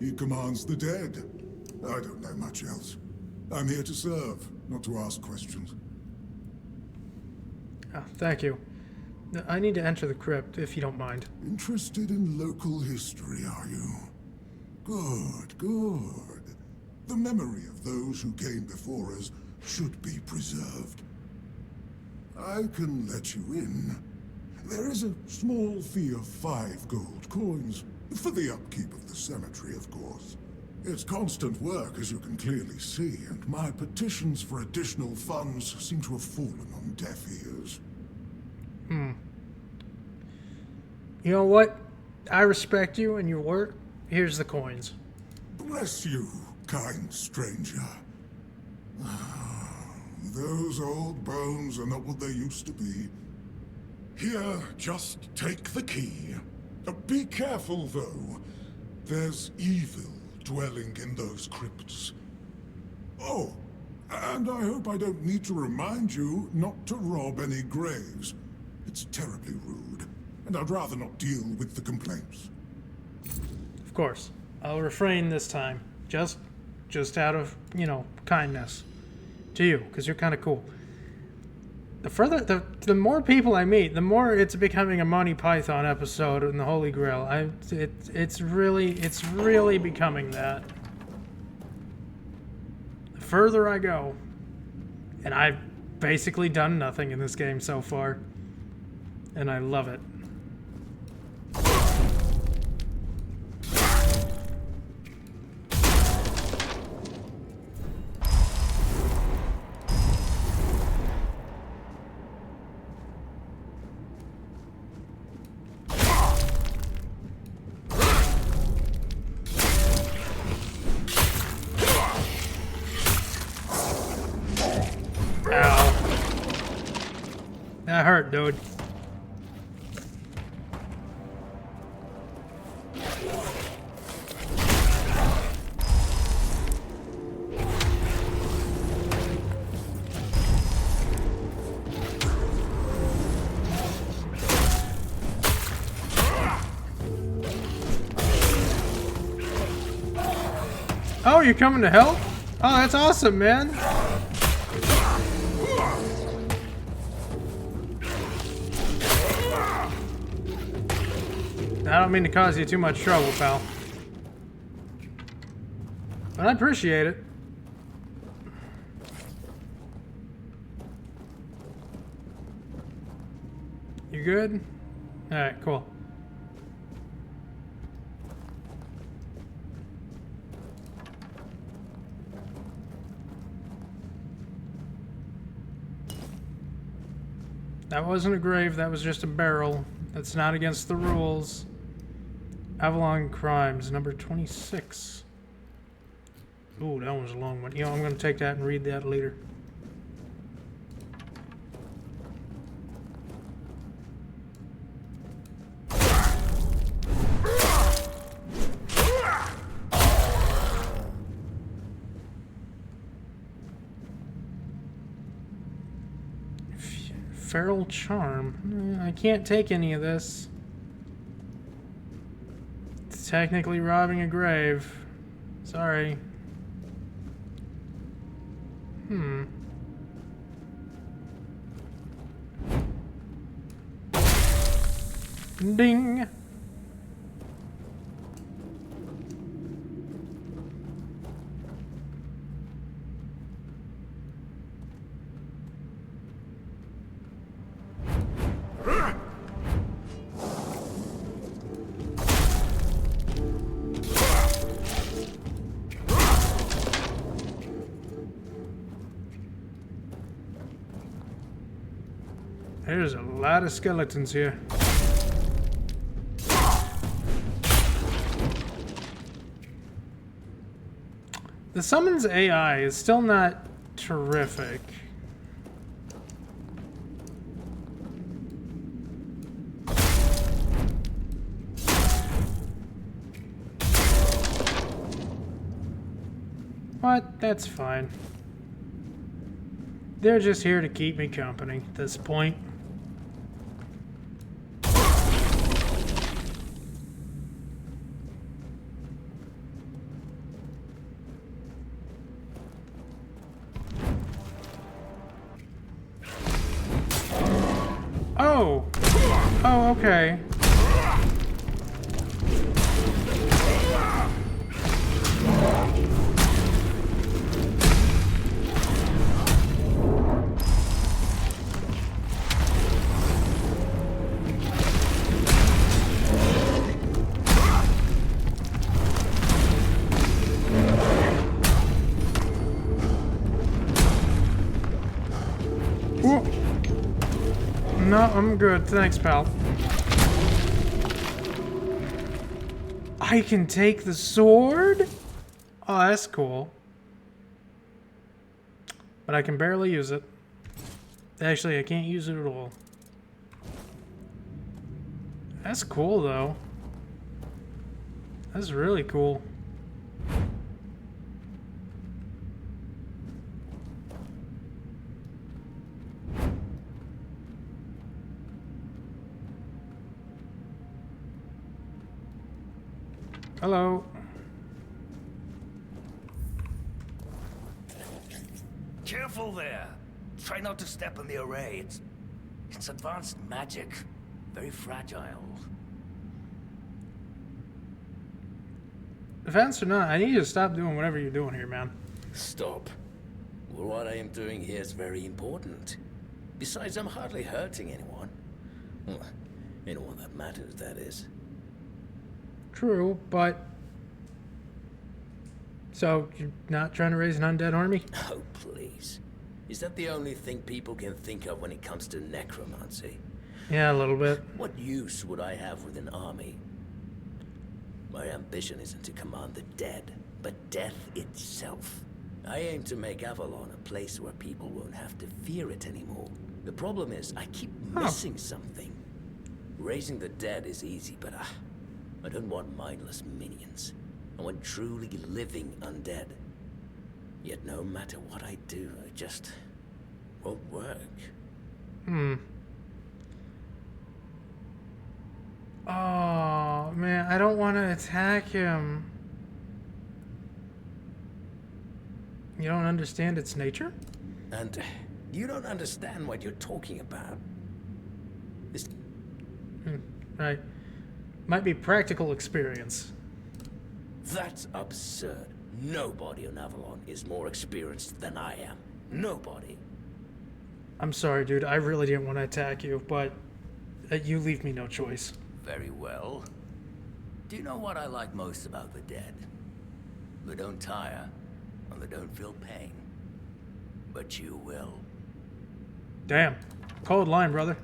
He commands the dead. I don't know much else. I'm here to serve, not to ask questions. Oh, thank you. I need to enter the crypt, if you don't mind. Interested in local history, are you? Good, good. The memory of those who came before us should be preserved. I can let you in. There is a small fee of 5 gold coins, for the upkeep of the cemetery, of course. It's constant work, as you can clearly see, and my petitions for additional funds seem to have fallen on deaf ears. You know what? I respect you and your work. Here's the coins. Bless you, kind stranger. Those old bones are not what they used to be. Here, just take the key. Be careful, though. There's evil dwelling in those crypts. Oh, and I hope I don't need to remind you not to rob any graves. It's terribly rude, and I'd rather not deal with the complaints. Of course. I'll refrain this time. Just out of, kindness. To you, because you're kind of cool. The more people I meet, the more it's becoming a Monty Python episode in the Holy Grail. It's really becoming that. The further I go, and I've basically done nothing in this game so far, and I love it. That hurt, dude. Oh, you're coming to help? Oh, that's awesome, man. I don't mean to cause you too much trouble, pal. But I appreciate it. You good? Alright, cool. That wasn't a grave, that was just a barrel. That's not against the rules. Avalon Crimes, number 26. Ooh, that was a long one. You know, I'm going to take that and read that later. Feral Charm. I can't take any of this. It's technically robbing a grave. Sorry. Ding. There's a lot of skeletons here. The summons AI is still not terrific. But that's fine. They're just here to keep me company at this point. Oh! Oh, okay. No, I'm good. Thanks, pal. I can take the sword? Oh, that's cool. But I can barely use it. Actually, I can't use it at all. That's cool, though. That's really cool. Hello. Careful there. Try not to step on the array. It's advanced magic. Very fragile. Advanced or not, I need you to stop doing whatever you're doing here, man. Stop. Well, what I am doing here is very important. Besides, I'm hardly hurting anyone. Well, anyone that matters, that is. True, but... So, you're not trying to raise an undead army? Oh, please. Is that the only thing people can think of when it comes to necromancy? Yeah, a little bit. What use would I have with an army? My ambition isn't to command the dead, but death itself. I aim to make Avalon a place where people won't have to fear it anymore. The problem is, I keep missing something. Raising the dead is easy, but I don't want mindless minions. I want truly living undead. Yet no matter what I do, it just won't work. Oh, man, I don't want to attack him. You don't understand its nature? And you don't understand what you're talking about. Right. Might be practical experience. That's absurd. Nobody on Avalon is more experienced than I am. Nobody. I'm sorry, dude. I really didn't want to attack you, but you leave me no choice. Very well. Do you know what I like most about the dead? They don't tire, and they don't feel pain. But you will. Damn. Cold line, brother.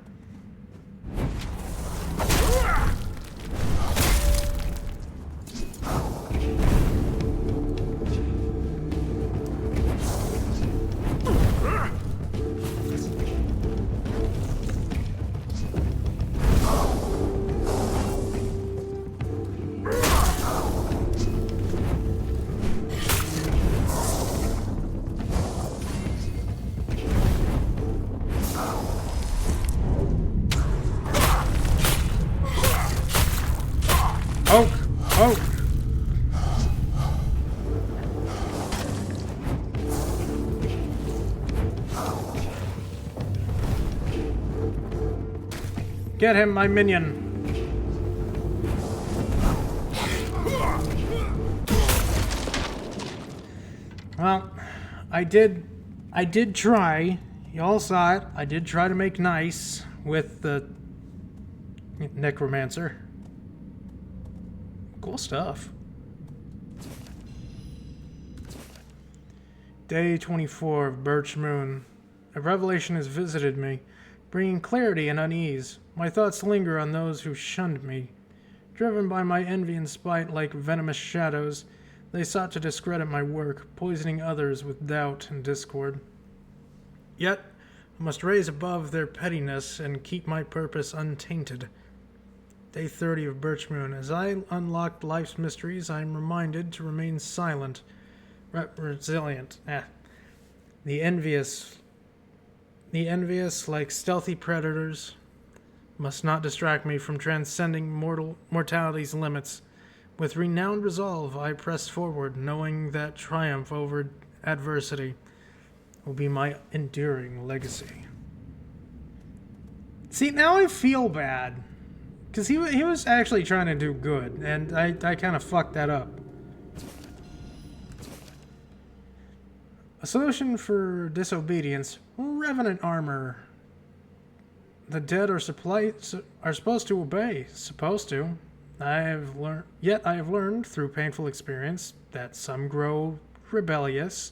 Get him, my minion. Well, I did try. Y'all saw it. I did try to make nice with the necromancer. Cool stuff. Day 24 of Birch Moon. A revelation has visited me, bringing clarity and unease. My thoughts linger on those who shunned me. Driven by my envy and spite like venomous shadows, they sought to discredit my work, poisoning others with doubt and discord. Yet, I must raise above their pettiness and keep my purpose untainted. Day 30 of Birch Moon. As I unlock life's mysteries, I am reminded to remain silent, resilient. The envious, like stealthy predators, must not distract me from transcending mortality's limits. With renowned resolve, I press forward, knowing that triumph over adversity will be my enduring legacy. See, now I feel bad. Because he was actually trying to do good, and I kind of fucked that up. A solution for disobedience: revenant armor. The dead are supposed to obey. Supposed to. I have learned through painful experience that some grow rebellious.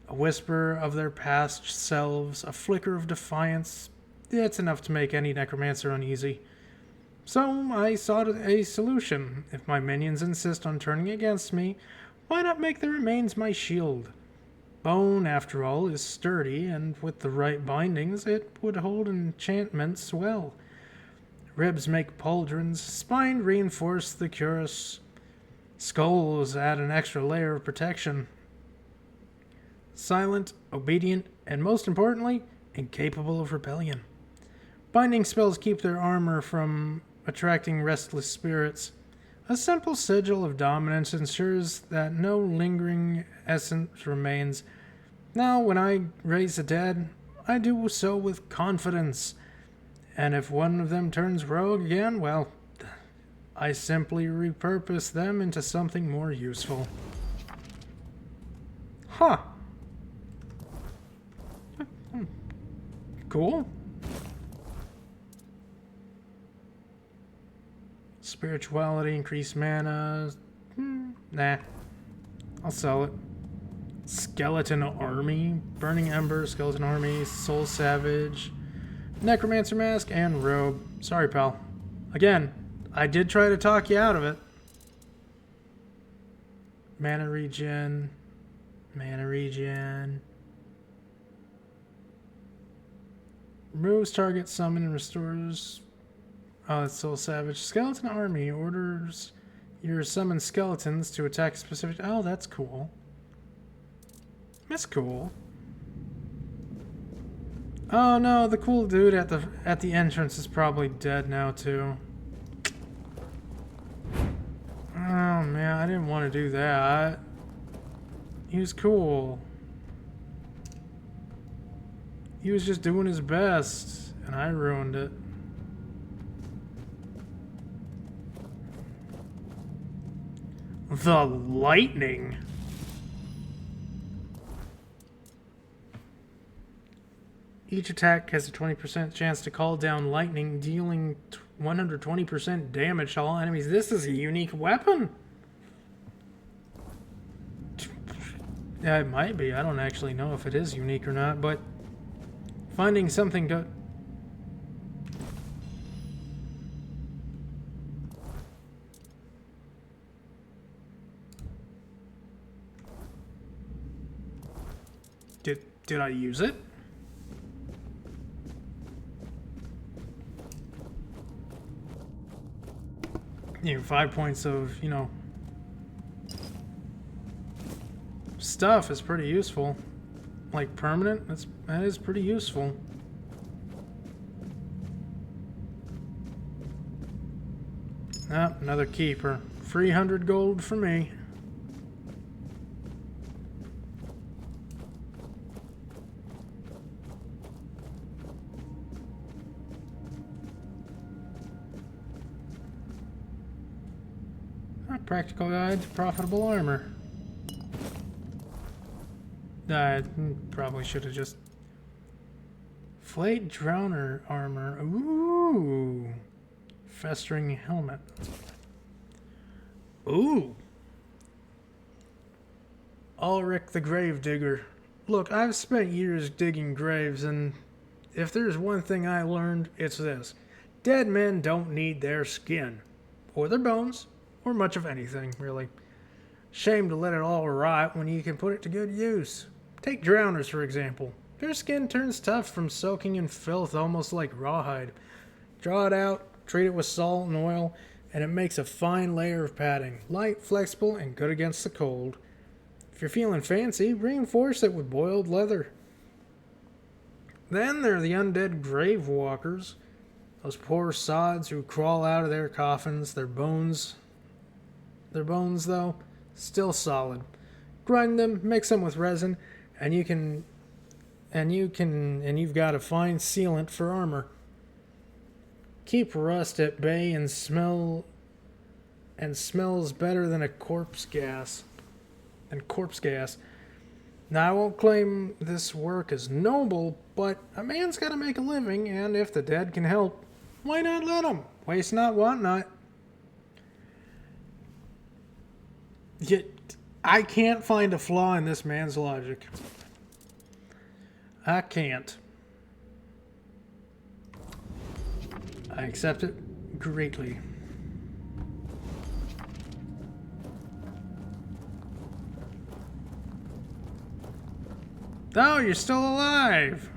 A whisper of their past selves, a flicker of defiance. It's enough to make any necromancer uneasy. So I sought a solution. If my minions insist on turning against me, why not make their remains my shield? Bone, after all, is sturdy, and with the right bindings, it would hold enchantments well. Ribs make pauldrons, spine reinforce the cuirass, skulls add an extra layer of protection. Silent, obedient, and most importantly, incapable of rebellion. Binding spells keep their armor from attracting restless spirits. A simple sigil of dominance ensures that no lingering essence remains. Now, when I raise the dead, I do so with confidence. And if one of them turns rogue again, well, I simply repurpose them into something more useful. Huh. Cool. Spirituality, increased mana. Nah. I'll sell it. Skeleton Army. Burning Ember, Skeleton Army, Soul Savage, Necromancer Mask, and Robe. Sorry, pal. Again, I did try to talk you out of it. Mana regen. Mana regen. Removes target summon and restores... Oh, that's Soul Savage. Skeleton Army orders your summoned skeletons to attack a specific... Oh, that's cool. That's cool. Oh no, the cool dude at the entrance is probably dead now too. Oh man, I didn't want to do that. He was cool. He was just doing his best, and I ruined it. The lightning. Each attack has a 20% chance to call down lightning, dealing 120% damage to all enemies. This is a unique weapon. Yeah, it might be. I don't actually know if it is unique or not, but finding something to... Did I use it? You know, 5 points of, you know, stuff is pretty useful. Like permanent, that is pretty useful. Ah, another keeper. 300 gold for me. Practical guide to profitable armor. I probably should have just... Flayed Drowner armor. Ooh. Festering helmet. Ooh. Ulrich the Gravedigger. Look, I've spent years digging graves, and if there's one thing I learned, it's this. Dead men don't need their skin. Or their bones. Or much of anything, really. Shame to let it all rot when you can put it to good use. Take drowners, for example. Their skin turns tough from soaking in filth, almost like rawhide. Draw it out, treat it with salt and oil, and it makes a fine layer of padding. Light, flexible, and good against the cold. If you're feeling fancy, reinforce it with boiled leather. Then there are the undead grave walkers. Those poor sods who crawl out of their coffins, their bones, though, still solid. Grind them, mix them with resin, and you've got a fine sealant for armor. Keep rust at bay and smells better than corpse gas. Now, I won't claim this work is noble, but a man's got to make a living, and if the dead can help, why not let them? Waste not, want not. Yet, I can't find a flaw in this man's logic. I can't. I accept it greatly. Oh, you're still alive!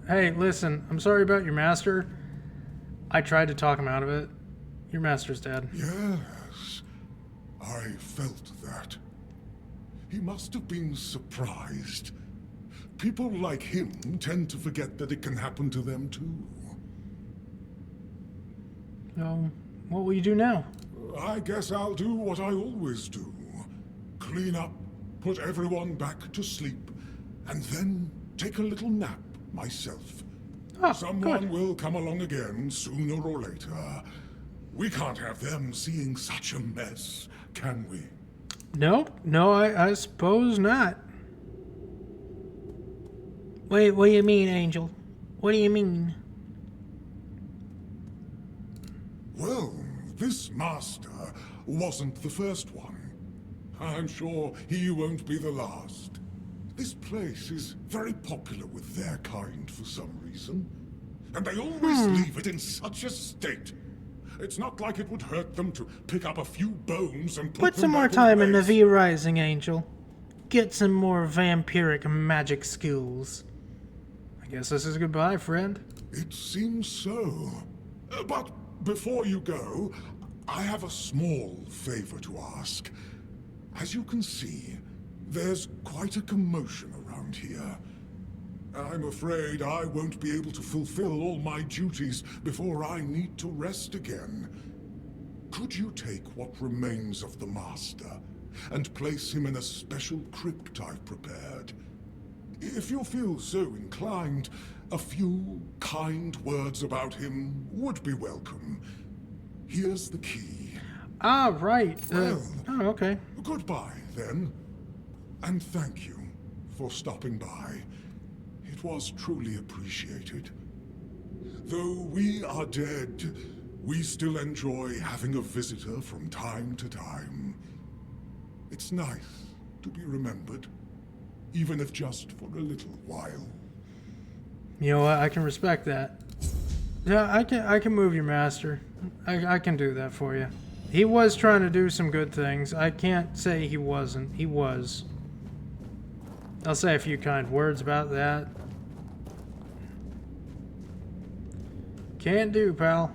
Hey, listen, I'm sorry about your master. I tried to talk him out of it. Your master's dead. Yes, I felt that. He must have been surprised. People like him tend to forget that it can happen to them too. What will you do now? I guess I'll do what I always do. Clean up, put everyone back to sleep, and then take a little nap myself. Someone will come along again sooner or later. We can't have them seeing such a mess, can we? Nope. No, I suppose not. Wait, what do you mean, Angel? What do you mean? Well, this master wasn't the first one. I'm sure he won't be the last. This place is very popular with their kind for some reason. And they always leave it in such a state. It's not like it would hurt them to pick up a few bones and put some more time in the V Rising, Angel. Get some more vampiric magic skills. I guess this is goodbye, friend. It seems so. But before you go, I have a small favor to ask. As you can see, there's quite a commotion around here. I'm afraid I won't be able to fulfill all my duties before I need to rest again. Could you take what remains of the Master and place him in a special crypt I've prepared? If you feel so inclined, a few kind words about him would be welcome. Here's the key. Ah, right. Well, oh, okay. Goodbye, then. And thank you for stopping by. It was truly appreciated. Though we are dead, we still enjoy having a visitor from time to time. It's nice to be remembered, even if just for a little while. You know what? I can respect that. Yeah, I can move your master. I can do that for you. He was trying to do some good things. I can't say he wasn't. He was. I'll say a few kind words about that. Can't do, pal.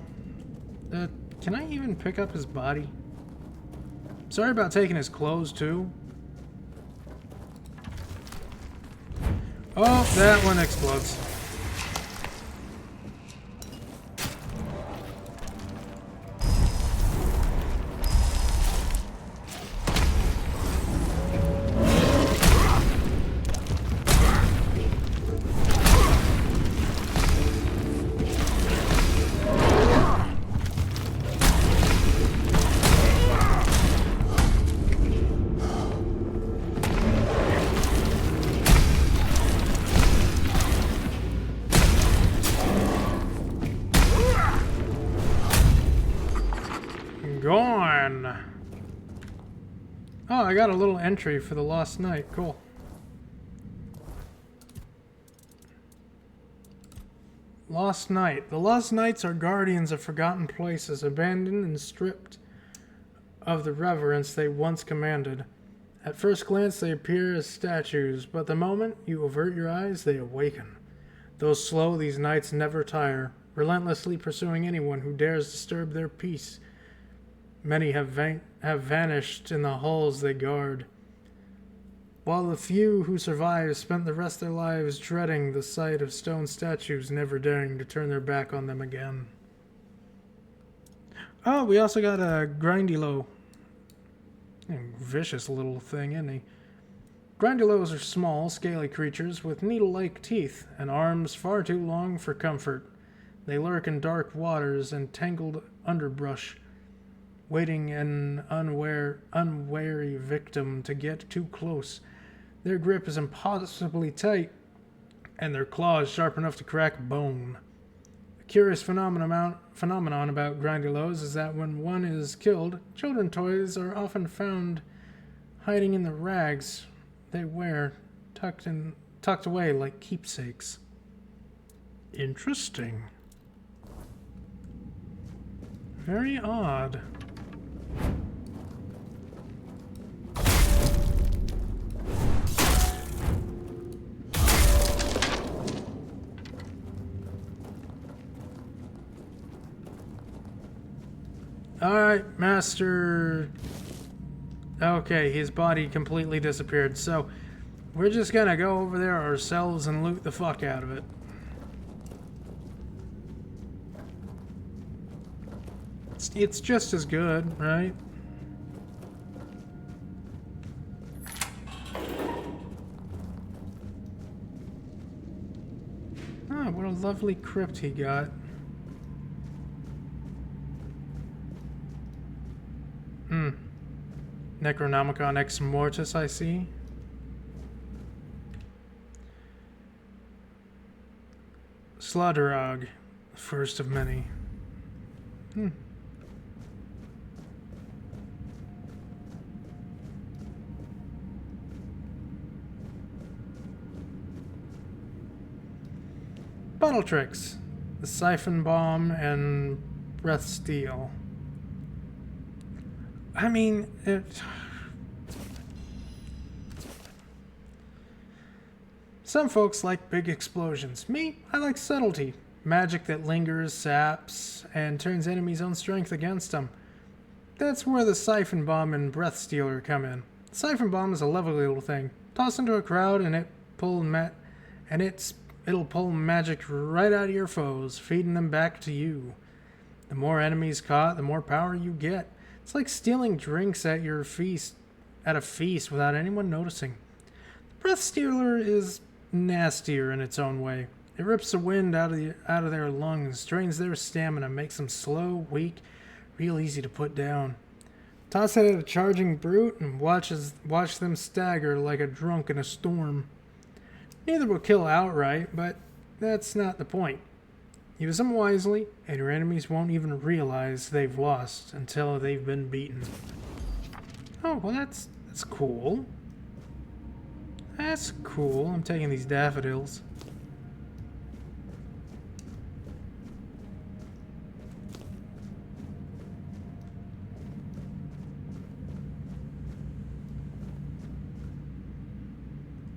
Can I even pick up his body? Sorry about taking his clothes, too. Oh, that one explodes. Gone. Oh, I got a little entry for the Lost Knight. Cool. Lost Knight. The Lost Knights are guardians of forgotten places, abandoned and stripped of the reverence they once commanded. At first glance, they appear as statues, but the moment you avert your eyes, they awaken. Though slow, these knights never tire, relentlessly pursuing anyone who dares disturb their peace. Many have vanished in the halls they guard, while the few who survived spent the rest of their lives dreading the sight of stone statues, never daring to turn their back on them again. Oh, we also got a Grindilo. Vicious little thing, isn't he? Grindilos are small, scaly creatures with needle-like teeth and arms far too long for comfort. They lurk in dark waters and tangled underbrush, waiting an unwary victim to get too close. Their grip is impossibly tight, and their claws sharp enough to crack bone. A curious phenomenon about Grindylows is that when one is killed, children's toys are often found hiding in the rags they wear, tucked away like keepsakes. Interesting. Very odd. Alright, Master. Okay, his body completely disappeared, so we're just gonna go over there ourselves and loot the fuck out of it. It's just as good, right? Ah, what a lovely crypt he got. Necronomicon Ex Mortis, I see. Slaughterog, first of many. Bottle tricks. The Siphon Bomb and Breath Steel. I mean, some folks like big explosions. Me, I like subtlety. Magic that lingers, saps, and turns enemies' own strength against them. That's where the Siphon Bomb and Breath Stealer come in. The Siphon Bomb is a lovely little thing. Toss into a crowd and it'll pull magic right out of your foes, feeding them back to you. The more enemies caught, the more power you get. It's like stealing drinks at a feast without anyone noticing. The Breath Stealer is nastier in its own way. It rips the wind out of their lungs, drains their stamina, makes them slow, weak, real easy to put down. Toss it at a charging brute and watch them stagger like a drunk in a storm. Neither will kill outright, but that's not the point. Use them wisely, and your enemies won't even realize they've lost until they've been beaten. Oh, well that's cool. That's cool. I'm taking these daffodils.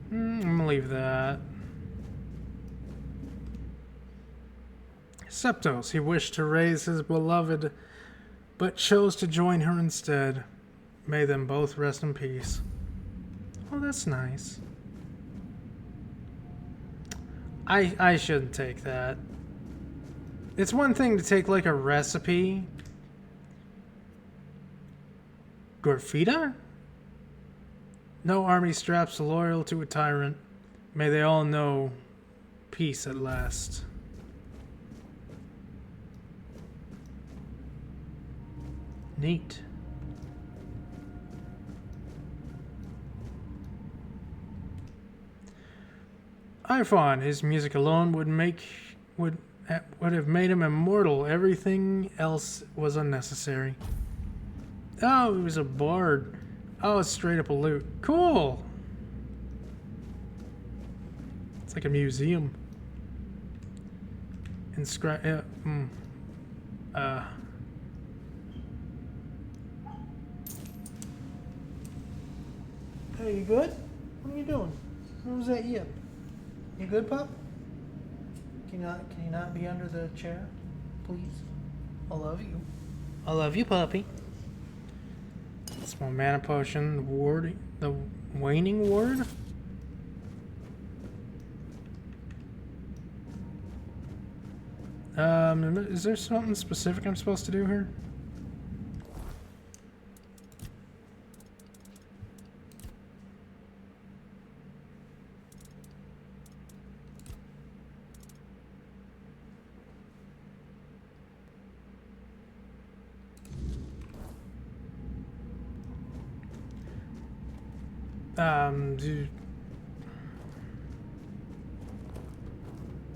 I'm gonna leave that. Septos, he wished to raise his beloved, but chose to join her instead. May them both rest in peace. Oh, that's nice. I shouldn't take that. It's one thing to take like a recipe. Gorfita? No army straps loyal to a tyrant. May they all know peace at last. Neat. Ifon, his music alone would have made him immortal. Everything else was unnecessary. Oh, he was a bard. Oh, it's straight up a lute. Cool. It's like a museum. Hey, you good? What are you doing? What was that yip? You good, pup? Can you not be under the chair, please? I love you. I love you, puppy. Small mana potion, the waning ward. Is there something specific I'm supposed to do here?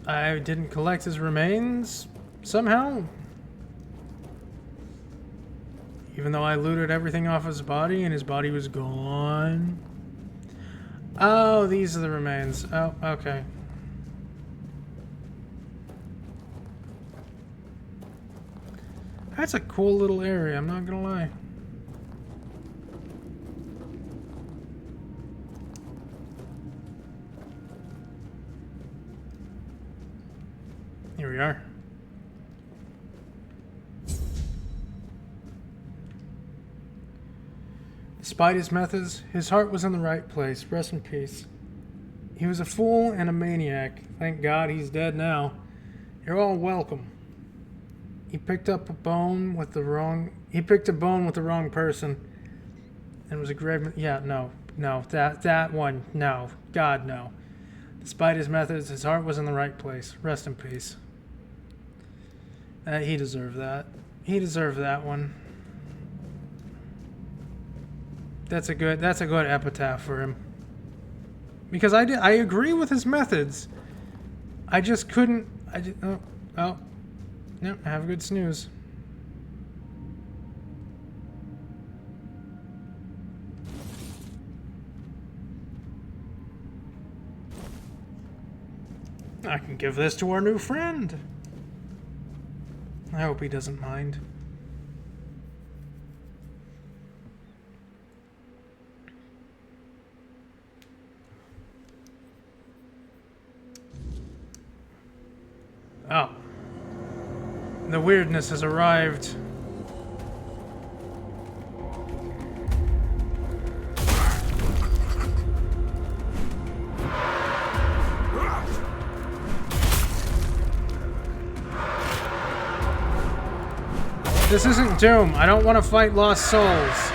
I didn't collect his remains somehow. Even though I looted everything off his body and his body was gone. Oh, these are the remains. Oh, okay. That's a cool little area, I'm not gonna lie. Here we are. Despite his methods, his heart was in the right place. Rest in peace. He was a fool and a maniac. Thank God he's dead now. You're all welcome. He picked a bone with the wrong person. And it was a grave. Yeah, no, that one, no, God, no. Despite his methods, his heart was in the right place. Rest in peace. He deserved that. He deserved that one. That's a good epitaph for him. Because I agree with his methods. I just couldn't. No, have a good snooze. I can give this to our new friend. I hope he doesn't mind. Oh. The weirdness has arrived. This isn't Doom. I don't want to fight lost souls.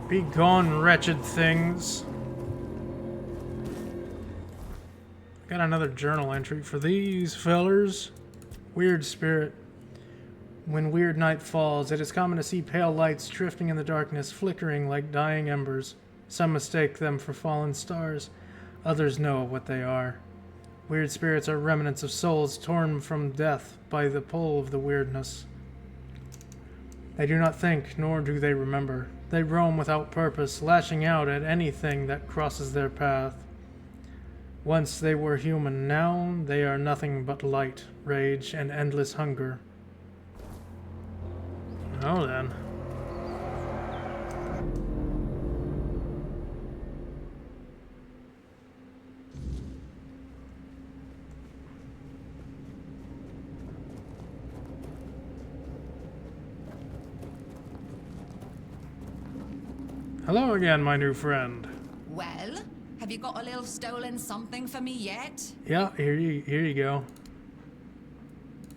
Be gone, wretched things. Got another journal entry for these fellers. Weird spirit. When weird night falls, it is common to see pale lights drifting in the darkness, flickering like dying embers. Some mistake them for fallen stars. Others know what they are. Weird spirits are remnants of souls torn from death by the pull of the weirdness. They do not think, nor do they remember. They roam without purpose, lashing out at anything that crosses their path. Once they were human, now they are nothing but light, rage, and endless hunger. Oh then. Hello again, my new friend. Well, have you got a little stolen something for me yet? Yeah, here you go.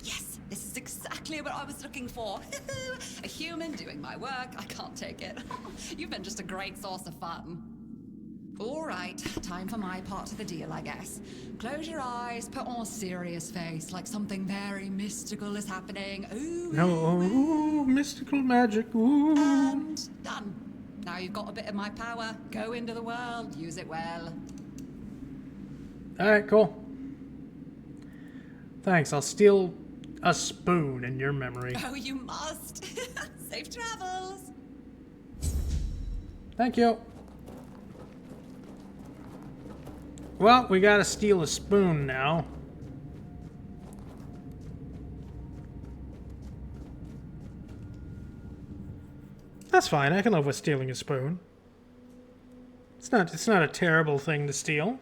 Yes, this is exactly what I was looking for. A human doing my work. I can't take it. You've been just a great source of fun. All right, time for my part of the deal, I guess. Close your eyes, put on a serious face, like something very mystical is happening. Ooh, No, ooh, mystical magic. Ooh. and done. Now you've got a bit of my power. Go into the world, use it well. Alright, cool. Thanks, I'll steal a spoon in your memory. Oh, you must. Safe travels. Thank you. Well, we gotta steal a spoon now. That's fine, I can live with stealing a spoon. It's not a terrible thing to steal.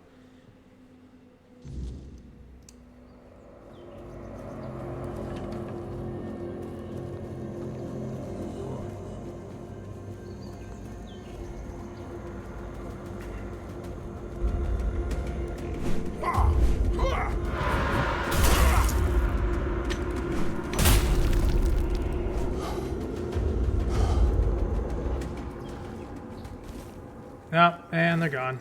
Yep, and they're gone.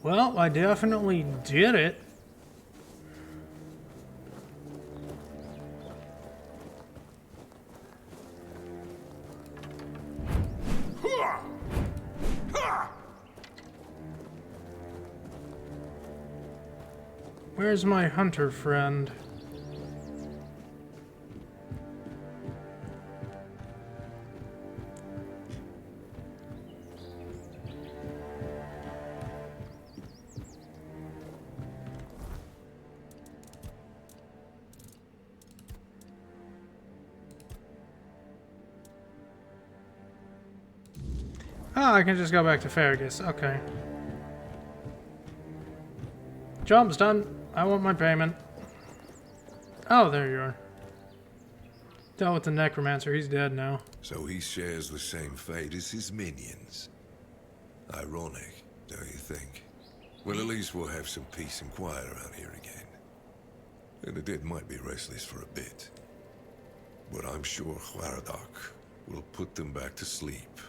Well, I definitely did it. Where's my hunter friend? Oh, I can just go back to Fergus. Okay. Job's done. I want my payment. Oh, there you are. Dealt with the necromancer. He's dead now. So he shares the same fate as his minions. Ironic, don't you think? Well, at least we'll have some peace and quiet around here again. And the dead might be restless for a bit. But I'm sure Hwaradak will put them back to sleep.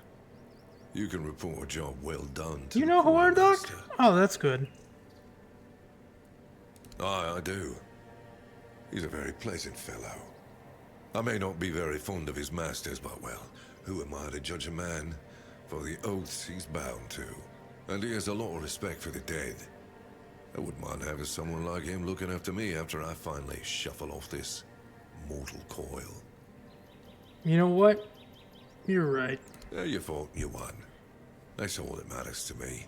You can report a job well done to You know Hwaradak? Oh, that's good. Aye, I do. He's a very pleasant fellow. I may not be very fond of his masters, but well, who am I to judge a man for the oaths he's bound to? And he has a lot of respect for the dead. I wouldn't mind having someone like him looking after me after I finally shuffle off this mortal coil. You know what? You're right. You fought, you won. That's all that matters to me.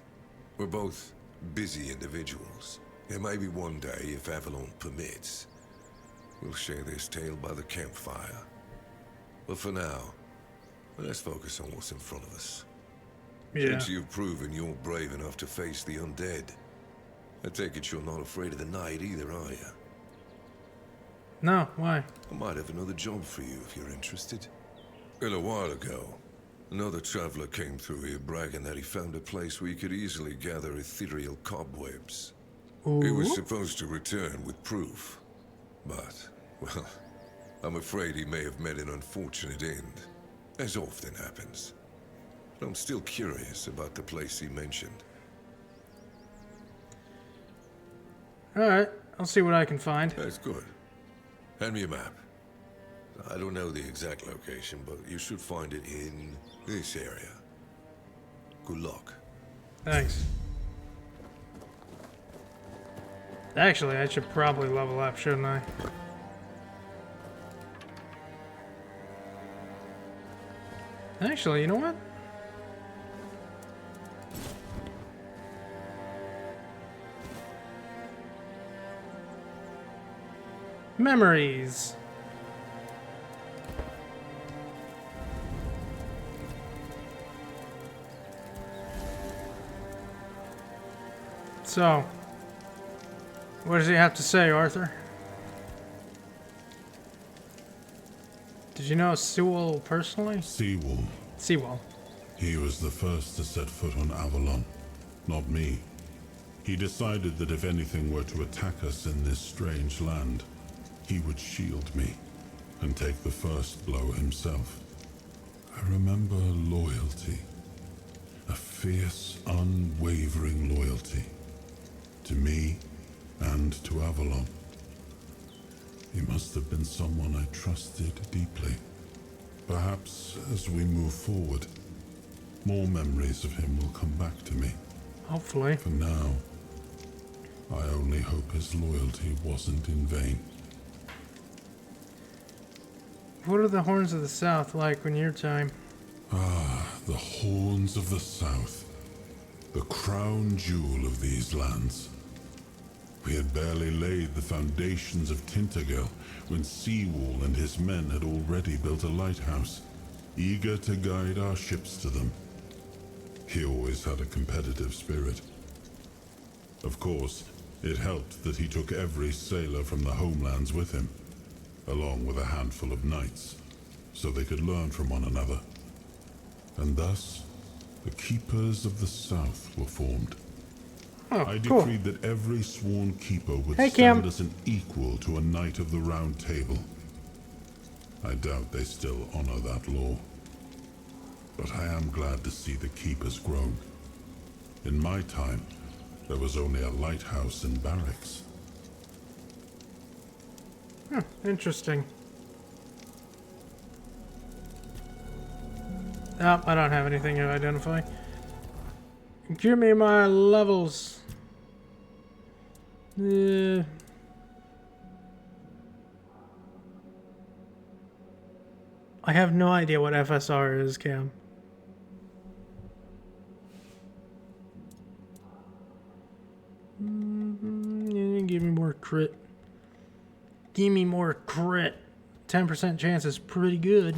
We're both busy individuals. And maybe one day, if Avalon permits, we'll share this tale by the campfire. But for now, let's focus on what's in front of us. Yeah. Since you've proven you're brave enough to face the undead, I take it you're not afraid of the night either, are you? No, why? I might have another job for you if you're interested. A little while ago, another traveler came through here bragging that he found a place where you could easily gather ethereal cobwebs. He was supposed to return with proof, but, well, I'm afraid he may have met an unfortunate end, as often happens. But I'm still curious about the place he mentioned. Alright, I'll see what I can find. That's good. Hand me a map. I don't know the exact location, but you should find it in this area. Good luck. Thanks. Actually, I should probably level up, shouldn't I? Actually, you know what? Memories. So, what does he have to say, Arthur? Did you know Sewell personally? Sewell. Sewell. He was the first to set foot on Avalon, not me. He decided that if anything were to attack us in this strange land, he would shield me and take the first blow himself. I remember loyalty. A fierce, unwavering loyalty. To me and to Avalon. He must have been someone I trusted deeply. Perhaps as we move forward, more memories of him will come back to me. Hopefully. For now, I only hope his loyalty wasn't in vain. What are the Horns of the South like in your time? Ah, the Horns of the South. The crown jewel of these lands. We had barely laid the foundations of Tintagel when Sewell and his men had already built a lighthouse, eager to guide our ships to them. He always had a competitive spirit. Of course, it helped that he took every sailor from the homelands with him, along with a handful of knights, so they could learn from one another. And thus, the Keepers of the South were formed. Oh, I cool. decreed that every sworn keeper would Hey, stand Cam. as an equal to a knight of the Round Table. I doubt they still honor that law. But I am glad to see the keepers grown. In my time, there was only a lighthouse and barracks. Interesting. Oh, I don't have anything to identify. Give me my levels. I have no idea what FSR is, Cam. Give me more crit. Give me more crit. 10% chance is pretty good.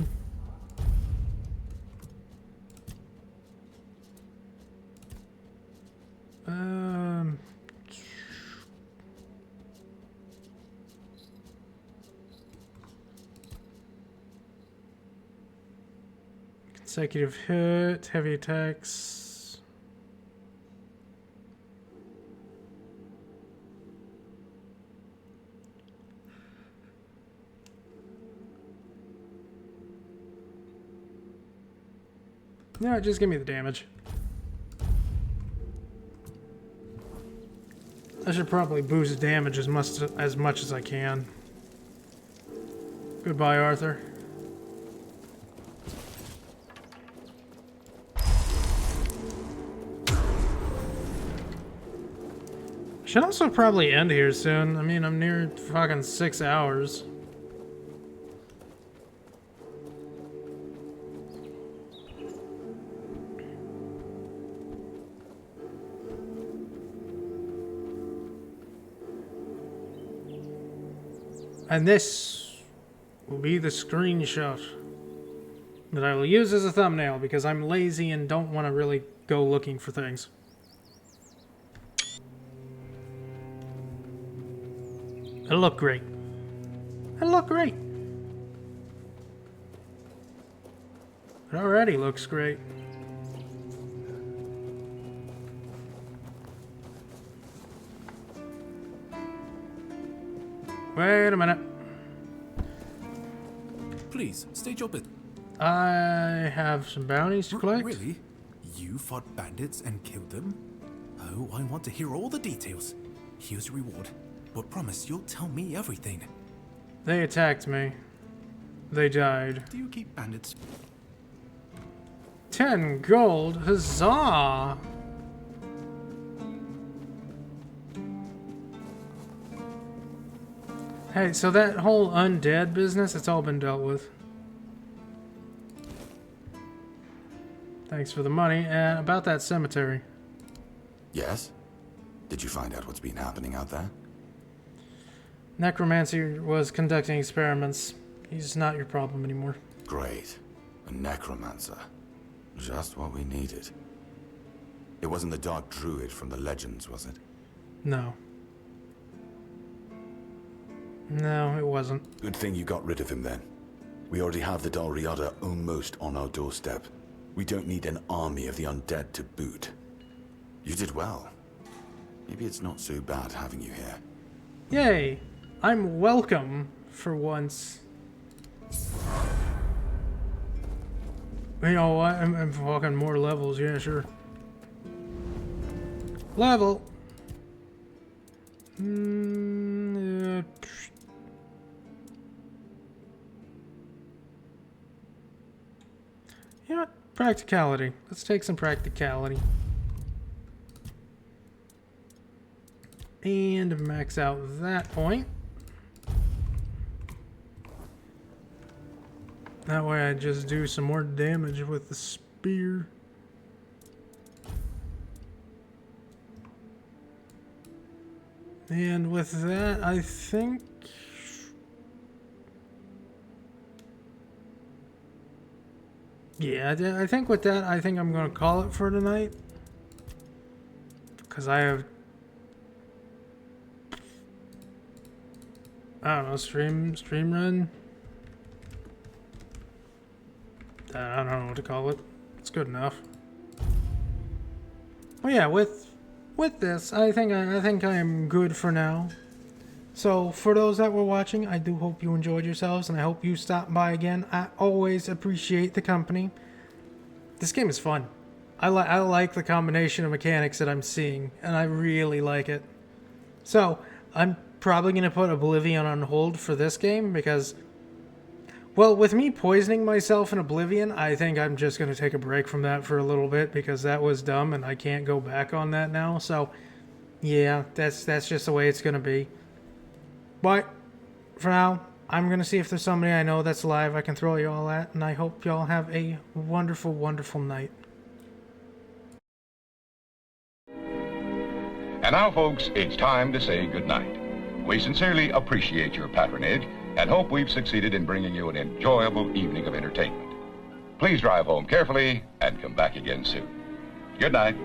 Consecutive hit, heavy attacks. No, just give me the damage. I should probably boost damage as much as I can. Goodbye, Arthur. Should also probably end here soon. I mean, I'm near fucking 6 hours. And this will be the screenshot that I will use as a thumbnail because I'm lazy and don't want to really go looking for things. It'll look great. It'll look great. It already looks great. Wait a minute. Please, state your bit. I have some bounties to collect. Really? You fought bandits and killed them? Oh, I want to hear all the details. Here's your reward. but promise you'll tell me everything. They attacked me. They died. Do you keep bandits? 10 gold? Huzzah! Hey, so that whole undead business, it's all been dealt with. Thanks for the money. And about that cemetery. Yes? Did you find out what's been happening out there? Necromancer was conducting experiments. He's not your problem anymore. Great. A necromancer. Just what we needed. It wasn't the Dark Druid from the legends, was it? No. No, it wasn't. Good thing you got rid of him then. We already have the Dalriada almost on our doorstep. We don't need an army of the undead to boot. You did well. Maybe it's not so bad having you here. Yay! I'm welcome for once. You know what? I'm fucking more levels. Yeah, sure. Level. Yeah. You know what? Practicality. Let's take some practicality. And max out that point. That way I just do some more damage with the spear. And with that, I think... yeah, I think with that, I think I'm going to call it for tonight. Because I have... I don't know, stream run? I don't know what to call it. It's good enough. Well, yeah, with this, I think I am good for now. So, for those that were watching, I do hope you enjoyed yourselves, and I hope you stop by again. I always appreciate the company. This game is fun. I like the combination of mechanics that I'm seeing, and I really like it. So, I'm probably going to put Oblivion on hold for this game, because... well, with me poisoning myself in Oblivion, I think I'm just going to take a break from that for a little bit because that was dumb and I can't go back on that now. So, yeah, that's just the way it's going to be. But, for now, I'm going to see if there's somebody I know that's live I can throw you all at, and I hope y'all have a wonderful, wonderful night. And now, folks, it's time to say goodnight. We sincerely appreciate your patronage and hope we've succeeded in bringing you an enjoyable evening of entertainment. Please drive home carefully and come back again soon. Good night.